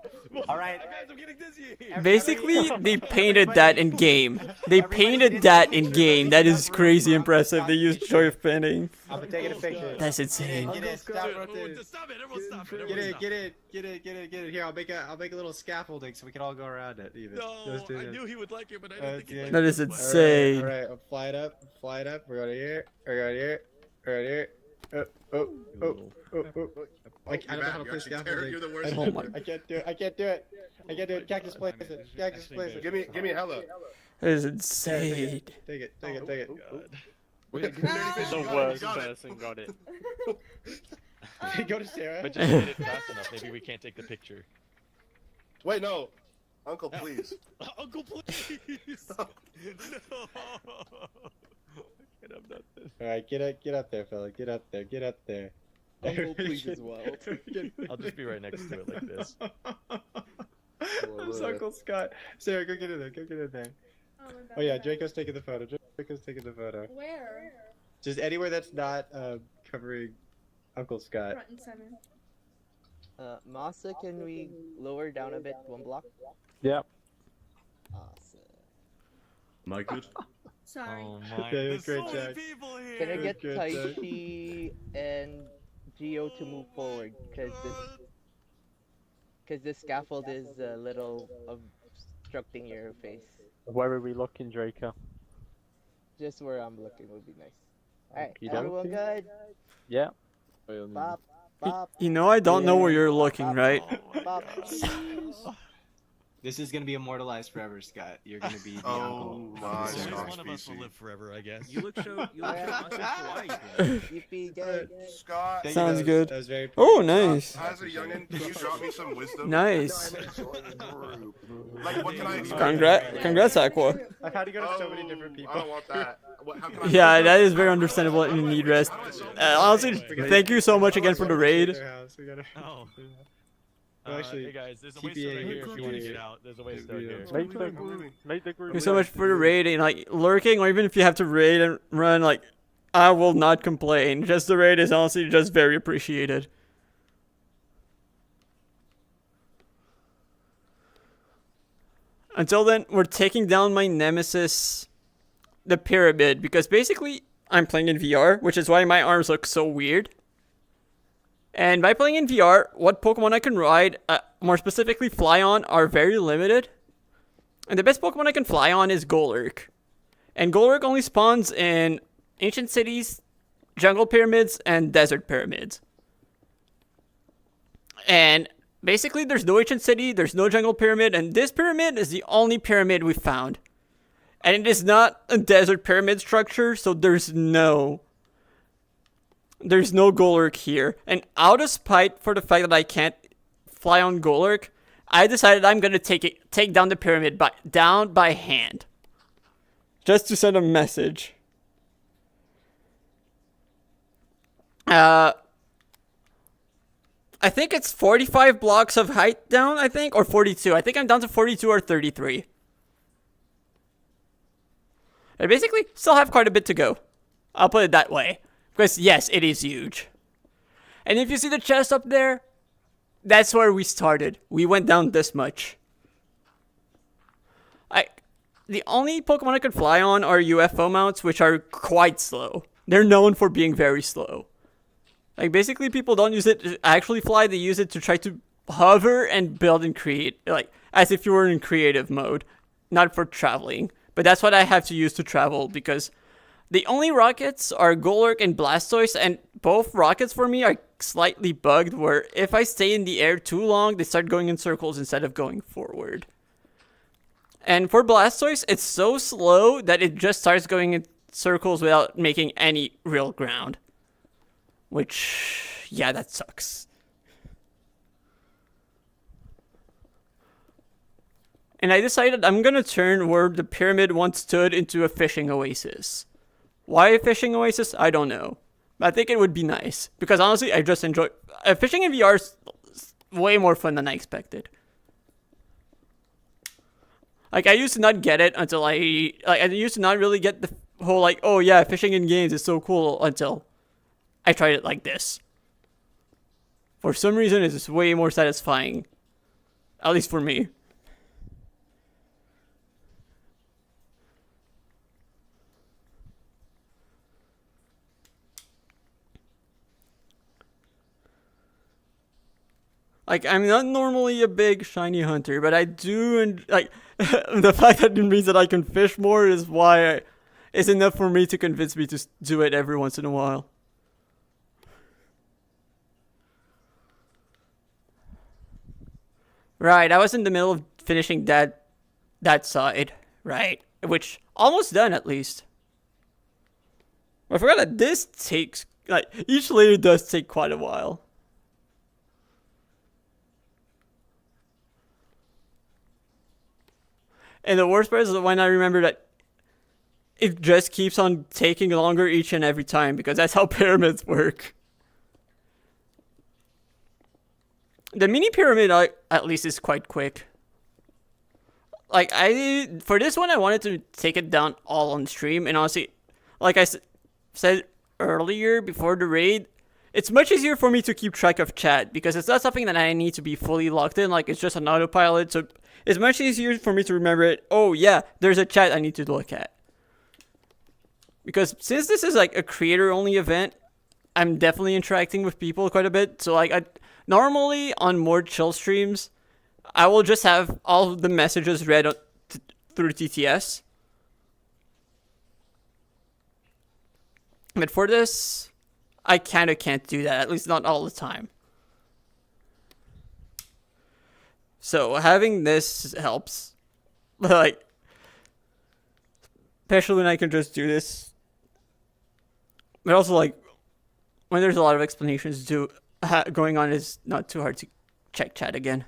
Alright. Guys, I'm getting dizzy. Basically, they painted that in game. That is crazy impressive. They used Joy of Painting. I'm taking a picture. That's insane. Get it, stop Stop it, everyone stop it. Get it. Here, I'll make a little scaffolding so we can all go around it. Even. No, I knew he would like it, but I didn't think he'd That is insane. Alright, I'll fly it up. We're going here. We're going here. Oh. I don't know how to play scaffolding. You're the worst. Oh my. I can't do it. Cactus place it. Give me hella. That is insane. Take it. The worst person got it. Go to Sarah. But just hit it fast enough. Maybe we can't take the picture. Wait, no. Uncle, please. Uncle, please. No. Get up nothing. Alright, get up there, fella. Get up there. Uncle, please as well. I'll just be right next to it like this. Where's Uncle Scott? Sarah, go get in there. Oh yeah, Draco's taking the photo. Where? Just anywhere that's not covering Uncle Scott. Front and center. Masa, can we lower down a bit, 1 block? Yep. Awesome. Am I good? Sorry. Oh my. Yeah, There's great so Jack. many people here. Can I get Good, Taishi and Geo to move forward? Because this scaffold is a little obstructing your face. Where are we looking, Draco? Just where I'm looking would be nice. Alright, Okey-dokey. everyone good? Yeah. Bop, bop. You know I don't know where you're looking, right? Bop. This is gonna be immortalized forever, Scott. You're gonna be the Oh uncle. my At least gosh, one of us will BC. live forever, I guess. You look so Hawaii. Yippee gay. Scott, Thank you, Sounds good. That was very Oh, nice. as a youngin', can you drop me some wisdom? Nice. Like, what can I expect? Congrats, Aqua. I've had to go to so many different people. I don't want that. How can I Yeah, that is very understandable and you need rest. Honestly, thank you so much again for the raid. Oh. Actually, hey guys, there's a way TPA to here here if you want to get out. There's a way to start here. Make the group. Thank you so much for the raid and like lurking, or even if you have to raid and run, like I will not complain. Just the raid is honestly just very appreciated. Until then, we're taking down my nemesis, the pyramid, because basically I'm playing in VR, which is why my arms look so weird. And by playing in VR, what Pokemon I can ride, more specifically fly on, are very limited. And the best Pokemon I can fly on is Golurk. And Golurk only spawns in ancient cities, jungle pyramids, and desert pyramids. And basically there's no ancient city, there's no jungle pyramid, and this pyramid is the only pyramid we found. And it is not a desert pyramid structure, so there's no Golurk here. And out of spite for the fact that I can't fly on Golurk, I decided I'm gonna take down the pyramid down by hand. Just to send a message. I think it's 45 blocks of height down, I think, or 42. I think I'm down to 42 or 33. I basically still have quite a bit to go. I'll put it that way. Because yes, it is huge. And if you see the chest up there, that's where we started. We went down this much. The only Pokemon I could fly on are UFO mounts, which are quite slow. They're known for being very slow. Like, basically, people don't use it to actually fly. They use it to try to hover and build and create. Like, as if you were in creative mode. Not for traveling. But that's what I have to use to travel, because the only rockets are Golurk and Blastoise, and both rockets for me are slightly bugged, where if I stay in the air too long, they start going in circles instead of going forward. And for Blastoise, it's so slow that it just starts going in circles without making any real ground. Which, yeah, that sucks. And I decided I'm gonna turn where the pyramid once stood into a fishing oasis. Why a fishing oasis? I don't know. But I think it would be nice. Because honestly, I just enjoy... fishing in VR is way more fun than I expected. Like, I used to not get it until I used to not really get the whole, like, oh yeah, fishing in games is so cool until I tried it like this. For some reason, it's way more satisfying. At least for me. Like, I'm not normally a big shiny hunter, but I do, and like, the fact that it means that I can fish more is why it's enough for me to convince me to do it every once in a while. Right, I was in the middle of finishing that side, right, which almost done at least. I forgot that this takes, like, each layer does take quite a while. And the worst part is when I remember that it just keeps on taking longer each and every time, because that's how pyramids work. The mini pyramid, at least, is quite quick. Like, for this one, I wanted to take it down all on stream, and honestly, like I said earlier before the raid, it's much easier for me to keep track of chat, because it's not something that I need to be fully locked in, like, it's just an autopilot, so it's much easier for me to remember it. Oh yeah, there's a chat I need to look at. Because since this is like a creator-only event, I'm definitely interacting with people quite a bit. So like, normally on more chill streams, I will just have all of the messages read through TTS. But for this, I kind of can't do that, at least not all the time. So having this helps, like, especially when I can just do this. But also, like, when there's a lot of explanations going on, it's not too hard to check chat again.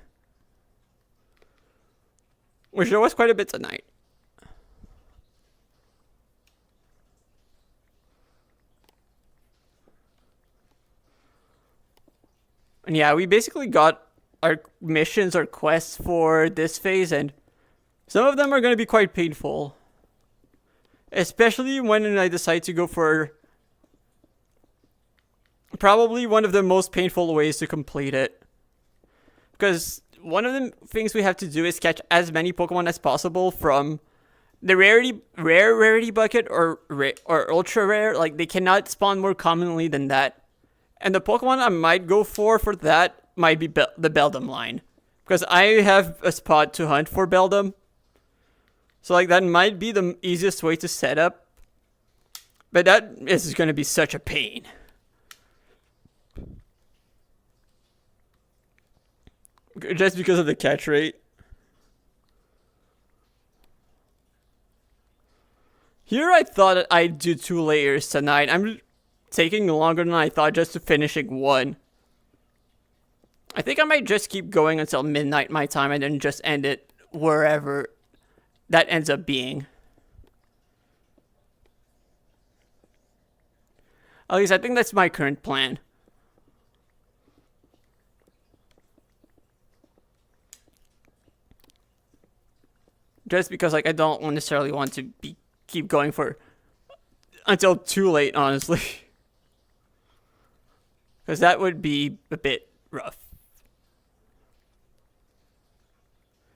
Which there was quite a bit tonight. And yeah, we basically got our missions or quests for this phase, and some of them are going to be quite painful. Especially when I decide to go for probably one of the most painful ways to complete it. Because one of the things we have to do is catch as many Pokemon as possible from the rare rarity bucket or ultra rare. Like, they cannot spawn more commonly than that. And the Pokemon I might go for that might be the Beldum line. Because I have a spot to hunt for Beldum. So, like, that might be the easiest way to set up. But that is going to be such a pain. Just because of the catch rate. Here I thought I'd do 2 layers tonight. I'm taking longer than I thought just to finishing 1. I think I might just keep going until midnight my time and then just end it wherever that ends up being. At least I think that's my current plan. Just because, like, I don't necessarily want to be keep going for until too late, honestly. Because that would be a bit rough.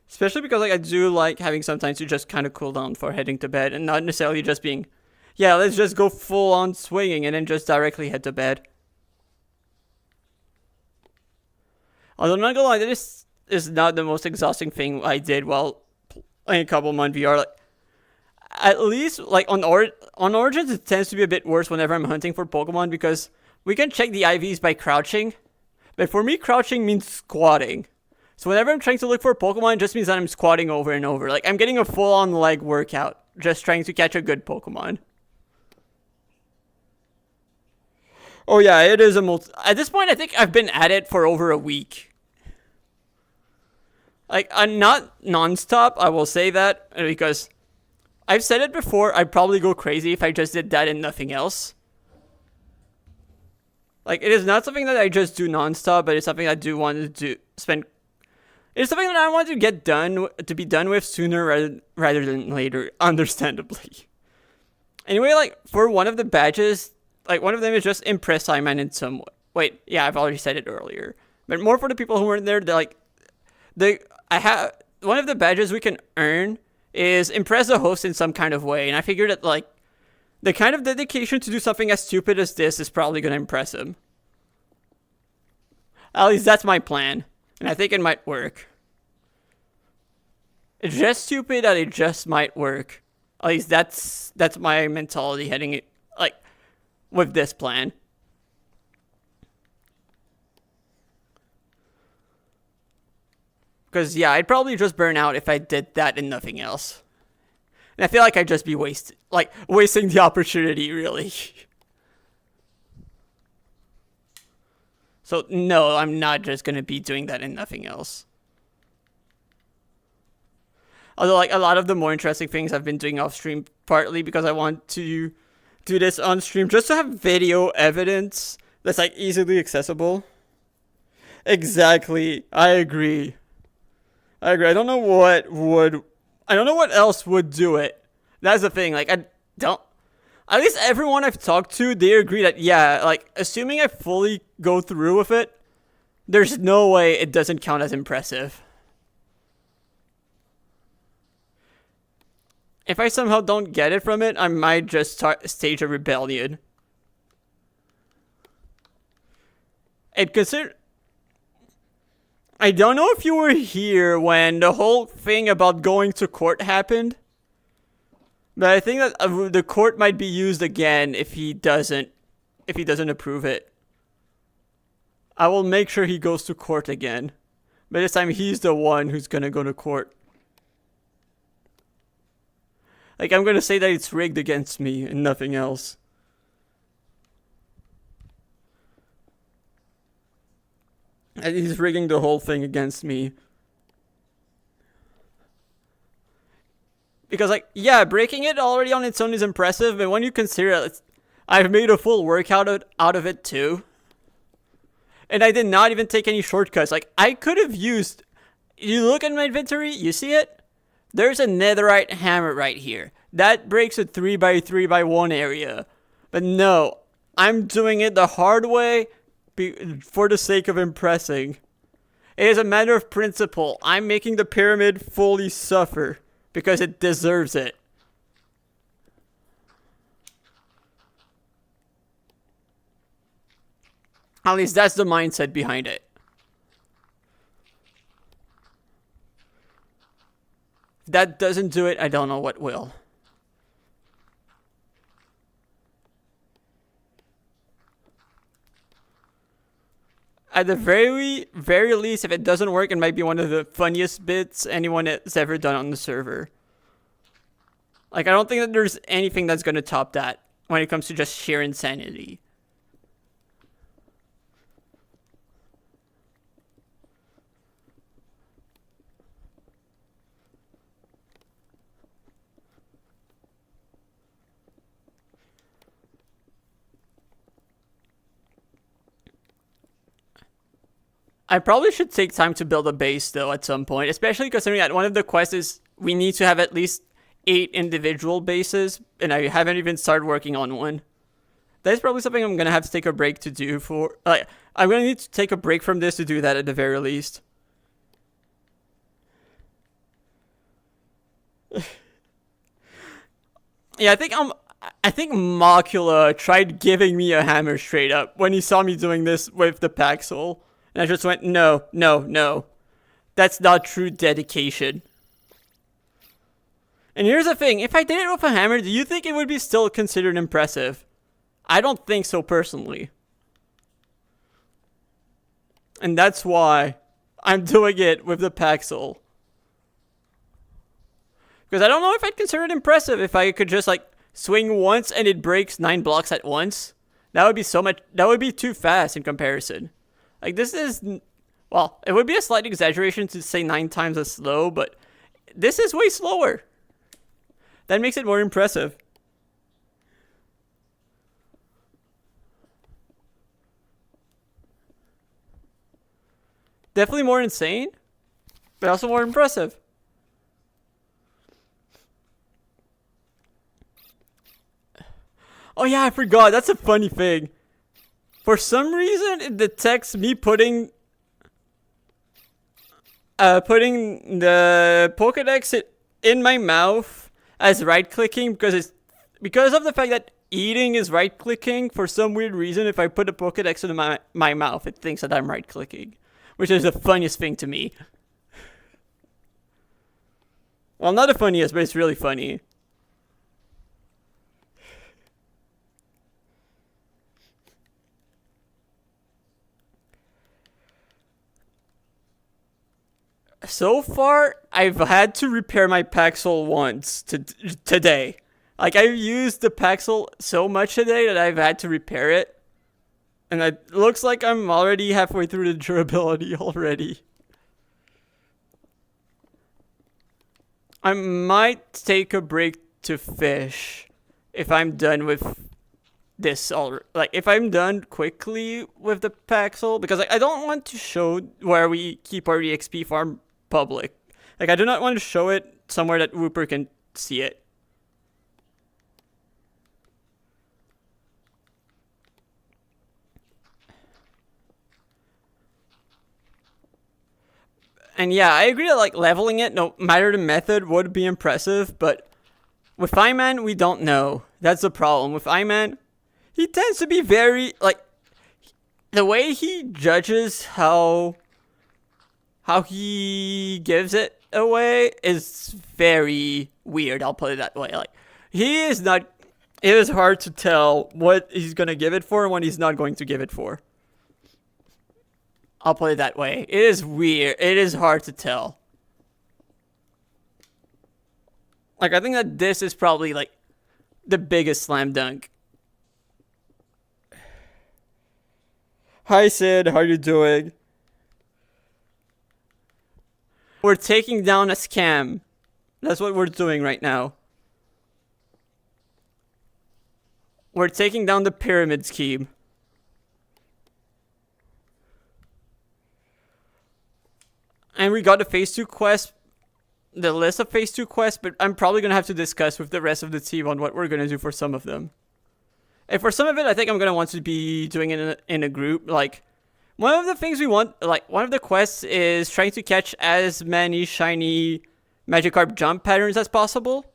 Especially because like I do like having some time to just kind of cool down for heading to bed and not necessarily just being, yeah, let's just go full on swinging and then just directly head to bed. Although I'm not gonna lie, this is not the most exhausting thing I did while playing Cobblemon VR. Like, at least like on Origins, it tends to be a bit worse whenever I'm hunting for Pokemon because we can check the IVs by crouching, but for me, crouching means squatting. So whenever I'm trying to look for a Pokemon, it just means that I'm squatting over and over. Like, I'm getting a full-on leg workout just trying to catch a good Pokemon. Oh yeah, it is a at this point, I think I've been at it for over a week. Like, I'm not non-stop, I will say that, because I've said it before, I'd probably go crazy if I just did that and nothing else. Like, it is not something that I just do non-stop, but it's something I do want to do, it's something that I want to get done, to be done with sooner rather than later, understandably. Anyway, like, for one of the badges, like, one of them is just impress Simon in some way. Wait, yeah, I've already said it earlier. But more for the people who weren't there, they're like, one of the badges we can earn is impress the host in some kind of way. And I figured that, like, the kind of dedication to do something as stupid as this is probably going to impress him. At least that's my plan. And I think it might work. It's just stupid that it just might work. At least that's my mentality heading it, like, with this plan. Because, yeah, I'd probably just burn out if I did that and nothing else. And I feel like I'd just be wasting the opportunity, really. So, no, I'm not just going to be doing that and nothing else. Although, like, a lot of the more interesting things I've been doing off stream, partly because I want to do this on stream, just to have video evidence that's, like, easily accessible. Exactly. I agree. I don't know what else would do it. That's the thing. Like, at least everyone I've talked to, they agree that, yeah, like, assuming I fully go through with it, there's no way it doesn't count as impressive. If I somehow don't get it from it, I might just stage a rebellion. And I don't know if you were here when the whole thing about going to court happened. But I think that the court might be used again if he doesn't approve it. I will make sure he goes to court again. But this time he's the one who's gonna go to court. Like, I'm gonna say that it's rigged against me and nothing else. And he's rigging the whole thing against me. Because, like, yeah, breaking it already on its own is impressive, but when you consider it, I've made a full workout out of it too. And I did not even take any shortcuts. Like, I could have used... You look at my inventory, you see it? There's a netherite hammer right here. That breaks a 3x3x1 area. But no, I'm doing it the hard way for the sake of impressing. It is a matter of principle. I'm making the pyramid fully suffer. Because it deserves it. At least that's the mindset behind it. If that doesn't do it, I don't know what will. At the very least, if it doesn't work, it might be one of the funniest bits anyone has ever done on the server. Like, I don't think that there's anything that's going to top that when it comes to just sheer insanity. I probably should take time to build a base, though, at some point. Especially considering that one of the quests is we need to have at least 8 individual bases, and I haven't even started working on one. That's probably something I'm gonna have to take a break to do for. I'm gonna need to take a break from this to do that at the very least. Yeah, I think Macula tried giving me a hammer straight up when he saw me doing this with the Paxel, and I just went, no, no, no. That's not true dedication. And here's the thing, if I did it with a hammer, do you think it would be still considered impressive? I don't think so personally. And that's why I'm doing it with the Paxel. Because I don't know if I'd consider it impressive if I could just like swing once and it breaks 9 blocks at once. That would be so much, that would be too fast in comparison. Like this is, well, it would be a slight exaggeration to say 9 times as slow, but this is way slower. That makes it more impressive. Definitely more insane, but also more impressive. Oh yeah, I forgot. That's a funny thing. For some reason, it detects me putting the Pokédex in my mouth as right-clicking because of the fact that eating is right-clicking. For some weird reason, if I put a Pokédex in my mouth, it thinks that I'm right-clicking, which is the funniest thing to me. Well, not the funniest, but it's really funny. So far, I've had to repair my Paxel once today. Like, I've used the Paxel so much today that I've had to repair it. And it looks like I'm already halfway through the durability already. I might take a break to fish if I'm done with this like if I'm done quickly with the Paxel, because like, I don't want to show where we keep our EXP farm public. Like, I do not want to show it somewhere that Whooper can see it. And yeah, I agree that like leveling it, no matter the method, would be impressive, but with Iman, we don't know. That's the problem. With Iman, he tends to be very, like, the way he judges how he gives it away is very weird, I'll put it that way. Like, it is hard to tell what he's going to give it for and what he's not going to give it for. I'll put it that way. It is weird. It is hard to tell. Like, I think that this is probably, like, the biggest slam dunk. Hi, Sid. How you doing? We're taking down a scam. That's what we're doing right now. We're taking down the pyramid scheme. And we got the phase 2 quest, the list of phase 2 quests, but I'm probably going to have to discuss with the rest of the team on what we're going to do for some of them. And for some of it, I think I'm going to want to be doing it in a group. Like, one of the things we want, like, one of the quests is trying to catch as many shiny Magikarp jump patterns as possible.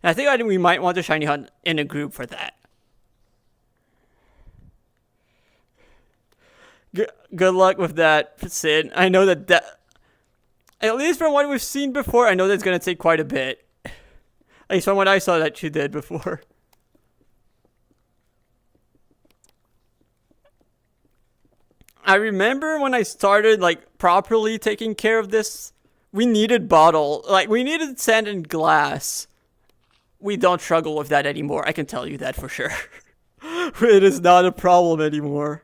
And I think we might want to shiny hunt in a group for that. Good luck with that, Sid. I know that, at least from what we've seen before, I know that's going to take quite a bit. At least from what I saw that you did before. I remember when I started, like, properly taking care of this, we needed bottle. Like, we needed sand and glass. We don't struggle with that anymore. I can tell you that for sure. It is not a problem anymore.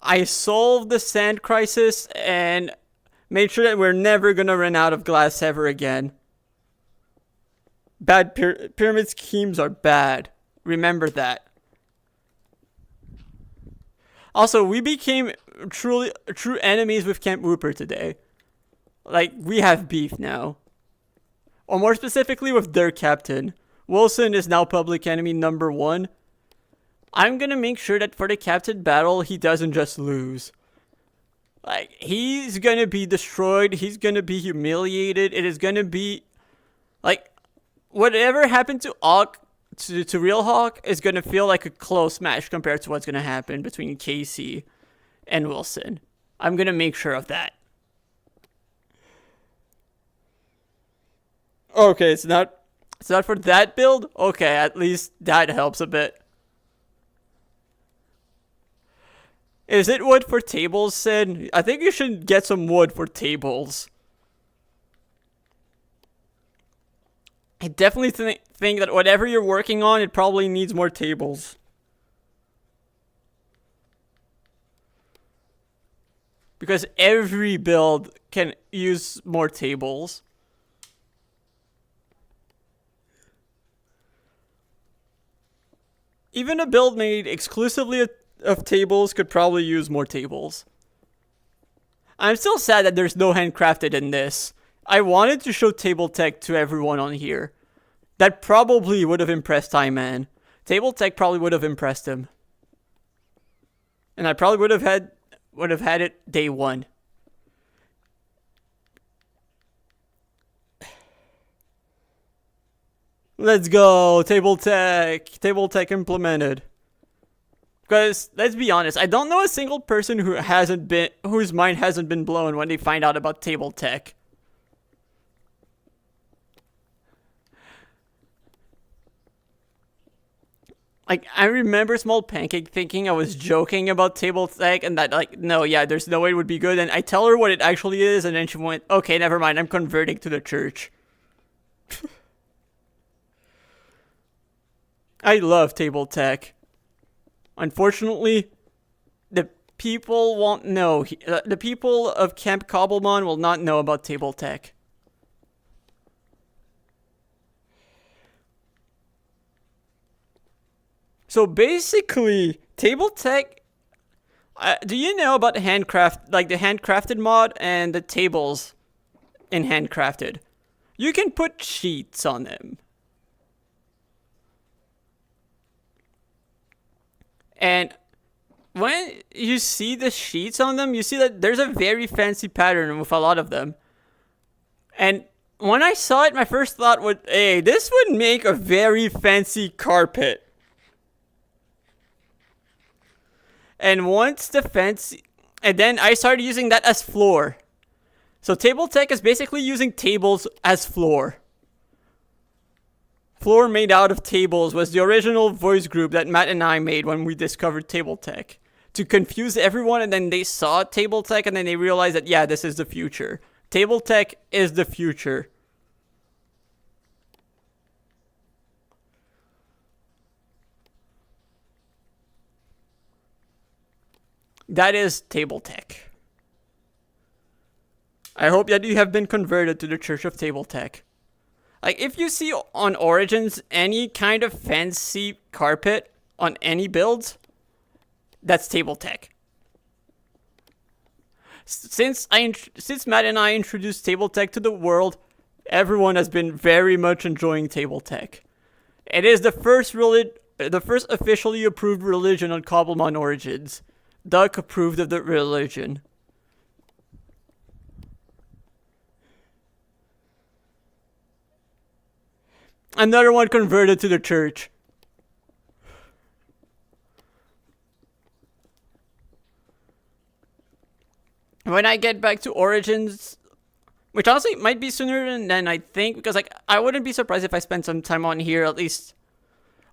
I solved the sand crisis and made sure that we're never going to run out of glass ever again. Bad pyramid schemes are bad. Remember that. Also, we became true enemies with Camp Rupert today. Like, we have beef now. Or more specifically with their captain. Wilson is now public enemy number 1. I'm gonna make sure that for the captain battle, he doesn't just lose. Like, he's gonna be destroyed. He's gonna be humiliated. It is gonna be... Like, whatever happened to Hawk, to Real Hawk, is gonna feel like a close match compared to what's gonna happen between Casey and Wilson. I'm gonna make sure of that. Okay, it's not for that build? Okay, at least that helps a bit. Is it wood for tables, Sid? I think you should get some wood for tables. I definitely think that whatever you're working on, it probably needs more tables. Because every build can use more tables. Even a build made exclusively of tables could probably use more tables. I'm still sad that there's no handcrafted in this. I wanted to show table tech to everyone on here. That probably would have impressed Time Man. Table tech probably would have impressed him. And I probably would have had it day 1. Let's go, table tech implemented. Because let's be honest, I don't know a single person whose mind hasn't been blown when they find out about table tech. Like, I remember Small Pancake thinking I was joking about table tech and that, like, no, yeah, there's no way it would be good. And I tell her what it actually is, and then she went, okay, never mind, I'm converting to the church. I love table tech. Unfortunately, the people won't know. The people of Camp Cobblemon will not know about table tech. So basically, table tech... do you know about like the handcrafted mod and the tables in handcrafted? You can put sheets on them. And when you see the sheets on them, you see that there's a very fancy pattern with a lot of them. And when I saw it, my first thought was, hey, this would make a very fancy carpet. And once the fancy... And then I started using that as floor. So table tech is basically using tables as floor. Floor made out of tables was the original voice group that Matt and I made when we discovered table tech. To confuse everyone, and then they saw table tech and then they realized that, yeah, this is the future. Table tech is the future. That is table tech. I hope that you have been converted to the Church of Table Tech. Like, if you see on Origins any kind of fancy carpet on any builds, that's table tech. Since Matt and I introduced table tech to the world, everyone has been very much enjoying table tech. It is the first officially approved religion on Cobblemon Origins. Duck approved of the religion. Another one converted to the church. When I get back to Origins, which honestly might be sooner than I think, because like I wouldn't be surprised if I spend some time on here at least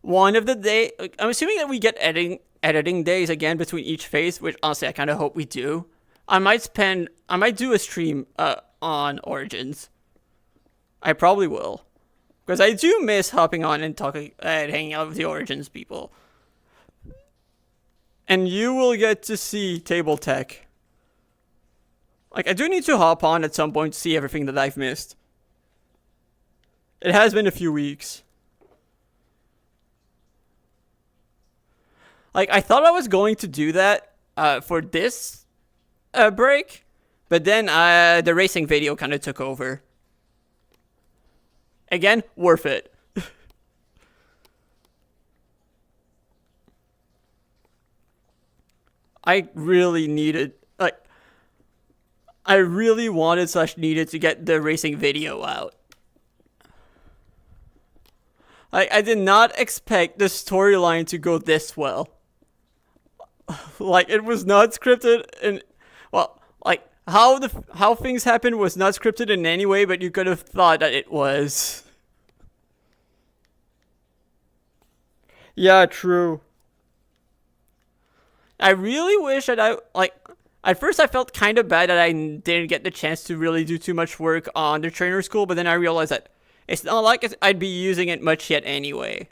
one of the day. I'm assuming that we get editing days again between each phase, which honestly I kind of hope we do. I might do a stream on Origins. I probably will. Because I do miss hopping on and talking and hanging out with the Origins people. And you will get to see table tech. Like, I do need to hop on at some point to see everything that I've missed. It has been a few weeks. Like, I thought I was going to do that for this break, but then the racing video kind of took over. Again, worth it. I really needed, like, I really wanted / needed to get the racing video out. I did not expect the storyline to go this well. Like, it was not scripted, and, well, like, how things happened was not scripted in any way, but you could have thought that it was. Yeah, true. I really wish that at first I felt kind of bad that I didn't get the chance to really do too much work on the trainer school, but then I realized that it's not like I'd be using it much yet anyway.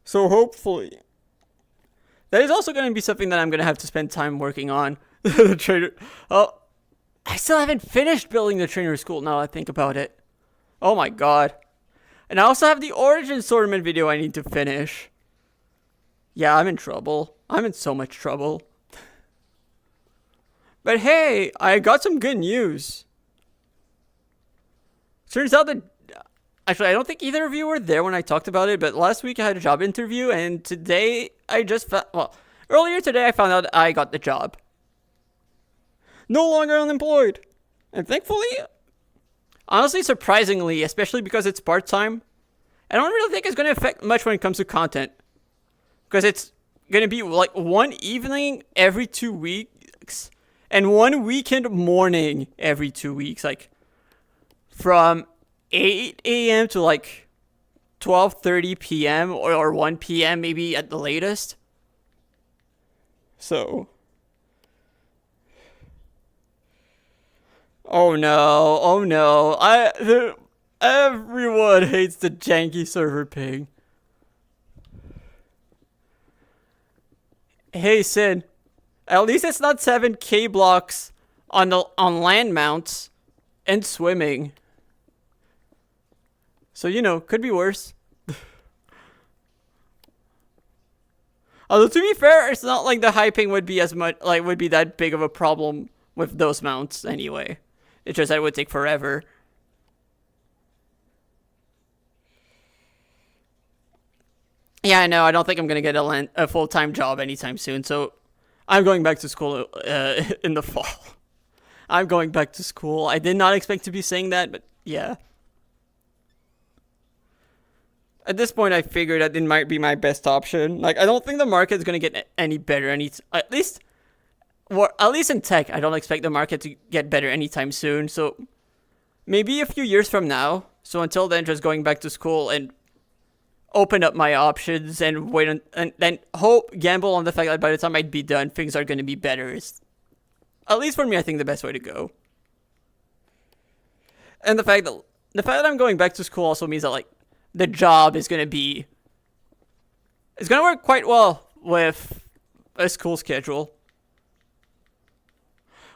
So hopefully. That is also going to be something that I'm going to have to spend time working on. The trainer. Oh, I still haven't finished building the trainer school now I think about it. Oh my god. And I also have the Origins tournament video I need to finish. Yeah, I'm in trouble. I'm in so much trouble. But hey, I got some good news. Turns out that... Actually, I don't think either of you were there when I talked about it, but last week I had a job interview, and today I just found... Well, earlier today I found out I got the job. No longer unemployed. And thankfully... Honestly, surprisingly, especially because it's part-time, I don't really think it's going to affect much when it comes to content. Because it's going to be like one evening every 2 weeks, and one weekend morning every 2 weeks. Like, from 8 a.m. to like 12:30 p.m. or 1 p.m. maybe at the latest. So... Oh no, oh no. Everyone hates the janky server ping. Hey Sin, at least it's not 7k blocks on land mounts and swimming. So, you know, could be worse. Although to be fair, it's not like the high ping would be would be that big of a problem with those mounts anyway. It's just that it would take forever. Yeah, no, I don't think I'm going to get a full-time job anytime soon, so I'm going back to school in the fall. I'm going back to school. I did not expect to be saying that, but yeah. At this point, I figured that it might be my best option. Like, I don't think the market's going to get any better, at least in tech, I don't expect the market to get better anytime soon, so maybe a few years from now. So until then, just going back to school and open up my options and wait and then gamble on the fact that by the time I'd be done, things are going to be better. Is, at least for me, I think the best way to go. And the fact that I'm going back to school also means that, like, the job is going to work quite well with a school schedule.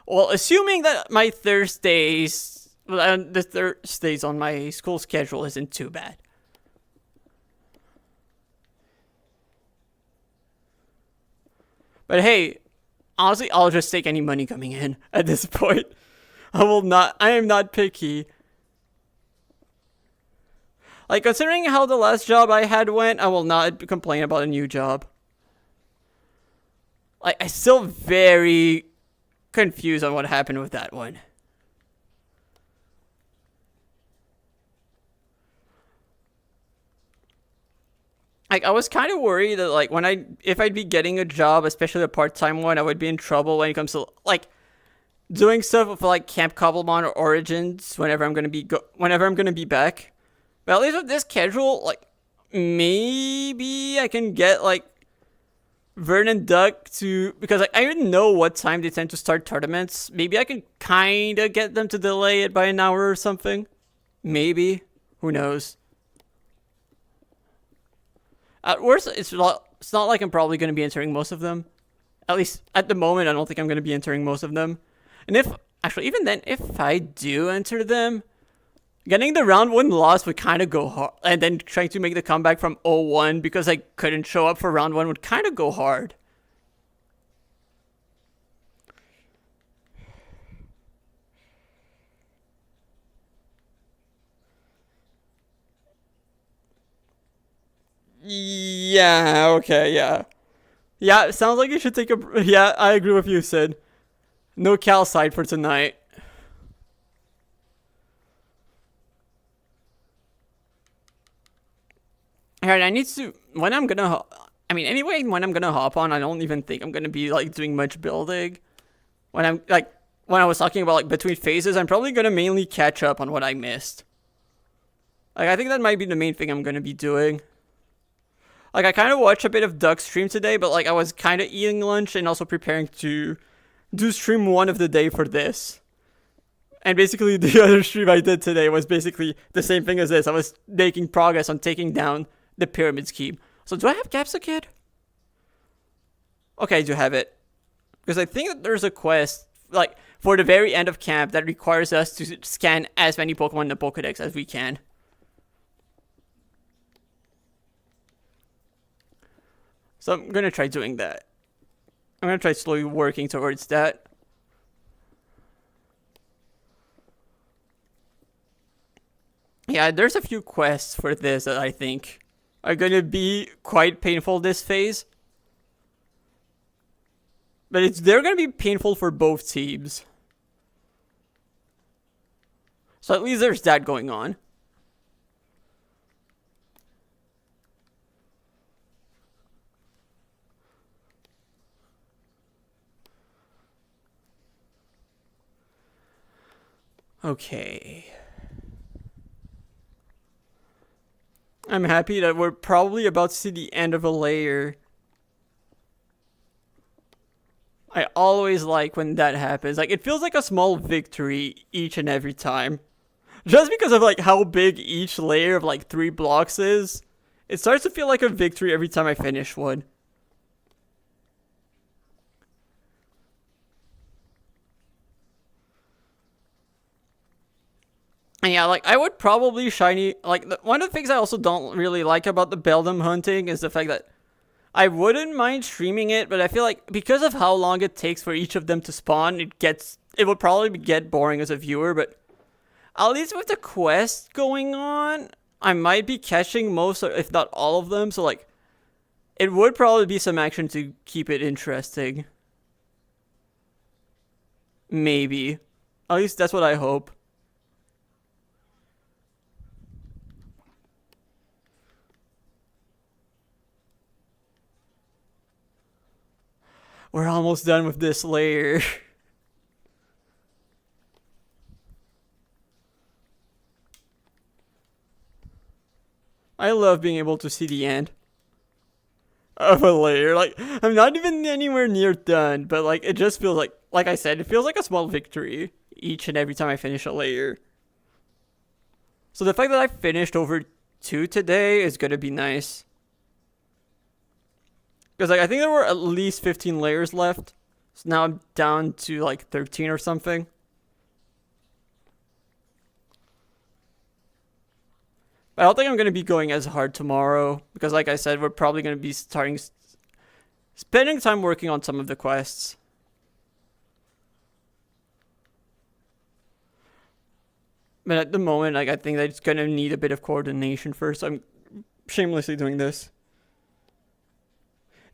Well, assuming that my Thursdays, the Thursdays on my school schedule isn't too bad. But hey, honestly, I'll just take any money coming in at this point. I am not picky. Like, considering how the last job I had went, I will not complain about a new job. Like, I'm still very confused on what happened with that one. Like, I was kind of worried that, like, if I'd be getting a job, especially a part-time one, I would be in trouble when it comes to, like, doing stuff for, like, Camp Cobblemon or Origins whenever I'm gonna be back. But at least with this schedule, like, maybe I can get, like, Vern and Duck to, because, like, I didn't know what time they tend to start tournaments. Maybe I can kind of get them to delay it by an hour or something. Maybe. Who knows? At worst, it's not like I'm probably going to be entering most of them. At least, at the moment, I don't think I'm going to be entering most of them. And even then, if I do enter them, Getting the round 1 loss would kind of go hard, and then trying to make the comeback from 0-1 because I couldn't show up for round 1 would kind of go hard. Yeah, okay, yeah. Yeah, it sounds like you should take a... Yeah, I agree with you, Sid. No Cal side for tonight. Alright, I need to... When I'm gonna... I mean, anyway, when I'm gonna hop on, I don't even think I'm gonna be, like, doing much building. When I'm, like... When I was talking about, like, between phases, I'm probably gonna mainly catch up on what I missed. Like, I think that might be the main thing I'm gonna be doing. Like, I kind of watched a bit of Duck's stream today, but, like, I was kind of eating lunch and also preparing to do stream 1 of the day for this. And basically, the other stream I did today was basically the same thing as this. I was making progress on taking down the pyramid scheme. So, do I have Capsa Kid? Okay, I do have it. Because I think that there's a quest, like, for the very end of camp that requires us to scan as many Pokemon in the Pokedex as we can. So I'm gonna try doing that. I'm gonna try slowly working towards that. Yeah, there's a few quests for this that I think are gonna be quite painful this phase. But they're gonna be painful for both teams. So at least there's that going on. Okay. I'm happy that we're probably about to see the end of a layer. I always like when that happens. Like, it feels like a small victory each and every time. Just because of, like, how big each layer of, like, 3 blocks is. It starts to feel like a victory every time I finish one. And yeah, like, I would probably shiny... Like, one of the things I also don't really like about the Beldum hunting is the fact that I wouldn't mind streaming it, but I feel like because of how long it takes for each of them to spawn, it would probably get boring as a viewer, but at least with the quest going on, I might be catching most, if not all of them, so, like, it would probably be some action to keep it interesting. Maybe. At least that's what I hope. We're almost done with this layer. I love being able to see the end of a layer. Like, I'm not even anywhere near done, but, like, it just feels like I said, it feels like a small victory each and every time I finish a layer. So the fact that I finished over 2 today is gonna be nice. Because, like, I think there were at least 15 layers left. So now I'm down to, like, 13 or something. But I don't think I'm going to be going as hard tomorrow. Because, like I said, we're probably going to be spending time working on some of the quests. But at the moment, like, I think that it's going to need a bit of coordination first. So I'm shamelessly doing this.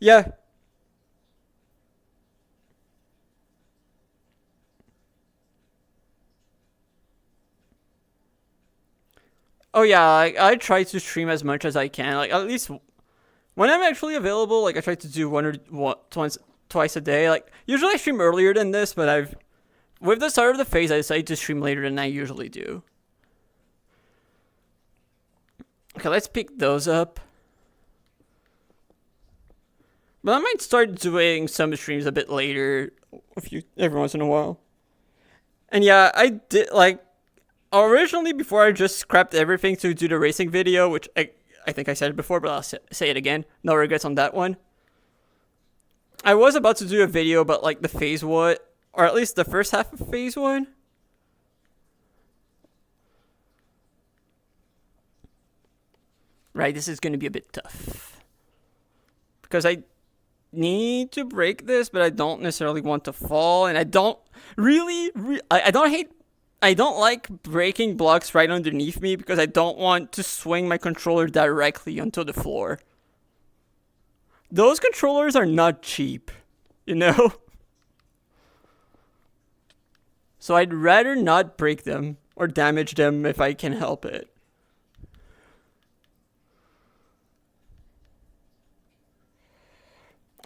Yeah. Oh yeah, I try to stream as much as I can. Like, at least when I'm actually available, like, I try to do twice a day. Like, usually I stream earlier than this, but with the start of the phase, I decided to stream later than I usually do. Okay, let's pick those up. But I might start doing some streams a bit later, every once in a while. And yeah, I did, like, originally before I just scrapped everything to do the racing video, which I think I said it before, but I'll say it again. No regrets on that one. I was about to do a video about, like, the phase 1, or at least the first half of phase 1. right? This is going to be a bit tough. Because I need to break this, but I don't necessarily want to fall, and I don't I don't like breaking blocks right underneath me because I don't want to swing my controller directly onto the floor. Those controllers are not cheap, you know? So I'd rather not break them or damage them if I can help it.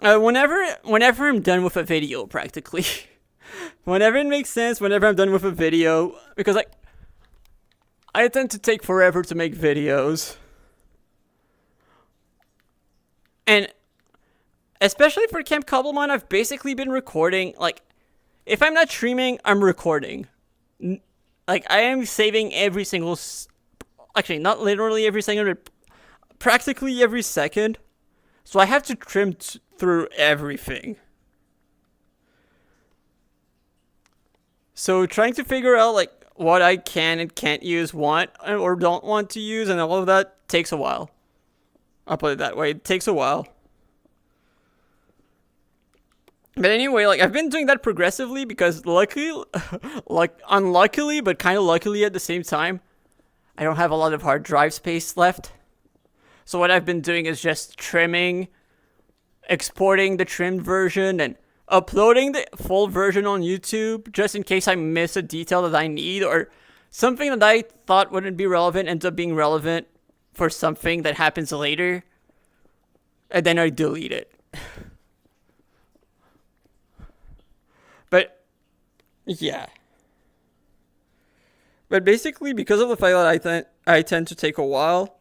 Whenever I'm done with a video, practically. Whenever it makes sense, whenever I'm done with a video, because I tend to take forever to make videos. And especially for Camp Cobblemon, I've basically been recording, like, if I'm not streaming, I'm recording. Like, I am saving every single, actually, not literally every second, but practically every second. So I have to trim through everything. So trying to figure out, like, what I can and can't use, want or don't want to use, and all of that takes a while. I'll put it that way. It takes a while. But anyway, like, I've been doing that progressively because luckily, like, unluckily, but kind of luckily at the same time, I don't have a lot of hard drive space left. So what I've been doing is just trimming, exporting the trimmed version, and uploading the full version on YouTube just in case I miss a detail that I need or something that I thought wouldn't be relevant ends up being relevant for something that happens later. And then I delete it. But, yeah. But basically, because of the fact that I tend to take a while,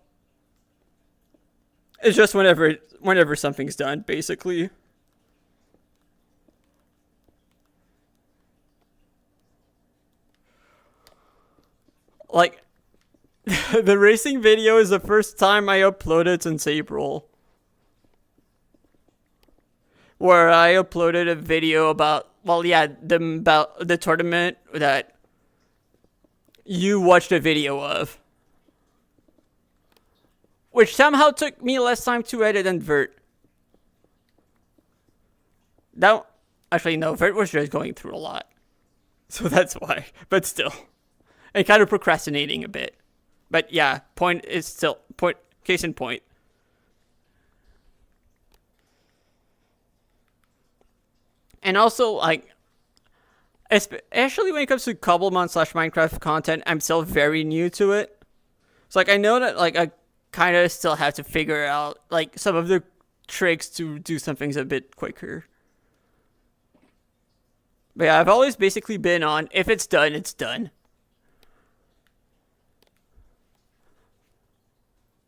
it's just whenever something's done, basically. Like, the racing video is the first time I uploaded since April. Where I uploaded a video about, well, yeah, about the tournament that you watched a video of. Which somehow took me less time to edit than Vert. That, actually, no, Vert was just going through a lot. So that's why, but still. And kind of procrastinating a bit. But yeah, case in point. And also, like, especially when it comes to Cobblemon / Minecraft content, I'm still very new to it. So, like, I know that, like, I kind of still have to figure out, like, some of the tricks to do some things a bit quicker. But yeah, I've always basically been on, if it's done, it's done.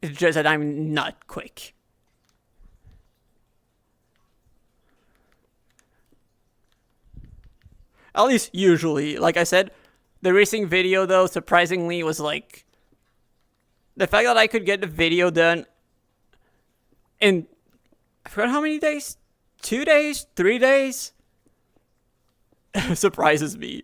It's just that I'm not quick. At least usually. Like I said, the racing video, though, surprisingly was like... The fact that I could get the video done in... I forgot how many days? 2 days? 3 days? Surprises me.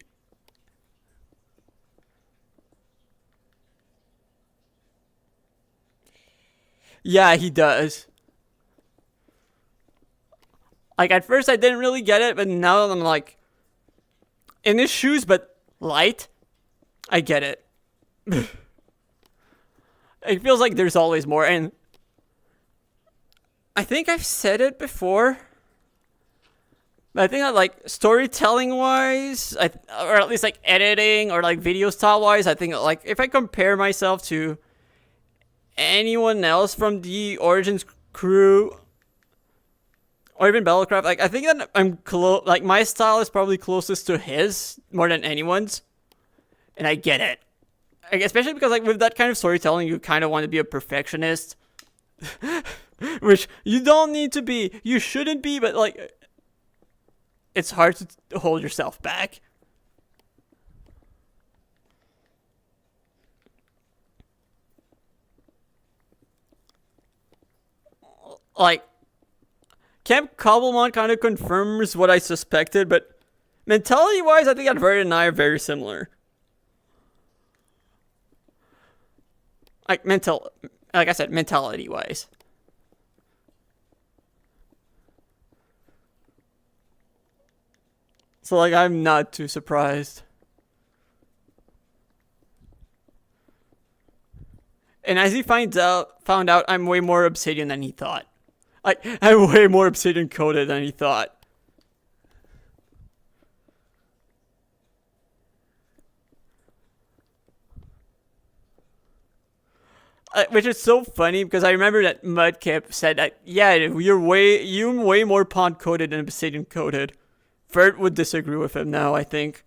Yeah, he does. Like, at first I didn't really get it, but now I'm like... In his shoes, but light? I get it. It feels like there's always more, and... I think I've said it before. But I think that, like, storytelling-wise, or at least, like, editing, or, like, video style-wise, I think, like, if I compare myself to anyone else from the Origins crew, or even Battlecraft, like, I think that I'm like, my style is probably closest to his, more than anyone's. And I get it. Like, especially because, like, with that kind of storytelling, you kind of want to be a perfectionist. Which you don't need to be. You shouldn't be, but, like... It's hard to hold yourself back. Like, Camp Cobblemon kind of confirms what I suspected, but mentality-wise, I think Advert and I are very similar. Like, like I said, mentality-wise. So, like, I'm not too surprised. And as he found out, I'm way more Obsidian than he thought. Like, I'm way more Obsidian coded than he thought. Which is so funny because I remember that Mudkip said that, yeah, you're way more Pond coded than Obsidian coded. Fert would disagree with him now, I think.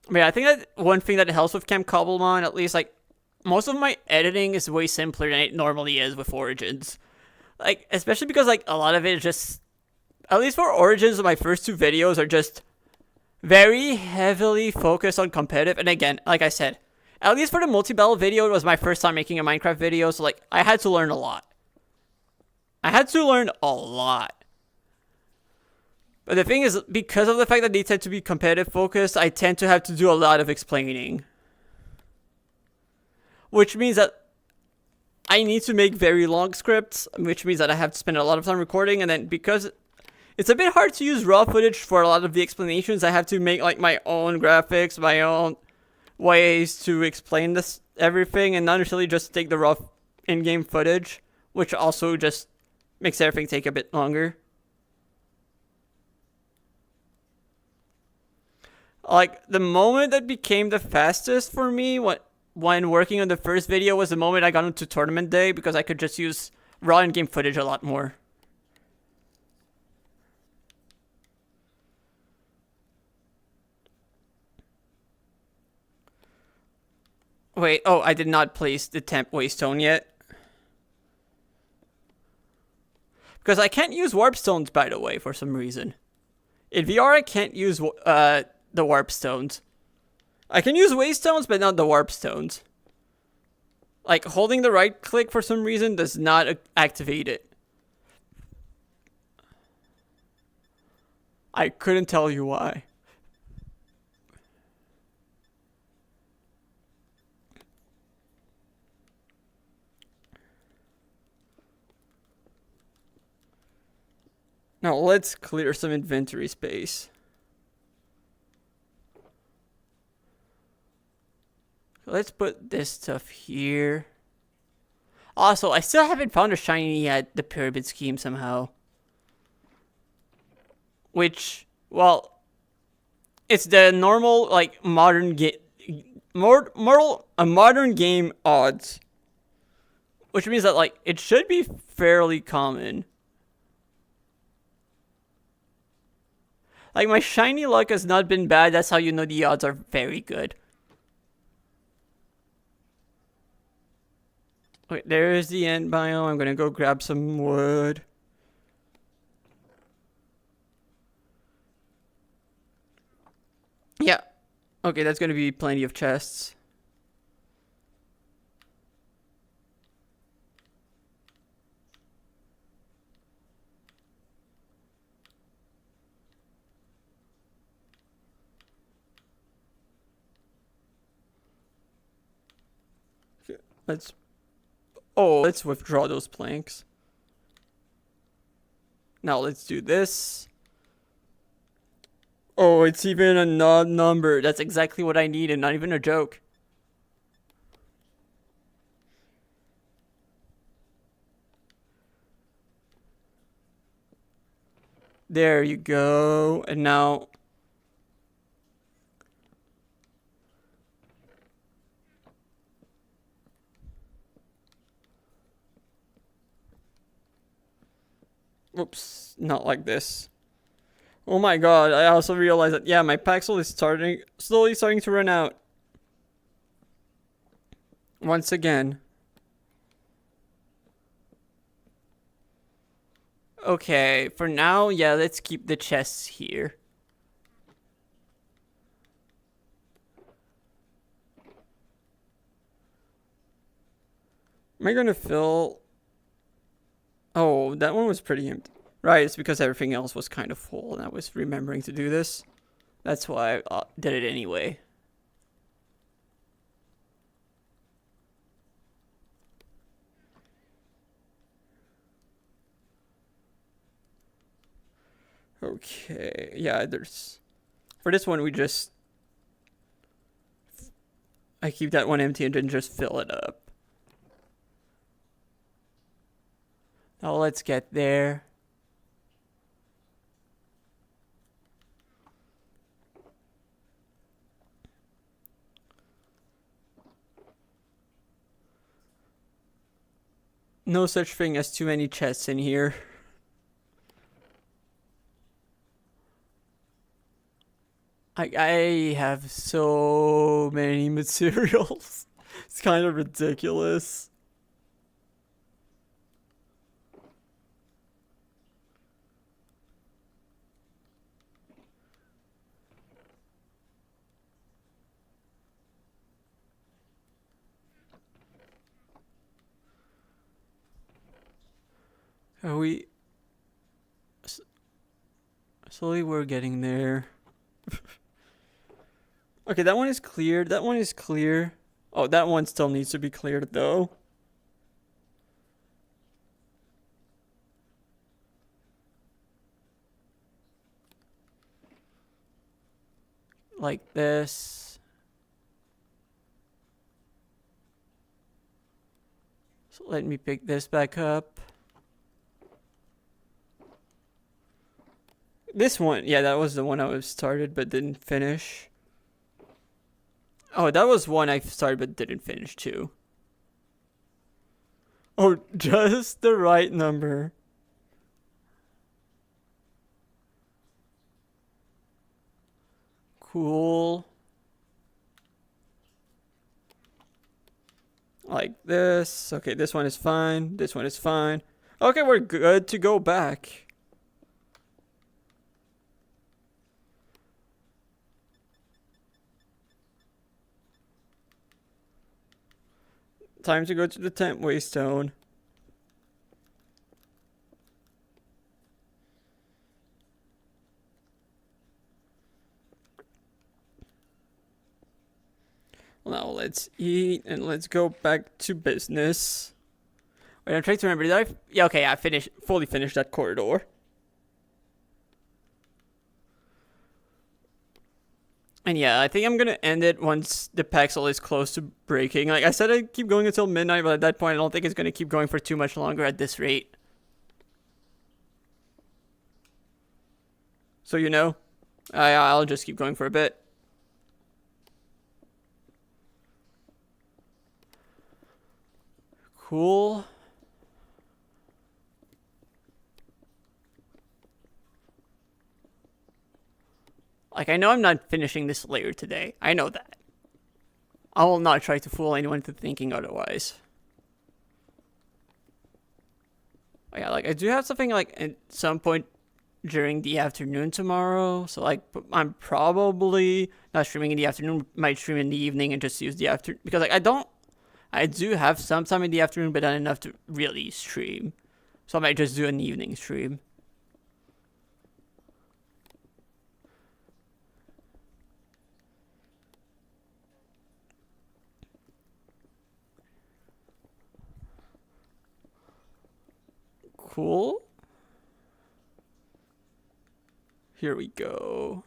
I mean, I think that one thing that helps with Camp Cobblemon, at least, like, most of my editing is way simpler than it normally is with Origins. Like, especially because, like, a lot of it is just, at least for Origins, my first 2 videos are just very heavily focused on competitive. And again, like I said, at least for the multi-battle video, it was my first time making a Minecraft video, so, like, I had to learn a lot. But the thing is, because of the fact that they tend to be competitive focused, I tend to have to do a lot of explaining. Which means that I need to make very long scripts, which means that I have to spend a lot of time recording, and then because it's a bit hard to use raw footage for a lot of the explanations, I have to make, like, my own graphics, my own ways to explain this everything, and not necessarily just take the raw in-game footage, which also just makes everything take a bit longer. Like, the moment that became the fastest for me when working on the first video was the moment I got into tournament day, because I could just use raw in-game footage a lot more. Wait, oh, I did not place the temp waystone yet. Because I can't use warp stones, by the way, for some reason. In VR, I can't use the warp stones. I can use waystones, but not the warp stones. Like, holding the right click for some reason does not activate it. I couldn't tell you why. Now let's clear some inventory space. Let's put this stuff here. Also, I still haven't found a shiny at the pyramid scheme somehow. Which, well, it's the normal, like, modern game odds. Which means that, like, it should be fairly common. Like, my shiny luck has not been bad. That's how you know the odds are very good. Wait, there's the end biome. I'm gonna go grab some wood. Yeah. Okay, that's gonna be plenty of chests. Let's withdraw those planks. Now let's do this. Oh, it's even a odd number. That's exactly what I need, and not even a joke. There you go. And now... Oops, not like this. Oh my god, I also realized that, yeah, my Paxel is slowly starting to run out. Once again. Okay, for now, yeah, let's keep the chests here. Am I gonna fill... Oh, that one was pretty empty. Right, it's because everything else was kind of full and I was remembering to do this. That's why I did it anyway. Okay, yeah, there's... For this one, I keep that one empty and then just fill it up. Now let's get there. No such thing as too many chests in here. I have so many materials. It's kind of ridiculous. Are we... Slowly we're getting there. Okay, that one is cleared. That one is clear. Oh, that one still needs to be cleared though. Like this. So let me pick this back up. This one, yeah, that was the one I was started but didn't finish. Oh, that was one I started but didn't finish too. Oh, just the right number. Cool. Like this. Okay, this one is fine. This one is fine. Okay, we're good to go back. Time to go to the 10th waystone. Now let's eat and let's go back to business. Wait, I'm trying to remember. Did I? Yeah, okay, I fully finished that corridor. And yeah, I think I'm gonna end it once the Paxel is close to breaking. Like I said, I'd keep going until midnight, but at that point, I don't think it's gonna keep going for too much longer at this rate. So you know, I'll just keep going for a bit. Cool. Like, I know I'm not finishing this layer today. I know that. I will not try to fool anyone into thinking otherwise. Oh, yeah, like, I do have something, like, at some point during the afternoon tomorrow. So, like, I'm probably not streaming in the afternoon. Might stream in the evening and just use the afternoon. Because, like, I do have some time in the afternoon, but not enough to really stream. So I might just do an evening stream. Cool. Here we go.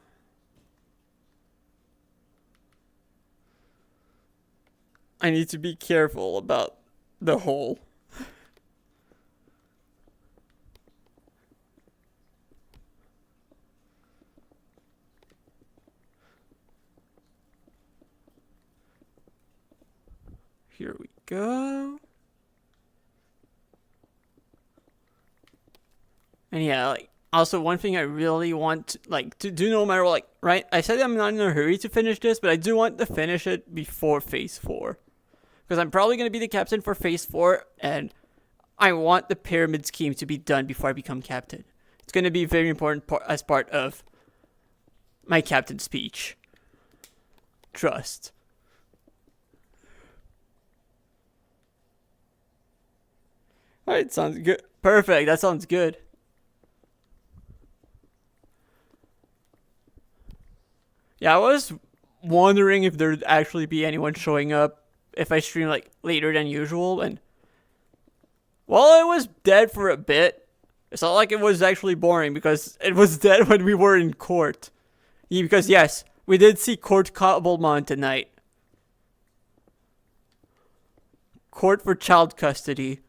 I need to be careful about the hole. Here we go. And yeah, like, also one thing I really want to do no matter what, like, right? I said I'm not in a hurry to finish this, but I do want to finish it before Phase 4. Because I'm probably going to be the captain for Phase 4, and I want the pyramid scheme to be done before I become captain. It's going to be very important as part of my captain speech. Trust. Alright, sounds good. Perfect, that sounds good. Yeah, I was wondering if there'd actually be anyone showing up if I stream like later than usual, and while it was dead for a bit, it's not like it was actually boring because it was dead when we were in court. Yeah, because yes, we did see Court Cobblemon tonight. Court for child custody.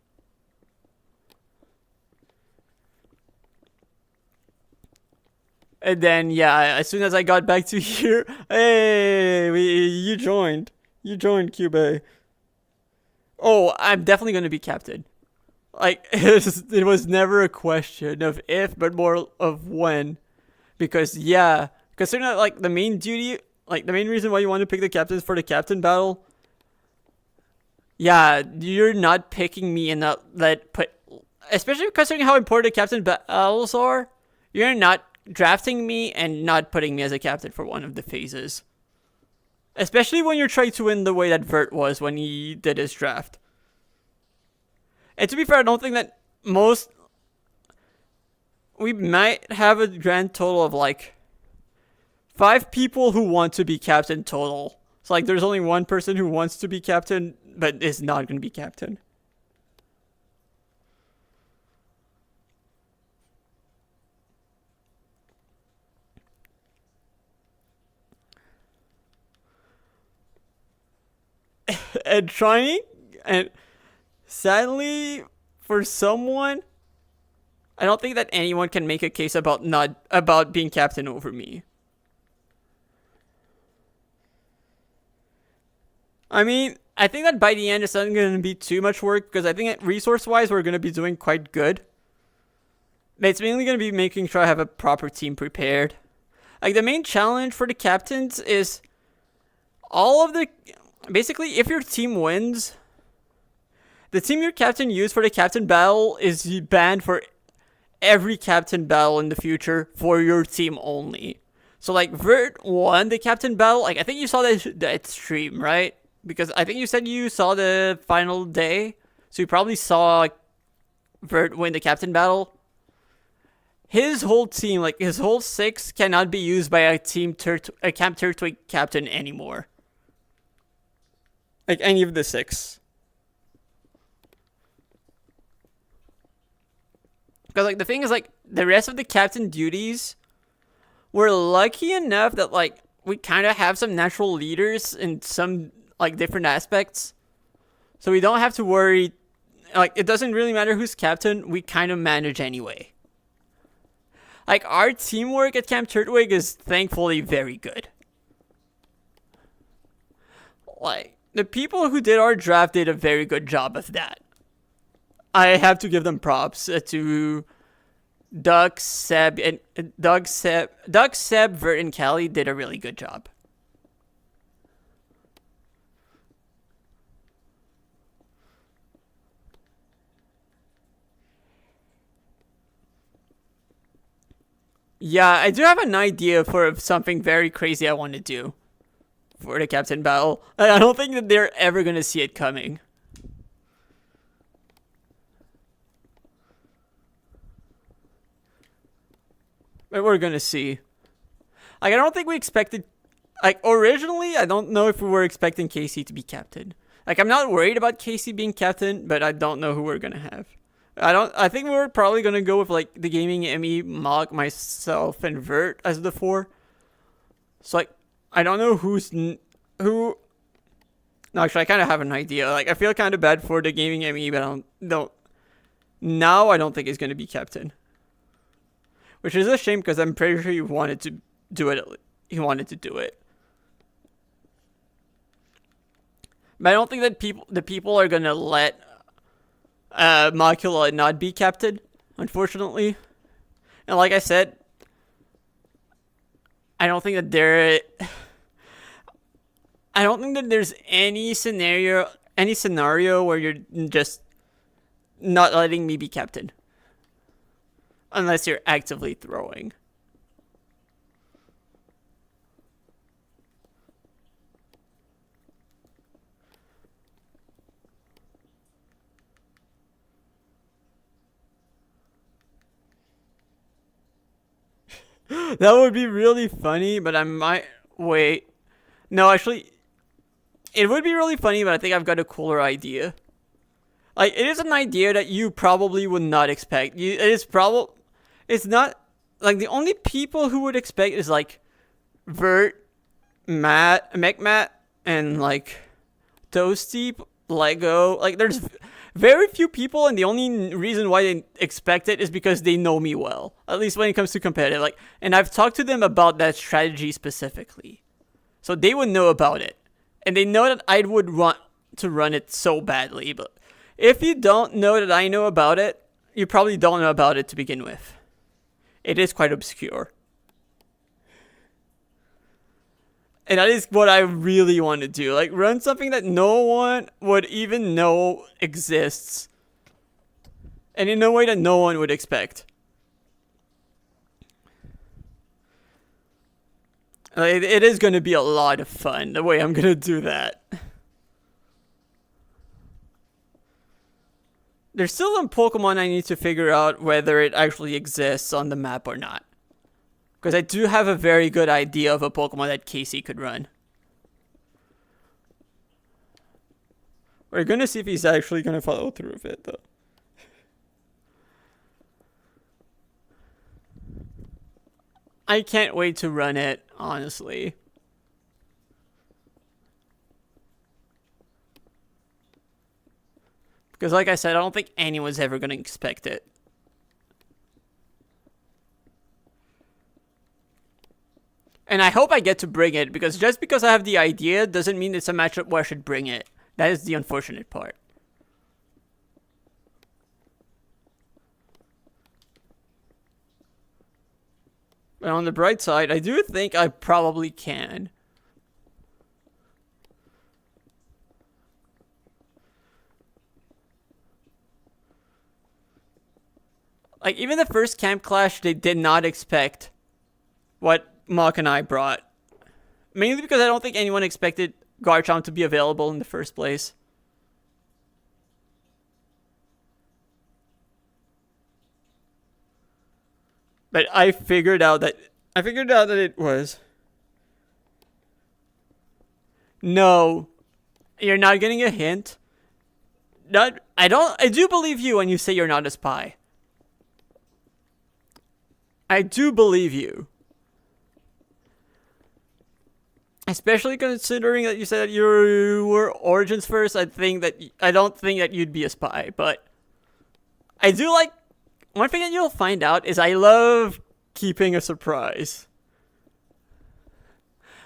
And then, yeah, as soon as I got back to here, hey, you joined. You joined, Cube. Oh, I'm definitely going to be captain. Like, it was never a question of if, but more of when. Because, yeah, considering that, like, the main duty, like, the main reason why you want to pick the captains for the captain battle, yeah, you're not picking me and not especially considering how important the captain battles are, you're not drafting me and not putting me as a captain for one of the phases. Especially when you're trying to win the way that Vert was when he did his draft. And to be fair, I don't think that we might have a grand total of like 5 people who want to be captain total. So like there's only one person who wants to be captain but is not going to be captain. And trying, and sadly for someone, I don't think that anyone can make a case about being captain over me. I mean, I think that by the end it's not going to be too much work because I think that resource-wise we're going to be doing quite good. But it's mainly going to be making sure I have a proper team prepared. Like the main challenge for the captains is basically, if your team wins, the team your captain used for the captain battle is banned for every captain battle in the future for your team only. So, like, Vert won the captain battle. Like, I think you saw that stream, right? Because I think you said you saw the final day. So you probably saw like, Vert win the captain battle. His whole team, like, his whole 6 cannot be used by a Camp Turtwig captain anymore. Like any of the 6. Because like the thing is like the rest of the captain duties, we're lucky enough that like we kind of have some natural leaders in some like different aspects. So we don't have to worry. Like it doesn't really matter who's captain. We kind of manage anyway. Like our teamwork at Camp Turtwig is thankfully very good. Like the people who did our draft did a very good job of that. I have to give them props to Doug, Seb, Vert, and Callie did a really good job. Yeah, I do have an idea for something very crazy I want to do for the captain battle. I don't think that they're ever going to see it coming. But we're going to see. Like, I don't think we expected... Like, originally, I don't know if we were expecting Casey to be captain. Like, I'm not worried about Casey being captain, but I don't know who we're going to have. I think we're probably going to go with, like, the Gaming Emmy, Mog, myself, and Vert as the 4. So, like, I don't know who... No, actually, I kind of have an idea. Like, I feel kind of bad for the Gaming Emmy, but now I don't think he's going to be captain. Which is a shame, because I'm pretty sure he wanted to do it. He wanted to do it. But I don't think that the people are going to let Macula not be captain, unfortunately. And like I said, I don't think that there's any scenario where you're just not letting me be captain. Unless you're actively throwing. That would be really funny, but I might... Wait. No, actually, it would be really funny, but I think I've got a cooler idea. Like, it is an idea that you probably would not expect. It's not, like, the only people who would expect is, like, Vert, Matt, and, like, Toasty, Lego. Like, there's very few people, and the only reason why they expect it is because they know me well. At least when it comes to competitive. Like, and I've talked to them about that strategy specifically. So they would know about it. And they know that I would want to run it so badly. But if you don't know that I know about it, you probably don't know about it to begin with. It is quite obscure. And that is what I really want to do. Like, run something that no one would even know exists. And in a way that no one would expect. It is going to be a lot of fun, the way I'm going to do that. There's still some Pokemon I need to figure out whether it actually exists on the map or not. Because I do have a very good idea of a Pokemon that Casey could run. We're going to see if he's actually going to follow through with it, though. I can't wait to run it, honestly. Because like I said, I don't think anyone's ever going to expect it. And I hope I get to bring it, because just because I have the idea doesn't mean it's a matchup where I should bring it. That is the unfortunate part. But on the bright side, I do think I probably can. Like, even the first Camp Clash, they did not expect what Mock and I brought. Mainly because I don't think anyone expected Garchomp to be available in the first place. But I figured out that it was. No. You're not getting a hint. I do believe you when you say you're not a spy. I do believe you. Especially considering that you said that you were Origins first, I don't think that you'd be a spy, but I do like, one thing that you'll find out is I love keeping a surprise.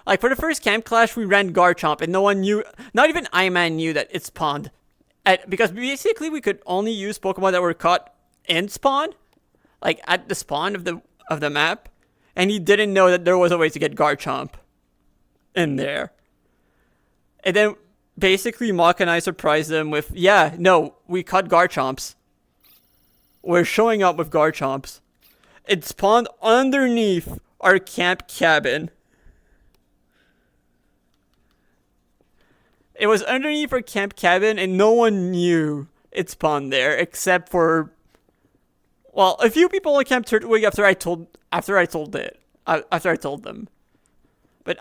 Like, for the first Camp Clash, we ran Garchomp, and no one knew, not even Iman knew that it spawned. Because basically we could only use Pokemon that were caught in spawn, like at the spawn of the map, and he didn't know that there was a way to get Garchomp in there. And then basically Mock and I surprised them with, yeah, no, we caught Garchomps. We're showing up with Garchomps. It spawned underneath our camp cabin. It was underneath our camp cabin, and no one knew it spawned there except for, well, a few people on Camp Turtwig after I told them. But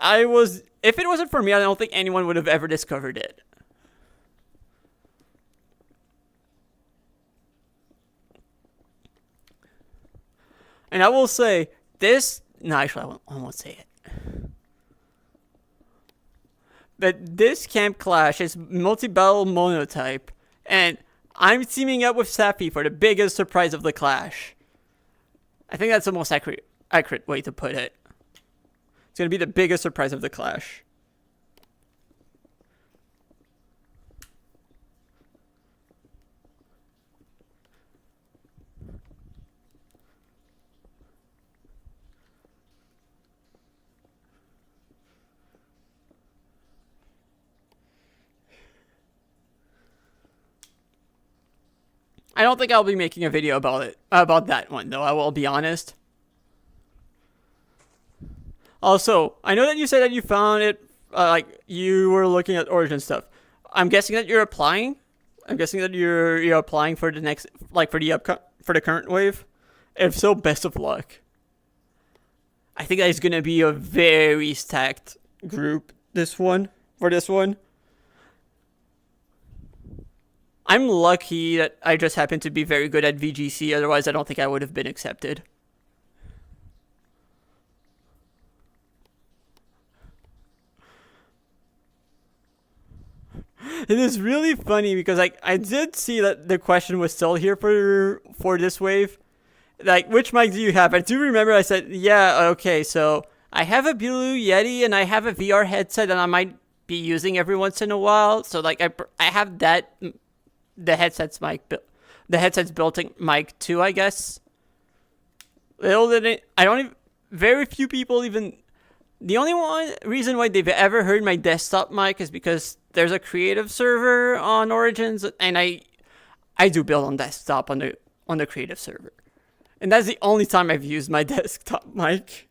if it wasn't for me, I don't think anyone would have ever discovered it. And I will say, actually, I won't say it. But this Camp Clash is multi-battle monotype, and I'm teaming up with Sappy for the biggest surprise of the clash. I think that's the most accurate way to put it. It's going to be the biggest surprise of the clash. I don't think I'll be making a video about that one, though, I will be honest. Also, I know that you said that you found it, like, you were looking at Origin stuff. I'm guessing that you're applying? I'm guessing that you're applying for the next, like, for the current wave? If so, best of luck. I think that is gonna be a very stacked group. For this one. I'm lucky that I just happen to be very good at VGC. Otherwise, I don't think I would have been accepted. It is really funny because like I did see that the question was still here for this wave. Like, which mic do you have? I do remember I said, yeah, okay, so I have a Blue Yeti and I have a VR headset that I might be using every once in a while. So like I have that, the headset's built-in mic too, I guess. Little did it, I don't even, very few people even, the only reason why they've ever heard my desktop mic is because there's a creative server on Origins, and I do build on desktop on the creative server. And that's the only time I've used my desktop mic.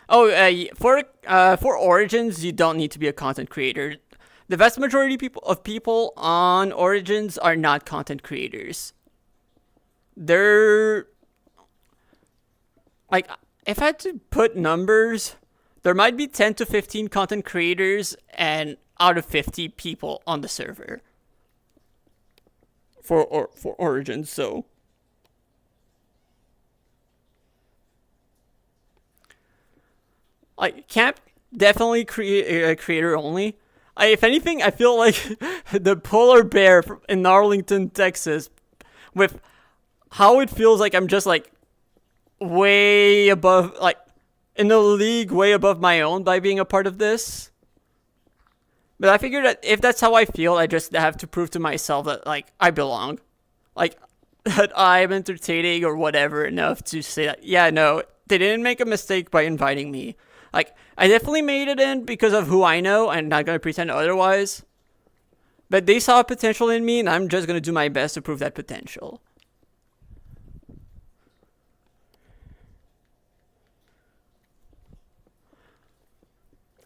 Oh, for Origins, you don't need to be a content creator. The vast majority of people on Origins are not content creators. They're like, if I had to put numbers, there might be 10 to 15 content creators and out of 50 people on the server for Origins. So like camp definitely creator only. If anything, I feel like the polar bear in Arlington, Texas, with how it feels like I'm just like way above, like in the league way above my own by being a part of this. But I figured that if that's how I feel, I just have to prove to myself that like I belong, like that I'm entertaining or whatever enough to say that, yeah, no, they didn't make a mistake by inviting me. Like, I definitely made it in because of who I know, and not gonna pretend otherwise. But they saw potential in me, and I'm just gonna do my best to prove that potential.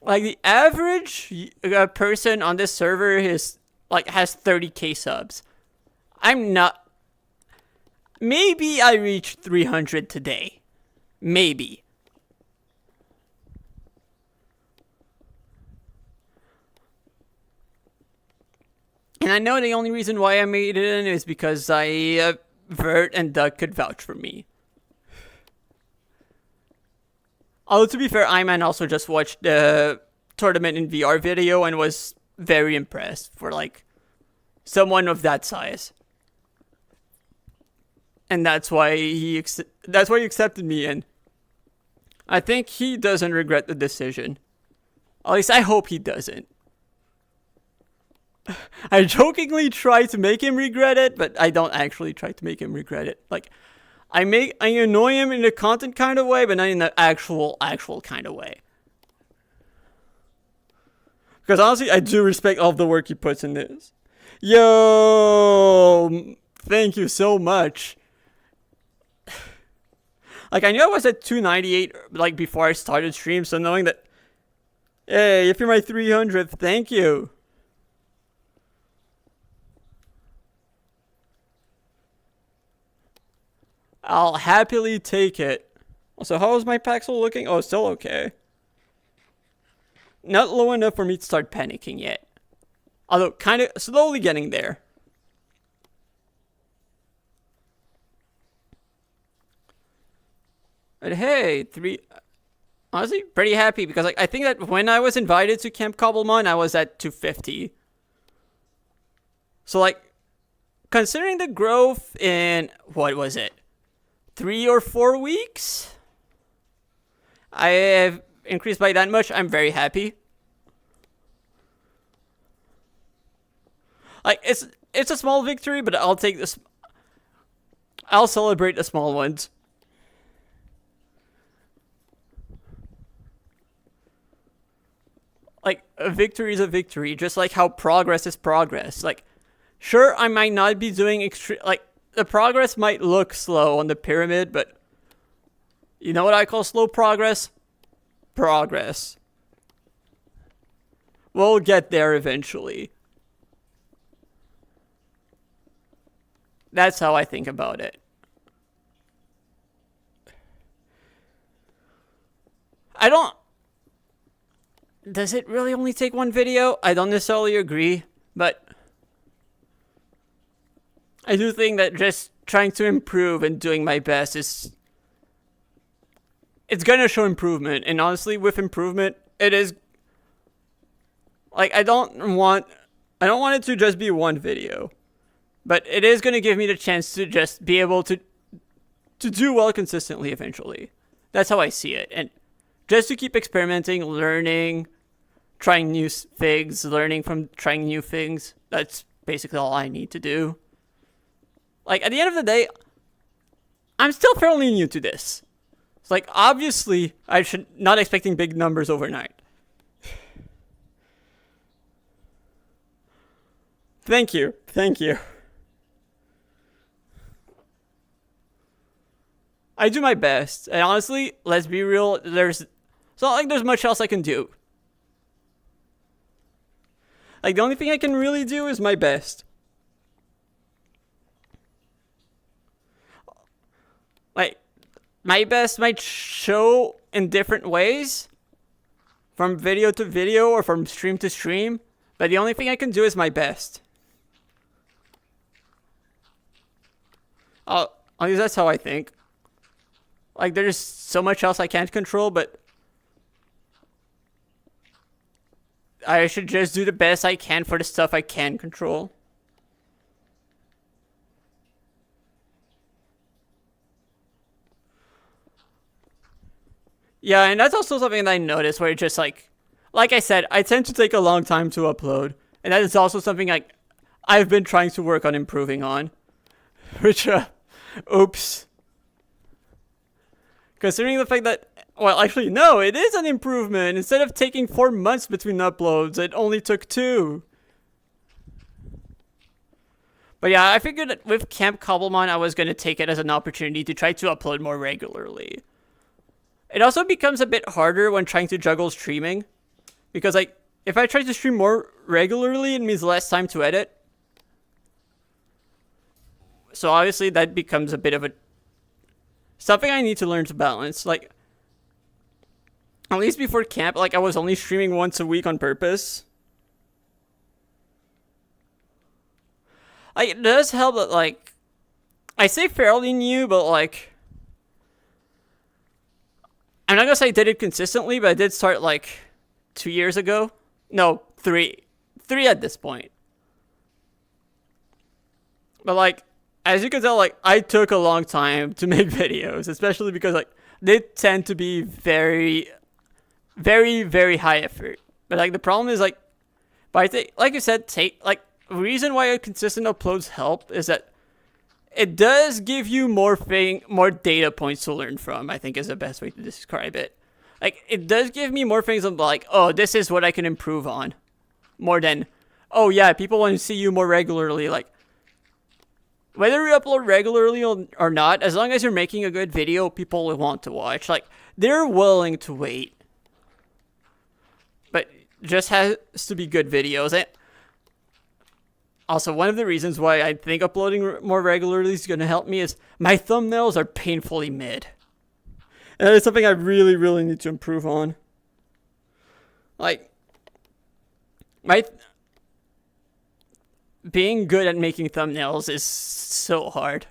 Like, the average person on this server is like has 30k subs. I'm not. Maybe I reached 300 today. Maybe. And I know the only reason why I made it in is because Vert and Doug could vouch for me. Although, to be fair, Iman also just watched the tournament in VR video and was very impressed for, like, someone of that size. And that's why he accepted me in. I think he doesn't regret the decision. At least I hope he doesn't. I jokingly try to make him regret it, but I don't actually try to make him regret it. Like, I annoy him in a content kind of way, but not in the actual kind of way. Because honestly, I do respect all of the work he puts in this. Yo, thank you so much. Like, I knew I was at 298 like before I started stream, so knowing that, hey, if you're my 300th, thank you. I'll happily take it. So how is my Paxel looking? Oh, still okay. Not low enough for me to start panicking yet. Although, kind of slowly getting there. But hey, honestly, pretty happy because like I think that when I was invited to Camp Cobblemon, I was at 250. So like, considering the growth in, what was it? 3 or 4 weeks? I have increased by that much. I'm very happy. Like, it's a small victory, but I'll take this. I'll celebrate the small ones. Like, a victory is a victory, just like how progress is progress. Like, sure, I might not be doing like, the progress might look slow on the pyramid, but you know what I call slow progress? Progress. We'll get there eventually. That's how I think about it. I don't. Does it really only take one video? I don't necessarily agree, but I do think that just trying to improve and doing my best is. It's gonna show improvement, and honestly, with improvement, it is. Like, I don't want it to just be one video, but it is gonna give me the chance to just be able to do well consistently eventually. That's how I see it, and just to keep experimenting, learning, trying new things, learning from trying new things. That's basically all I need to do. Like, at the end of the day, I'm still fairly new to this. It's like, obviously, I should not expecting big numbers overnight. Thank you. Thank you. I do my best. And honestly, let's be real, it's not like there's much else I can do. Like, the only thing I can really do is my best. Like, my best might show in different ways, from video to video or from stream to stream, but the only thing I can do is my best. At least that's how I think. Like, there's so much else I can't control, but I should just do the best I can for the stuff I can control. Yeah, and that's also something that I noticed where it's just like I said, I tend to take a long time to upload. And that is also something I've been trying to work on improving on. Which, oops. Considering the fact that, well, actually, no, it is an improvement. Instead of taking 4 months between uploads, it only took 2. But yeah, I figured that with Camp Cobblemon, I was going to take it as an opportunity to try to upload more regularly. It also becomes a bit harder when trying to juggle streaming. Because, like, if I try to stream more regularly, it means less time to edit. So obviously that becomes a bit of a something I need to learn to balance. Like, at least before camp, like, I was only streaming once a week on purpose. Like, it does help that, like, I say fairly new, but like, I'm not gonna say I did it consistently, but I did start like 2 years ago. No, 3 at this point. But like, as you can tell, like, I took a long time to make videos, especially because, like, they tend to be very, very, very high effort. But, like, the problem is, like, but I think, like you said, the reason why consistent uploads help is that it does give you more data points to learn from, I think is the best way to describe it. Like, it does give me more things of, like, oh, this is what I can improve on. More than, oh, yeah, people want to see you more regularly, like, whether you upload regularly or not, as long as you're making a good video, people will want to watch. Like, they're willing to wait. But just has to be good videos. And also, one of the reasons why I think uploading more regularly is going to help me is my thumbnails are painfully mid. And that is something I really, really need to improve on. Like, being good at making thumbnails is so hard.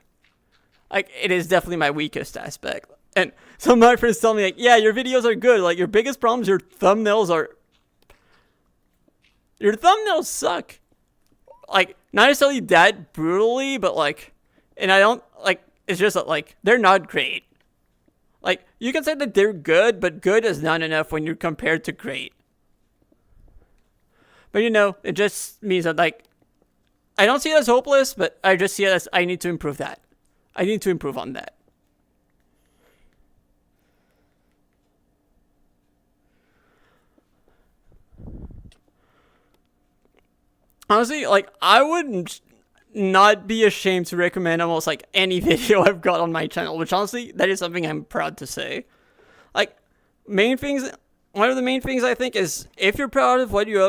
Like, it is definitely my weakest aspect. And some of my friends tell me, like, yeah, your videos are good. Like, your biggest problem is your thumbnails suck. Like, not necessarily that brutally, but like, and I don't, like, it's just that, like, they're not great. Like, you can say that they're good, but good is not enough when you're compared to great. But, you know, it just means that, like, I don't see it as hopeless, but I just see it as I need to improve that. I need to improve on that. Honestly, like, I would not be ashamed to recommend almost, like, any video I've got on my channel, which honestly, that is something I'm proud to say. Like, one of the main things I think is, if you're proud of what you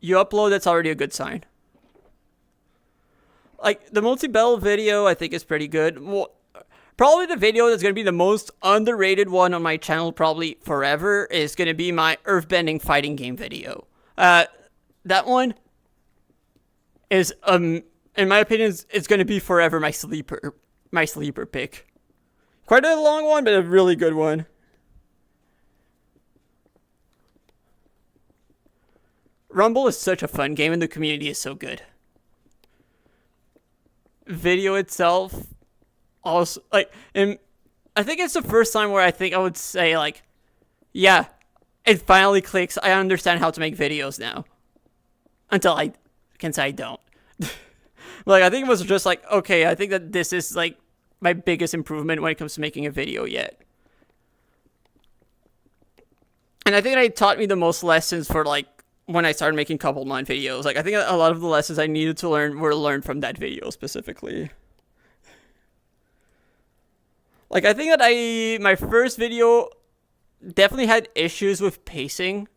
upload, that's already a good sign. Like, the multi-bell video, I think, is pretty good. Probably the video that's going to be the most underrated one on my channel probably forever is going to be my earthbending fighting game video. That one is, in my opinion, it's going to be forever my sleeper pick. Quite a long one, but a really good one. Rumble is such a fun game and the community is so good. Video itself also, like, and I think it's the first time where I think I would say, like, yeah, it finally clicks. I understand how to make videos now. Until I can say I don't. Like, I think it was just like, okay, I think that this is, like, my biggest improvement when it comes to making a video yet. And I think it taught me the most lessons for, like, when I started making Cobblemon videos. Like, I think a lot of the lessons I needed to learn were learned from that video specifically. Like, I think that my first video definitely had issues with pacing.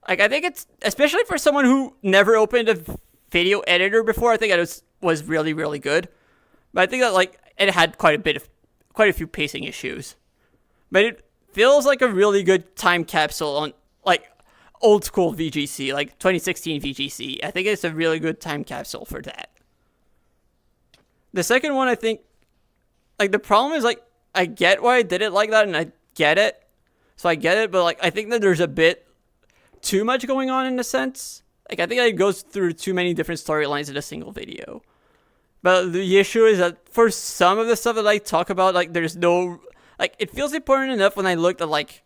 Like, I think it's, especially for someone who never opened a video editor before, I think it was really, really good. But I think that, like, it had quite a few pacing issues. But it feels like a really good time capsule on, like, old school VGC, like 2016 VGC. I think it's a really good time capsule for that. The second one, I think, like, the problem is, like, I get why I did it like that, and I get it. So I get it, but, like, I think that there's a bit too much going on in a sense. Like, I think it goes through too many different storylines in a single video. But the issue is that for some of the stuff that I talk about, like, there's no, like, it feels important enough when I looked at, like,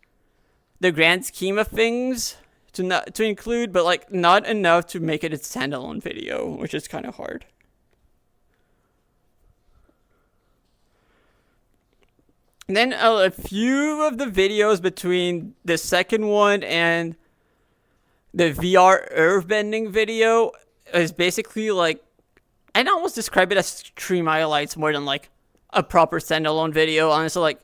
the grand scheme of things to include, but, like, not enough to make it a standalone video, which is kind of hard. And then a few of the videos between the second one and the VR earthbending video is basically, like, I'd almost describe it as stream highlights more than, like, a proper standalone video. Honestly, like,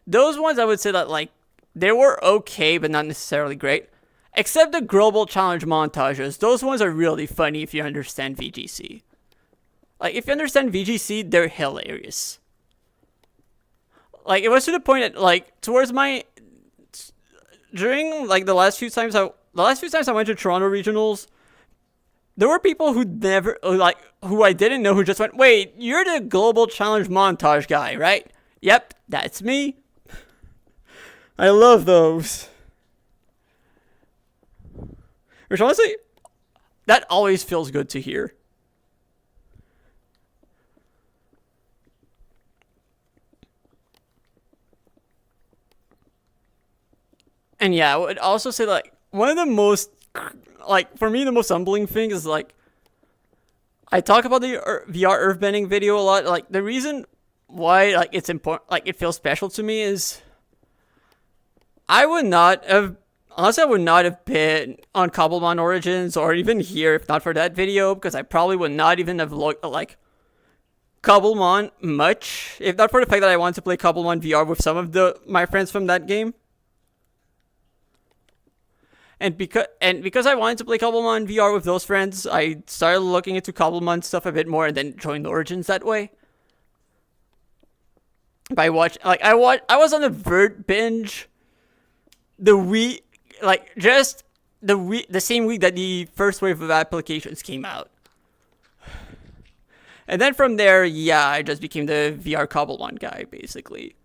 those ones I would say that, like, they were okay, but not necessarily great. Except the global challenge montages. Those ones are really funny if you understand VGC. Like, if you understand VGC, they're hilarious. Like, it was to the point that, like, towards my, during, like, the last few times I went to Toronto regionals, there were people who who I didn't know, who just went, wait, you're the global challenge montage guy, right? Yep, that's me. I love those. Which, honestly, that always feels good to hear. And yeah, I would also say, like, one of the most, like, for me, the most humbling thing is, like, I talk about the VR earthbending video a lot. Like, the reason why, like, it's important, like, it feels special to me is I would not have been on Cobblemon Origins or even here if not for that video, because I probably would not even have looked at, like, Cobblemon much if not for the fact that I wanted to play Cobblemon VR with some of my friends from that game. And because I wanted to play Cobblemon VR with those friends, I started looking into Cobblemon stuff a bit more and then joined Origins that way. I was on a Vert binge the same week that the first wave of applications came out. And then from there, yeah, I just became the VR Cobblemon guy, basically.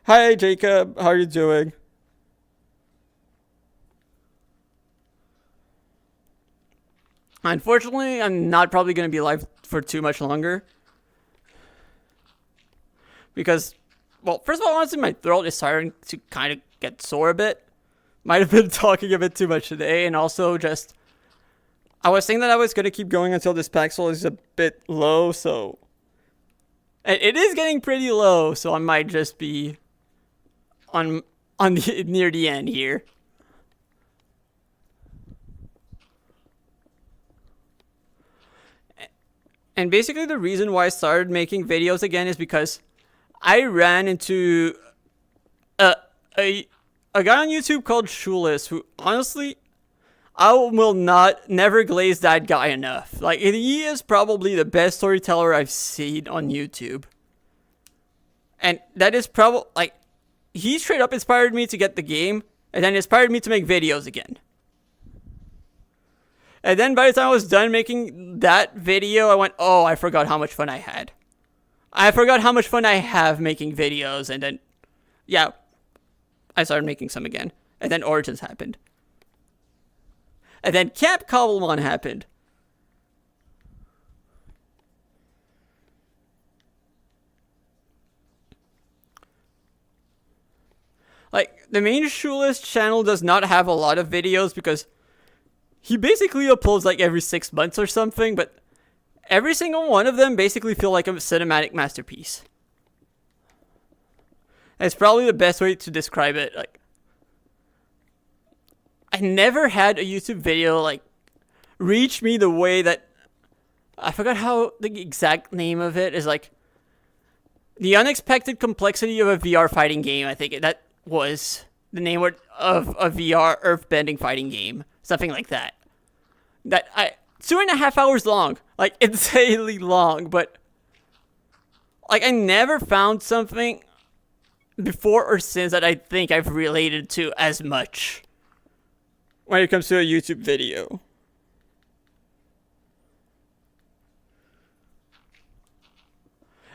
Hi, Jacob. How are you doing? Unfortunately, I'm not probably going to be live for too much longer. Because, well, first of all, honestly, my throat is starting to kind of get sore a bit. Might have been talking a bit too much today, and also just, I was saying that I was going to keep going until this Paxil is a bit low, so it is getting pretty low, so I might just be on near the end here. And basically the reason why I started making videos again is because I ran into a guy on YouTube called Shoeless, who honestly, I will never glaze that guy enough. Like, he is probably the best storyteller I've seen on YouTube. And that is probably, like, he straight up inspired me to get the game, and then inspired me to make videos again. And then by the time I was done making that video, I went, oh, I forgot how much fun I had. I forgot how much fun I have making videos, and then, yeah, I started making some again. And then Origins happened. And then Camp Cobblemon happened. Like, the main Shoeless channel does not have a lot of videos because he basically uploads like every 6 months or something, but every single one of them basically feel like a cinematic masterpiece. It's probably the best way to describe it. Like, I never had a YouTube video like reach me the way that, I forgot how the exact name of it is, like the unexpected complexity of a VR fighting game. I think that was the name of a VR earthbending fighting game, something like that. 2.5 hours long, like insanely long, but like I never found something before or since that I think I've related to as much when it comes to a YouTube video.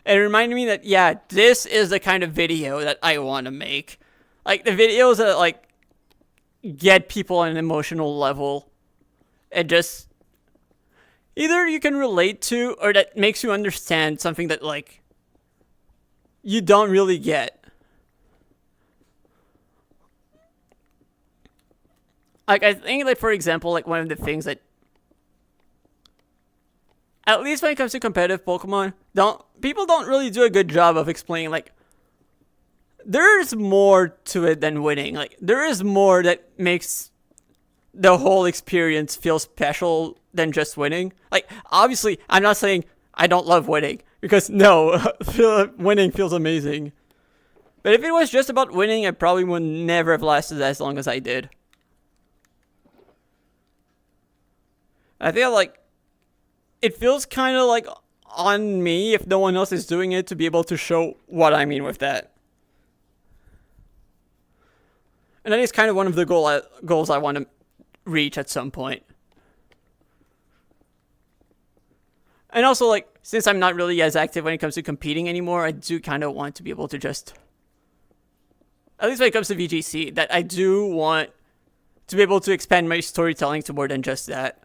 It reminded me that, yeah, this is the kind of video that I want to make. Like, the videos that, like, get people on an emotional level and just either you can relate to or that makes you understand something that, like, you don't really get. Like, I think, like, for example, like, one of the things that, at least when it comes to competitive Pokemon, people don't really do a good job of explaining, like, there's more to it than winning. Like, there is more that makes the whole experience feel special than just winning. Like, obviously, I'm not saying I don't love winning, because no, winning feels amazing. But if it was just about winning, I probably would never have lasted as long as I did. I feel like it feels kind of like on me, if no one else is doing it, to be able to show what I mean with that. And that is kind of one of the goals I want to reach at some point. And also, like, since I'm not really as active when it comes to competing anymore, I do kind of want to be able to just, at least when it comes to VGC, that I do want to be able to expand my storytelling to more than just that.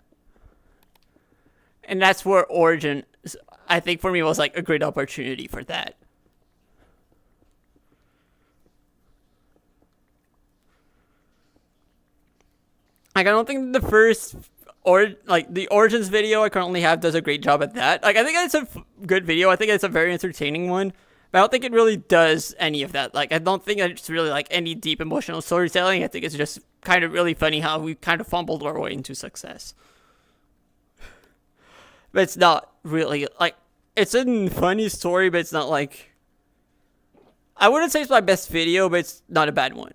And that's where Origin, I think for me, was like a great opportunity for that. Like, I don't think the first, the Origins video I currently have does a great job at that. Like, I think it's a good video. I think it's a very entertaining one. But I don't think it really does any of that. Like, I don't think it's really, like, any deep emotional storytelling. I think it's just kind of really funny how we kind of fumbled our way into success. But it's not really, like, it's a funny story, but it's not like, I wouldn't say it's my best video, but it's not a bad one.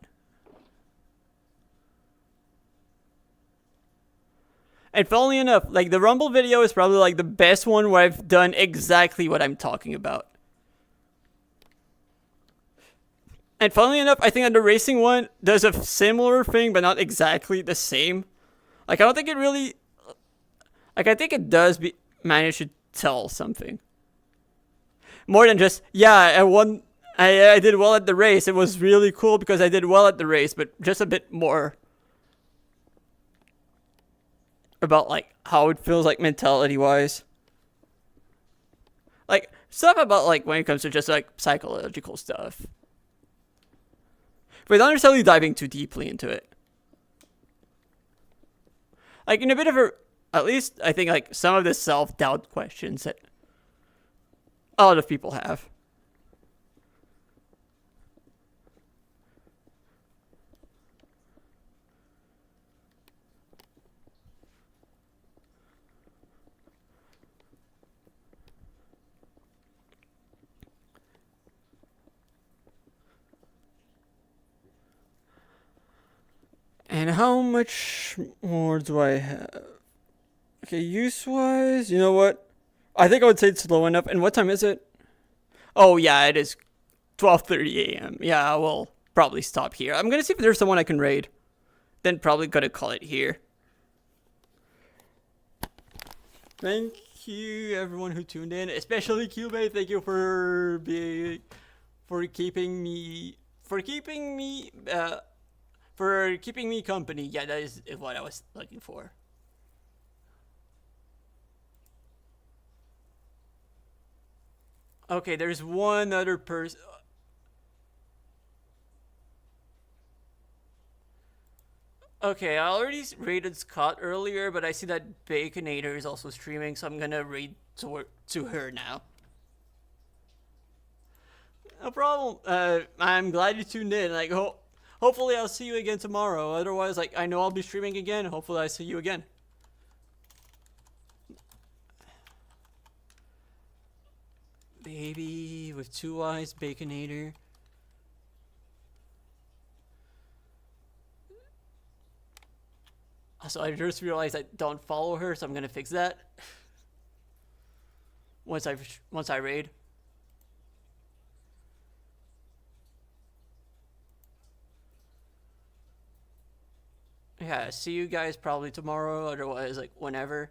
And funnily enough, like, the Rumble video is probably, like, the best one where I've done exactly what I'm talking about. And funnily enough, I think that the racing one does a similar thing, but not exactly the same. Like, I don't think it really, like, I think it does manage to tell something. More than just, yeah, I won, I did well at the race. It was really cool because I did well at the race, but just a bit more about, like, how it feels, like, mentality-wise. Like, stuff about, like, when it comes to just, like, psychological stuff. But not necessarily diving too deeply into it. Like, in a bit of a, at least, I think, like, some of the self-doubt questions that a lot of people have. And how much more do I have? Okay, use-wise, you know what? I think I would say it's low enough. And what time is it? Oh, yeah, it is 12:30 a.m. Yeah, I will probably stop here. I'm gonna see if there's someone I can raid. Then probably gonna call it here. Thank you, everyone who tuned in, especially Cubase. Thank you for keeping me company. Yeah, that is what I was looking for. Okay, there's one other person. Okay, I already raided Scott earlier, but I see that Baconator is also streaming, so I'm gonna raid to her now. No problem. I'm glad you tuned in. Like, hopefully I'll see you again tomorrow. Otherwise, like, I know I'll be streaming again. Hopefully I see you again. Baby with 2 eyes, Baconator. So I just realized I don't follow her, so I'm gonna fix that once I raid. Yeah, see you guys probably tomorrow. Otherwise, like whenever.